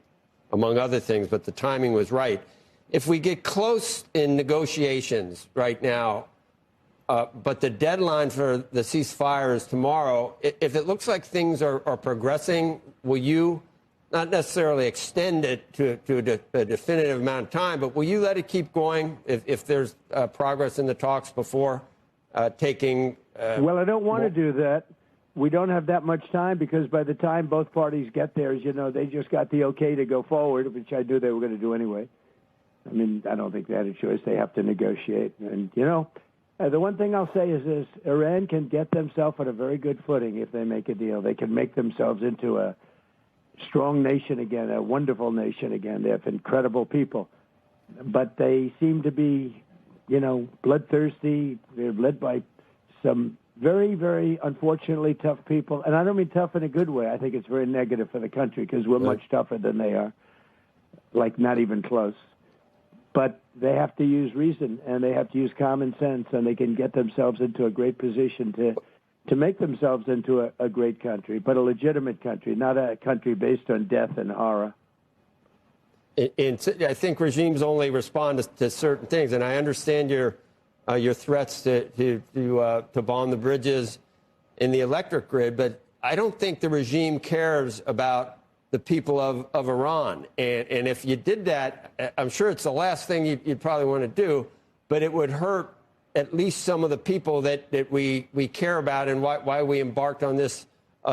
among other things, but the timing was right. If we get close in negotiations right now, but the deadline for the ceasefire is tomorrow, if it looks like things are progressing, will you not necessarily extend it to a definitive amount of time, but will you let it keep going if there's progress in the talks before taking... Well, I don't want to do that. We don't have that much time because by the time both parties get there, as you know, they just got the okay to go forward, which I knew they were going to do anyway. I mean, I don't think they had a choice. They have to negotiate. And, the one thing I'll say is this: Iran can get themselves on a very good footing if they make a deal. They can make themselves into a strong nation again, a wonderful nation again. They have incredible people. But they seem to be, bloodthirsty. They're led by some very, very unfortunately tough people. And I don't mean tough in a good way. I think it's very negative for the country because we're much tougher than they are, like not even close. But they have to use reason, and they have to use common sense, and they can get themselves into a great position to make themselves into a great country, but a legitimate country, not a country based on death and horror. And I think regimes only respond to certain things, and I understand your threats to bomb the bridges in the electric grid, but I don't think the regime cares about the people of Iran. And if you did that, I'm sure it's the last thing you'd probably want to do, but it would hurt at least some of the people that we care about and why we embarked on this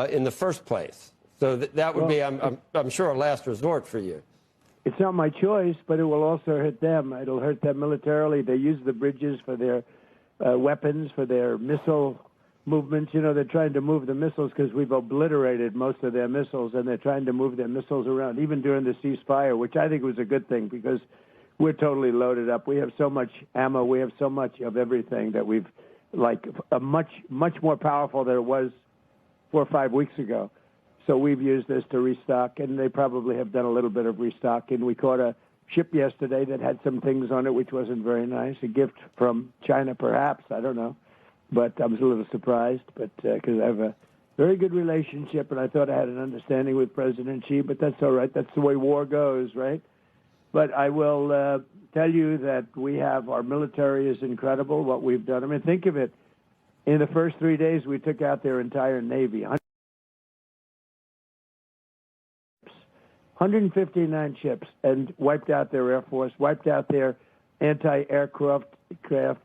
in the first place. So that would be, I'm sure, a last resort for you. It's not my choice, but it will also hurt them. It'll hurt them militarily. They use the bridges for their weapons, for their missile movements. You know, they're trying to move the missiles because we've obliterated most of their missiles, and they're trying to move their missiles around, even during the ceasefire, which I think was a good thing because we're totally loaded up. We have so much ammo. We have so much of everything that we've, like, much more powerful than it was 4 or 5 weeks ago. So we've used this to restock, and they probably have done a little bit of restocking. We caught a ship yesterday that had some things on it which wasn't very nice, a gift from China perhaps, I don't know. But I was a little surprised, but because I have a very good relationship, and I thought I had an understanding with President Xi, but that's all right. That's the way war goes, right? But I will tell you that we have, our military is incredible, what we've done. I mean, think of it. In the first 3 days, we took out their entire Navy. 159 ships, and wiped out their Air Force, wiped out their anti-aircraft,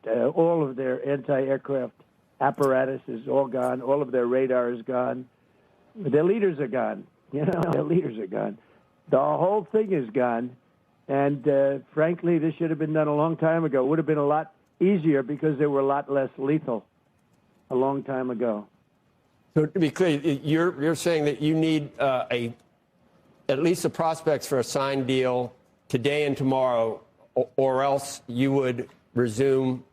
all of their anti-aircraft apparatus is all gone. All of their radar is gone. Their leaders are gone. You know, their leaders are gone. The whole thing is gone. And frankly, this should have been done a long time ago. It would have been a lot easier because they were a lot less lethal a long time ago. So to be clear, you're saying that you need at least the prospects for a signed deal today and tomorrow, or else you would resume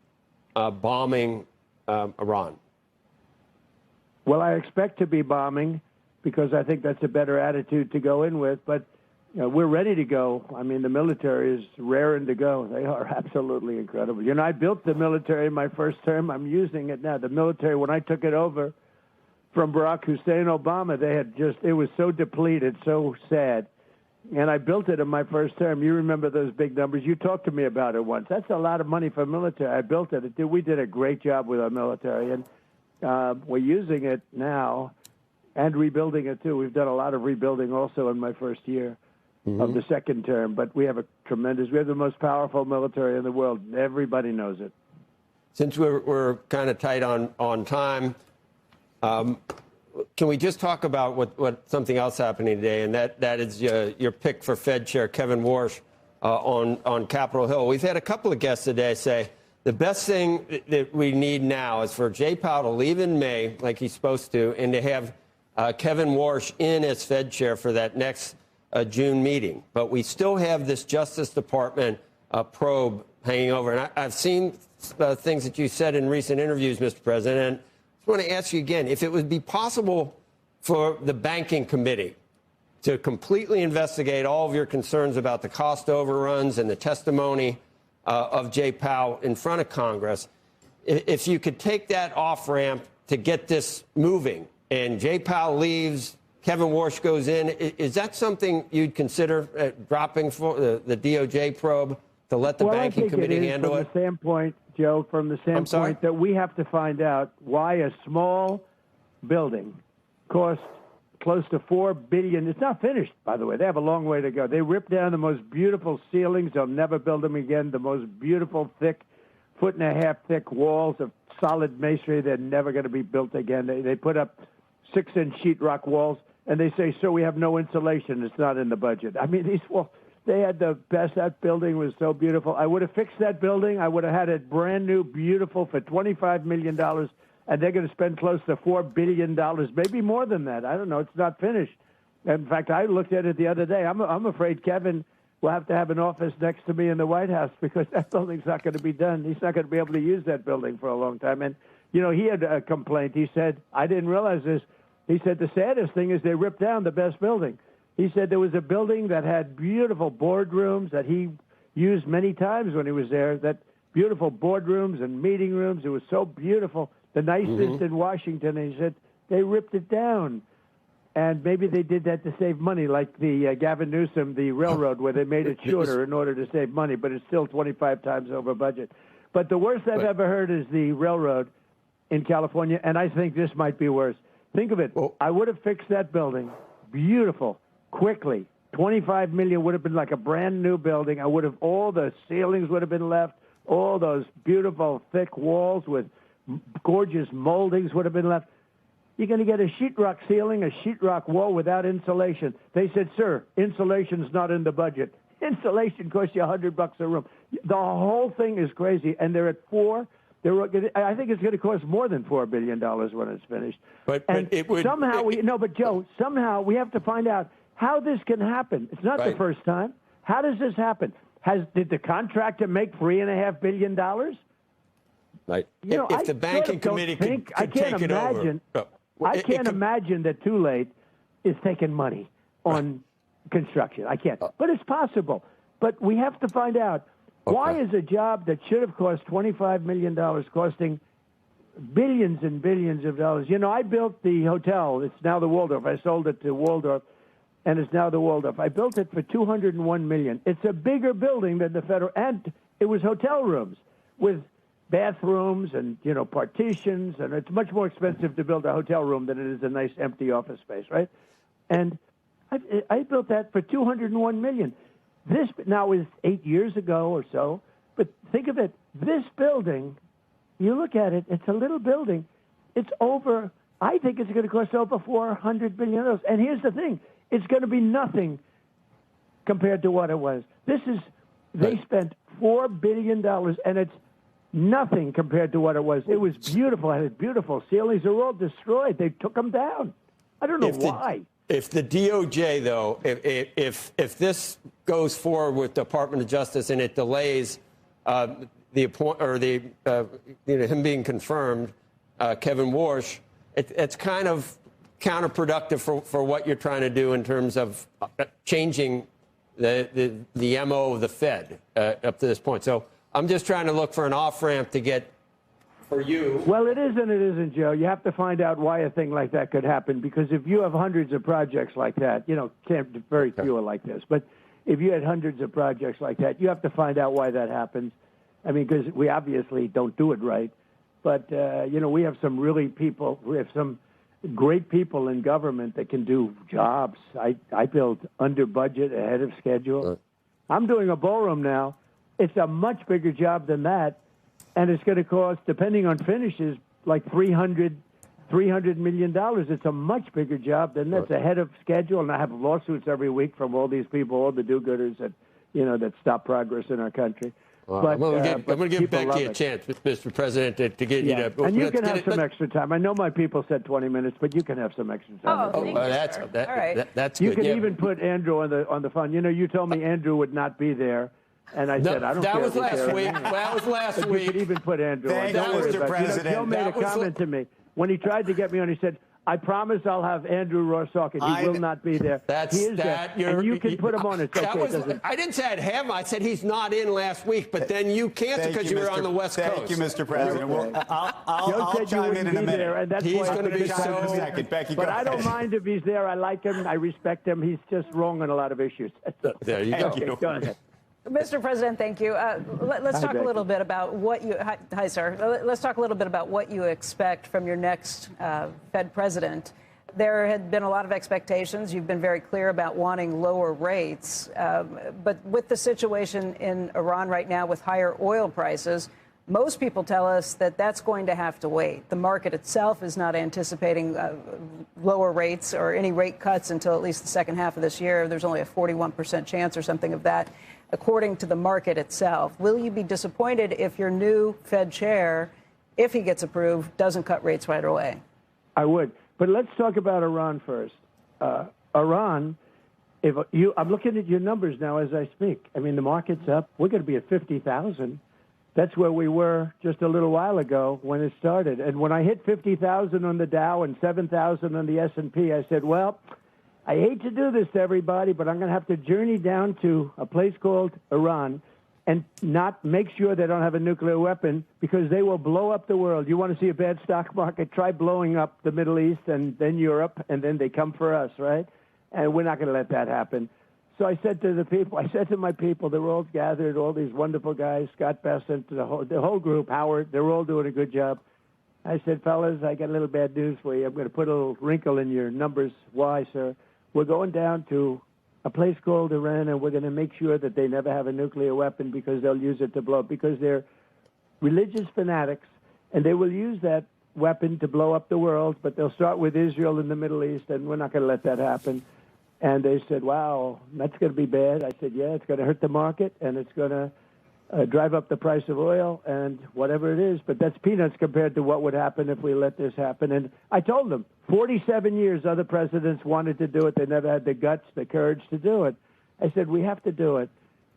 bombing Iran? Well, I expect to be bombing because I think that's a better attitude to go in with. But you know, we're ready to go. I mean, the military is raring to go. They are absolutely incredible. You know, I built the military in my first term. I'm using it now. The military, when I took it over from Barack Hussein Obama, they had it was so depleted, so sad. And I built it in my first term. You remember those big numbers. You talked to me about it once. That's a lot of money for military. I built it. We did a great job with our military, and we're using it now and rebuilding it, too. We've done a lot of rebuilding also in my first year of the second term. But we have we have the most powerful military in the world. Everybody knows it. Since we're kind of tight on time, can we just talk about what something else happening today, and that is your pick for Fed Chair Kevin Warsh on Capitol Hill. We've had a couple of guests today say the best thing that we need now is for Jay Powell to leave in May, like he's supposed to, and to have Kevin Warsh in as Fed Chair for that next June meeting. But we still have this Justice Department probe hanging over. And I've seen things that you said in recent interviews, Mr. President, and I want to ask you again, if it would be possible for the Banking Committee to completely investigate all of your concerns about the cost overruns and the testimony of Jay Powell in front of Congress, if you could take that off-ramp to get this moving, and Jay Powell leaves, Kevin Warsh goes in, is that something you'd consider dropping for the DOJ probe to let the Banking Committee handle it? From the standpoint, Joe, from the standpoint that we have to find out why a small building cost close to $4 billion. It's not finished, by the way. They have a long way to go. They ripped down the most beautiful ceilings. They'll never build them again. The most beautiful, thick, 1.5 foot thick walls of solid masonry. They're never going to be built again. They put up 6-inch sheetrock walls, and they say, so we have no insulation. It's not in the budget. I mean, these walls, they had the best. That building was so beautiful. I would have fixed that building. I would have had it brand new, beautiful for $25 million, and they're going to spend close to $4 billion, maybe more than that. I don't know. It's not finished. In fact, I looked at it the other day. I'm afraid Kevin will have to have an office next to me in the White House because that building's not going to be done. He's not going to be able to use that building for a long time. And, you know, he had a complaint. He said, I didn't realize this. He said the saddest thing is they ripped down the best building. He said there was a building that had beautiful boardrooms that he used many times when he was there. That beautiful boardrooms and meeting rooms. It was so beautiful, the nicest in Washington. And he said they ripped it down. And maybe they did that to save money, like the Gavin Newsom, the railroad, where they made it shorter in order to save money, but it's still 25 times over budget. But the worst I've ever heard is the railroad in California, and I think this might be worse. Think of it. I would have fixed that building, beautiful, quickly. $25 million would have been like a brand new building. All the ceilings would have been left. All those beautiful, thick walls with gorgeous moldings would have been left. You're going to get a sheetrock ceiling, a sheetrock wall without insulation. They said, sir, insulation's not in the budget. Insulation costs you $100 a room. The whole thing is crazy, and they're at $4. I think it's going to cost more than $4 billion when it's finished. But it would somehow somehow we have to find out how this can happen. It's not the first time. How does this happen? Did the contractor make $3.5 billion? Right. If the banking committee could take it over. I can't imagine that Too Late is taking money on construction. I can't. But it's possible. But we have to find out why is a job that should have cost $25 million costing billions and billions of dollars. I built the hotel. It's now the Waldorf. I sold it to Waldorf, and it's now the Waldorf. I built it for $201 million. It's a bigger building than the federal, and it was hotel rooms with bathrooms and, partitions, and it's much more expensive to build a hotel room than it is a nice empty office space, right? And I built that for $201 million. This now is 8 years ago or so, but think of it. This building, you look at it, it's a little building. I think it's going to cost over $400 billion. And here's the thing. It's going to be nothing compared to what it was. They spent $4 billion, and it's nothing compared to what it was. It was beautiful. It had beautiful ceilings. They're all destroyed. They took them down. I don't know why. If the DOJ, though, if this goes forward with Department of Justice and it delays him being confirmed, Kevin Warsh, it's kind of counterproductive for what you're trying to do in terms of changing the MO of the Fed up to this point. So I'm just trying to look for an off-ramp to get for you. Well, it is and it isn't, Joe. You have to find out why a thing like that could happen, because if you have hundreds of projects like that, very few are like this, but if you had hundreds of projects like that, you have to find out why that happens. I mean, because we obviously don't do it right, but, we have some great people in government that can do jobs. I build under budget, ahead of schedule. I'm doing a ballroom now. It's a much bigger job than that, and it's going to cost, depending on finishes, like $300 million. It's a much bigger job than that's ahead of schedule, and I have lawsuits every week from all these people, all the do-gooders that stop progress in our country. But, I'm going to give Becky a chance, Mr. President, to get you to... And you can have some extra time. I know my people said 20 minutes, but you can have some extra time. That's good. You can even put Andrew on the phone. You told me Andrew would not be there. And I said, I don't care. That was last week. That was last week. You could even put Andrew on. Mr. President. Joe made a comment to me. When he tried to get me on, he said, I promise I'll have Andrew Ross talking. He will not be there. And you can put him on. It's okay. I didn't say I'd have him. I said he's not in last week, but then you canceled because you were on the West Coast. Thank you, Mr. President. I'll chime in a minute. And that's he's going to be so... But I don't mind if he's there. I like him. I respect him. He's just wrong on a lot of issues. There you go. Go ahead. Mr. President, thank you. Let's talk a little bit about what you... Hi, sir. Let's talk a little bit about what you expect from your next Fed president. There had been a lot of expectations. You've been very clear about wanting lower rates. But with the situation in Iran right now with higher oil prices, most people tell us that that's going to have to wait. The market itself is not anticipating lower rates or any rate cuts until at least the second half of this year. There's only a 41% chance or something of that, according to the market itself. Will you be disappointed if your new Fed chair, if he gets approved, doesn't cut rates right away? I would. But let's talk about Iran first. Iran, I'm looking at your numbers now as I speak. I mean, the market's up. We're going to be at 50,000. That's where we were just a little while ago when it started. And when I hit 50,000 on the Dow and 7,000 on the S&P, I said, well, I hate to do this to everybody, but I'm going to have to journey down to a place called Iran and not make sure they don't have a nuclear weapon, because they will blow up the world. You want to see a bad stock market? Try blowing up the Middle East and then Europe, and then they come for us, right? And we're not going to let that happen. So I said to my people, they were all gathered, all these wonderful guys, Scott Bessent, the whole group, Howard, they're all doing a good job. I said, fellas, I got a little bad news for you. I'm going to put a little wrinkle in your numbers. Why, sir? We're going down to a place called Iran, and we're going to make sure that they never have a nuclear weapon, because they'll use it to blow up, because they're religious fanatics, and they will use that weapon to blow up the world, but they'll start with Israel in the Middle East, and we're not going to let that happen. And they said, wow, that's going to be bad. I said, yeah, it's going to hurt the market, and it's going to drive up the price of oil and whatever it is. But that's peanuts compared to what would happen if we let this happen. And I told them, 47 years other presidents wanted to do it. They never had the guts, the courage to do it. I said, we have to do it.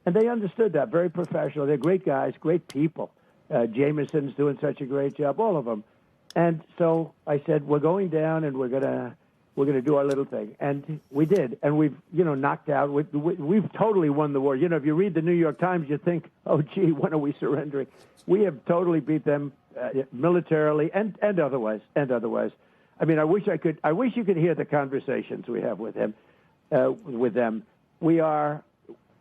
And they understood that, very professional. They're great guys, great people. Jameson's doing such a great job, all of them. And so I said, we're going down, and we're going to do our little thing. And we did. And we've, knocked out. We've totally won the war. If you read the New York Times, you think, oh, gee, when are we surrendering? We have totally beat them militarily and otherwise. I mean, I wish you could hear the conversations we have with him, with them. We are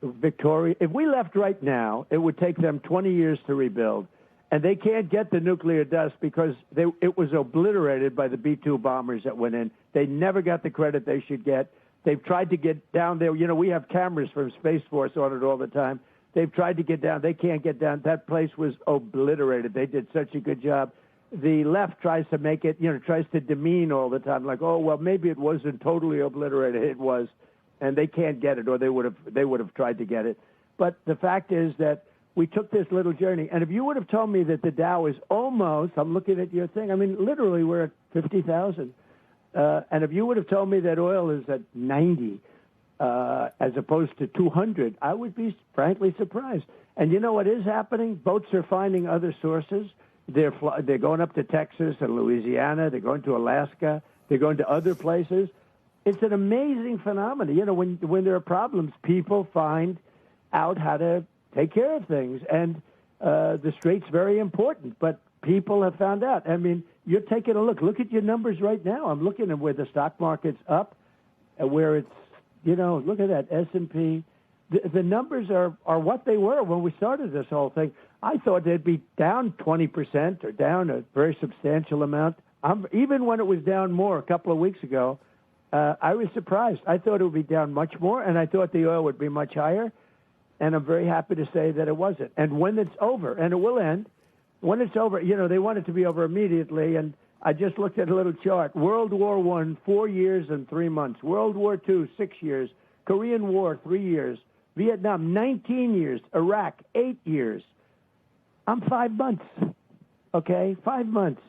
victorious. If we left right now, it would take them 20 years to rebuild. And they can't get the nuclear dust because it was obliterated by the B-2 bombers that went in. They never got the credit they should get. They've tried to get down there. We have cameras from Space Force on it all the time. They've tried to get down. They can't get down. That place was obliterated. They did such a good job. The left tries to make it, tries to demean all the time, like, oh, well, maybe it wasn't totally obliterated. It was, and they can't get it, or they would have tried to get it. But the fact is that we took this little journey, and if you would have told me that the Dow is almost, I'm looking at your thing, I mean, literally we're at 50,000. And if you would have told me that oil is at 90 as opposed to 200, I would be frankly surprised. And you know what is happening? Boats are finding other sources. They're going up to Texas and Louisiana. They're going to Alaska. They're going to other places. It's an amazing phenomenon. When there are problems, people find out how to take care of things. And the Strait's very important, but people have found out. I mean, you're taking a look. Look at your numbers right now. I'm looking at where the stock market's up, where it's, look at that, S&P. The numbers are what they were when we started this whole thing. I thought they'd be down 20% or down a very substantial amount. Even when it was down more a couple of weeks ago, I was surprised. I thought it would be down much more, and I thought the oil would be much higher. And I'm very happy to say that it wasn't. And when it's over, and it will end, when it's over, they want it to be over immediately. And I just looked at a little chart. World War I, 4 years and 3 months. World War II, 6 years. Korean War, 3 years. Vietnam, 19 years. Iraq, 8 years. I'm 5 months, okay? 5 months.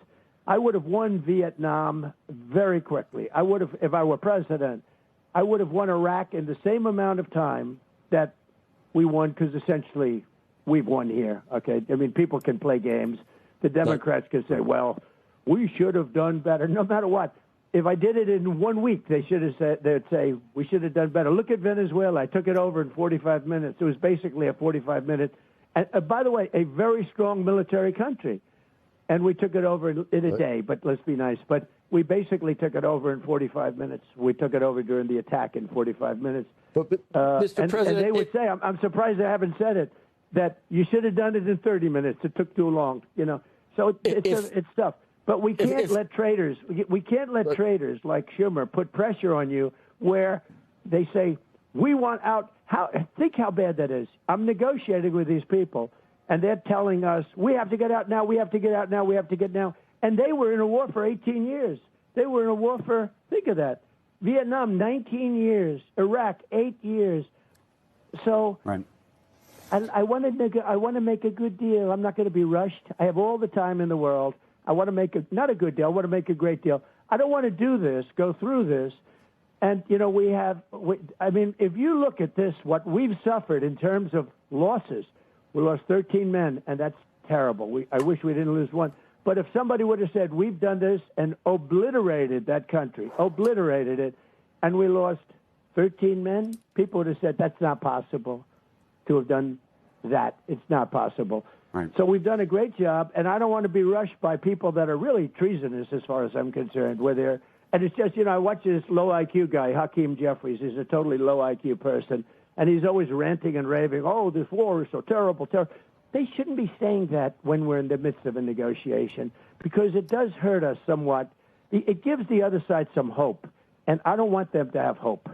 I would have won Vietnam very quickly. I would have, if I were president, I would have won Iraq in the same amount of time that we won, because essentially we've won here, okay? I mean, people can play games. The Democrats can say, well, we should have done better, no matter what. If I did it in 1 week, they'd say, we should have done better. Look at Venezuela. I took it over in 45 minutes. It was basically a 45-minute. And by the way, a very strong military country. And we took it over in a day, but let's be nice. But we basically took it over in 45 minutes. We took it over during the attack in 45 minutes. But Mr. President, and they would say, I'm surprised I haven't said it, that you should have done it in 30 minutes. It took too long, So it's tough. But we can't let traitors. We can't let traitors like Schumer put pressure on you where they say we want out. Think how bad that is. I'm negotiating with these people, and they're telling us we have to get out now. We have to get out now. We have to get now. And they were in a war for 18 years. They were in a war for, think of that, Vietnam 19 years, Iraq 8 years. So right. I want to make a good deal. I'm not going to be rushed. I have all the time in the world. I want to make not a good deal. I want to make a great deal. I don't want to do this, go through this. And, I mean, if you look at this, what we've suffered in terms of losses, we lost 13 men, and that's terrible. I wish we didn't lose one. But if somebody would have said, we've done this and obliterated that country, obliterated it, and we lost 13 men, people would have said, that's not possible to have done that. It's not possible. Right. So we've done a great job, and I don't want to be rushed by people that are really treasonous as far as I'm concerned, where they're, and it's just, I watch this low IQ guy, Hakeem Jeffries. He's a totally low IQ person, and he's always ranting and raving, oh, this war is so terrible, terrible. They shouldn't be saying that when we're in the midst of a negotiation, because it does hurt us somewhat. It gives the other side some hope, and I don't want them to have hope.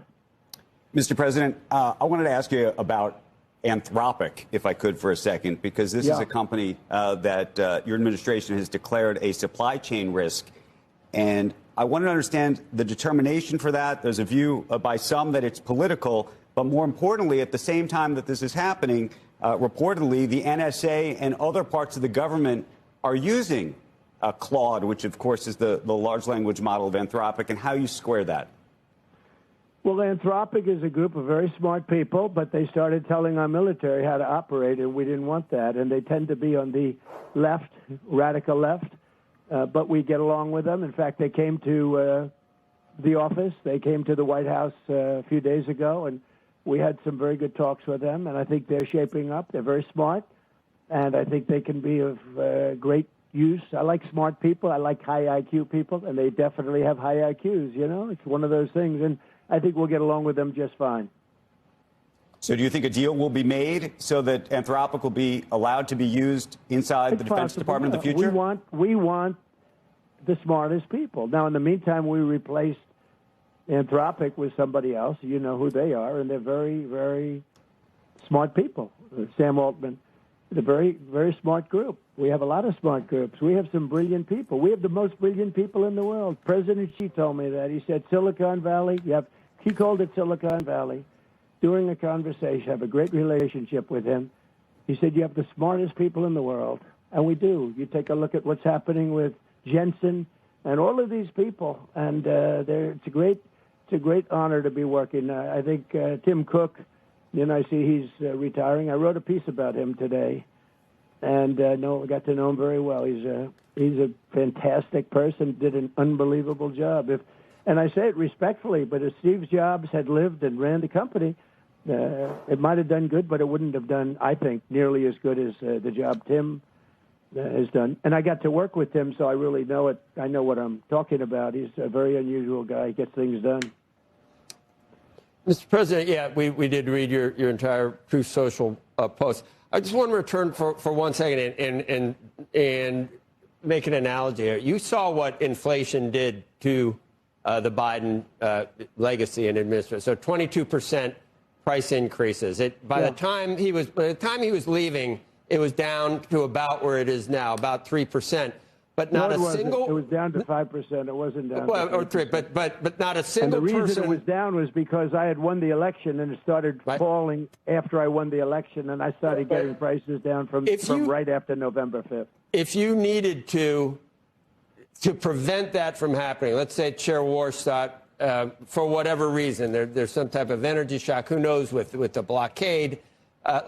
Mr. President, I wanted to ask you about Anthropic, if I could, for a second, because this is a company that your administration has declared a supply chain risk. And I wanted to understand the determination for that. There's a view by some that it's political, but more importantly, at the same time that this is happening, reportedly, the NSA and other parts of the government are using Claude, which, of course, is the large language model of Anthropic, and how you square that. Well, Anthropic is a group of very smart people, but they started telling our military how to operate, and we didn't want that. And they tend to be on the left, radical left, but we get along with them. In fact, they came to the office. They came to the White House a few days ago, and we had some very good talks with them, and I think they're shaping up. They're very smart, and I think they can be of great use. I like smart people. I like high IQ people, and they definitely have high IQs, It's one of those things, and I think we'll get along with them just fine. So do you think a deal will be made so that Anthropic will be allowed to be used inside the Defense Department in the future? We want the smartest people. Now, in the meantime, we replaced Anthropic with somebody else. You know who they are, and they're very, very smart people. Sam Altman, a very, very smart group. We have a lot of smart groups. We have some brilliant people. We have the most brilliant people in the world. President Xi told me that. He said Silicon Valley, he called it Silicon Valley. During a conversation, I have a great relationship with him. He said, you have the smartest people in the world. And we do. You take a look at what's happening with Jensen and all of these people. And it's a great honor to be working. I think Tim Cook, I see he's retiring. I wrote a piece about him today. And I got to know him very well. He's a fantastic person, did an unbelievable job. And I say it respectfully, but if Steve Jobs had lived and ran the company, it might have done good, but it wouldn't have done, I think, nearly as good as the job Tim has done. And I got to work with Tim, so I really know it. I know what I'm talking about. He's a very unusual guy. He gets things done. Mr. President, we did read your entire Truth Social post. I just want to return for 1 second and make an analogy here. You saw what inflation did to the Biden legacy and administration. So 22% price increases. By the time he was leaving, it was down to about where it is now, about 3%. But not a single. It was down to 5%. It wasn't down. Well, or 3, but not a single person. And the reason it was down was because I had won the election, and it started falling after I won the election, and I started getting prices down from right after November 5th. If you needed to prevent that from happening, let's say Chair Walsh thought, for whatever reason, there's some type of energy shock. Who knows with the blockade?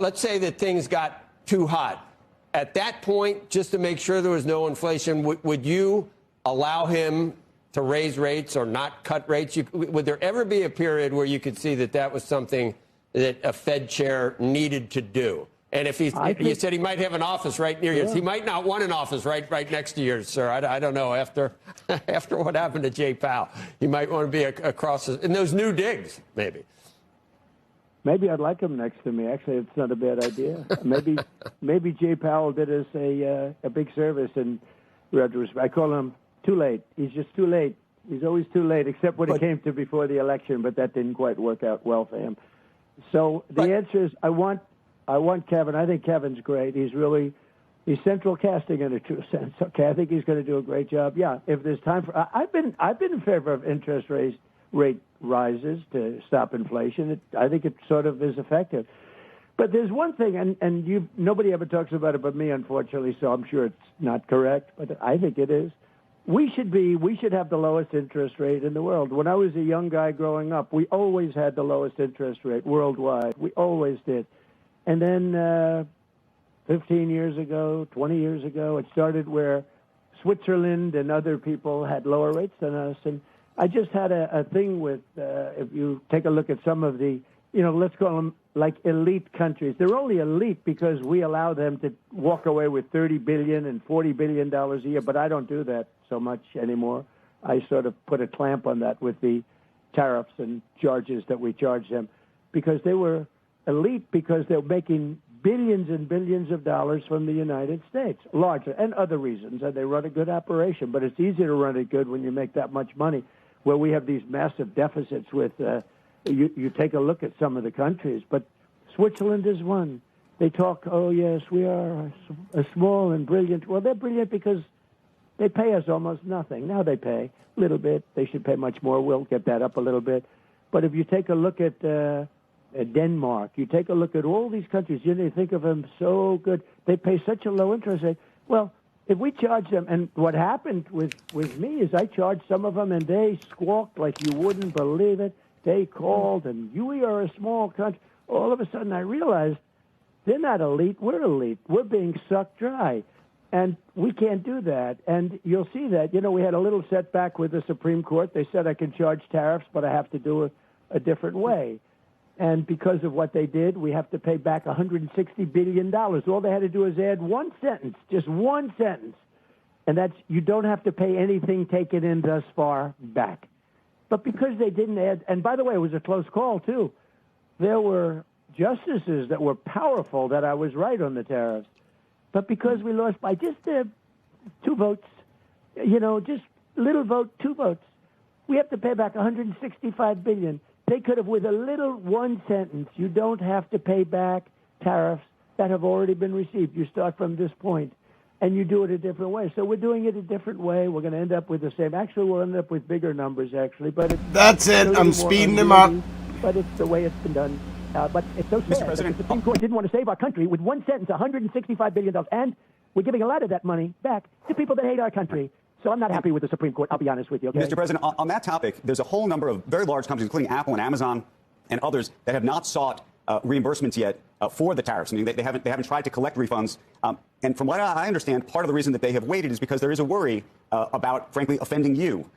Let's say that things got too hot. At that point, just to make sure there was no inflation, would you allow him to raise rates or not cut rates? Would there ever be a period where you could see that was something that a Fed chair needed to do? And if you said he might have an office right near yours, he might not want an office right next to yours, sir. I don't know. After what happened to Jay Powell, he might want to be across in those new digs, maybe. Maybe I'd like him next to me. Actually, it's not a bad idea. Maybe Jay Powell did us a big service, and I call him too late. He's just too late. He's always too late, except when it came to before the election, but that didn't quite work out well for him. So the answer is I want Kevin. I think Kevin's great. He's central casting in a true sense. Okay, I think he's going to do a great job. Yeah, if there's time for, I've been in favor of interest rate rises to stop inflation. I think it sort of is effective. But there's one thing, and nobody ever talks about it but me, unfortunately, so I'm sure it's not correct, but I think it is. We should have the lowest interest rate in the world. When I was a young guy growing up, we always had the lowest interest rate worldwide. We always did. And then 15 years ago, 20 years ago, it started where Switzerland and other people had lower rates than us. And I just had a thing with, if you take a look at some of the let's call them like elite countries. They're only elite because we allow them to walk away with $30 billion and $40 billion a year, but I don't do that so much anymore. I sort of put a clamp on that with the tariffs and charges that we charge them because they were elite because they're making billions and billions of dollars from the United States, larger, and other reasons, and they run a good operation. But it's easier to run it good when you make that much money, where we have these massive deficits with, you take a look at some of the countries, but Switzerland is one. They talk, oh, yes, we are a small and brilliant. Well, they're brilliant because they pay us almost nothing. Now they pay a little bit. They should pay much more. We'll get that up a little bit. But if you take a look at Denmark, you take a look at all these countries, you think of them so good. They pay such a low interest rate. Well, if we charge them, and what happened with me is I charged some of them, and they squawked like you wouldn't believe it. They called, and we are a small country. All of a sudden, I realized they're not elite. We're elite. We're being sucked dry, and we can't do that. And you'll see that. We had a little setback with the Supreme Court. They said I can charge tariffs, but I have to do it a different way. And because of what they did, we have to pay back $160 billion. All they had to do is add one sentence, just one sentence. And that's, you don't have to pay anything taken in thus far back. But because they didn't add, and by the way, it was a close call, too. There were justices that were powerful that I was right on the tariffs. But because we lost by just 2 votes, just little vote, 2 votes, we have to pay back $165 billion. They could have, with a little one sentence, you don't have to pay back tariffs that have already been received. You start from this point, and you do it a different way. So we're doing it a different way. We're going to end up with the same. Actually, we'll end up with bigger numbers, actually. But that's it. I'm speeding them up. But it's the way it's been done. But it's so sad. Mr. President, the Supreme Court didn't want to save our country with one sentence, $165 billion. And we're giving a lot of that money back to people that hate our country. So I'm not happy with the Supreme Court, I'll be honest with you. Okay? Mr. President, on that topic, there's a whole number of very large companies, including Apple and Amazon and others, that have not sought reimbursements yet for the tariffs. I mean, they haven't tried to collect refunds. And from what I understand, part of the reason that they have waited is because there is a worry about, frankly, offending you.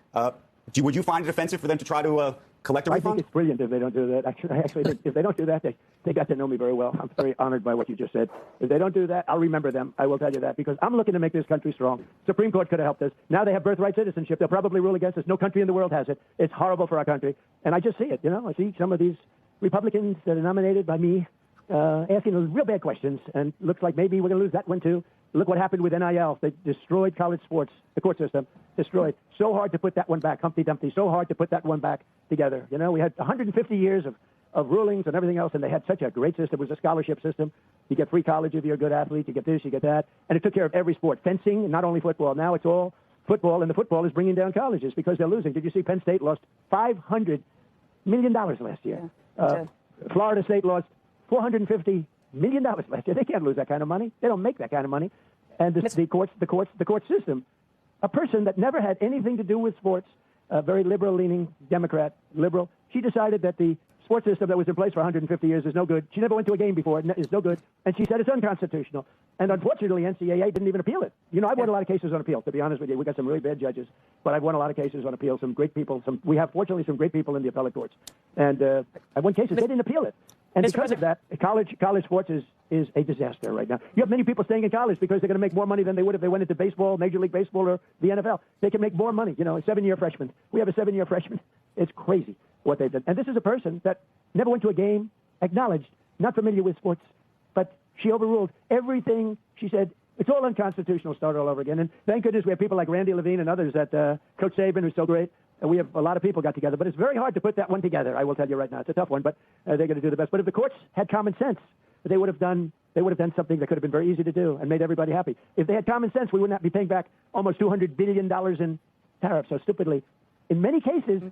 Would you find it offensive for them to try to collect a refund? I think it's brilliant if they don't do that. I actually think if they don't do that, they got to know me very well. I'm very honored by what you just said. If they don't do that, I'll remember them. I will tell you that, because I'm looking to make this country strong. Supreme Court could have helped us. Now they have birthright citizenship. They'll probably rule against us. No country in the world has it. It's horrible for our country. And I just see it. I see some of these Republicans that are nominated by me asking real bad questions, and looks like maybe we're going to lose that one too. Look what happened with NIL. They destroyed college sports, the court system, destroyed. So hard to put that one back, Humpty Dumpty, so hard to put that one back together. We had 150 years of rulings and everything else, and they had such a great system. It was a scholarship system. You get free college if you're a good athlete. You get this, you get that. And it took care of every sport. Fencing, not only football. Now it's all football, and the football is bringing down colleges because they're losing. Did you see Penn State lost $500 million last year? Yeah. Florida State lost $450 million last year. They can't lose that kind of money. They don't make that kind of money. And the court system, a person that never had anything to do with sports, a very liberal-leaning Democrat, liberal, she decided that the sports system that was in place for 150 years is no good. She never went to a game before. It's no good. And she said it's unconstitutional. And unfortunately, NCAA didn't even appeal it. I've won a lot of cases on appeal, to be honest with you. We've got some really bad judges, but I've won a lot of cases on appeal. Some great people. We have, fortunately, some great people in the appellate courts. And I won cases. They didn't appeal it. And because of that, college sports is a disaster right now. You have many people staying in college because they're going to make more money than they would if they went into baseball, Major League Baseball, or the NFL. They can make more money. A 7-year freshman. We have a 7-year freshman. It's crazy what they've done. And this is a person that never went to a game, acknowledged, not familiar with sports, but she overruled everything. She said, it's all unconstitutional, start all over again. And thank goodness we have people like Randy Levine and others that Coach Saban, who's so great. And we have a lot of people got together, but it's very hard to put that one together. I will tell you right now, it's a tough one, but they're going to do the best. But if the courts had common sense, they would have done something that could have been very easy to do and made everybody happy. If they had common sense, we would not be paying back almost $200 billion in tariffs. So stupidly, in many cases,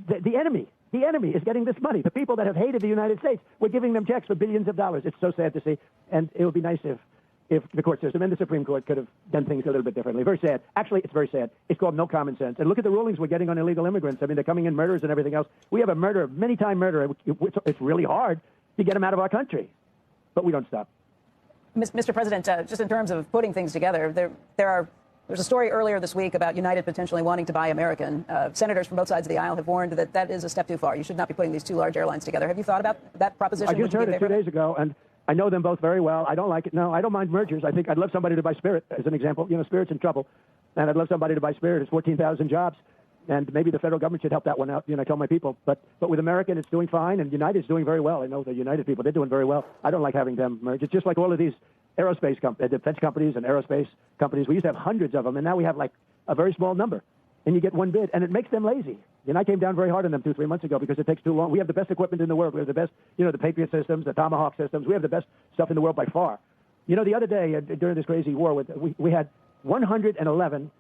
the enemy is getting this money. The people that have hated the United States, we're giving them checks for billions of dollars. It's so sad to see, and it would be nice if the court system and the Supreme Court could have done things a little bit differently. Very sad. Actually, it's very sad. It's called no common sense. And look at the rulings we're getting on illegal immigrants. I mean, they're coming in murders and everything else. We have a many-time murder. It's really hard to get them out of our country, but we don't stop. Mr. President, just in terms of putting things together, there are There's a story earlier this week about United potentially wanting to buy American. Senators from both sides of the aisle have warned that that is a step too far. You should not be putting these two large airlines together. Have you thought about that proposition? I just heard it 2 days ago, and I know them both very well. I don't like it. No, I don't mind mergers. I think I'd love somebody to buy Spirit, as an example. You know, Spirit's in trouble, and I'd love somebody to buy Spirit. It's 14,000 jobs, and maybe the federal government should help that one out. You know, I tell my people. But with American, it's doing fine, and United's doing very well. I know the United people, they're doing very well. I don't like having them merge. It's just like all of these aerospace defense companies and aerospace companies. We used to have hundreds of them, and now we have like a very small number, and you get one bid, and it makes them lazy. And I came down very hard on them 2-3 months ago because it takes too long. We have the best equipment in the world. We have the best, the Patriot systems, the Tomahawk systems. We have the best stuff in the world by far. You know, the other day during this crazy war, we had 111.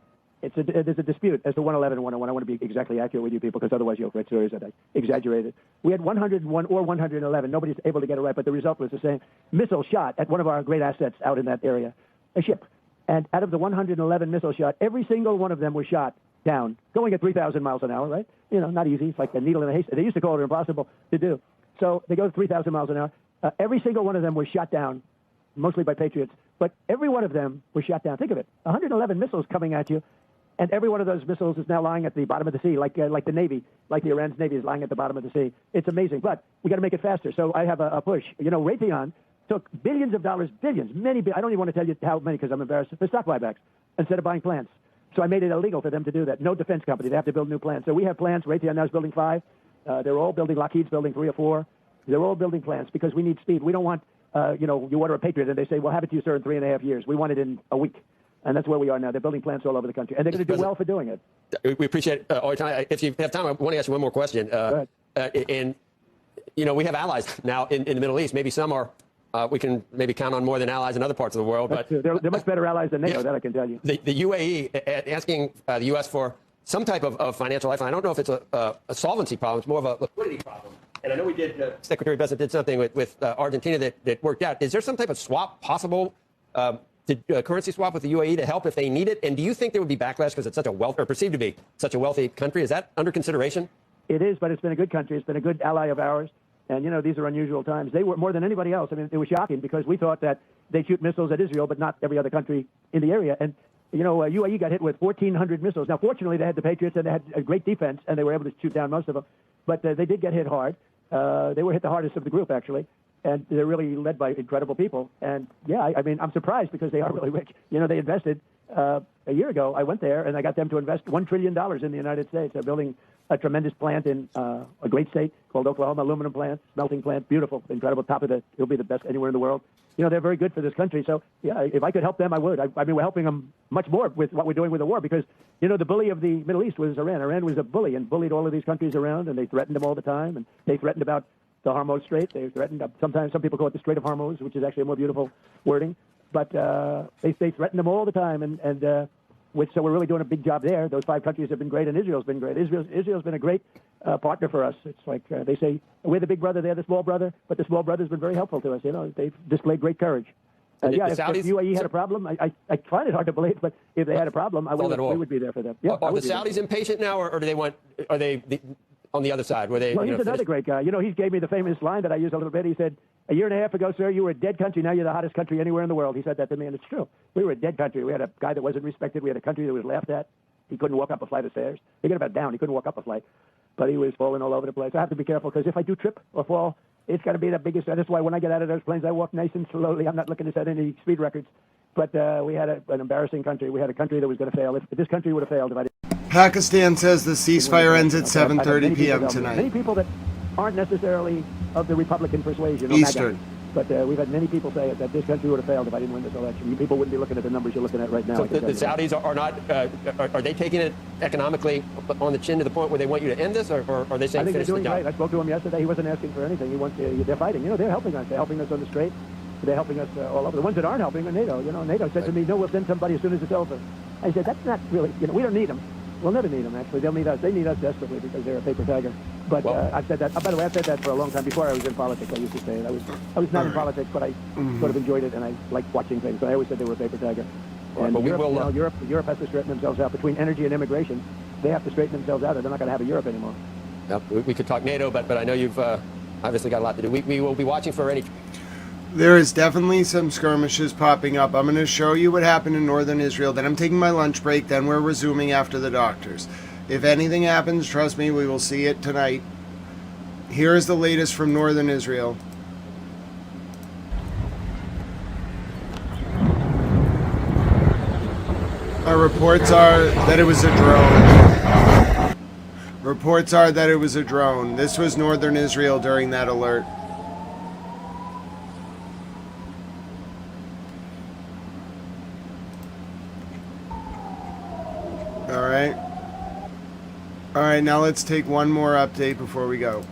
There's a dispute as to 111 and 101. I want to be exactly accurate with you people because otherwise you'll write stories that I exaggerated. We had 101 or 111. Nobody's able to get it right, but the result was the same. Missile shot at one of our great assets out in that area, a ship. And out of the 111 missile shot, every single one of them was shot down, going at 3,000 miles an hour, right? You know, not easy. It's like a needle in a haystack. They used to call it impossible to do. So they go 3,000 miles an hour. Every single one of them was shot down, mostly by Patriots, but every one of them was shot down. Think of it, 111 missiles coming at you, and every one of those missiles is now lying at the bottom of the sea, like the Navy, like the Iran's Navy is lying at the bottom of the sea. It's amazing, but we got to make it faster. So I have a push. You know, Raytheon took billions of dollars, billions, I don't even want to tell you how many because I'm embarrassed, for stock buybacks instead of buying plants. So I made it illegal for them to do that. No defense company. They have to build new plants. So we have plants. Raytheon now is building 5. They're all building. Lockheed's building 3 or 4. They're all building plants because we need speed. We don't want, you order a Patriot and they say, well, have it to you, sir, in 3.5 years. We want it in a week. And that's where we are now. They're building plants all over the country. And they're going to do well for doing it. We appreciate all your time. If you have time, I want to ask you one more question. And, we have allies now in the Middle East. Maybe some are. We can maybe count on more than allies in other parts of the world. But they're much better allies than NATO, that I can tell you. The UAE asking the U.S. for some type of financial lifeline. I don't know if it's a solvency problem. It's more of a liquidity problem. And I know we did, Secretary Bessent did something with Argentina that worked out. Is there some type of swap possible, currency swap with the UAE to help if they need it? And do you think there would be backlash because it's such a wealthy, or perceived to be such a wealthy country? Is that under consideration? It is, but it's been a good country. It's been a good ally of ours. And, these are unusual times. They were more than anybody else. I mean, it was shocking because we thought that they'd shoot missiles at Israel, but not every other country in the area. And, UAE got hit with 1,400 missiles. Now, fortunately, they had the Patriots and they had a great defense, and they were able to shoot down most of them. But they did get hit hard. They were hit the hardest of the group, actually. And they're really led by incredible people. And, yeah, I mean, I'm surprised because they are really rich. They invested a year ago. I went there, and I got them to invest $1 trillion in the United States. They're building a tremendous plant in a great state called Oklahoma, aluminum plant, smelting plant, beautiful, incredible, it'll be the best anywhere in the world. They're very good for this country. So, yeah, if I could help them, I would. I mean, we're helping them much more with what we're doing with the war because, the bully of the Middle East was Iran. Iran was a bully and bullied all of these countries around, and they threatened them all the time, and they threatened about the Hormuz Strait. They threatened, sometimes some people call it the Strait of Hormuz, which is actually a more beautiful wording. But they threatened them all the time, so we're really doing a big job there. Those 5 countries have been great, and Israel's been great. Israel's been a great partner for us. It's like they say, we're the big brother, they're the small brother, but the small brother's been very helpful to us. They've displayed great courage. If UAE had a problem, I find it hard to believe, but if they had a problem, we would be there for them. Yeah, are the Saudis impatient now, or do they are they on the other side? Were they? Well, he's another great guy. He gave me the famous line that I use a little bit. He said, "A year and a half ago, sir, you were a dead country. Now you're the hottest country anywhere in the world." He said that to me, and it's true. We were a dead country. We had a guy that wasn't respected. We had a country that was laughed at. He couldn't walk up a flight of stairs. Forget about down. He couldn't walk up a flight. But he was falling all over the place. I have to be careful because if I do trip or fall, it's got to be the biggest. That's why when I get out of those planes, I walk nice and slowly. I'm not looking to set any speed records. But we had an embarrassing country. We had a country that was going to fail. If this country would have failed, if I didn't. Pakistan says the ceasefire ends at 7:30 p.m. tonight. Many people that aren't necessarily of the Republican persuasion. Eastern. But we've had many people say that this country would have failed if I didn't win this election. You people wouldn't be looking at the numbers you're looking at right now. So the Saudis are not, are they taking it economically on the chin to the point where they want you to end this, or are they saying I think finish they're doing the job? right. I spoke to him yesterday. He wasn't asking for anything. He wants. They're fighting. They're helping us. They're helping us on the strait. They're helping us all over. The ones that aren't helping are NATO. NATO said to me, "No, we'll send somebody as soon as it's over." I said, "That's not really. We don't need them. We'll never need them, actually. They'll need us. They need us desperately because they're a paper tiger." But I've said that. By the way, I've said that for a long time. Before I was in politics, I used to say it. I was not in politics, but I sort of enjoyed it, and I liked watching things. So I always said they were a paper tiger. And Europe has to straighten themselves out. Between energy and immigration, they have to straighten themselves out, or they're not going to have a Europe anymore. Yep. We could talk NATO, but I know you've obviously got a lot to do. We will be watching for any... There is definitely some skirmishes popping up. I'm going to show you what happened in northern Israel. Then I'm taking my lunch break. Then we're resuming after the doctors. If anything happens, trust me, we will see it tonight. Here is the latest from northern Israel. Our reports are that it was a drone. Reports are that it was a drone. This was northern Israel during that alert. All right, now let's take one more update before we go.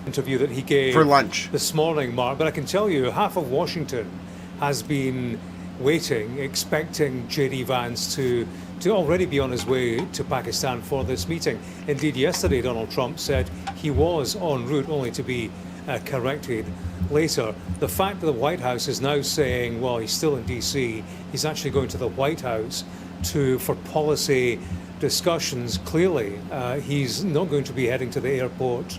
Interview that he gave for lunch this morning, Mark. But I can tell you, half of Washington has been waiting, expecting J.D. Vance to already be on his way to Pakistan for this meeting. Indeed, yesterday Donald Trump said he was en route, only to be corrected later. The fact that the White House is now saying, well, he's still in D.C., he's actually going to the White House for policy discussions. Clearly, he's not going to be heading to the airport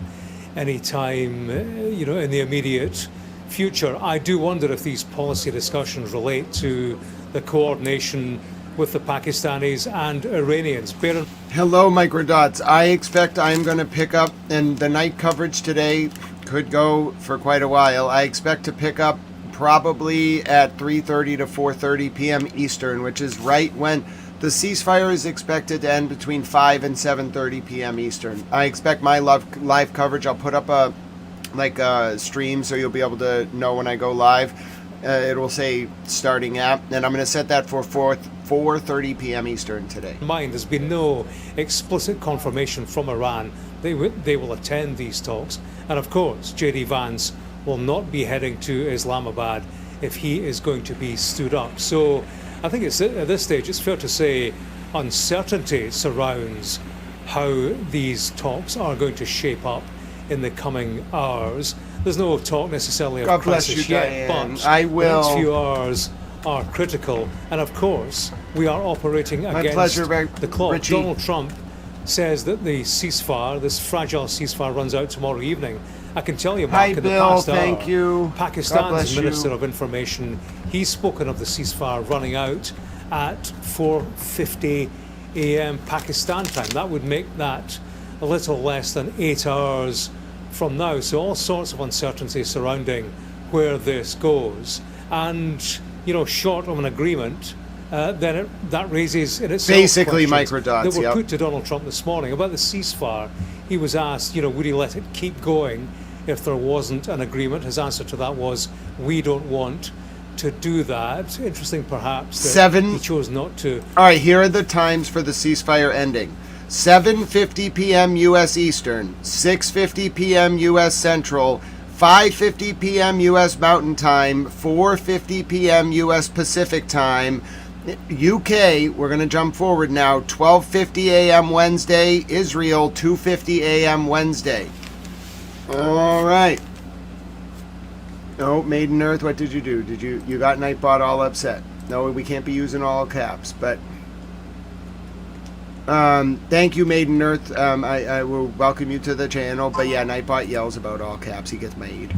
anytime, in the immediate future. I do wonder if these policy discussions relate to the coordination with the Pakistanis and Iranians. Hello, Microdots. I expect I'm going to pick up, and the night coverage today could go for quite a while. I expect to pick up probably at 3:30 to 4:30 p.m. Eastern, which is right when the ceasefire is expected to end between 5 and 7:30 p.m. Eastern. I expect my live coverage. I'll put up a stream so you'll be able to know when I go live. It will say starting at, and I'm going to set that for 4:30 p.m. Eastern today. There's been no explicit confirmation from Iran they will attend these talks, and of course J.D. Vance will not be heading to Islamabad if he is going to be stood up. So I think at this stage it's fair to say uncertainty surrounds how these talks are going to shape up in the coming hours. There's no talk necessarily of crisis yet, but the next few hours are critical. And of course, we are operating against the clock. Richie. Donald Trump says that the ceasefire, this fragile ceasefire, runs out tomorrow evening. I can tell you, Mark, in the past hour, Pakistan's Minister of Information, he's spoken of the ceasefire running out at 4:50 a.m. Pakistan time. That would make that a little less than 8 hours from now. So all sorts of uncertainty surrounding where this goes. And, short of an agreement, then that raises in itself basically microdots that were put to Donald Trump this morning about the ceasefire. He was asked, would he let it keep going if there wasn't an agreement? His answer to that was, we don't want to do that. Interesting, perhaps, that he chose not to. All right, here are the times for the ceasefire ending. 7:50 p.m. U.S. Eastern, 6:50 p.m. U.S. Central, 5:50 p.m. U.S. Mountain Time, 4:50 p.m. U.S. Pacific Time. UK, we're going to jump forward now, 12:50 a.m. Wednesday. Israel, 2:50 a.m. Wednesday. All right. Oh, Maiden Earth, what did you do? You got Nightbot all upset? No, we can't be using all caps, but thank you, Maiden Earth. I will welcome you to the channel, but yeah, Nightbot yells about all caps. He gets made.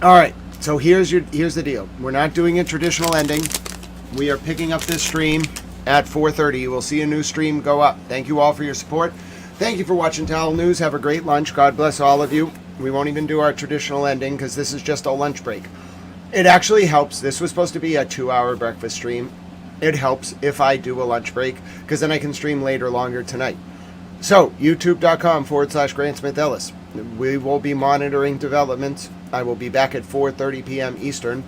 All right, so here's the deal. We're not doing a traditional ending. We are picking up this stream at 4:30. You will see a new stream go up. Thank you all for your support. Thank you for watching Towel News. Have a great lunch. God bless all of you. We won't even do our traditional ending because this is just a lunch break. It actually helps. This was supposed to be a 2-hour breakfast stream. It helps if I do a lunch break because then I can stream later longer tonight. So, youtube.com/Grant Smith Ellis. We will be monitoring developments. I will be back at 4:30 p.m. Eastern.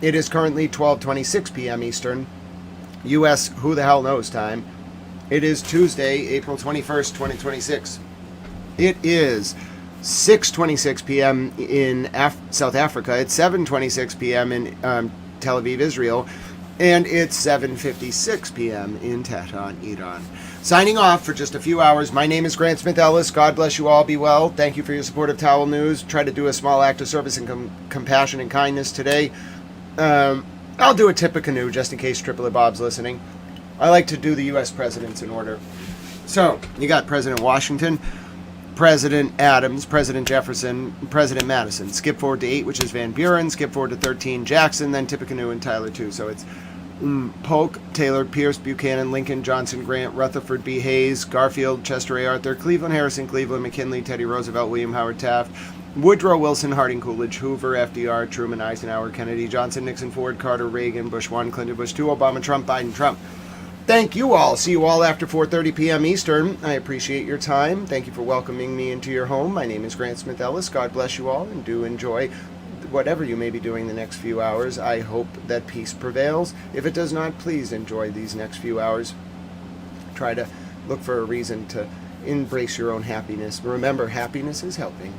It is currently 12:26 p.m. Eastern. U.S. who the hell knows time. It is Tuesday, April 21st, 2026. It is 6:26 p.m. in South Africa. It's 7:26 p.m. in Tel Aviv, Israel. And it's 7:56 p.m. in Tehran, Iran. Signing off for just a few hours. My name is Grant Smith Ellis. God bless you all. Be well. Thank you for your support of Towel News. Try to do a small act of service and compassion and kindness today. I'll do a tip of canoe just in case Triplet Bob's listening. I like to do the U.S. presidents in order. So, you got President Washington. President Adams, President Jefferson, President Madison. Skip forward to 8, which is Van Buren. Skip forward to 13, Jackson, then Tippecanoe and Tyler, too. So it's Polk, Taylor, Pierce, Buchanan, Lincoln, Johnson, Grant, Rutherford B. Hayes, Garfield, Chester A. Arthur, Cleveland, Harrison, Cleveland, McKinley, Teddy Roosevelt, William Howard Taft, Woodrow Wilson, Harding, Coolidge, Hoover, FDR, Truman, Eisenhower, Kennedy, Johnson, Nixon, Ford, Carter, Reagan, Bush 1, Clinton, Bush 2, Obama, Trump, Biden, Trump. Thank you all. See you all after 4:30 p.m. Eastern. I appreciate your time. Thank you for welcoming me into your home. My name is Grant Smith Ellis. God bless you all, and do enjoy whatever you may be doing the next few hours. I hope that peace prevails. If it does not, please enjoy these next few hours. Try to look for a reason to embrace your own happiness. Remember, happiness is helping,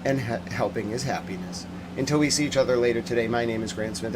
and helping is happiness. Until we see each other later today, my name is Grant Smith.